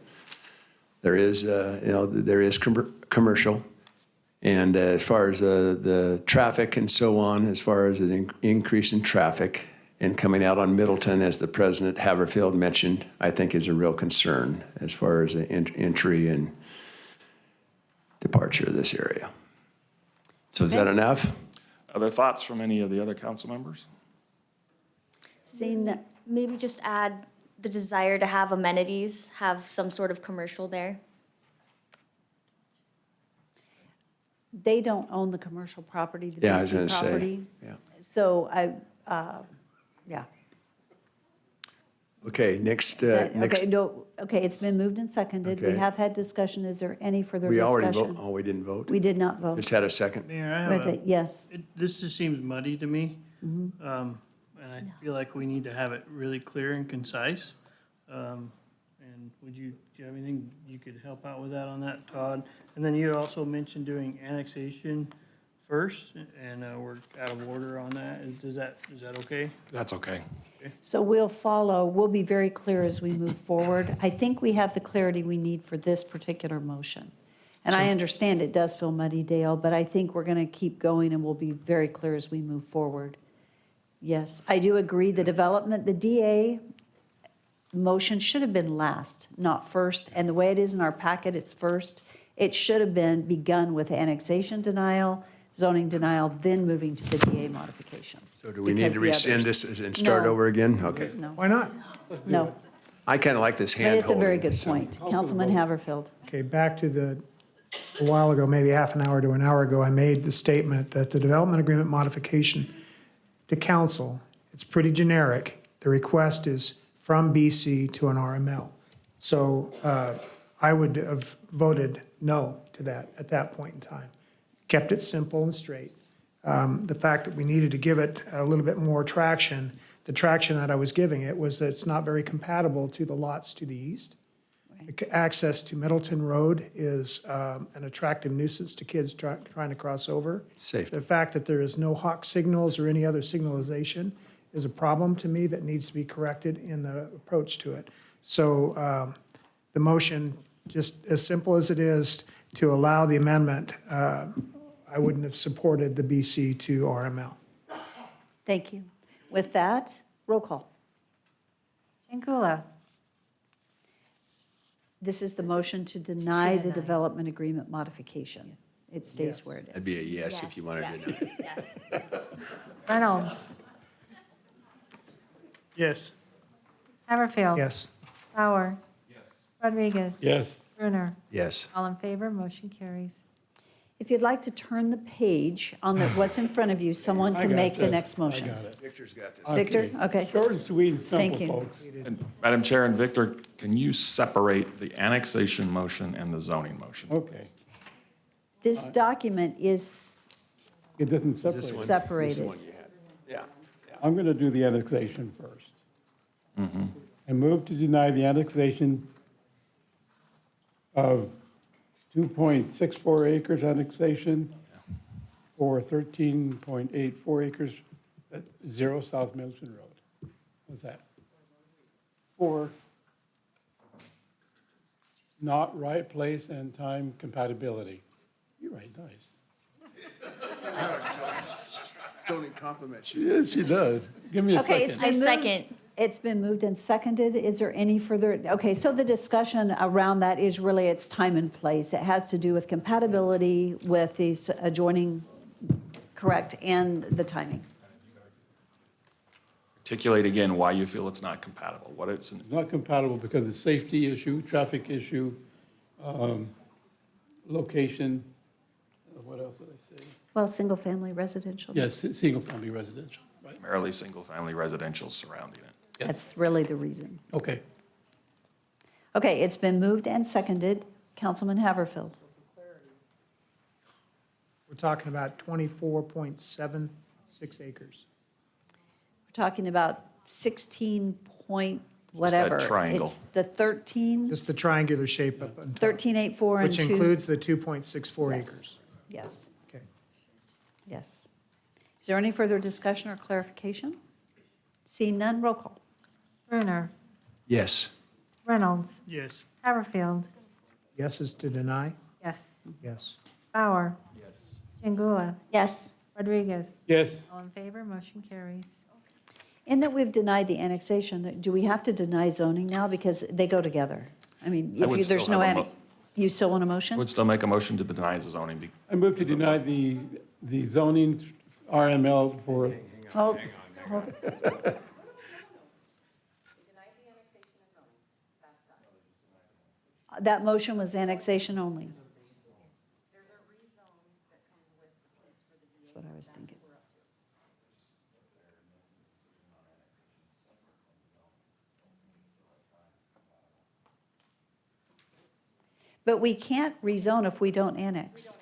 There is, there is commercial. And as far as the traffic and so on, as far as an increase in traffic and coming out on Middleton, as the President Haverfield mentioned, I think is a real concern as far as the entry and departure of this area. So is that enough? other thoughts from any of the other council members? Seeing that, Maybe just add the desire to have amenities, have some sort of commercial there. they don't own the commercial property, the Yeah, I was BC gonna say, property. yeah. So yeah. Okay, next, Okay, next, no, okay, it's been moved and seconded. We Okay. have had discussion. Is there any further we already discussion? vote, oh, we didn't vote? We did not vote. Just had a second. Mayor, I With have it, yes. this just seems muddy to me. And I feel like we need to have it really clear and concise. And And do you have anything you could help out with that on that, Todd? And then you also mentioned doing annexation first, and we're out of order on that. Is that okay? That's okay. So we'll be very clear as we move forward. I think we have the clarity we need for this particular motion. And I understand it does feel muddy, Dale, but I think we're going to keep going and we'll be very clear as we move forward. Yes, I do agree, the development, the DA motion should have been last, not first. And the way it is in our packet, it's first. It should have been begun with annexation denial, zoning denial, then moving to the DA modification. So do we need Because to the rescind others- this and start No. over again? Okay. No, Why not? no. I kind of like this But hand it's a very holding, good so- point. Councilman Haverfield. Okay, back to a while ago, maybe half an hour to an hour ago, I made the statement that the development agreement modification to council, it's pretty generic. The request is from BC to an RML. So I would have voted no to that at that point in time. Kept it simple and straight. The fact that we needed to give it a little bit more traction, the traction that I was giving it was that it's not very compatible to the lots to the east. Access to Middleton Road is an attractive nuisance to kids trying to cross over. Safety. The fact that there is no hawk signals or any other signalization is a problem to me that needs to be corrected in the approach to it. So the motion, just as simple as it is, to allow the amendment, I wouldn't have supported the BC to RML. Thank you. With that, roll call. Changula. This is the motion to deny the deny. development agreement modification. It stays where it That'd is. be a yes if you wanted to know. Yes. Reynolds. Yes. Haverfield. Yes. Bauer. Rodriguez. Yes. Brunner. Yes. All in favor, motion carries. If you'd like to turn the page on what's in front of you, someone I can got make the this. next motion. I got it. Victor's got this. Victor? Okay. Short and sweet and Thank simple, you. folks. And Madam Chair and Victor, can you separate the annexation motion and the zoning motion? Okay. This document is It doesn't This one- separate. This is the separated. one you had. Yeah. I'm going to do the annexation first. I move to deny the annexation of 2.64 acres annexation for 13.84 acres at 0 South Middleton Road. What's that? For not right place and time compatibility. You're right, nice. Tony compliments you. Yes, she does. Give me a Okay, it's second. been I moved. second. It's been moved and seconded. Is there any further? Okay, so the discussion around that is really its time and place. It has to do with compatibility with these adjoining, correct, and the timing. Articulate again why you feel it's not compatible, what it's, Not compatible because of safety issue, traffic issue, location, what else did I say? Well, single-family residential. Yes, single-family residential, right? primarily single-family residential surrounding it. That's really the reason. Okay. Okay, it's been moved and seconded. Councilman Haverfield. We're talking about 24.76 acres. We're talking about 16 point whatever. triangle. It's the 13, Just the triangular shape up on top, 13.84 and which 2. includes the 2.64 Yes. acres. Yes, Okay. yes. Is there any further discussion or clarification? Seeing none, roll call. Brunner. Yes. Reynolds. Yes. Haverfield. Yes is to deny? Yes. Yes. Bauer. Yes. Changula. Yes. Rodriguez. Yes. All in favor, motion carries. In that we've denied the annexation, do we have to deny zoning now? Because they go together. I mean, I if would you, still there's no, have a annex, you still want a motion? Would still make a motion to deny the zoning. I move to deny the zoning RML for, Hold. That motion was annexation only. That's what I was thinking. But we can't rezone if we don't annex.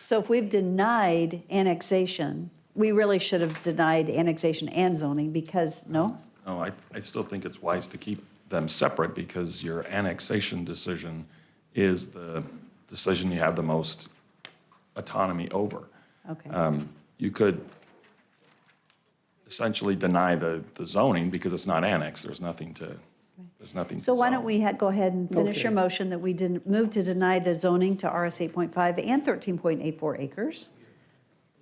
So if we've denied annexation, we really should have denied annexation and zoning because, no? No, I still think it's wise to keep them separate because your annexation decision is the decision you have the most autonomy over. Okay. You could essentially deny the zoning because it's not annexed. There's nothing to So why don't zone. we go ahead and finish your Okay. motion that we didn't move to deny the zoning to RS 8.5 and 13.84 acres?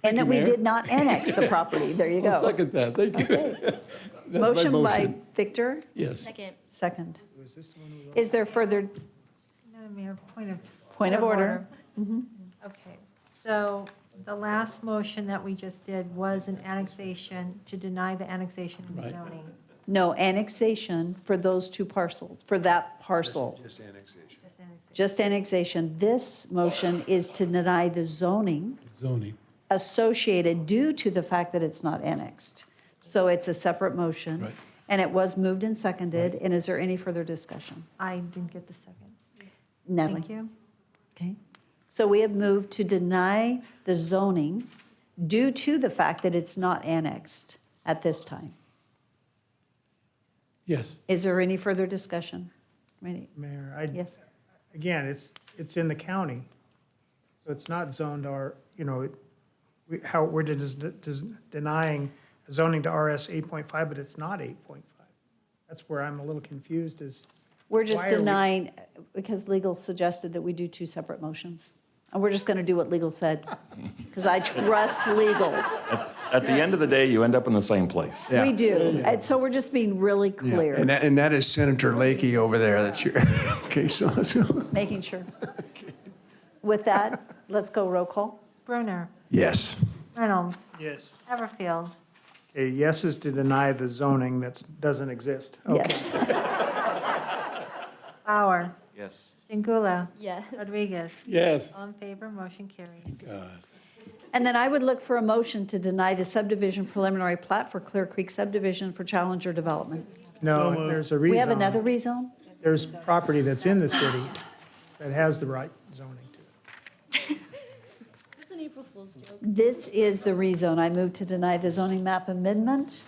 And that you, we Mayor. did not annex the property. There you I'll go. second that, thank you. That's my Motion by Victor, Yes. Second. second. Is there further Madam Mayor, point of order? Okay, so the last motion that we just did was an annexation, to deny the annexation of the Right. zoning. No, annexation for those two parcels, for that parcel. Just annexation. Just annexation. Just annexation. This motion is to deny the zoning Zoning. associated due to the fact that it's not annexed. So it's a separate motion. Right. And it was moved and seconded. And is there any further discussion? I didn't get the second. Natalie? Thank you. Okay. So we have moved to deny the zoning due to the fact that it's not annexed at this time. Yes. Is there any further discussion? Mayor, Yes. again, it's in the county. So it's not zoned we're denying zoning to RS 8.5, but it's not 8.5. That's where I'm a little confused is. We're just why are we- denying, because legal suggested that we do two separate motions. And we're just going to do what legal said, because I trust legal. At the end of the day, you end up in the same place. Yeah. We do. And so we're just being really clear, And that is Senator Lakey over there that you're, okay, so let's go. making sure. With that, let's go roll call. Brunner, Yes. Reynolds, Yes. Everfield, Okay, yes is to deny the zoning that doesn't exist. Okay. Yes. Bauer, Yes. Singula, Yes. Rodriguez. Yes. All in favor, motion carried. God. And then I would look for a motion to deny the subdivision preliminary plat for Clear Creek subdivision for Challenger Development. No, there's a rezone. We have another rezone? There's property that's in the city that has the right zoning to it. This is an April Fool's joke. This is the rezone. I move to deny the zoning map amendment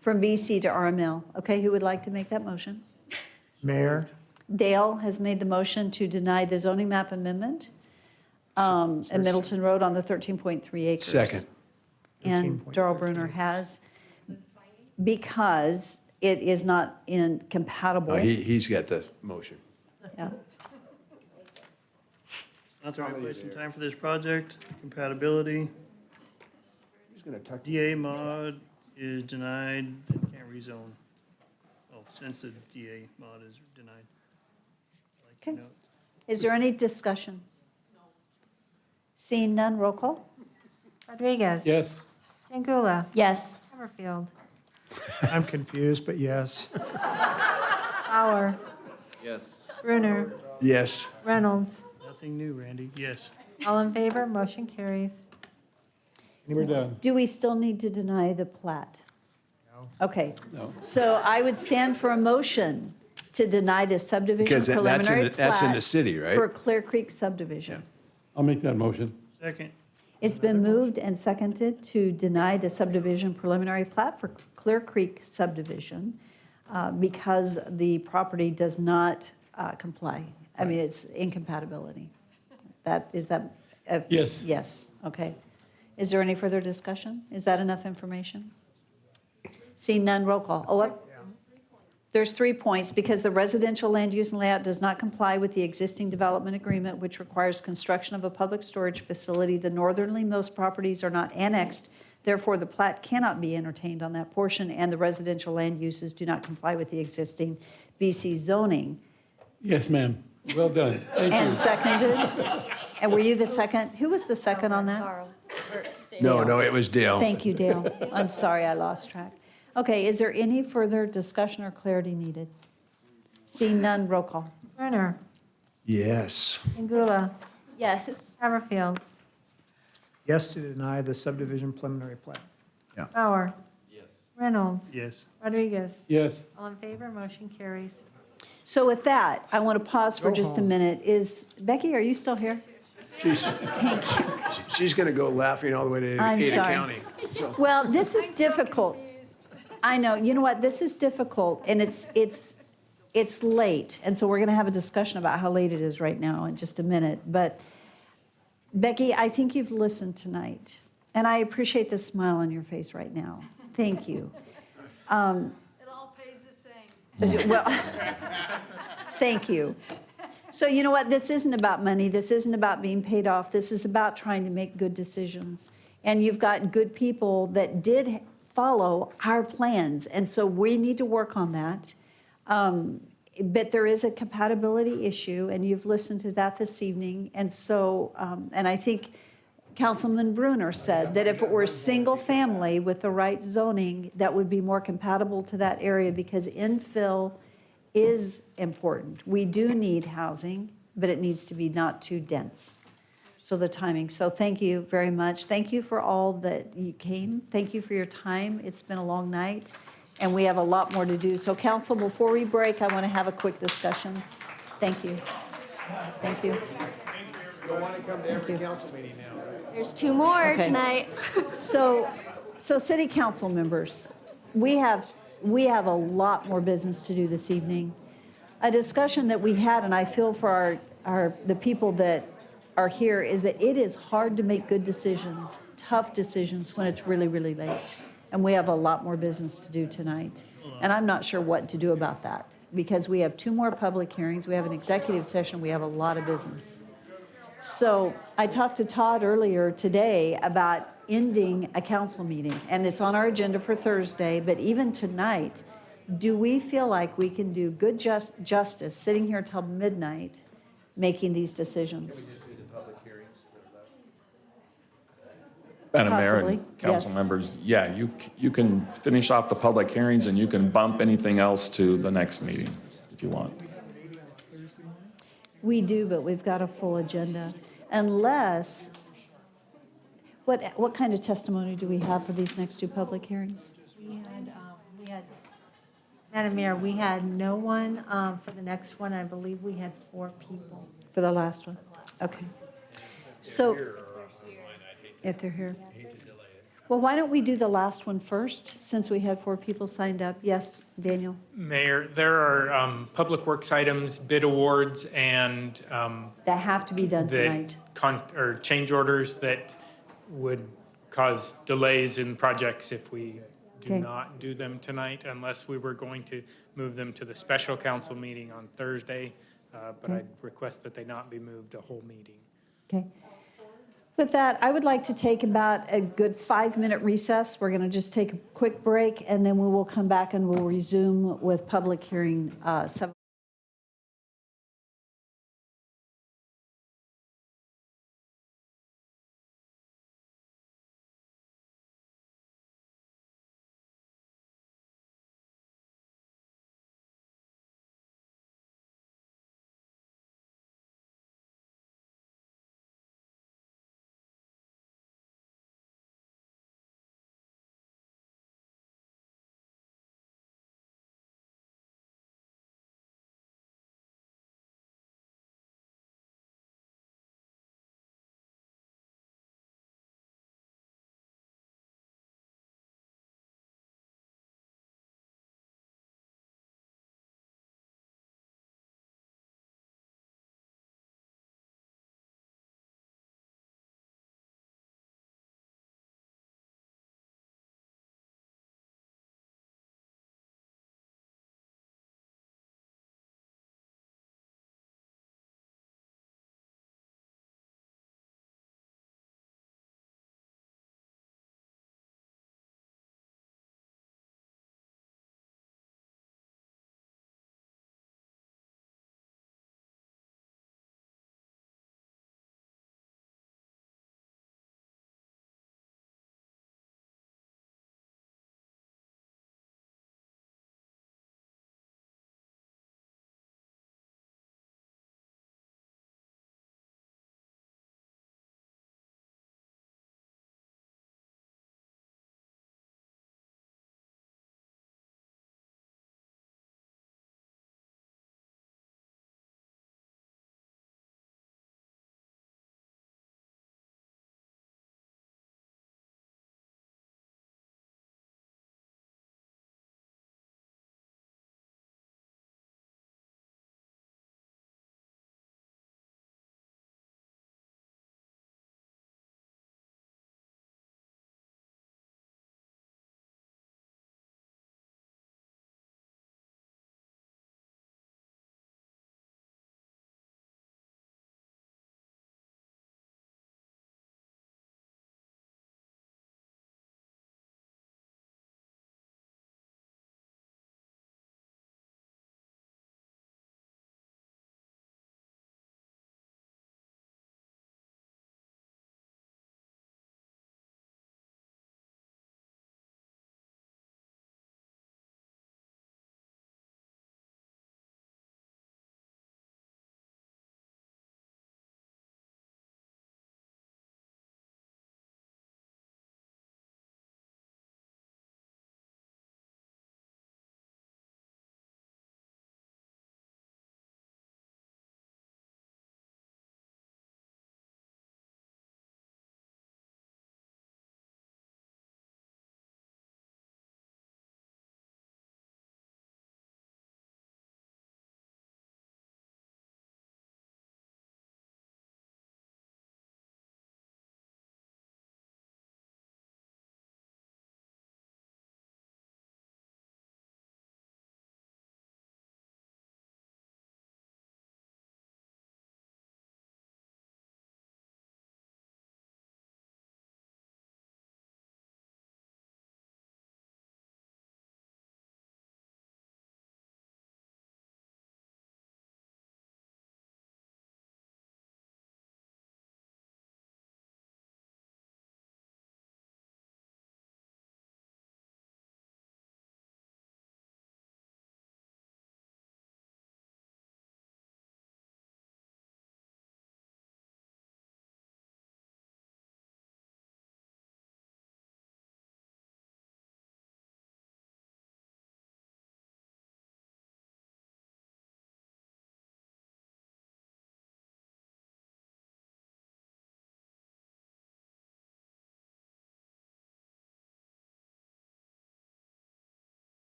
from VC to RML. Okay, who would like to make that motion? Mayor, Dale has made the motion to deny the zoning map amendment at Middleton Road on the 13.3 acres. Second. And Darrell Brunner has, because it is not incompatible. He's got the motion. Yeah. Not the right place and time for this project, compatibility. Who's gonna tuck DA mod is denied, can't rezone. Oh, since the DA mod is denied. Like, Okay. note. Is there any discussion? Seeing none, roll call? Rodriguez. Yes. Singula, Yes. Everfield, I'm confused, but yes. Bauer, Yes. Brunner, Yes. Reynolds. Nothing new, Randy, yes. All in favor, motion carries. We're done. Do we still need to deny the plat? No. Okay. No. So I would stand for a motion to deny the subdivision Because that's in preliminary the- that's in the plat city, right? for Clear Creek subdivision. I'll make that motion. Second, It's been moved and seconded to deny the subdivision preliminary plat for Clear Creek subdivision because the property does not comply. I mean, it's incompatibility. Is that? Yes. Yes, okay. Is there any further discussion? Is that enough information? Seeing none, roll call. Oh, there's 3 points, because the residential land use and layout does not comply with the existing development agreement, which requires construction of a public storage facility. The northernlymost properties are not annexed, therefore the plat cannot be entertained on that portion, and the residential land uses do not comply with the existing BC zoning. Yes, ma'am. Well done. Thank you. And seconded? And were you the second? Who was the second on that? Carl. No, it was Dale. Thank you, Dale. I'm sorry, I lost track. Okay, is there any further discussion or clarity needed? Seeing none, roll call. Brunner, Yes. Singula, Yes. Everfield, Yes to deny the subdivision preliminary plat. Bauer. Yes. Reynolds. yes. Rodriguez. Yes. All in favor, motion carries. So with that, I want to pause for Go just a home. minute. Becky, are you still here? Thank you. She's gonna go laughing all the way to I'm Ada sorry. County. So, Well, this is difficult. I know, you know what, this is difficult, and it's late, and so we're gonna have a discussion about how late it is right now in just a minute, but Becky, I think you've listened tonight, and I appreciate the smile on your face right now. Thank you. It all pays the same. Well, thank you. So you know what, this isn't about money, this isn't about being paid off, this is about trying to make good decisions. And you've got good people that did follow our plans, and so we need to work on that. But there is a compatibility issue, and you've listened to that this evening, and so, and I think Councilman Bruner said that if it were single family with the right zoning, that would be more compatible to that area because infill is important. We do need housing, but it needs to be not too dense. So the timing. So thank you very much. Thank you for all that you came. Thank you for your time. It's been a long night, and we have a lot more to do. So council, before we break, I want to have a quick discussion. Thank you. Thank you. You'll want to come to every council meeting now, right? There's 2 more Okay. tonight. So city council members, we have a lot more business to do this evening. A discussion that we had, and I feel for the people that are here, is that it is hard to make good decisions, tough decisions when it's really, really late. And we have a lot more business to do tonight. And I'm not sure what to do about that because we have 2 more public hearings, we have an executive session, we have a lot of business. So I talked to Todd earlier today about ending a council meeting, and it's on our agenda for Thursday, but even tonight, do we feel like we can do good justice sitting here till midnight making these decisions? Madam Mayor Possibly, and council yes. members, yeah, you can finish off the public hearings and you can bump anything else to the next meeting if you want. We do, but we've got a full agenda. Unless, what kind of testimony do we have for these next 2 public hearings? We had, Madam Mayor, we had no one for the next one. I believe we had 4 people. For the last one? Okay. So, if they're here. Well, why don't we do the last one first, since we had 4 people signed up? Yes, Daniel? Mayor, there are public works items, bid awards, and That have to be done tonight. or change orders that would cause delays in projects if we do Okay. not do them tonight, unless we were going to move them to the special council meeting on Thursday. But Okay. I'd request that they not be moved a whole meeting. Okay. With that, I would like to take about a good 5-minute recess. We're going to just take a quick break, and then we will come back and we'll resume with public hearing 7.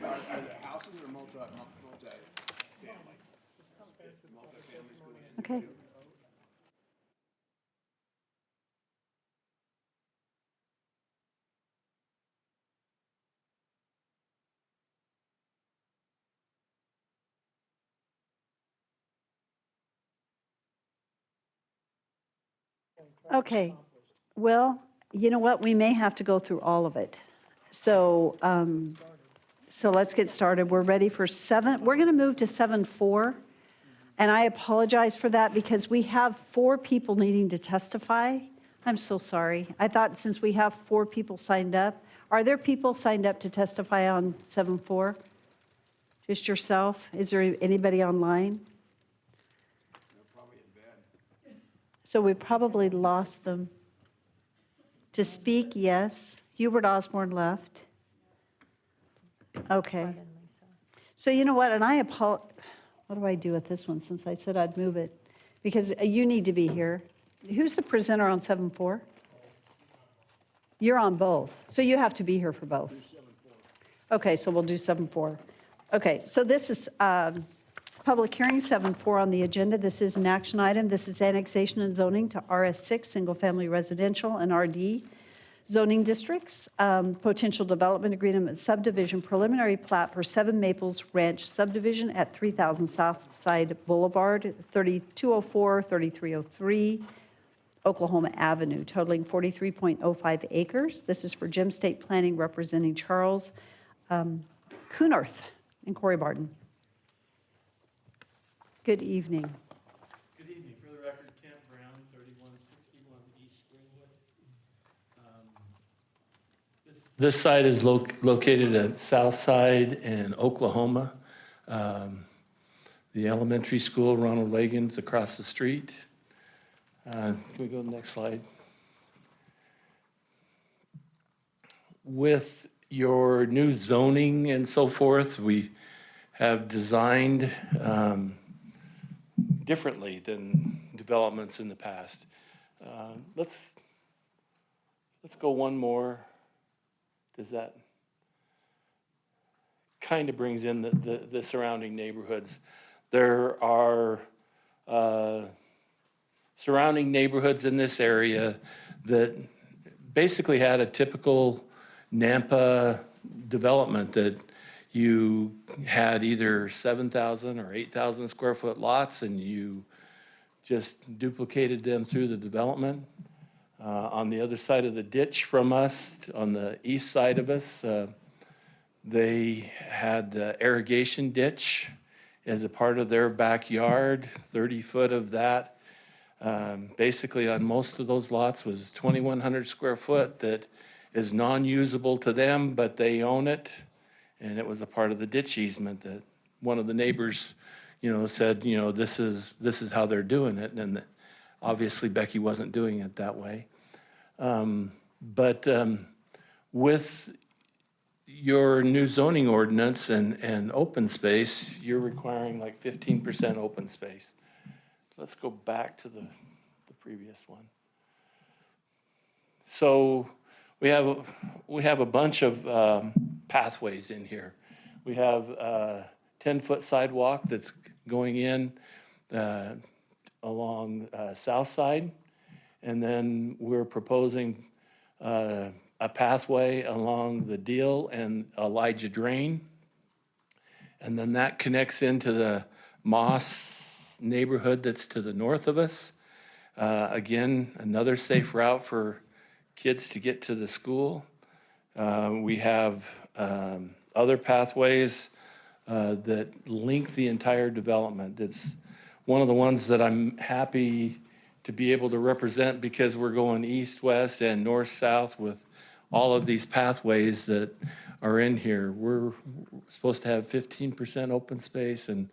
the houses or multi-family? Okay. Okay, well, you know what, we may have to go through all of it. So, so let's get started. We're ready for we're going to move to 7-4. And I apologize for that because we have 4 people needing to testify. I'm so sorry. I thought since we have 4 people signed up, are there people signed up to testify on 7-4? Just yourself? Is there anybody online? So we probably lost them. To speak, yes. Hubert Osborne left. Okay. So you know what, and what do I do with this one since I said I'd move it? Because you need to be here. Who's the presenter on 7-4? You're on both, so you have to be here for both. Okay, so we'll do 7-4. Okay, so this is public hearing 7-4 on the agenda. This is an action item. This is annexation and zoning to RS6, single-family residential, and RD zoning districts, potential development agreement subdivision preliminary plat for 7 Maples Ranch subdivision at 3000 Southside Boulevard, 3204, 3303, Oklahoma Avenue, totaling 43.05 acres. This is for Gem State Planning representing Charles Kuhnarth and Corey Barton. Good evening. Good evening. For the record, Kent Brown, 3161 East Greenwood. This site is located at Southside in Oklahoma. The elementary school, Ronald Reagan's across the street. Can we go to the next slide? With your new zoning and so forth, we have designed differently than developments in the past. Let's go one more. Does that kind of brings in the surrounding neighborhoods? There are surrounding neighborhoods in this area that basically had a typical Nampa development that you had either 7,000 or 8,000 square foot lots and you just duplicated them through the development. On the other side of the ditch from us, on the east side of us, they had the irrigation ditch as a part of their backyard. 30 foot of that, basically on most of those lots, was 2,100 square foot that is non-usable to them, but they own it. And it was a part of the ditch easement that one of the neighbors, said, this is how they're doing it. And obviously Becky wasn't doing it that way. But with your new zoning ordinance and open space, you're requiring like 15% open space. Let's go back to the previous one. So we have a bunch of pathways in here. We have a 10-foot sidewalk that's going in along South Side. And then we're proposing a pathway along the Deal and Elijah Drain. And then that connects into the Moss neighborhood that's to the north of us. Again, another safe route for kids to get to the school. We have other pathways that link the entire development. It's one of the ones that I'm happy to be able to represent because we're going east, west, and north, south with all of these pathways that are in here. We're supposed to have 15% open space and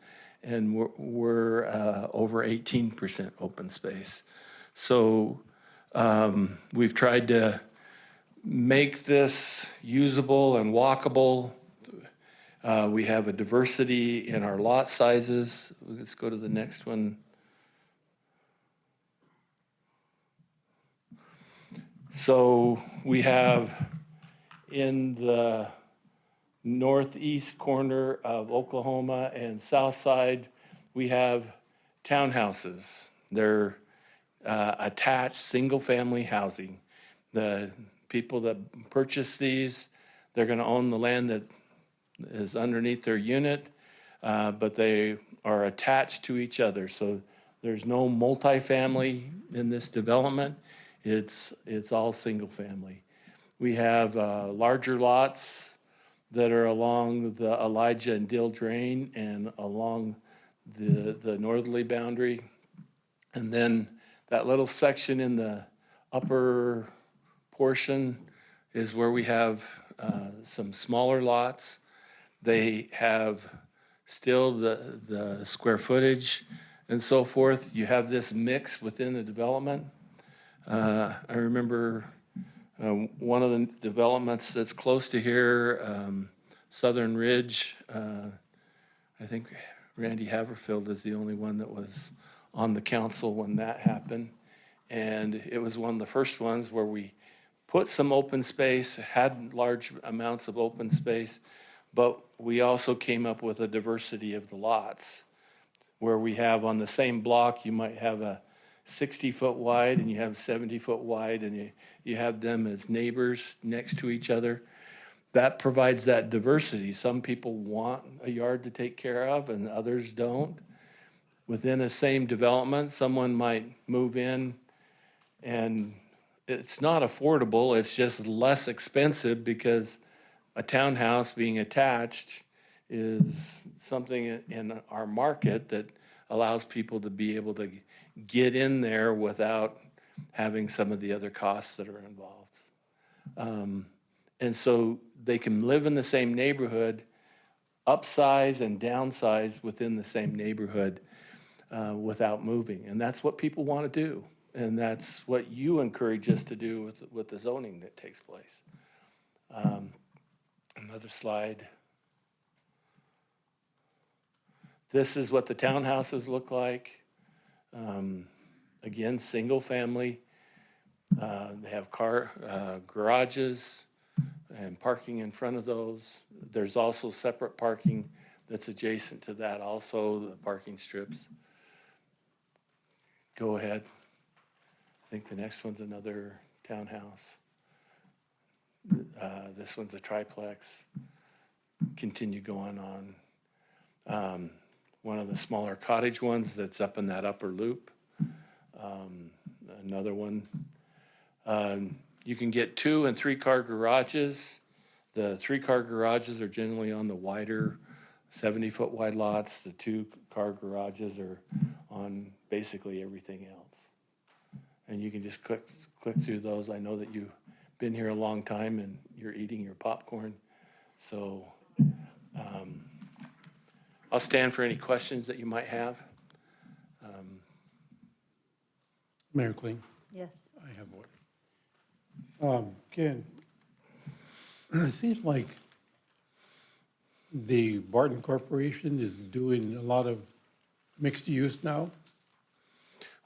we're over 18% open space. So we've tried to make this usable and walkable. We have a diversity in our lot sizes. Let's go to the next one. So we have in the northeast corner of Oklahoma and south side, we have townhouses. They're attached, single-family housing. The people that purchase these, they're going to own the land that is underneath their unit, but they are attached to each other. So there's no multifamily in this development. It's all single-family. We have larger lots that are along the Elijah and Dill Drain and along the northerly boundary. And then that little section in the upper portion is where we have some smaller lots. They have still the square footage and so forth. You have this mix within the development. I remember one of the developments that's close to here, Southern Ridge. I think Randy Haverfield is the only one that was on the council when that happened. And it was one of the first ones where we put some open space, had large amounts of open space, but we also came up with a diversity of the lots, where we have on the same block, you might have a 60-foot wide and you have 70-foot wide, and you have them as neighbors next to each other. That provides that diversity. Some people want a yard to take care of and others don't. Within a same development, someone might move in and it's not affordable, it's just less expensive because a townhouse being attached is something in our market that allows people to be able to get in there without having some of the other costs that are involved. And so they can live in the same neighborhood, upsize and downsize within the same neighborhood without moving. And that's what people want to do. And that's what you encourage us to do with the zoning that takes place. Another slide. This is what the townhouses look like. Again, single family. They have garages and parking in front of those. There's also separate parking that's adjacent to that, also the parking strips. Go ahead. I think the next one's another townhouse. This one's a triplex. Continue going on. One of the smaller cottage ones that's up in that upper loop. Another one. You can get 2 and 3 car garages. The 3 car garages are generally on the wider 70-foot wide lots. The 2 car garages are on basically everything else. And you can just click through those. I know that you've been here a long time and you're eating your popcorn. So I'll stand for any questions that you might have. Mayor Kling, Yes. I have one. Ken, it seems like the Barton Corporation is doing a lot of mixed use now.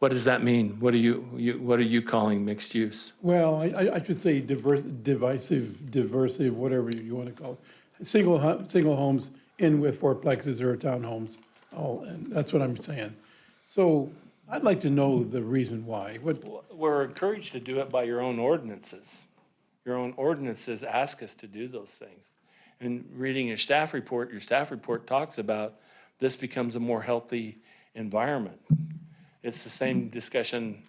What does that mean? What are you calling mixed use? Well, I should say diversive, whatever you want to call it. Single homes in with fourplexes or townhomes. Oh, and that's what I'm saying. So I'd like to know the reason why. We're encouraged to do it by your own ordinances. Your own ordinances ask us to do those things. And reading your staff report talks about this becomes a more healthy environment. It's the same discussion,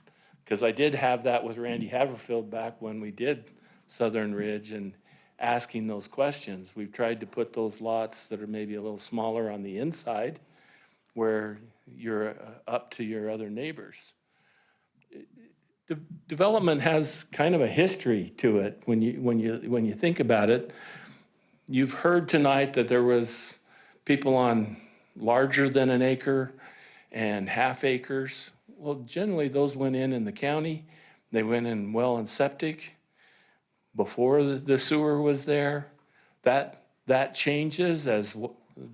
because I did have that with Randy Haverfield back when we did Southern Ridge and asking those questions. We've tried to put those lots that are maybe a little smaller on the inside where you're up to your other neighbors. Development has kind of a history to it when you think about it. You've heard tonight that there was people on larger than an acre and half acres. Well, generally those went in the county. They went in well and septic before the sewer was there. That changes as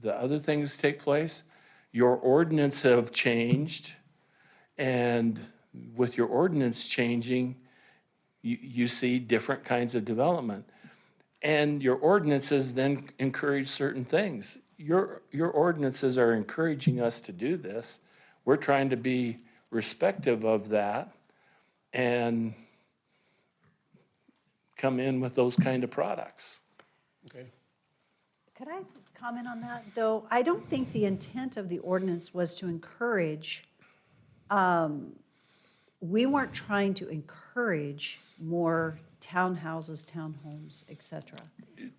the other things take place. Your ordinance have changed, and with your ordinance changing, you see different kinds of development. and your ordinances then encourage certain things. Your ordinances are encouraging us to do this. We're trying to be respective of that and come in with those kind of products. Okay. Could I comment on that, though? I don't think the intent of the ordinance was to encourage, we weren't trying to encourage more townhouses, townhomes, et cetera.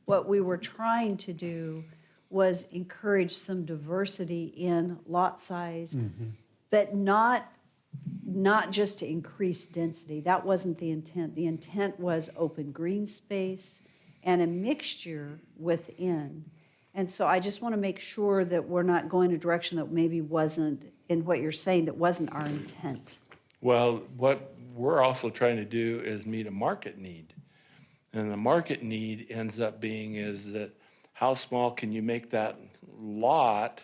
What we were trying to do was encourage some diversity in lot size, but not just to increase density. That wasn't the intent. The intent was open green space and a mixture within. And so I just want to make sure that we're not going a direction that maybe wasn't, in what you're saying, that wasn't our intent. Well, what we're also trying to do is meet a market need. And the market need ends up being is that how small can you make that lot,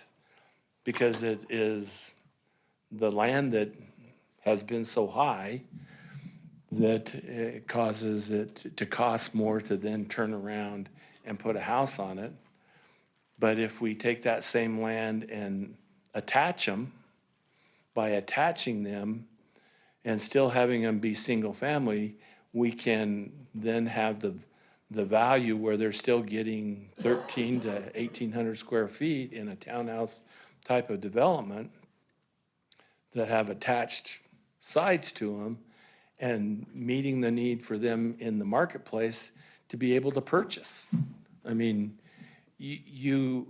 because it is the land that has been so high that it causes it to cost more to then turn around and put a house on it. But if we take that same land and attach them, by attaching them and still having them be single family, we can then have the value where they're still getting 1,300 to 1,800 square feet in a townhouse type of development that have attached sides to them, and meeting the need for them in the marketplace to be able to purchase. I mean, you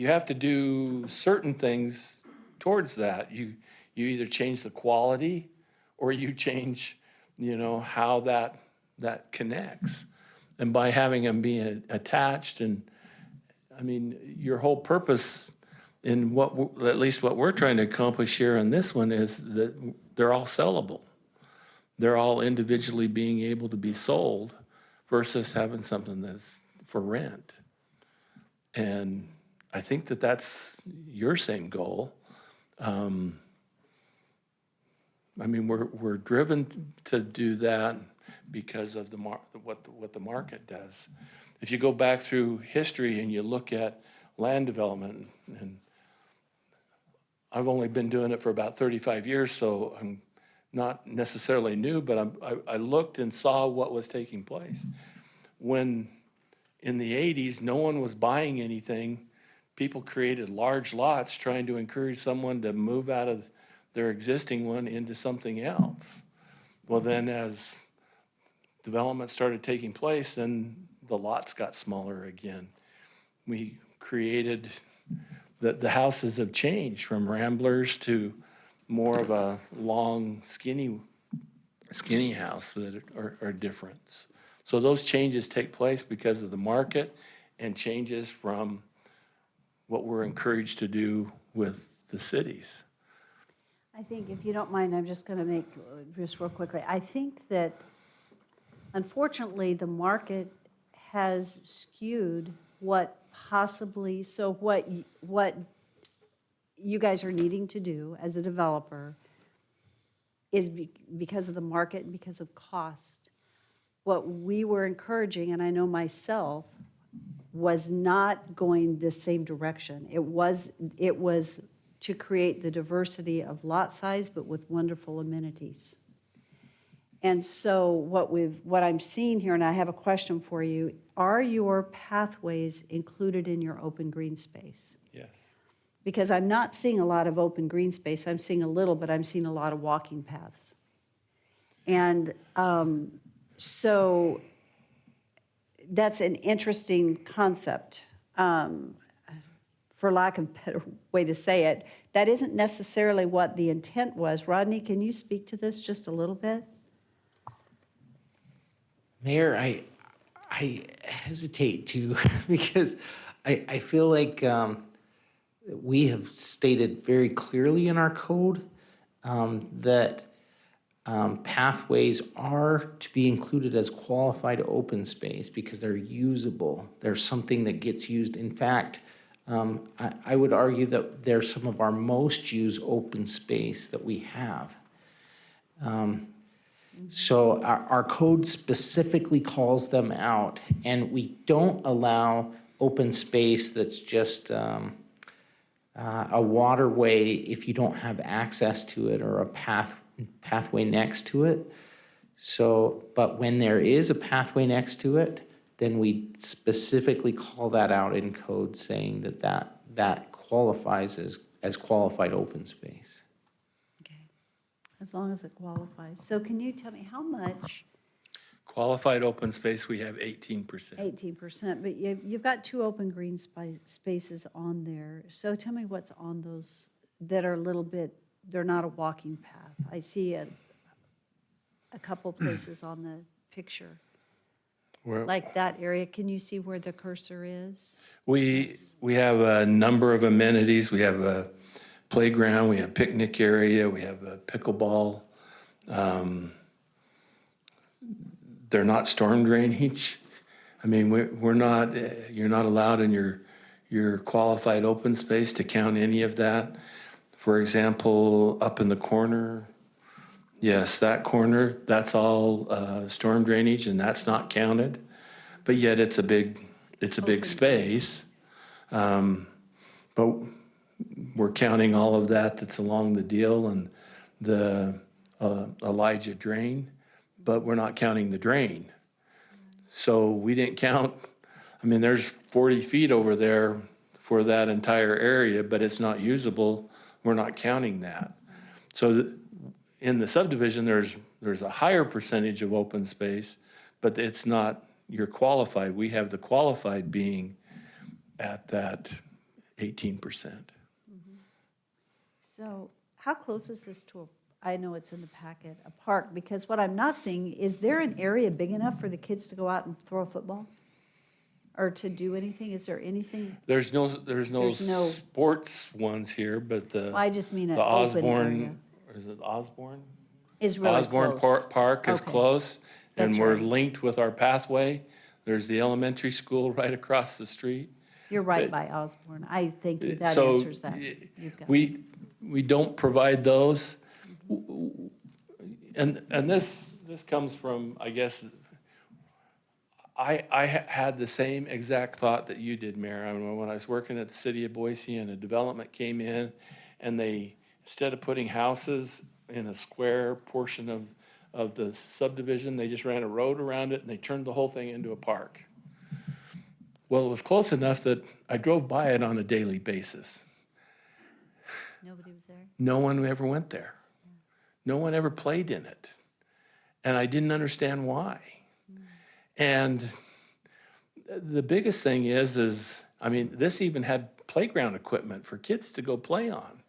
have to do certain things towards that. You either change the quality or you change, how that connects. And by having them being attached, and I mean, your whole purpose in at least what we're trying to accomplish here on this one is that they're all sellable. They're all individually being able to be sold versus having something that's for rent. And I think that that's your same goal. I mean, we're driven to do that because of what the market does. If you go back through history and you look at land development, and I've only been doing it for about 35 years, so I'm not necessarily new, but I looked and saw what was taking place. When in the 80s, no one was buying anything, people created large lots trying to encourage someone to move out of their existing one into something else. Well, then as development started taking place, then the lots got smaller again. We created, the houses have changed from ramblers to more of a long, skinny house that are different. So those changes take place because of the market and changes from what we're encouraged to do with the cities. I think, if you don't mind, I'm just going to make, just real quickly, I think that unfortunately the market has skewed what possibly, so what you guys are needing to do as a developer is because of the market and because of cost. What we were encouraging, and I know myself, was not going the same direction. It was to create the diversity of lot size, but with wonderful amenities. And so what I'm seeing here, and I have a question for you, are your pathways included in your open green space? Yes. Because I'm not seeing a lot of open green space. I'm seeing a little, but I'm seeing a lot of walking paths. And so that's an interesting concept. For lack of a better way to say it, that isn't necessarily what the intent was. Rodney, can you speak to this just a little bit? Mayor, I hesitate to because I feel like we have stated very clearly in our code that pathways are to be included as qualified open space because they're usable. They're something that gets used. In fact, I would argue that they're some of our most used open space that we have. So our code specifically calls them out, and we don't allow open space that's just a waterway if you don't have access to it or a pathway next to it. So, but when there is a pathway next to it, then we specifically call that out in code, saying that qualifies as qualified open space. As long as it qualifies. So can you tell me how much? Qualified open space, we have 18%. 18%, but you've got 2 open green spaces on there. So tell me what's on those that are a little bit, they're not a walking path. I see a couple places on the picture. Like that area, can you see where the cursor is? We have a number of amenities. We have a playground, we have picnic area, we have a pickleball. They're not storm drainage. I mean, we're not, you're not allowed in your qualified open space to count any of that. For example, up in the corner, yes, that corner, that's all storm drainage and that's not counted. But yet it's a big space. But we're counting all of that that's along the deal and the Elijah drain, but we're not counting the drain. So we didn't count, I mean, there's 40 feet over there for that entire area, but it's not usable. We're not counting that. So in the subdivision, there's a higher percentage of open space, but it's not your qualified. We have the qualified being at that 18%. So how close is this to I know it's in the packet, a park? Because what I'm not seeing, is there an area big enough for the kids to go out and throw a football? Or to do anything? Is there anything? There's no sports ones here, but the I just mean an the open Osborne, is it Osborne? Is really Osborne close. Park is Okay. close, and That's we're right. linked with our pathway. There's the elementary school right across the street. You're right But- by Osborne. I think that So, answers that. You've got it. We don't provide those. And this comes from, I guess, I had the same exact thought that you did, Mayor. I mean, when I was working at the city of Boise and a development came in and they, instead of putting houses in a square portion of the subdivision, they just ran a road around it and they turned the whole thing into a park. Well, it was close enough that I drove by it on a daily basis. Nobody was there? No one ever went there. No one ever played in it. And I didn't understand why. And the biggest thing is, I mean, this even had playground equipment for kids to go play on.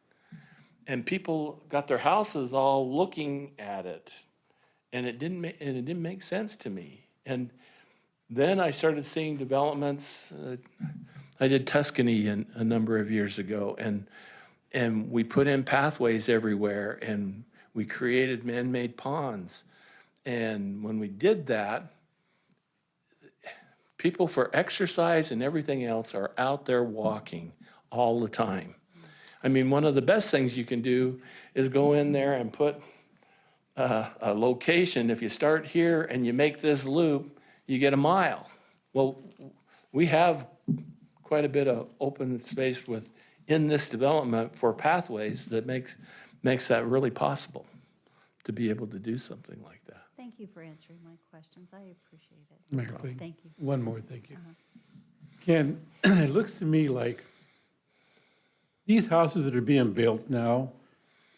And people got their houses all looking at it. And it didn't make sense to me. And then I started seeing developments. I did Tuscany a number of years ago, and we put in pathways everywhere, and we created man-made ponds. And when we did that, people for exercise and everything else are out there walking all the time. I mean, one of the best things you can do is go in there and put a location. If you start here and you make this loop, you get a mile. Well, we have quite a bit of open space in this development for pathways that makes that really possible to be able to do something like that. Thank you for answering my questions. I appreciate it. Mayor, Thank you. one more, thank you. Ken, it looks to me like these houses that are being built now,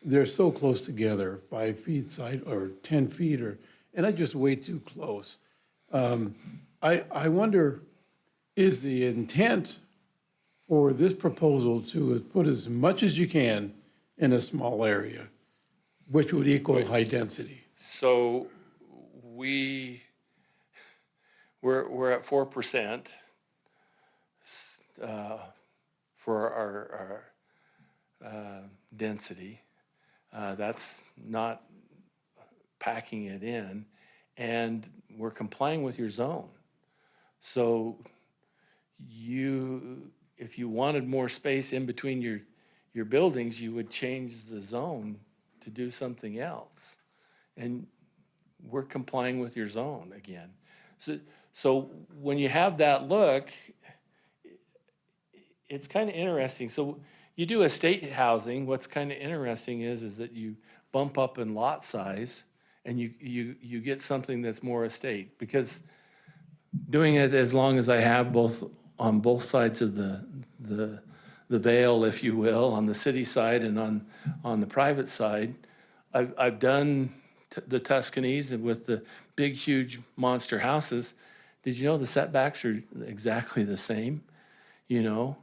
they're so close together, 5 feet side or 10 feet, and that's just way too close. I wonder, is the intent for this proposal to put as much as you can in a small area, which would equal high density? So we're at 4% for our density. That's not packing it in, and we're complying with your zone. So if you wanted more space in between your buildings, you would change the zone to do something else. And we're complying with your zone again. So when you have that look, it's kind of interesting. So you do estate housing, what's kind of interesting is that you bump up in lot size and you get something that's more estate. Because doing it as long as I have on both sides of the veil, if you will, on the city side and on the private side, I've done the Tuscanies and with the big, huge monster houses. Did you know the setbacks are exactly the same, you know,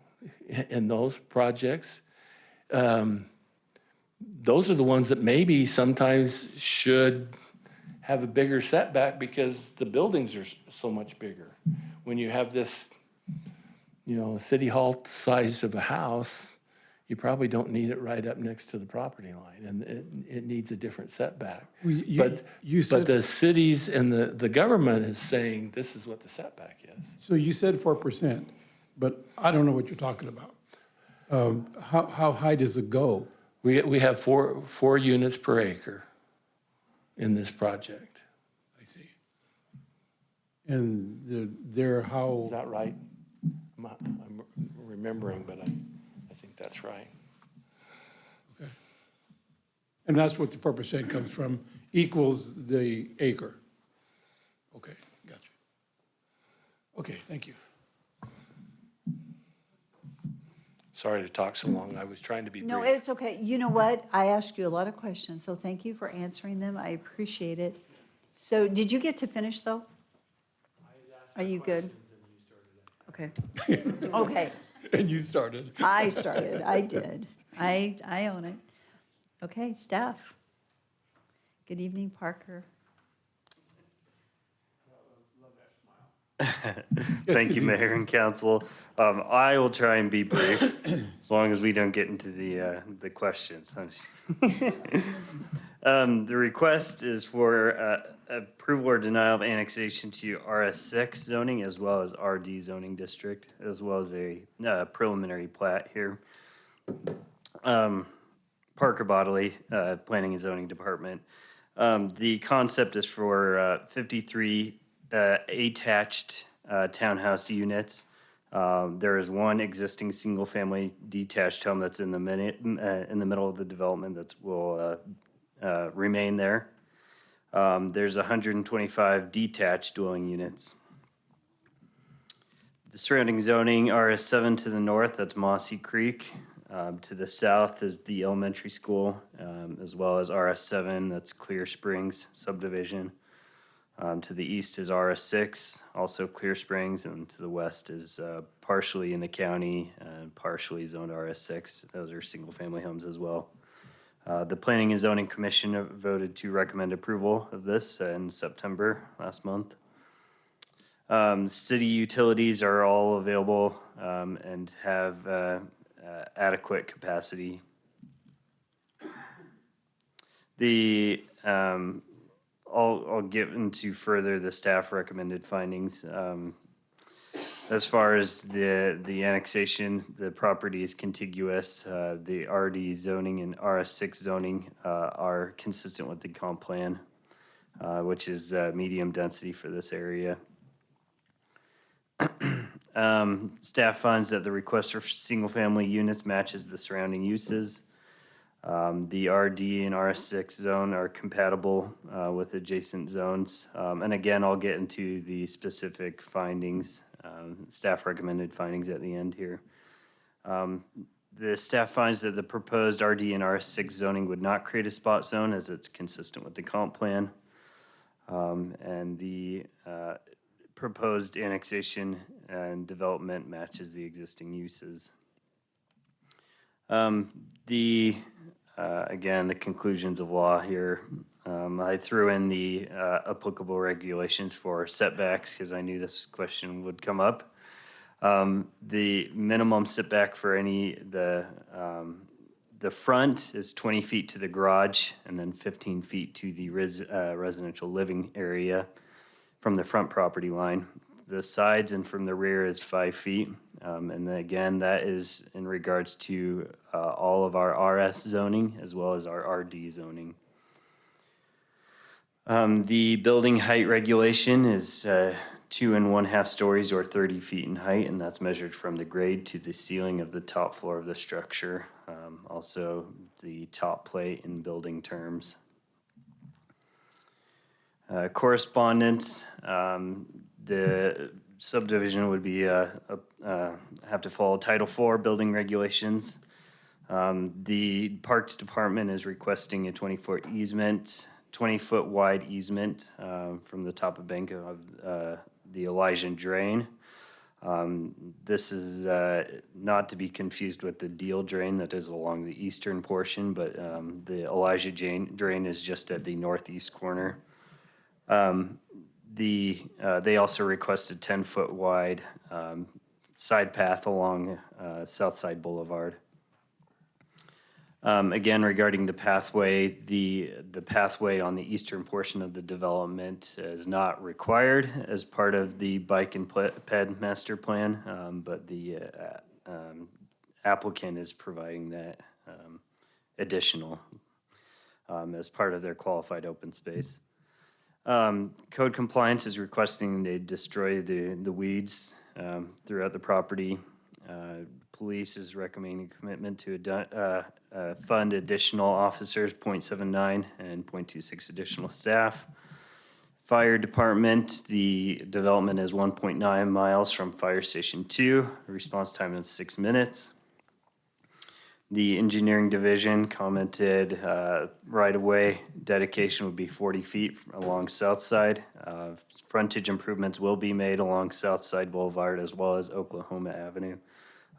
in those projects? Those are the ones that maybe sometimes should have a bigger setback because the buildings are so much bigger. When you have this, you know, city hall size of a house, you probably don't need it right up next to the property line, and it needs a different setback. But the cities and the government is saying this is what the setback is. So you said 4%, but I don't know what you're talking about. How high does it go? We have four units per acre in this project. I see. And they're how? Is that right? I'm remembering, but I think that's right. Okay. And that's what the 4% comes from, equals the acre. Okay, gotcha. Okay, thank you. Sorry to talk so long. I was trying to be brief. No, it's okay. You know what? I asked you a lot of questions, so thank you for answering them. I appreciate it. So did you get to finish, though? Are you good? Okay. Okay. And you started. I started. I did. I own it. Okay, staff. Good evening, Parker. Thank you, Mayor and Council. I will try and be brief, as long as we don't get into the questions. The request is for approval or denial of annexation to RS6 zoning, as well as RD zoning district, as well as a preliminary plat here. Parker Bodley, Planning and Zoning Department. The concept is for 53 attached townhouse units. There is one existing single-family detached home that's in the middle of the development that will remain there. There's 125 detached dwelling units. The surrounding zoning, RS7 to the north, that's Mossy Creek. To the south is the elementary school, as well as RS7, that's Clear Springs subdivision. To the east is RS6, also Clear Springs, and to the west is partially in the county, partially zoned RS6. Those are single-family homes as well. The Planning and Zoning Commission voted to recommend approval of this in September last month. City utilities are all available and have adequate capacity. I'll get into further the staff recommended findings. As far as the annexation, the property is contiguous. The RD zoning and RS6 zoning are consistent with the comp plan, which is medium density for this area. Staff finds that the request for single-family units matches the surrounding uses. The RD and RS6 zone are compatible with adjacent zones. And again, I'll get into the specific findings, staff recommended findings at the end here. The staff finds that the proposed RD and RS6 zoning would not create a spot zone as it's consistent with the comp plan. And the proposed annexation and development matches the existing uses. Again, the conclusions of law here. I threw in the applicable regulations for setbacks because I knew this question would come up. The minimum setback for the front is 20 feet to the garage and then 15 feet to the residential living area from the front property line. The sides and from the rear is 5 feet. And then again, that is in regards to all of our RS zoning as well as our RD zoning. The building height regulation is 2 1/2 stories or 30 feet in height, and that's measured from the grade to the ceiling of the top floor of the structure. Also, the top plate in building terms. Correspondence, the subdivision would be have to follow Title IV building regulations. The Parks Department is requesting a 20-foot easement, 20-foot wide easement from the top of bank of the Elijah Drain. This is not to be confused with the Deal Drain that is along the eastern portion, but the Elijah Drain is just at the northeast corner. They also requested 10-foot wide side path along Southside Boulevard. Again, regarding the pathway, the pathway on the eastern portion of the development is not required as part of the bike and ped master plan, but the applicant is providing that additional as part of their qualified open space. Code compliance is requesting they destroy the weeds throughout the property. Police is recommending commitment to fund additional officers, 0.79, and 0.26 additional staff. Fire department, the development is 1.9 miles from Fire Station 2. Response time is 6 minutes. The engineering division commented right-of-way dedication would be 40 feet along South Side. Frontage improvements will be made along Southside Boulevard as well as Oklahoma Avenue.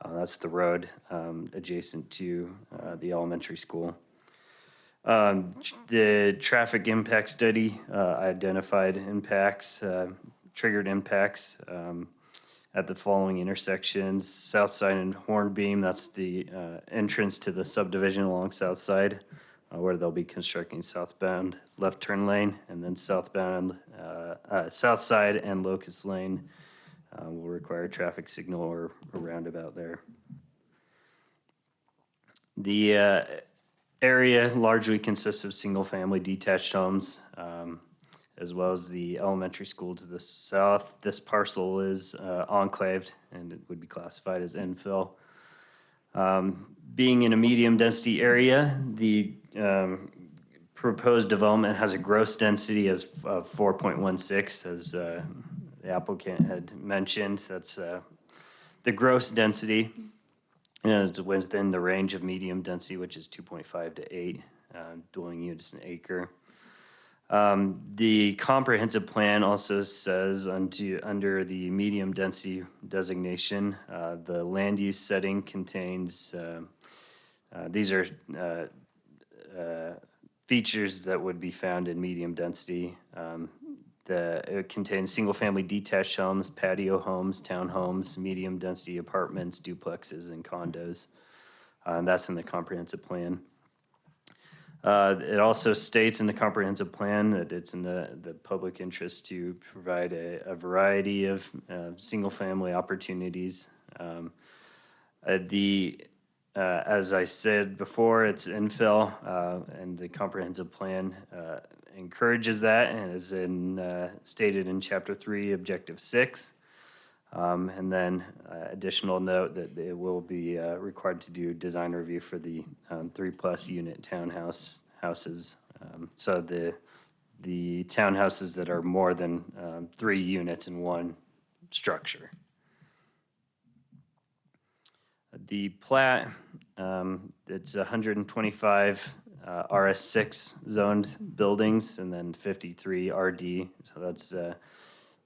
That's the road adjacent to the elementary school. The traffic impact study identified impacts, triggered impacts at the following intersections: Southside and Hornbeam, that's the entrance to the subdivision along Southside, where they'll be constructing southbound left turn lane, and then southbound Southside and Locust Lane will require a traffic signal or a roundabout there. The area largely consists of single-family detached homes, as well as the elementary school to the south. This parcel is enclaved, and it would be classified as infill. Being in a medium-density area, the proposed development has a gross density of 4.16, as the applicant had mentioned. That's the gross density, and it's within the range of medium density, which is 2.5 to 8 dwelling units an acre. The comprehensive plan also says under the medium density designation, the land use setting contains, these are features that would be found in medium density. It contains single-family detached homes, patio homes, townhomes, medium-density apartments, duplexes, and condos. And that's in the comprehensive plan. It also states in the comprehensive plan that it's in the public interest to provide a variety of single-family opportunities. As I said before, it's infill, and the comprehensive plan encourages that, and is stated in Chapter 3, Objective 6. And then additional note that it will be required to do design review for the 3+ unit houses. So the townhouses that are more than 3 units in one structure. The plat, it's 125 RS6 zoned buildings and then 53 RD. So that's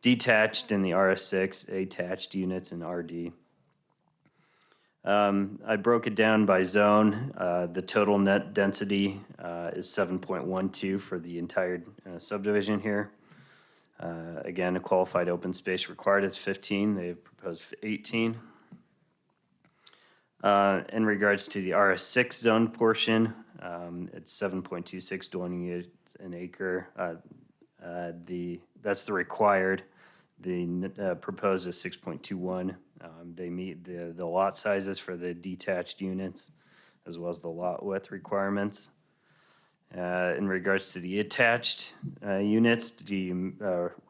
detached in the RS6, attached units in RD. I broke it down by zone. The total net density is 7.12 for the entire subdivision here. Again, a qualified open space required is 15. They've proposed 18. In regards to the RS6 zone portion, it's 7.26 dwelling units an acre. That's the required. The proposed is 6.21. They meet the lot sizes for the detached units as well as the lot width requirements. In regards to the attached units, the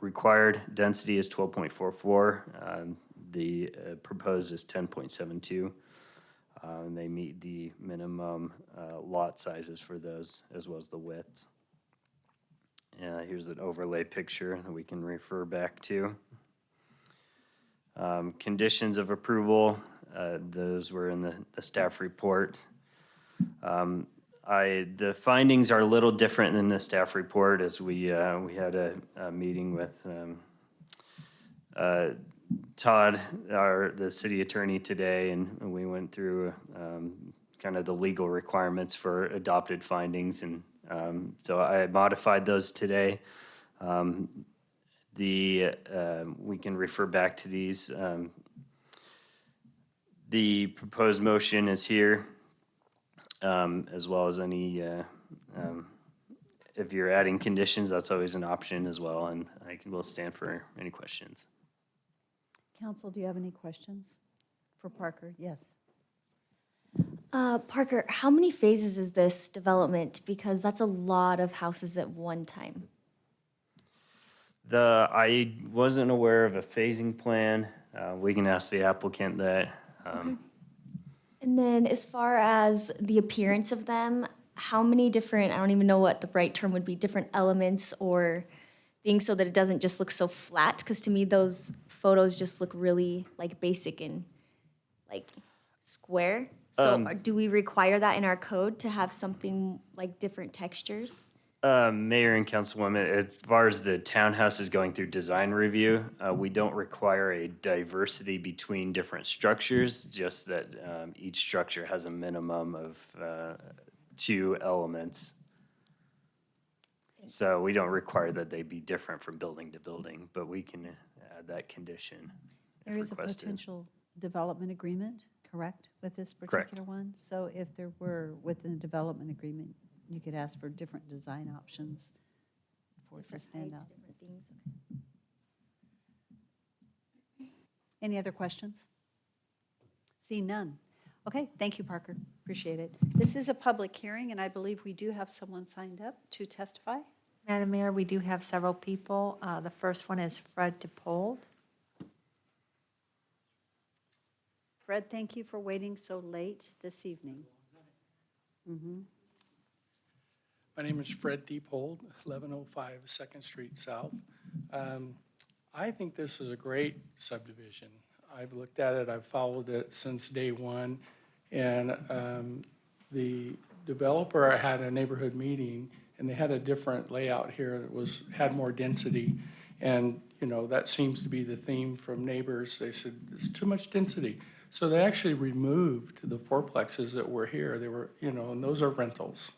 required density is 12.44. The proposed is 10.72. And they meet the minimum lot sizes for those as well as the widths. Here's an overlay picture that we can refer back to. Conditions of approval, those were in the staff report. The findings are a little different than the staff report, as we had a meeting with Todd, the city attorney today, and we went through kind of the legal requirements for adopted findings, and so I modified those today. We can refer back to these. The proposed motion is here, as well as any, if you're adding conditions, that's always an option as well, and will stand for any questions. Council, do you have any questions for Parker? Yes. Parker, how many phases is this development? Because that's a lot of houses at one time. I wasn't aware of a phasing plan. We can ask the applicant that. Okay. And then as far as the appearance of them, how many different, I don't even know what the right term would be, different elements or things so that it doesn't just look so flat? Because to me, those photos just look really like basic and like square. So do we require that in our code to have something like different textures? Mayor and Councilwoman, as far as the townhouse is going through design review, we don't require a diversity between different structures, just that each structure has a minimum of 2 elements. So we don't require that they be different from building to building, but we can add that condition if There is a requested. potential development agreement, correct, with this particular one? So if there were within the development agreement, you could ask for different design options for it to stand out. Different things. Any other questions? See none. Okay, thank you, Parker. Appreciate it. This is a public hearing, and I believe we do have someone signed up to testify. Madam Mayor, we do have several people. The first one is Fred DePold. Fred, thank you for waiting so late this evening. My name is Fred Deephold, 1105 2nd Street South. I think this is a great subdivision. I've looked at it, I've followed it since day one, and the developer had a neighborhood meeting, and they had a different layout here that had more density, and that seems to be the theme from neighbors. They said, there's too much density. So they actually removed the fourplexes that were here. They were, and those are rentals.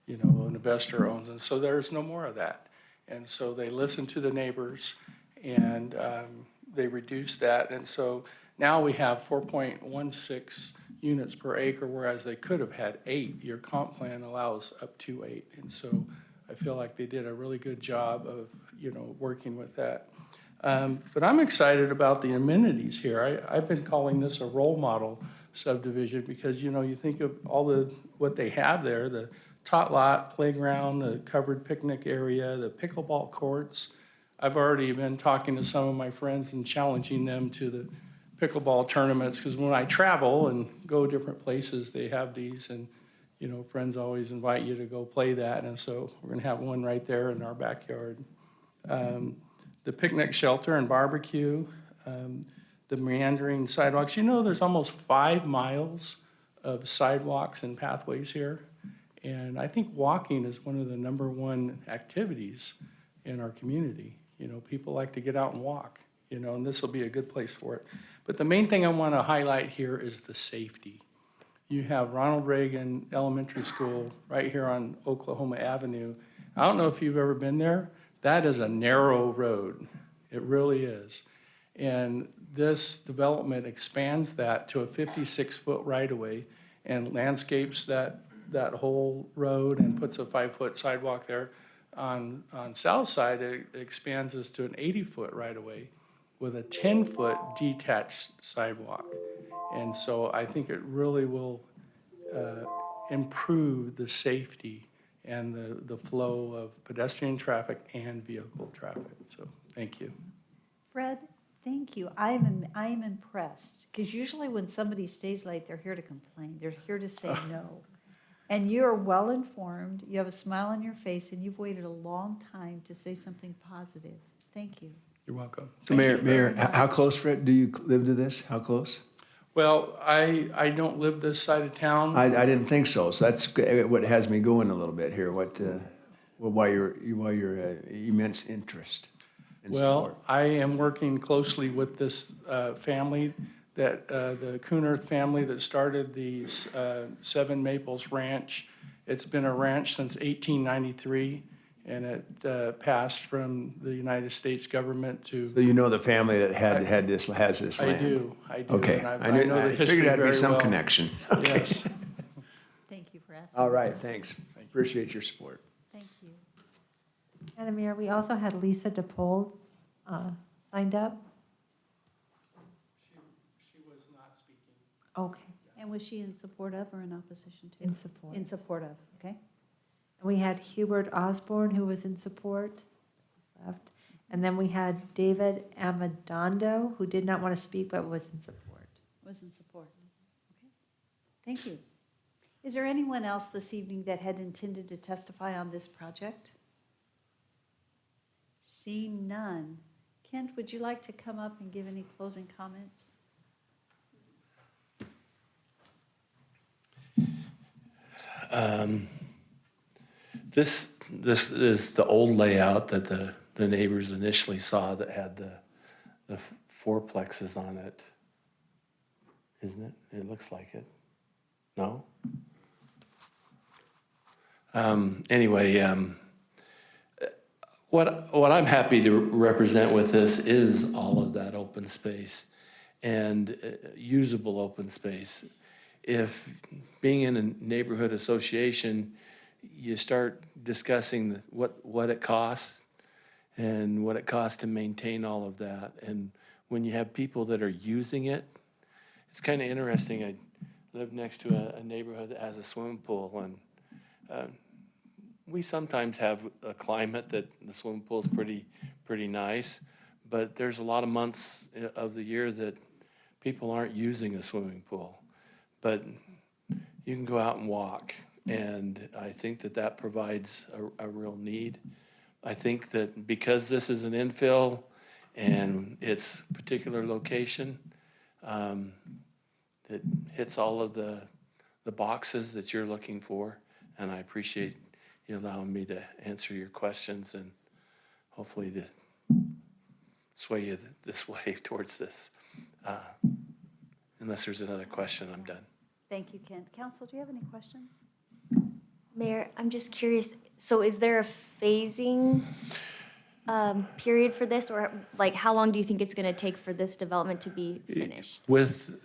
An investor owns, and so there's no more of that. And so they listened to the neighbors, and they reduced that. And so now we have 4.16 units per acre, whereas they could have had 8. Your comp plan allows up to 8. And so I feel like they did a really good job of, working with that. But I'm excited about the amenities here. I've been calling this a role model subdivision because, you think of all what they have there, the tot lot, playground, the covered picnic area, the pickleball courts. I've already been talking to some of my friends and challenging them to the pickleball tournaments because when I travel and go different places, they have these and, friends always invite you to go play that. And so we're going to have one right there in our backyard. The picnic shelter and barbecue, the meandering sidewalks. There's almost 5 miles of sidewalks and pathways here. And I think walking is one of the #1 activities in our community. People like to get out and walk, and this will be a good place for it. But the main thing I want to highlight here is the safety. You have Ronald Reagan Elementary School right here on Oklahoma Avenue. I don't know if you've ever been there. That is a narrow road. It really is. And this development expands that to a 56-foot right-of-way and landscapes that whole road and puts a 5-foot sidewalk there. On south side, it expands this to an 80-foot right-of-way with a 10-foot detached sidewalk. And so I think it really will improve the safety and the flow of pedestrian traffic and vehicle traffic. So thank you. Fred, thank you. I am impressed, because usually when somebody stays late, they're here to complain. They're here to say no. And you are well-informed, you have a smile on your face, and you've waited a long time to say something positive. Thank you. You're welcome. So Mayor, how close, Fred, do you live to this? How close? Well, I don't live this side of town. I didn't think so. So that's what has me going a little bit here. Why your immense interest and support? Well, I am working closely with this family, the Coon family that started the Seven Maples Ranch. It's been a ranch since 1893, and it passed from the United States government to. So you know the family that has this land? I do. Okay, and I know the figured history that'd be very some well. connection. Okay. Yes. Thank you for asking. All right, thanks. Appreciate your support. Thank you. Madam Mayor, we also had Lisa DePolz signed up. She was not speaking. Okay, And was she in support of or in opposition to? in support. In support of, okay. We had Hubert Osborne, who was in support, left. And then we had David Amadondo, who did not want to speak but was in support. Was in support. Okay. Thank you. Is there anyone else this evening that had intended to testify on this project? Seeing none. Kent, would you like to come up and give any closing comments? This is the old layout that the neighbors initially saw that had the fourplexes on it. Isn't it? It looks like it. No? Anyway, what I'm happy to represent with this is all of that open space and usable open space. If being in a neighborhood association, you start discussing what it costs and what it costs to maintain all of that. And when you have people that are using it, it's kind of interesting. I live next to a neighborhood that has a swimming pool, and we sometimes have a climate that the swimming pool is pretty nice, but there's a lot of months of the year that people aren't using a swimming pool. But you can go out and walk, and I think that provides a real need. I think that because this is an infill and it's a particular location, that hits all of the boxes that you're looking for, and I appreciate you allowing me to answer your questions and hopefully to sway you this way towards this. Unless there's another question, I'm done. Thank you, Kent. Council, do you have any questions? Mayor, I'm just curious, so is there a phasing period for this, or like how long do you think it's going to take for this development to be finished? With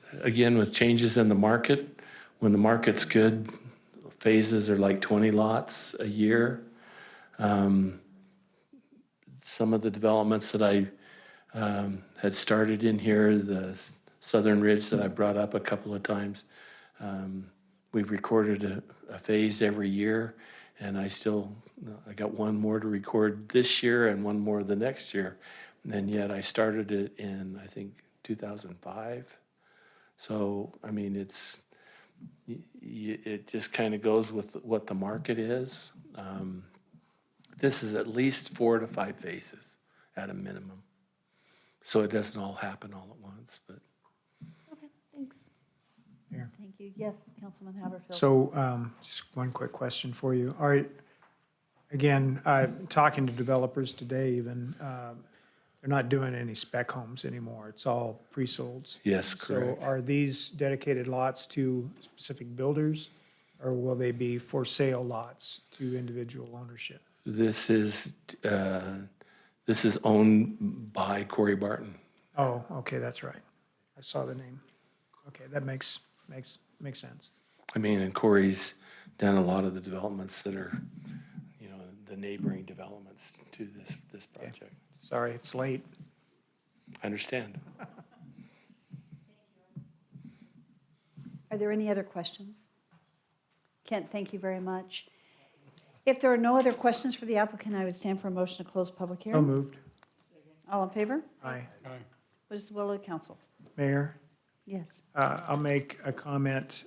changes in the market, when the market's good, phases are like 20 lots a year. Some of the developments that I had started in here, the Southern Ridge that I brought up a couple of times, we've recorded a phase every year, and I got one more to record this year and one more the next year. And yet I started it in, I think, 2005. So, I mean, it just kind of goes with what the market is. This is at least 4 to 5 phases at a minimum. So it doesn't all happen all at once, but. Okay, thanks. Thank you. Yes, Councilman Haberfield. So just one quick question for you. Again, talking to developers today even, they're not doing any spec homes anymore. It's all pre-solds. Yes, correct. So are these dedicated lots to specific builders, or will they be for sale lots to individual ownership? This is owned by Corey Barton. Oh, okay, that's right. I saw the name. Okay, that makes sense. I mean, and Corey's done a lot of the developments that are, the neighboring developments to this project. Sorry, it's late. I understand. Are there any other questions? Kent, thank you very much. If there are no other questions for the applicant, I would stand for a motion to close public So hearing. moved. All in favor? Aye. What is the will of the council? Mayor, Yes. I'll make a comment.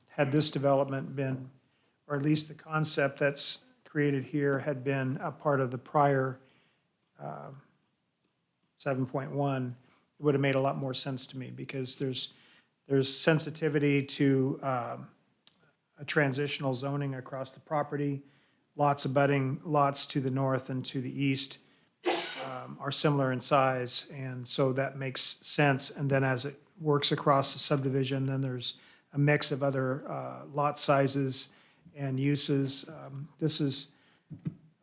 Had this development been, or at least the concept that's created here had been a part of the prior 7.1, it would have made a lot more sense to me because there's sensitivity to a transitional zoning across the property. Lots abutting lots to the north and to the east are similar in size, and so that makes sense. And then as it works across the subdivision, then there's a mix of other lot sizes and uses. This is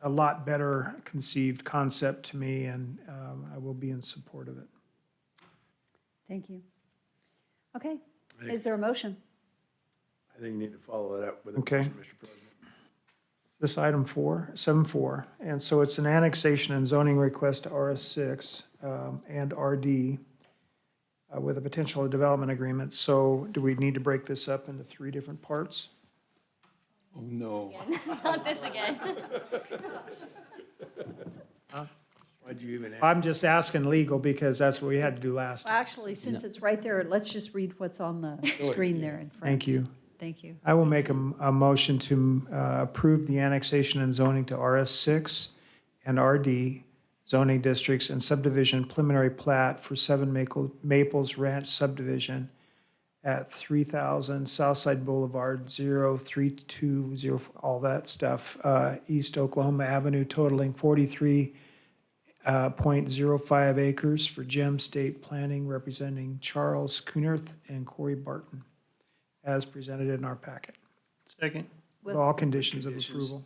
a lot better conceived concept to me, and I will be in support of it. Thank you. Okay, is there a motion? I think you need to follow that up with a Okay. motion, Mr. President. This item 7.4, and so it's an annexation and zoning request to RS6 and RD with a potential development agreement. So do we need to break this up into 3 different parts? Oh, no. Not this again. Why'd you even ask? I'm just asking legal because that's what we had to do last Well, time. actually, since it's right there, let's just read what's on the screen there in front. Thank you. Thank you. I will make a motion to approve the annexation and zoning to RS6 and RD zoning districts and subdivision preliminary plat for 7 Maples Ranch subdivision at 3000 Southside Boulevard, 03204, all that stuff, East Oklahoma Avenue, totaling 43.05 acres for Gem State Planning, representing Charles Kunerth and Corey Barton, as presented in our packet, Second. with all conditions of approval.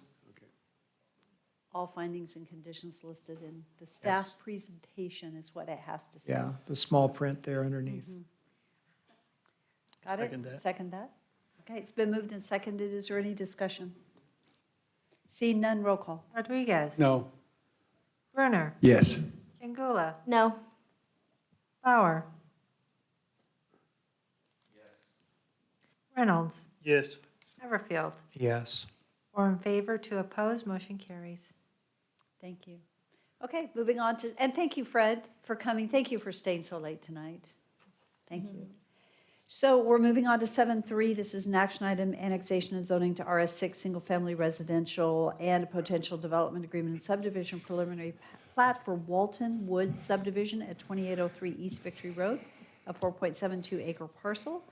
All findings and conditions listed in the staff presentation is what it has to say. Yeah, the small print there underneath. Got it? Second that. Second that? Okay, it's been moved and seconded. Is there any discussion? Seeing none, roll call. Rodriguez? No. Brunner? Yes. Chingula? No. Bauer? Reynolds? Yes. Everfield? Yes. 4 in favor, 2 opposed, motion carries. Thank you. Okay, moving on to, and thank you, Fred, for coming. Thank you for staying so late tonight. Thank you. So we're moving on to 7.3. This is an action item, annexation and zoning to RS6, single-family residential, and a potential development agreement and subdivision preliminary plat for Walton Woods subdivision at 2803 East Victory Road, a 4.72 acre parcel.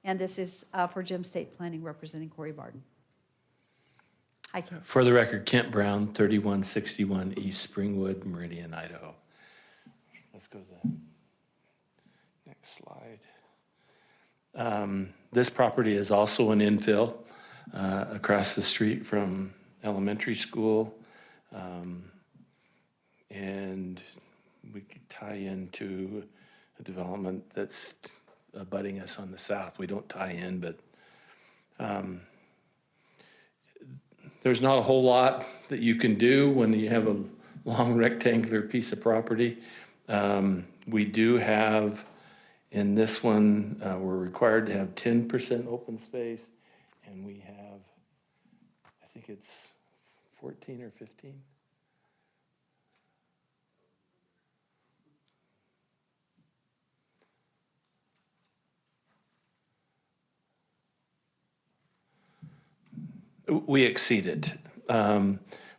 And this is for Gem State Planning, representing Corey Barton. Hi, Ken. For the record, Kent Brown, 3161 East Springwood, Meridian, Idaho. Let's go to the next slide. This property is also an infill across the street from elementary school. And we could tie into a development that's abutting us on the south. We don't tie in, but there's not a whole lot that you can do when you have a long rectangular piece of property. We do have, in this one, we're required to have 10% open space, and we have, I think it's 14 or 15. We exceed it.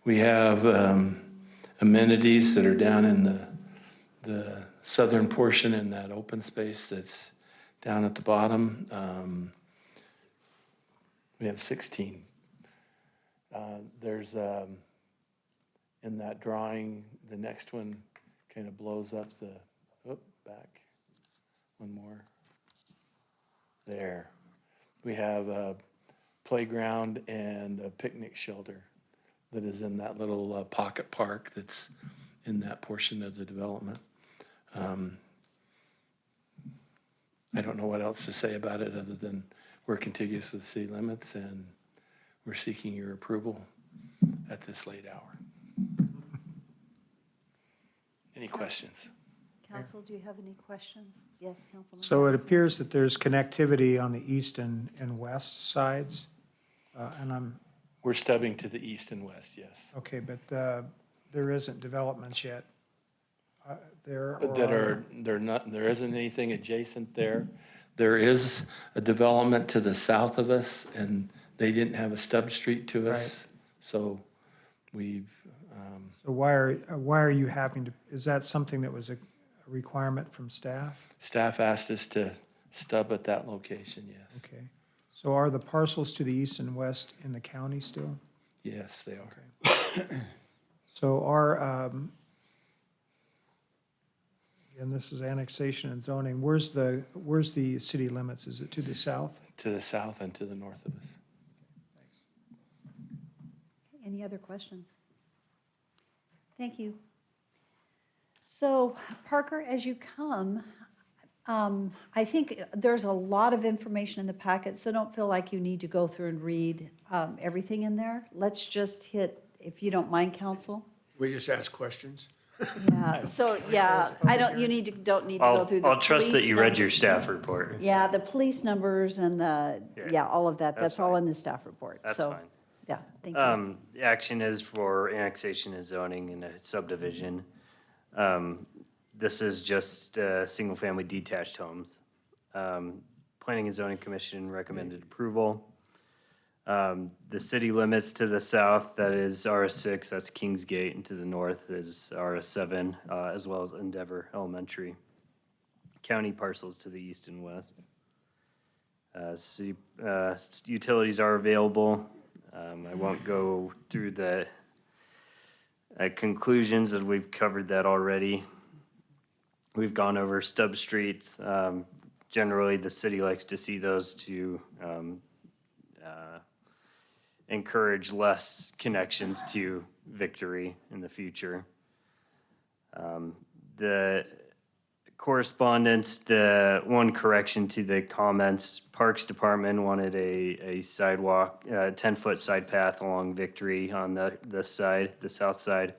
We have amenities that are down in the southern portion in that open space that's down at the bottom. We have 16. There's, in that drawing, the next one kind of blows up the, back, one more. There. We have a playground and a picnic shelter that is in that little pocket park that's in that portion of the development. I don't know what else to say about it other than we're contiguous with city limits and we're seeking your approval at this late hour. Any questions? Council, do you have any questions? Yes, Councilman. So it appears that there's connectivity on the east and west sides, and I'm We're stubbing to the east and west, yes. Okay, but there isn't developments yet there? There isn't anything adjacent there. There is a development to the south of us, and they didn't have a stub street to us. So we've, So why are you having to, is that something that was a requirement from staff? staff asked us to stub at that location, yes. Okay. So are the parcels to the east and west in the county still? Yes, they are. So and this is annexation and zoning, where's the city limits? Is it to the south? To the south and to the north of us. Any other questions? Thank you. So Parker, as you come, I think there's a lot of information in the packet, so don't feel like you need to go through and read everything in there. Let's just hit, if you don't mind, council. We just ask questions? Yeah, so, yeah, don't need to go through the I'll trust that police you read numbers. your staff report. Yeah, the police numbers and all of that, that's all in the staff report. That's So, fine. yeah, thank you. The action is for annexation and zoning in a subdivision. This is just single-family detached homes. Planning and Zoning Commission recommended approval. The city limits to the south, that is RS6, that's Kingsgate, and to the north is RS7, as well as Endeavor Elementary. County parcels to the east and west. City utilities are available. I won't go through the conclusions, as we've covered that already. We've gone over stub streets. Generally, the city likes to see those to encourage less connections to Victory in the future. The correspondence, the one correction to the comments, Parks Department wanted a sidewalk, 10-foot side path along Victory on the side, the south side.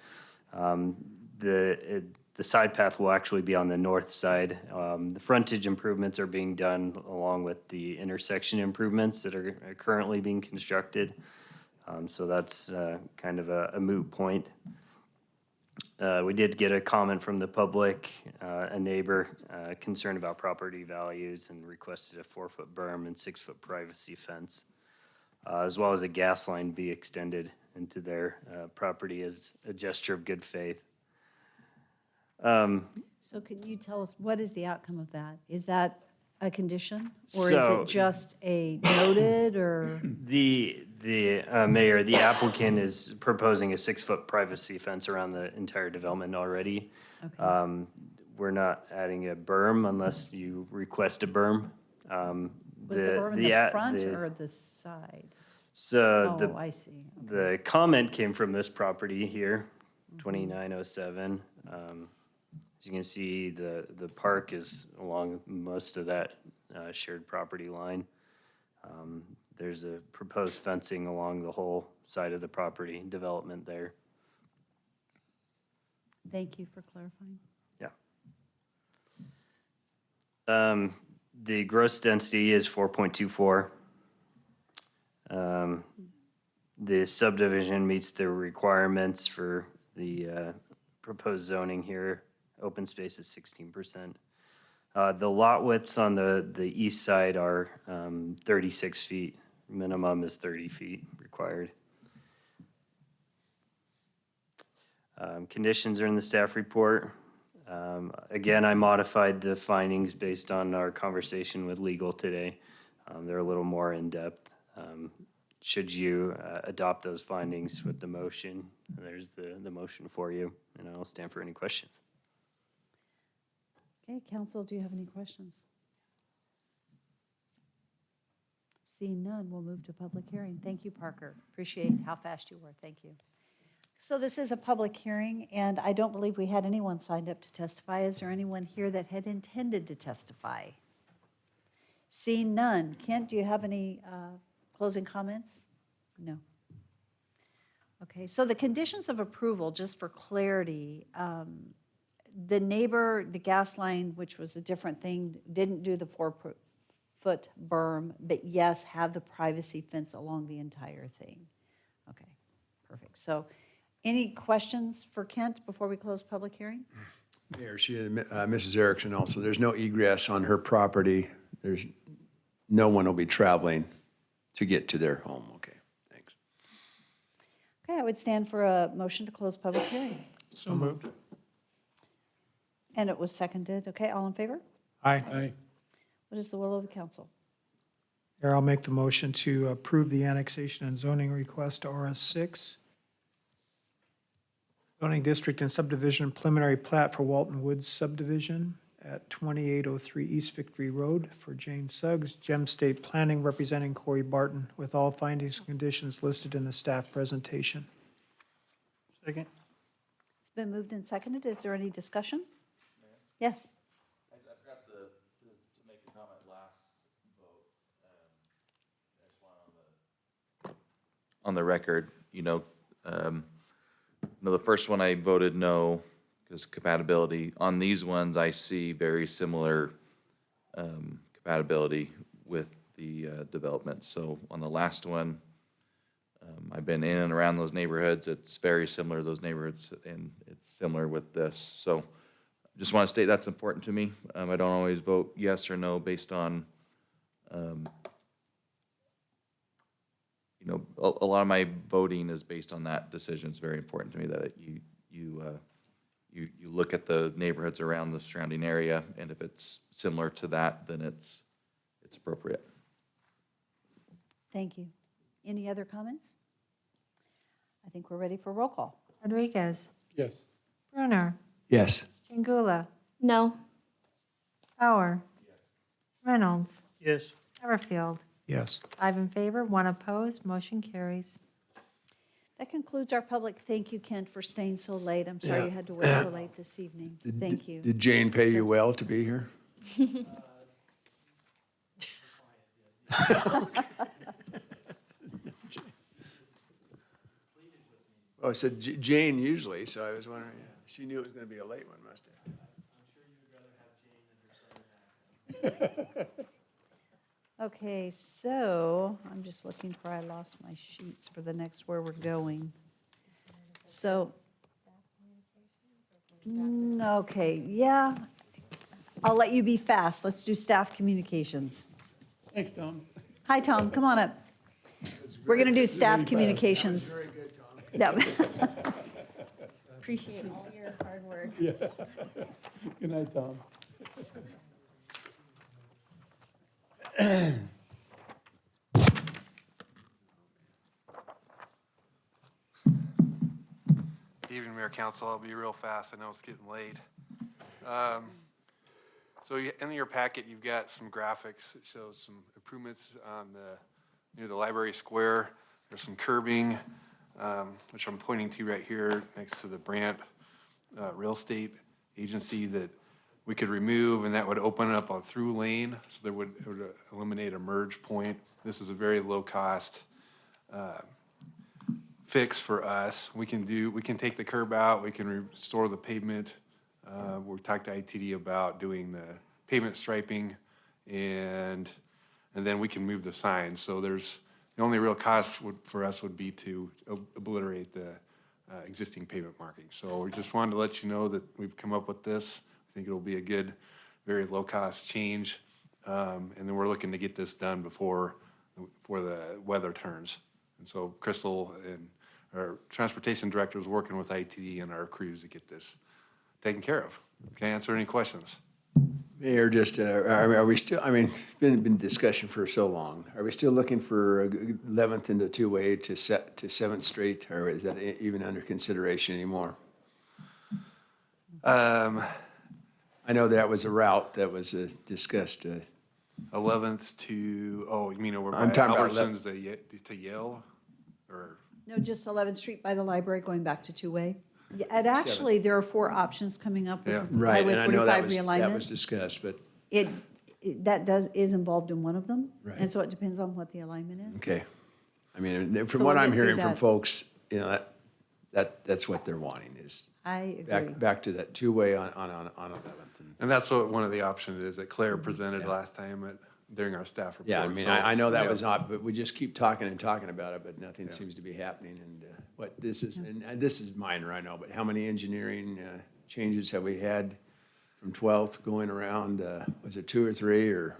The side path will actually be on the north side. The frontage improvements are being done along with the intersection improvements that are currently being constructed. So that's kind of a moot point. We did get a comment from the public, a neighbor concerned about property values and requested a 4-foot berm and 6-foot privacy fence, as well as a gas line be extended into their property as a gesture of good faith. So can you tell us, what is the outcome of that? Is that a condition? Or is So- it just a noted, or? The mayor, the applicant is proposing a 6-foot privacy fence around the entire development already. Okay. We're not adding a berm unless you request a berm. Was the berm in the front or the side? So Oh, I see. the comment came from this property here, 2907. As you can see, the park is along most of that shared property line. There's a proposed fencing along the whole side of the property development there. Thank you for clarifying. Yeah. The gross density is 4.24. The subdivision meets the requirements for the proposed zoning here. Open space is 16%. The lot widths on the east side are 36 feet. Minimum is 30 feet required. Conditions are in the staff report. Again, I modified the findings based on our conversation with legal today. They're a little more in-depth. Should you adopt those findings with the motion, there's the motion for you, and I'll stand for any questions. Okay, council, do you have any questions? Seeing none, we'll move to public hearing. Thank you, Parker. Appreciate how fast you were. Thank you. So this is a public hearing, and I don't believe we had anyone signed up to testify. Is there anyone here that had intended to testify? Seeing none. Kent, do you have any closing comments? No. Okay, so the conditions of approval, just for clarity, the neighbor, the gas line, which was a different thing, didn't do the 4-foot berm, but yes, have the privacy fence along the entire thing. perfect. So any questions for Kent before we close public hearing? Mayor, Mrs. Erickson also, there's no egress on her property. There's, no one will be traveling to get to their home. Okay, thanks. Okay, I would stand for a motion to close public hearing. So moved. And it was seconded. Okay, all in favor? Aye. What is the will of the council? Mayor, I'll make the motion to approve the annexation and zoning request to RS6. Zoning district and subdivision preliminary plat for Walton Woods subdivision at 2803 East Victory Road for Jane Suggs, Gem State Planning representing Corey Barton, with all findings and conditions listed in the staff presentation. Second? It's been moved and seconded. Is there any discussion? Yes. I forgot to make a comment last vote. I just want on the record, the first one I voted no because compatibility. On these ones, I see very similar compatibility with the development. So on the last one, I've been in and around those neighborhoods. It's very similar to those neighborhoods, and it's similar with this. So just want to state that's important to me. I don't always vote yes or no based on, a lot of my voting is based on that decision. It's very important to me that you look at the neighborhoods around the surrounding area, and if it's similar to that, then it's appropriate. Thank you. Any other comments? I think we're ready for roll call. Rodriguez. Yes. Brunner. Yes. Chingula. No. Bauer. Reynolds. Yes. Everfield. Yes. 5 in favor, 1 opposed, motion carries. That concludes our public. Thank you, Kent, for staying so late. I'm sorry you had to wait so late this evening. Thank you. Did Jane pay you well to be here? Oh, I said Jane usually, so I was wondering, she knew it was going to be a late one, must have. Okay, so I'm just looking for, I lost my sheets for the next where we're going. So, okay, yeah. I'll let you be fast. Let's do staff communications. Thanks, Tom. Hi, Tom, come on up. We're going to do staff communications. Very good, Tom. Yeah. Appreciate all your hard work. Yeah. Good night, Tom. Evening, Mayor Council. I'll be real fast. I know it's getting late. So in your packet, you've got some graphics that show some improvements on near the library square. There's some curbing, which I'm pointing to right here next to the Brandt Real Estate Agency that we could remove, and that would open up a through lane, so it would eliminate a merge point. This is a very low cost fix for us. We can take the curb out, we can restore the pavement. We've talked to ITD about doing the pavement striping, and then we can move the signs. So the only real cost for us would be to obliterate the existing pavement marking. So we just wanted to let you know that we've come up with this. I think it'll be a good, very low-cost change. And then we're looking to get this done before the weather turns. And so Crystal and our transportation director is working with ITD and our crews to get this taken care of. Can I answer any questions? Mayor, just, are we still, it's been discussion for so long. Are we still looking for 11th and the two-way to 7th Street, or is that even under consideration anymore? I know that was a route that was discussed. 11th to, you mean over by I'm talking about Albertsons to Yale? Or No, just 11th Street by the library going back to two-way. Yeah, and actually, there are 4 options coming up with Right, Highway and I know that 45 was realignment. discussed, but, That is involved in one of them. Right. And so it depends on what the alignment is. okay. From So what we'll I'm get through hearing from that. folks, that's what they're wanting is I agree. back to that two-way on 11th. And that's what one of the options is that Claire presented last time during our staff report. Yeah, So, I know that yeah. was not, but we just keep talking and talking about it, but nothing seems to be happening, and what this is, and this is minor, I know, but how many engineering changes have we had from 12th going around? Was it 2 or 3 or?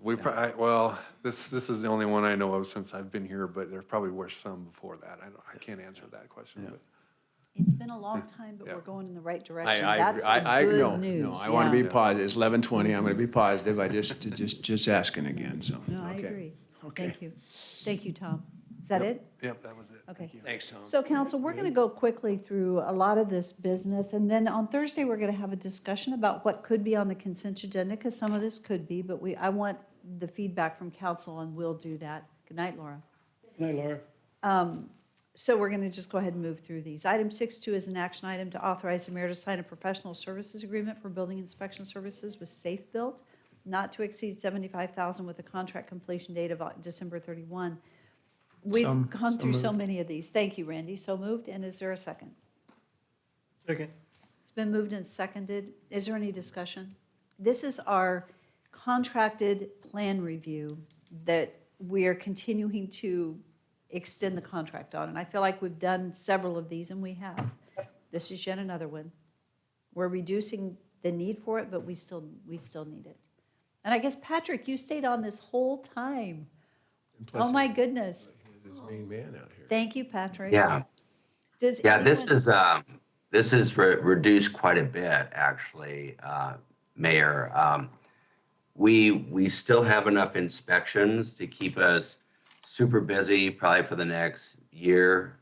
Well, this is the only one I know of since I've been here, but there probably were some before that. I can't answer that question, but. It's been a long time, but we're going in the right direction. I That's agree. the No, good news. no, I want to yeah. be positive. It's 11:20. I'm going to be positive. I just asking again, so. No, I okay. agree. Okay. Thank you. Thank you, Tom. Is that it? Yep, that was it. Okay. Thanks, Tom. So council, we're going to go quickly through a lot of this business, and then on Thursday, we're going to have a discussion about what could be on the consent agenda, because some of this could be, but I want the feedback from council, and we'll do that. Good night, Laura. Good night, Laura. So we're going to just go ahead and move through these. Item 6.2 is an action item to authorize the mayor to sign a professional services agreement for building inspection services with Safe Built, not to exceed $75,000 with a contract completion date of December 31. We've gone through so many of these. Thank you, Randy. So moved, and is there a second? Second. It's been moved and seconded. Is there any discussion? This is our contracted plan review that we are continuing to extend the contract on. And I feel like we've done several of these, and we have. This is yet another one. We're reducing the need for it, but we still need it. And I guess, Patrick, you stayed on this whole time. Plus, Oh, my goodness. This main man out here. Thank you, Patrick. Yeah, Does yeah, this anyone- is reduced quite a bit, actually, Mayor. We still have enough inspections to keep us super busy, probably for the next year,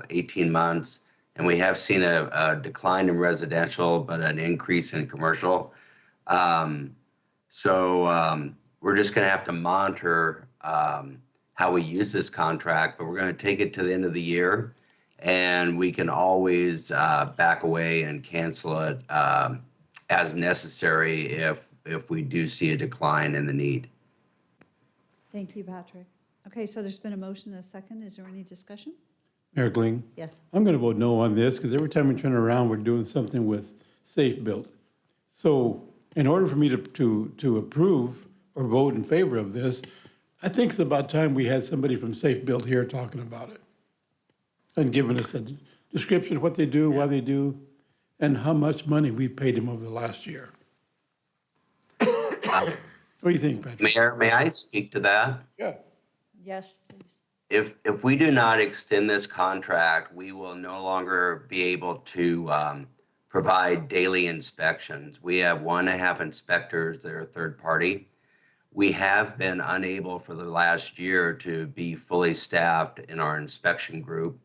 18 months. And we have seen a decline in residential, but an increase in commercial. So we're just going to have to monitor how we use this contract, but we're going to take it to the end of the year, and we can always back away and cancel it as necessary if we do see a decline in the need. Thank you, Patrick. Okay, so there's been a motion and a second. Is there any discussion? Mayor Kling? Yes. I'm going to vote no on this because every time we turn around, we're doing something with Safe Built. So in order for me to approve or vote in favor of this, I think it's about time we had somebody from Safe Built here talking about it and giving us a description of what they do, why they do, and how much money we paid them over the last year. What do you think, Patrick? Mayor, may I speak to that? Yeah. Yes, please. If we do not extend this contract, we will no longer be able to provide daily inspections. We have 1.5 inspectors that are third party. We have been unable for the last year to be fully staffed in our inspection group.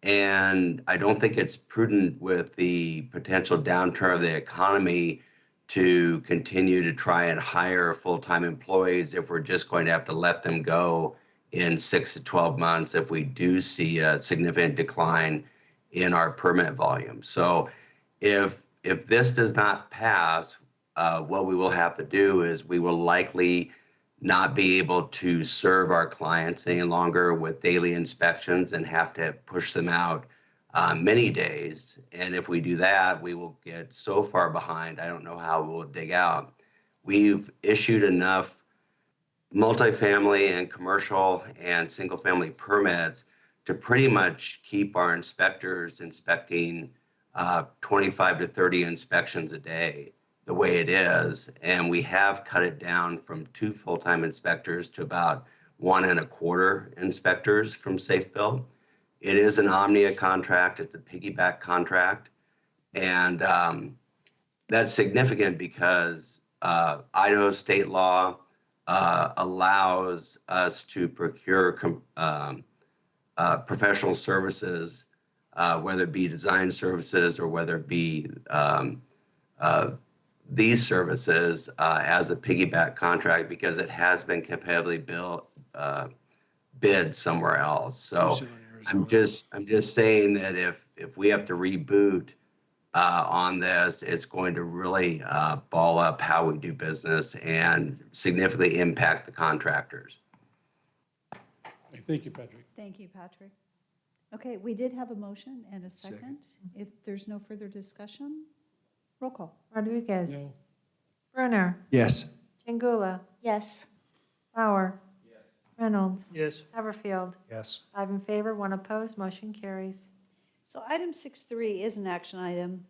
And I don't think it's prudent with the potential downturn of the economy to continue to try and hire full-time employees if we're just going to have to let them go in 6 to 12 months if we do see a significant decline in our permit volume. So if this does not pass, what we will have to do is we will likely not be able to serve our clients any longer with daily inspections and have to push them out many days. And if we do that, we will get so far behind, I don't know how we'll dig out. We've issued enough multifamily and commercial and single family permits to pretty much keep our inspectors inspecting 25 to 30 inspections a day the way it is. And we have cut it down from 2 full-time inspectors to about 1.25 inspectors from Safe Built. It is an Omnia contract. It's a piggyback contract. And that's significant because Idaho state law allows us to procure professional services, whether it be design services or whether it be these services as a piggyback contract because it has been competitively bid somewhere else. So I'm just saying that if we have to reboot on this, it's going to really ball up how we do business and significantly impact the contractors. Thank you, Patrick. Thank you, Patrick. Okay, we did have a motion and a second. If there's no further discussion, roll call. Rodriguez. No. Brunner. Yes. Chingula. Yes. Bauer. Reynolds. Yes. Haverfield. Yes. 5 in favor, 1 opposed, motion carries. So item 6.3 is an action item.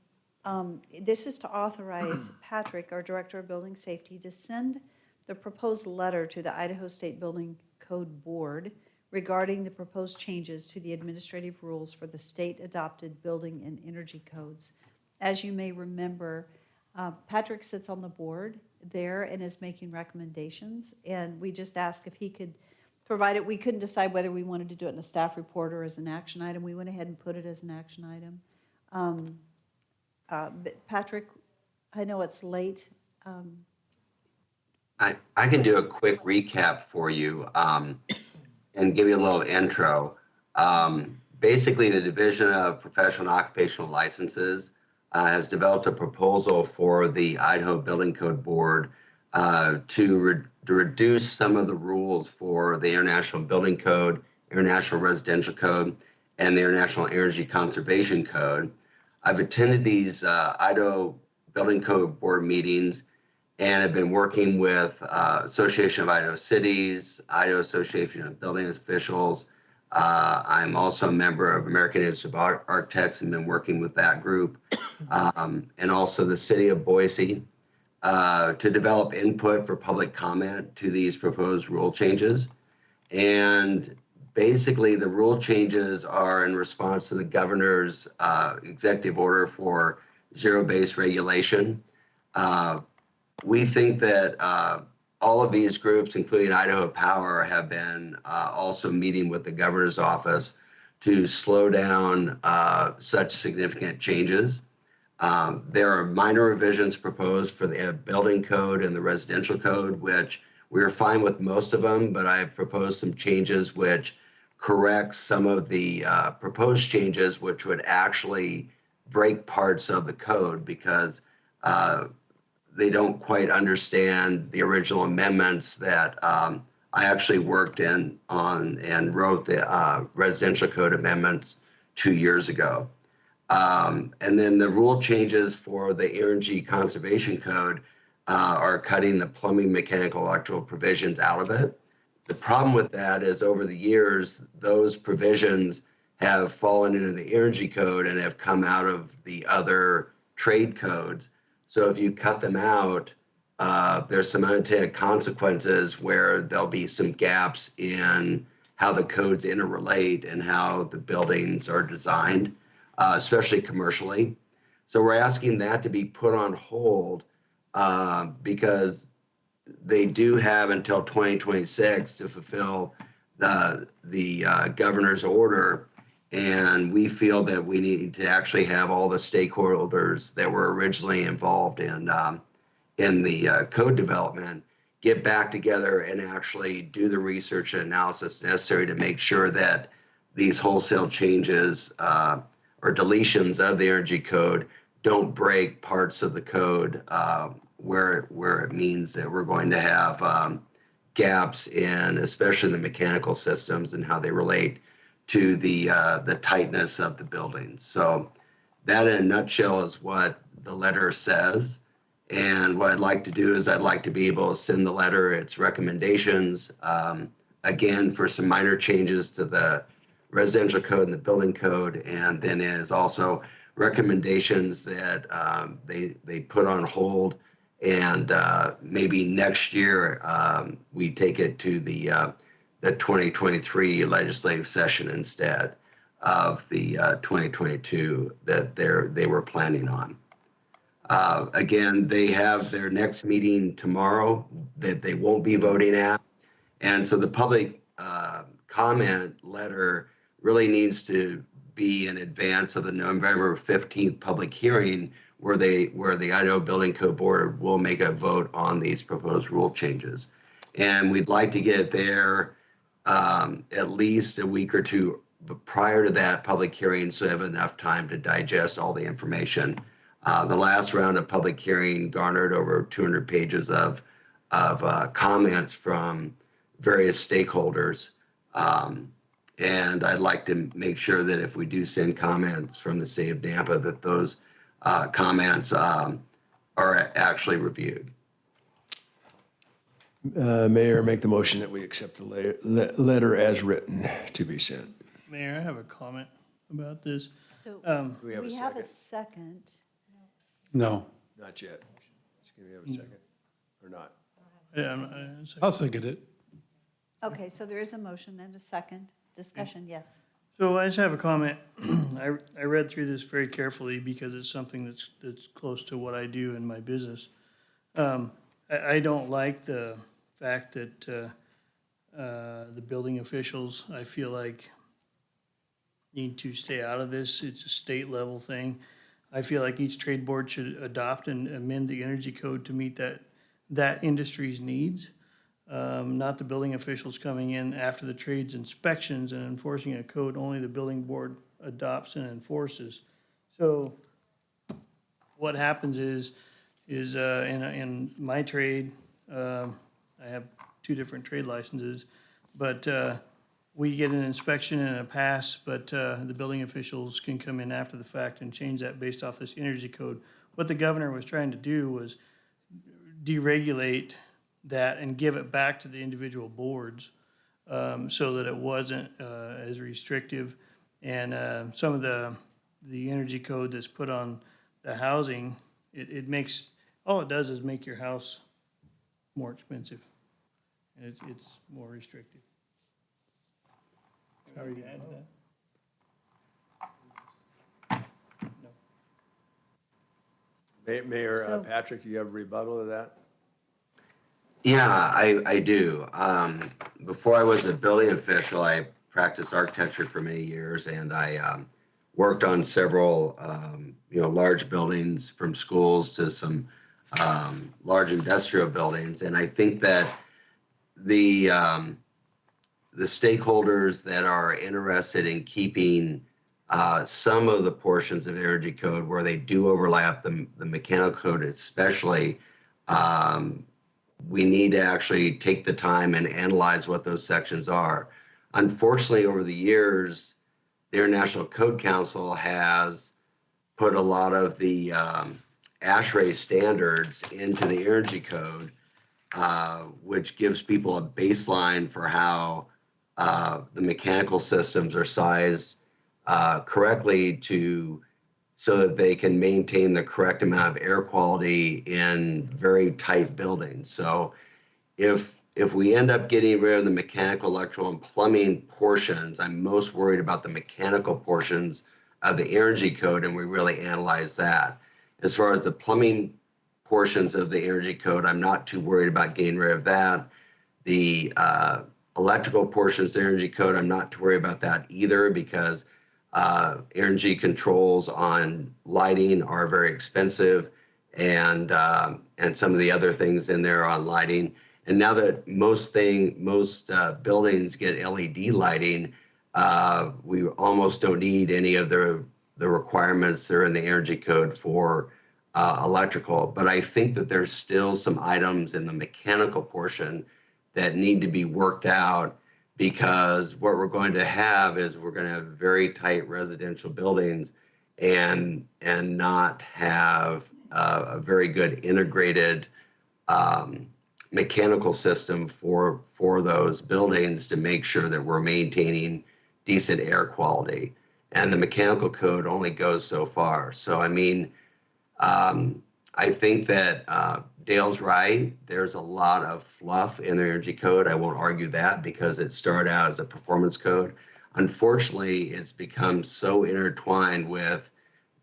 This is to authorize Patrick, our Director of Building Safety, to send the proposed letter to the Idaho State Building Code Board regarding the proposed changes to the administrative rules for the state-adopted building and energy codes. As you may remember, Patrick sits on the board there and is making recommendations, and we just asked if he could provide it. We couldn't decide whether we wanted to do it in a staff report or as an action item. We went ahead and put it as an action item. But Patrick, I know it's late. I can do a quick recap for you and give you a little intro. Basically, the Division of Professional and Occupational Licenses has developed a proposal for the Idaho Building Code Board to reduce some of the rules for the International Building Code, International Residential Code, and the International Energy Conservation Code. I've attended these Idaho Building Code Board meetings and have been working with Association of Idaho Cities, Idaho Association of Building Officials. I'm also a member of American Institute of Architects and been working with that group, and also the City of Boise to develop input for public comment to these proposed rule changes. And basically, the rule changes are in response to the governor's executive order for zero-based regulation. We think that all of these groups, including Idaho Power, have been also meeting with the governor's office to slow down such significant changes. There are minor revisions proposed for the building code and the residential code, which we are fine with most of them, but I've proposed some changes which correct some of the proposed changes, which would actually break parts of the code because they don't quite understand the original amendments that I actually worked on and wrote the residential code amendments 2 years ago. And then the rule changes for the Energy Conservation Code are cutting the plumbing, mechanical, electrical provisions out of it. The problem with that is over the years, those provisions have fallen into the Energy Code and have come out of the other trade codes. So if you cut them out, there's some unintended consequences where there'll be some gaps in how the codes interrelate and how the buildings are designed, especially commercially. So we're asking that to be put on hold because they do have until 2026 to fulfill the governor's order. And we feel that we need to actually have all the stakeholders that were originally involved in the code development get back together and actually do the research and analysis necessary to make sure that these wholesale changes or deletions of the energy code don't break parts of the code where it means that we're going to have gaps in, especially the mechanical systems and how they relate to the tightness of the buildings. So that in a nutshell is what the letter says. And what I'd like to do is I'd like to be able to send the letter, its recommendations, again, for some minor changes to the residential code and the building code. And then is also recommendations that they put on hold. And maybe next year we take it to the 2023 legislative session instead of the 2022 that they were planning on. Again, they have their next meeting tomorrow that they won't be voting at. And so the public comment letter really needs to be in advance of the November 15th public hearing where the Idaho Building Code Board will make a vote on these proposed rule changes. And we'd like to get there at least a week or two prior to that public hearing so we have enough time to digest all the information. The last round of public hearing garnered over 200 pages of comments from various stakeholders. And I'd like to make sure that if we do send comments from the city of Nampa, that those comments are actually reviewed. Mayor, make the motion that we accept the letter as written to be sent. Mayor, I have a comment about this. So we have a have a second. No. Not yet. Can we have a second or not? I'll second it. Okay, so there is a motion and a second. Discussion, yes. So I just have a comment. I read through this very carefully because it's something that's close to what I do in my business. I don't like the fact that the building officials, I feel like, need to stay out of this. It's a state level thing. I feel like each trade board should adopt and amend the energy code to meet that industry's needs. Not the building officials coming in after the trade's inspections and enforcing a code only the building board adopts and enforces. So what happens is in my trade, I have 2 different trade licenses, but we get an inspection and a pass, but the building officials can come in after the fact and change that based off this energy code. What the governor was trying to do was deregulate that and give it back to the individual boards so that it wasn't as restrictive. And some of the energy code that's put on the housing, it makes, all it does is make your house more expensive. And it's more restrictive. How are you gonna add to that? Mayor So- Patrick, you have a rebuttal to that? Yeah, I do. Before I was a building official, I practiced architecture for many years, and I worked on several, large buildings, from schools to some large industrial buildings. And I think that the stakeholders that are interested in keeping some of the portions of energy code where they do overlap the mechanical code, especially, we need to actually take the time and analyze what those sections are. Unfortunately, over the years, the International Code Council has put a lot of the ASHRAE standards into the energy code, which gives people a baseline for how the mechanical systems are sized correctly so that they can maintain the correct amount of air quality in very tight buildings. So if we end up getting rid of the mechanical, electrical, and plumbing portions, I'm most worried about the mechanical portions of the energy code, and we really analyze that. As far as the plumbing portions of the energy code, I'm not too worried about getting rid of that. The electrical portions of the energy code, I'm not too worried about that either, because energy controls on lighting are very expensive, and some of the other things in there on lighting. And now that most buildings get LED lighting, we almost don't need any of the requirements that are in the energy code for electrical. But I think that there's still some items in the mechanical portion that need to be worked out, because what we're going to have is we're going to have very tight residential buildings and not have a very good integrated mechanical system for those buildings to make sure that we're maintaining decent air quality. And the mechanical code only goes so far. So, I mean, I think that Dale's right. There's a lot of fluff in the energy code. I won't argue that, because it started out as a performance code. Unfortunately, it's become so intertwined with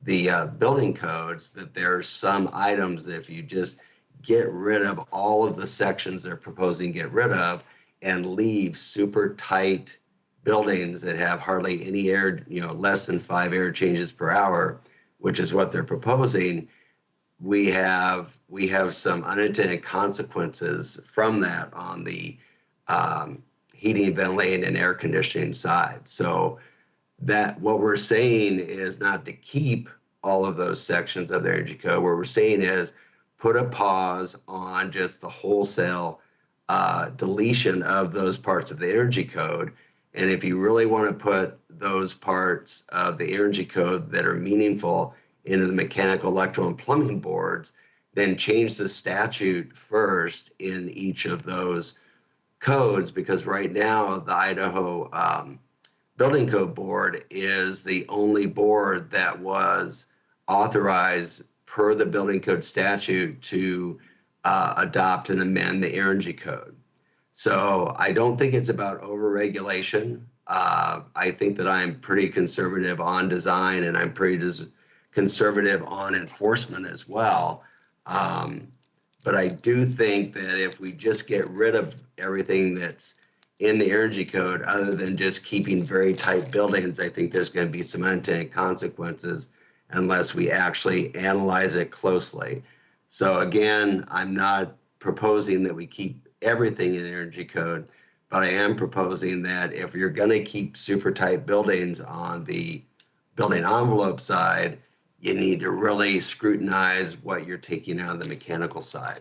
the building codes that there's some items that if you just get rid of all of the sections they're proposing to get rid of and leave super tight buildings that have hardly any air, less than 5 air changes per hour, which is what they're proposing, we have some unintended consequences from that on the heating, ventilating, and air conditioning side. So that what we're saying is not to keep all of those sections of the energy code. What we're saying is put a pause on just the wholesale deletion of those parts of the energy code. And if you really want to put those parts of the energy code that are meaningful into the mechanical, electrical, and plumbing boards, then change the statute first in each of those codes, because right now the Idaho Building Code Board is the only board that was authorized per the building code statute to adopt and amend the energy code. So I don't think it's about overregulation. I think that I'm pretty conservative on design, and I'm pretty conservative on enforcement as well. But I do think that if we just get rid of everything that's in the energy code, other than just keeping very tight buildings, I think there's going to be some unintended consequences unless we actually analyze it closely. So again, I'm not proposing that we keep everything in the energy code, but I am proposing that if you're going to keep super tight buildings on the building envelope side, you need to really scrutinize what you're taking out of the mechanical side.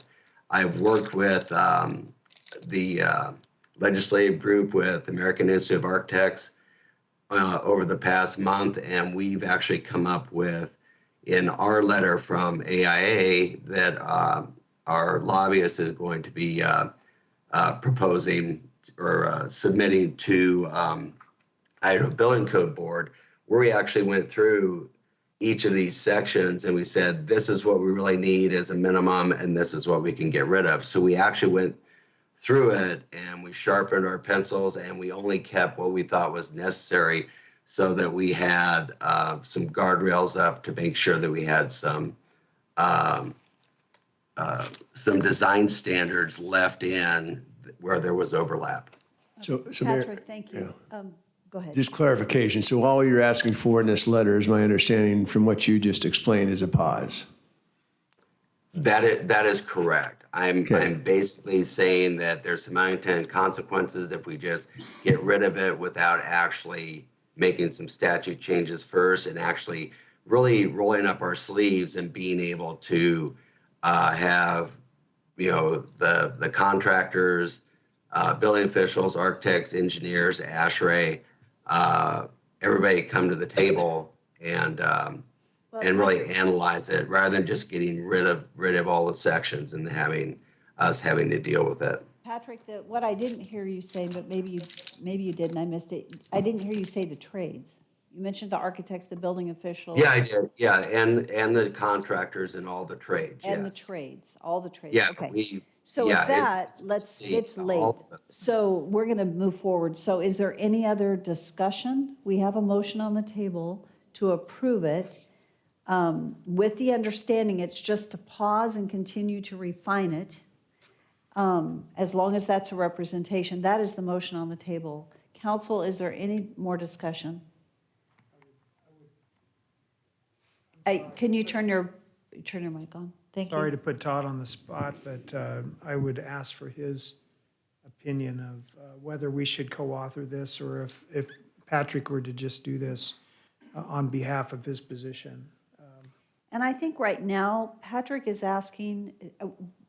I've worked with the legislative group with American Institute of Architects over the past month, and we've actually come up with, in our letter from AIA, that our lobbyist is going to be proposing or submitting to Idaho Building Code Board, where we actually went through each of these sections and we said, this is what we really need as a minimum, and this is what we can get rid of. So we actually went through it and we sharpened our pencils, and we only kept what we thought was necessary, so that we had some guardrails up to make sure that we had some design standards left in where there was overlap. So Mayor, Patrick, thank you. Go ahead. just clarification. So all you're asking for in this letter, is my understanding from what you just explained, is a pause. That is correct. I'm basically saying that there's some unintended consequences if we just get rid of it without actually making some statute changes first, and actually really rolling up our sleeves and being able to have, the contractors, building officials, architects, engineers, ASHRAE, everybody come to the table and really analyze it, rather than just getting rid of all the sections and having to deal with it. Patrick, what I didn't hear you say, but maybe you did and I missed it. I didn't hear you say the trades. You mentioned the architects, the building officials. Yeah, I did. Yeah, and the contractors and all the trades. And yes. the trades, all the trades. Yeah, Okay. So with that, it's late. all of it. So we're going to move forward. So is there any other discussion? We have a motion on the table to approve it, with the understanding it's just to pause and continue to refine it, as long as that's a representation. That is the motion on the table. Council, is there any more discussion? Can you turn your mic on? Thank you. Sorry to put Todd on the spot, but I would ask for his opinion of whether we should co-author this, or if Patrick were to just do this on behalf of his position. And I think right now, Patrick is asking,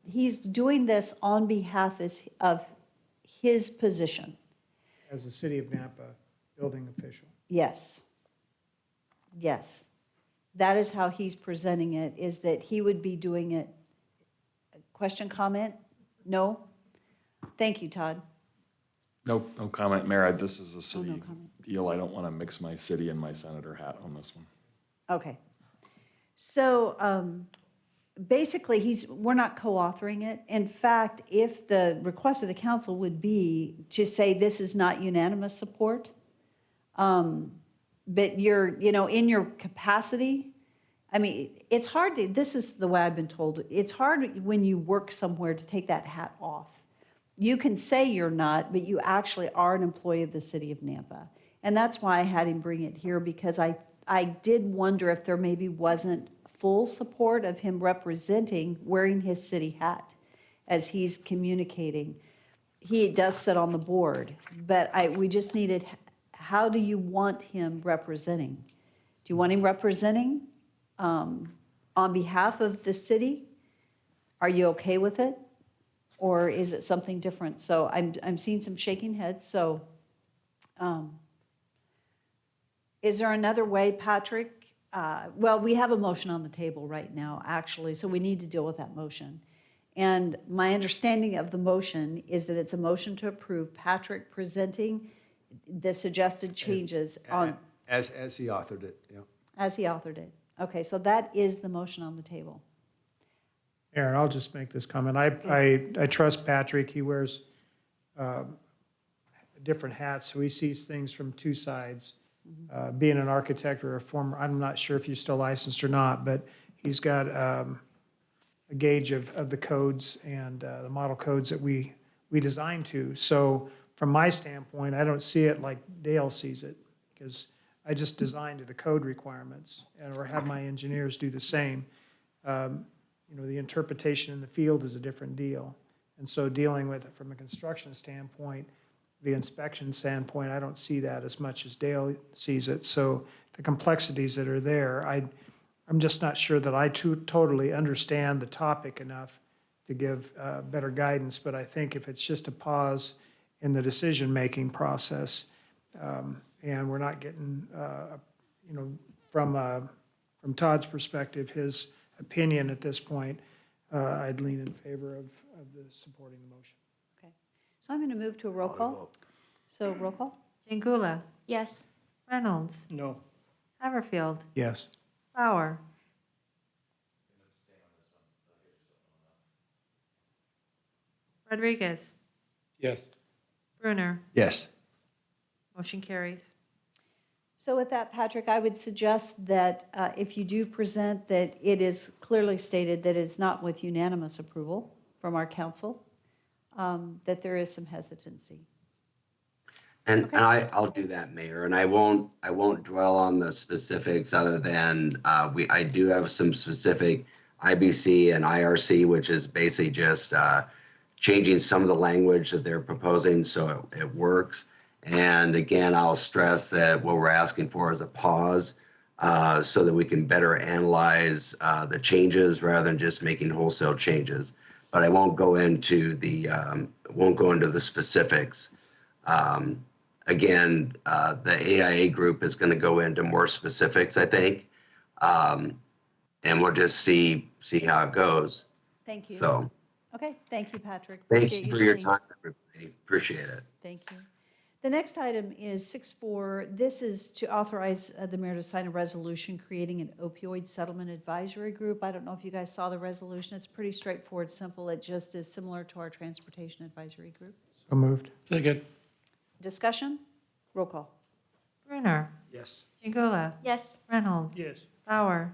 he's doing this on behalf of his position. As a City of Napa building official. Yes. Yes. That is how he's presenting it, is that he would be doing it. Question, comment? No? Thank you, Todd. No comment, Mayor. This is a no city comment. deal. I don't want to mix my city and my senator hat on this one. Okay. So basically, we're not co-authoring it. In fact, if the request of the council would be to say this is not unanimous support, but you're, in your capacity, I mean, it's hard to, this is the way I've been told, it's hard when you work somewhere to take that hat off. You can say you're not, but you actually are an employee of the city of Nampa. And that's why I had him bring it here, because I did wonder if there maybe wasn't full support of him representing, wearing his city hat as he's communicating. He does sit on the board, but we just needed, how do you want him representing? Do you want him representing on behalf of the city? Are you okay with it? Or is it something different? So I'm seeing some shaking heads, so is there another way, Patrick, well, we have a motion on the table right now, actually, so we need to deal with that motion. And my understanding of the motion is that it's a motion to approve Patrick presenting the suggested changes on, As he authored it, yeah. as he authored it. Okay, so that is the motion on the table. Aaron, I'll just make this comment. I trust Patrick. He wears different hats, so he sees things from two sides. Being an architect or a former, I'm not sure if you're still licensed or not, but he's got a gauge of the codes and the model codes that we design to. So from my standpoint, I don't see it like Dale sees it, because I just designed to the code requirements, or have my engineers do the same. You know, the interpretation in the field is a different deal. And so dealing with it from a construction standpoint, the inspection standpoint, I don't see that as much as Dale sees it. So the complexities that are there, I'm just not sure that I totally understand the topic enough to give better guidance. But I think if it's just a pause in the decision-making process, and we're not getting, you know, from Todd's perspective, his opinion at this point, I'd lean in favor of the supporting the motion. Okay, so I'm going to move to a roll call. So roll call? Jingula? Yes. Reynolds? No. Haverfield? Yes. Bauer? Rodriguez? Yes. Brunner? Yes. Motion carries. So with that, Patrick, I would suggest that if you do present, that it is clearly stated that it's not with unanimous approval from our council, that there is some hesitancy. And I'll do that, Mayor, and I won't dwell on the specifics other than I do have some specific IBC and IRC, which is basically just changing some of the language that they're proposing so it works. And again, I'll stress that what we're asking for is a pause so that we can better analyze the changes rather than just making wholesale changes. But I won't go into the specifics. Again, the AIA group is going to go into more specifics, I think, and we'll just see how it goes. Thank you. So, Okay, thank you, Patrick. thank Appreciate you for your staying. time, everybody. Appreciate it. Thank you. The next item is 6.4. This is to authorize the mayor to sign a resolution creating an opioid settlement advisory group. I don't know if you guys saw the resolution. It's pretty straightforward, simple. It just is similar to our transportation advisory group. So moved. Second. Discussion? Roll call. Brunner? Yes. Jingula? Yes. Reynolds? Yes. Bauer?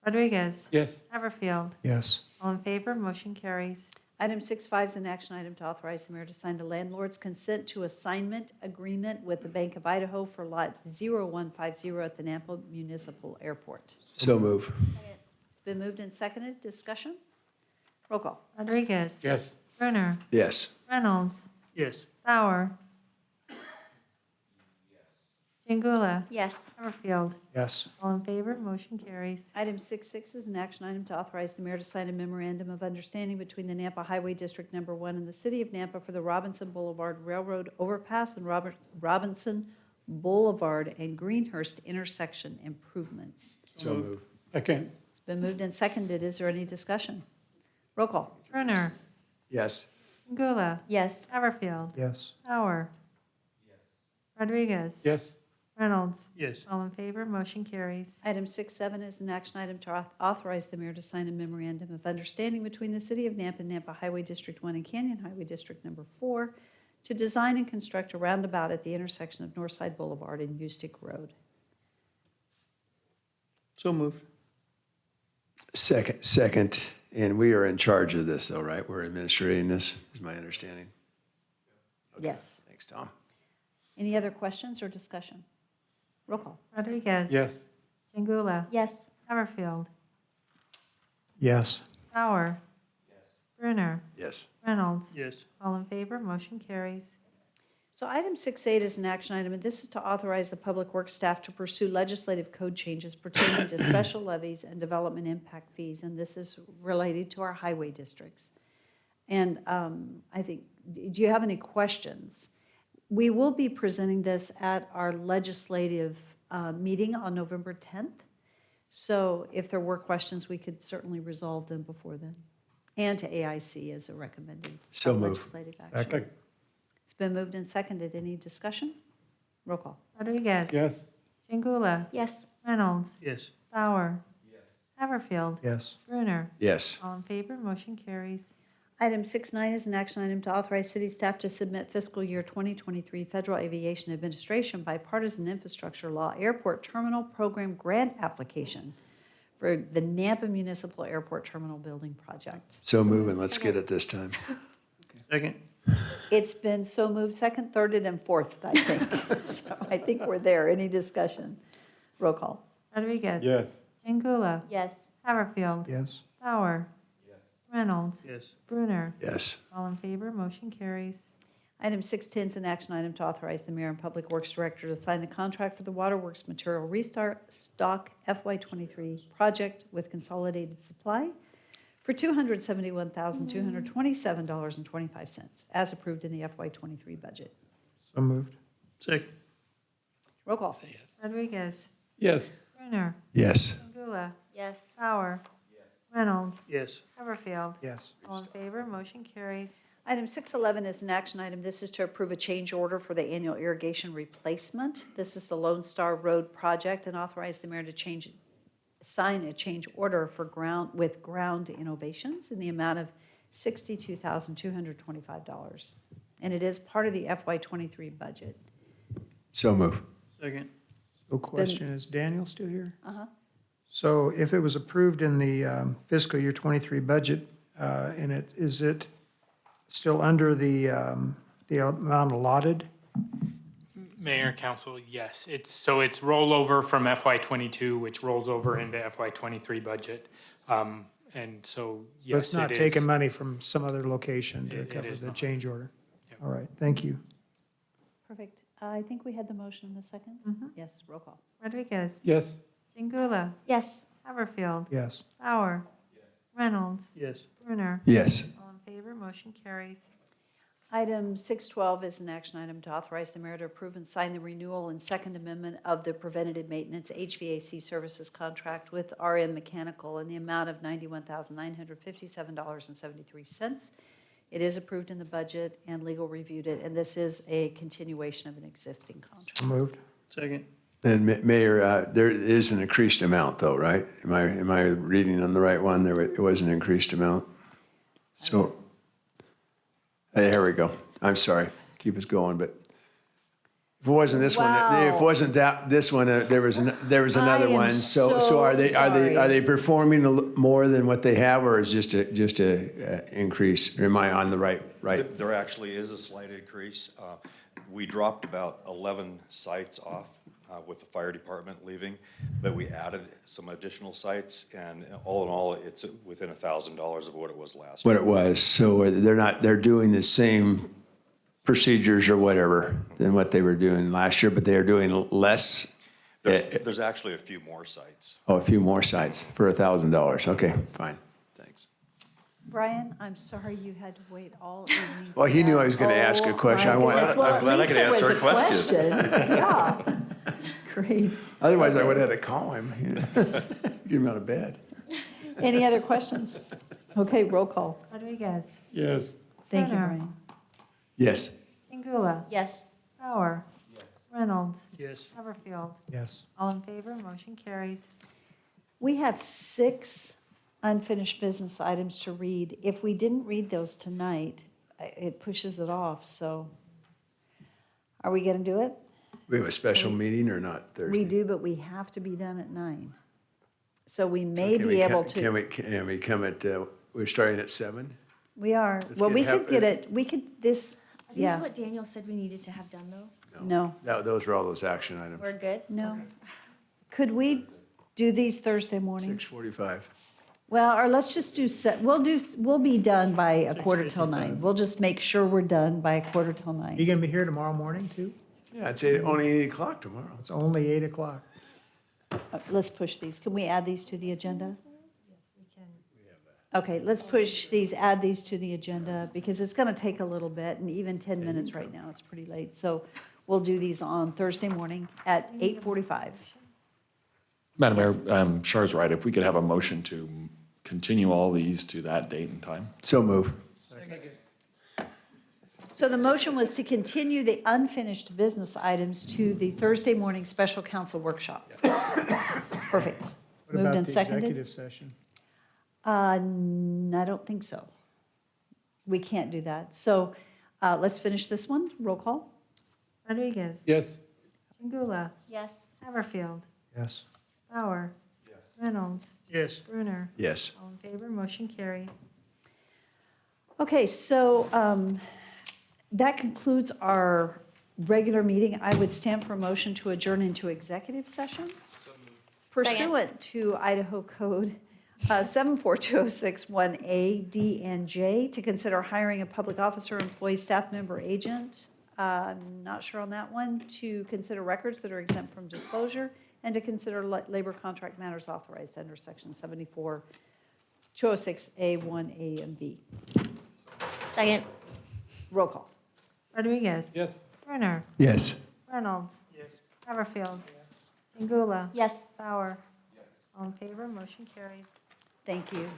Rodriguez? Yes. Haverfield? Yes. All in favor? Motion carries. Item 6.5 is an action item to authorize the mayor to sign the landlord's consent to assignment agreement with the Bank of Idaho for Lot 0150 at the Nampa Municipal Airport. So move. It's been moved and seconded. Discussion? Roll call. Rodriguez? Yes. Brunner? Yes. Reynolds? Yes. Bauer? Jingula? Yes. Haverfield? Yes. All in favor? Motion carries. Item 6.6 is an action item to authorize the mayor to sign a memorandum of understanding between the Nampa Highway District Number 1 and the City of Nampa for the Robinson Boulevard Railroad Overpass and Robinson Boulevard and Greenhurst intersection improvements. So move. Second. It's been moved and seconded. Is there any discussion? Roll call. Brunner? Yes. Jingula? Yes. Haverfield? Yes. Bauer? Rodriguez? Yes. Reynolds? Yes. All in favor? Motion carries. Item 6.7 is an action item to authorize the mayor to sign a memorandum of understanding between the City of Nampa and Nampa Highway District 1 and Canyon Highway District Number 4 to design and construct a roundabout at the intersection of Northside Boulevard and Ustick Road. So moved. Second, and we are in charge of this though, right? We're administrating this, is my understanding. Yes. Thanks, Tom. Any other questions or discussion? Roll call. Rodriguez? Yes. Jingula? Yes. Haverfield? Yes. Bauer? Brunner? Yes. Reynolds? Yes. All in favor? Motion carries. So item 6.8 is an action item, and this is to authorize the Public Works staff to pursue legislative code changes pertaining to special levies and development impact fees, and this is related to our highway districts. And I think, do you have any questions? We will be presenting this at our legislative meeting on November 10th. So if there were questions, we could certainly resolve them before then. And to AIC as a recommended So moved. legislative action. Second. It's been moved and seconded. Any discussion? Roll call. Rodriguez? Yes. Chingula? Yes. Reynolds? Yes. Bauer? Haverfield? Yes. Brunner? Yes. All in favor, motion carries. Item 6.9 is an action item to authorize city staff to submit fiscal year 2023 Federal Aviation Administration Bipartisan Infrastructure Law Airport Terminal Program Grant Application for the Nampa Municipal Airport Terminal Building Project. So moving, let's get it this time. Second. It's been so moved, second, thirded, and fourth, I think. So I think we're there. Any discussion? Roll call. Rodriguez? Yes. Chingula? Yes. Haverfield? Yes. Bauer? Reynolds? Yes. Brunner? Yes. All in favor, motion carries. Item 6.10 is an action item to authorize the mayor and public works director to sign the contract for the waterworks material restart stock FY23 project with Consolidated Supply for $271,227.25 as approved in the FY23 budget. So moved. Second. Roll call. Rodriguez? Yes. Brunner? Yes. Chingula? Yes. Bauer? Reynolds? Yes. Haverfield? Yes. All in favor, motion carries. Item 6.11 is an action item. This is to approve a change order for the annual irrigation replacement. This is the Lone Star Road project and authorize the mayor to sign a change order for Ground Innovations in the amount of $62,225. And it is part of the FY23 budget. So move. Second. So question, is Daniel still here? Uh-huh. So if it was approved in the fiscal year 23 budget, is it still under the amount allotted? Mayor, council, yes. It's rollover from FY '22, which rolls over into FY '23 budget. And so, yes, It's not it is. taking money from some other location to It cover is the not. change order? All right, thank you. Perfect. I think we had the motion in a second. Yes, roll call. Rodriguez? Yes. Chingula? Yes. Haverfield? Yes. Bauer? Reynolds? Yes. Brunner? Yes. All in favor, motion carries. Item 6.12 is an action item to authorize the mayor to approve and sign the renewal and second amendment of the preventative maintenance HVAC services contract with RM Mechanical in the amount of $91,957.73. It is approved in the budget and legal reviewed it, and this is a continuation of an existing contract. So moved. Second. And Mayor, there is an increased amount though, right? Am I reading on the right one? It was an increased amount? So, here we go. I'm sorry. Keep us going, but if it wasn't this one, if it wasn't this one, there was another am one. So are they performing more than what they have, or is just a increase? Am I on the right? There actually is a slight increase. We dropped about 11 sites off with the fire department leaving, but we added some additional sites, and all in all, it's within $1,000 of what it was last year. What it was. So they're doing the same procedures or whatever than what they were doing last year, but they are doing less. There's actually a few more sites. Oh, a few more sites for $1,000. Okay, fine. Thanks. Brian, I'm sorry you had to wait all evening. Well, he knew I was going to ask a question. I'm glad I could answer a question. Yeah. Great. Otherwise, I would have had to call him. Get him out of bed. Any other questions? Okay, roll call. Rodriguez? Yes. Thank you, Brunner? Brian. Yes. Chingula? Yes. Bauer? Reynolds? Yes. Haverfield? Yes. All in favor, motion carries. We have 6 unfinished business items to read. If we didn't read those tonight, it pushes it off, so are we going to do it? We have a special meeting or not Thursday? We do, but we have to be done at 9. So we may Can be we able Can to. we come at, we're starting at 7? We are. Let's Well, get we half- could get it, we could, this, Are these yeah, what Daniel said we needed to have done, though? no, Those are all those action items. We're good? no. Could we do these Thursday morning? 6:45. Well, or let's just do, we'll be done by a quarter till 9. We'll just make sure we're done by a quarter till You 9. gonna be here tomorrow morning too? Yeah, it's only 8 o'clock tomorrow. It's only 8 o'clock. Let's push these. Can we add these to the agenda? Okay, let's push these, add these to the agenda, because it's going to take a little bit, and even 10 minutes right now, it's pretty late. So we'll do these on Thursday morning at 8:45. Madam Mayor, Char's right. If we could have a motion to continue all these to that date and time. So move. So the motion was to continue the unfinished business items to the Thursday morning special council workshop. Perfect. What Moved about and the seconded? executive session? I don't think so. We can't do that. So let's finish this one. Roll call. Rodriguez. Yes. Chingula. Yes. Haverfield. Yes. Bauer. Reynolds. Yes. Brunner. Yes. All in favor, motion carries. Okay, so that concludes our regular meeting. I would stand for a motion to adjourn into executive session pursuant to Idaho Code 742061A, D, and J, to consider hiring a public officer, employee, staff member, agent. Not sure on that one. To consider records that are exempt from disclosure, and to consider labor contract matters authorized under section 742006A, 1A, and B. Second. Roll call. Rodriguez. Yes. Brunner. Yes. Reynolds. Haverfield. Chingula. Yes. Bauer. All in favor, motion carries. Thank you.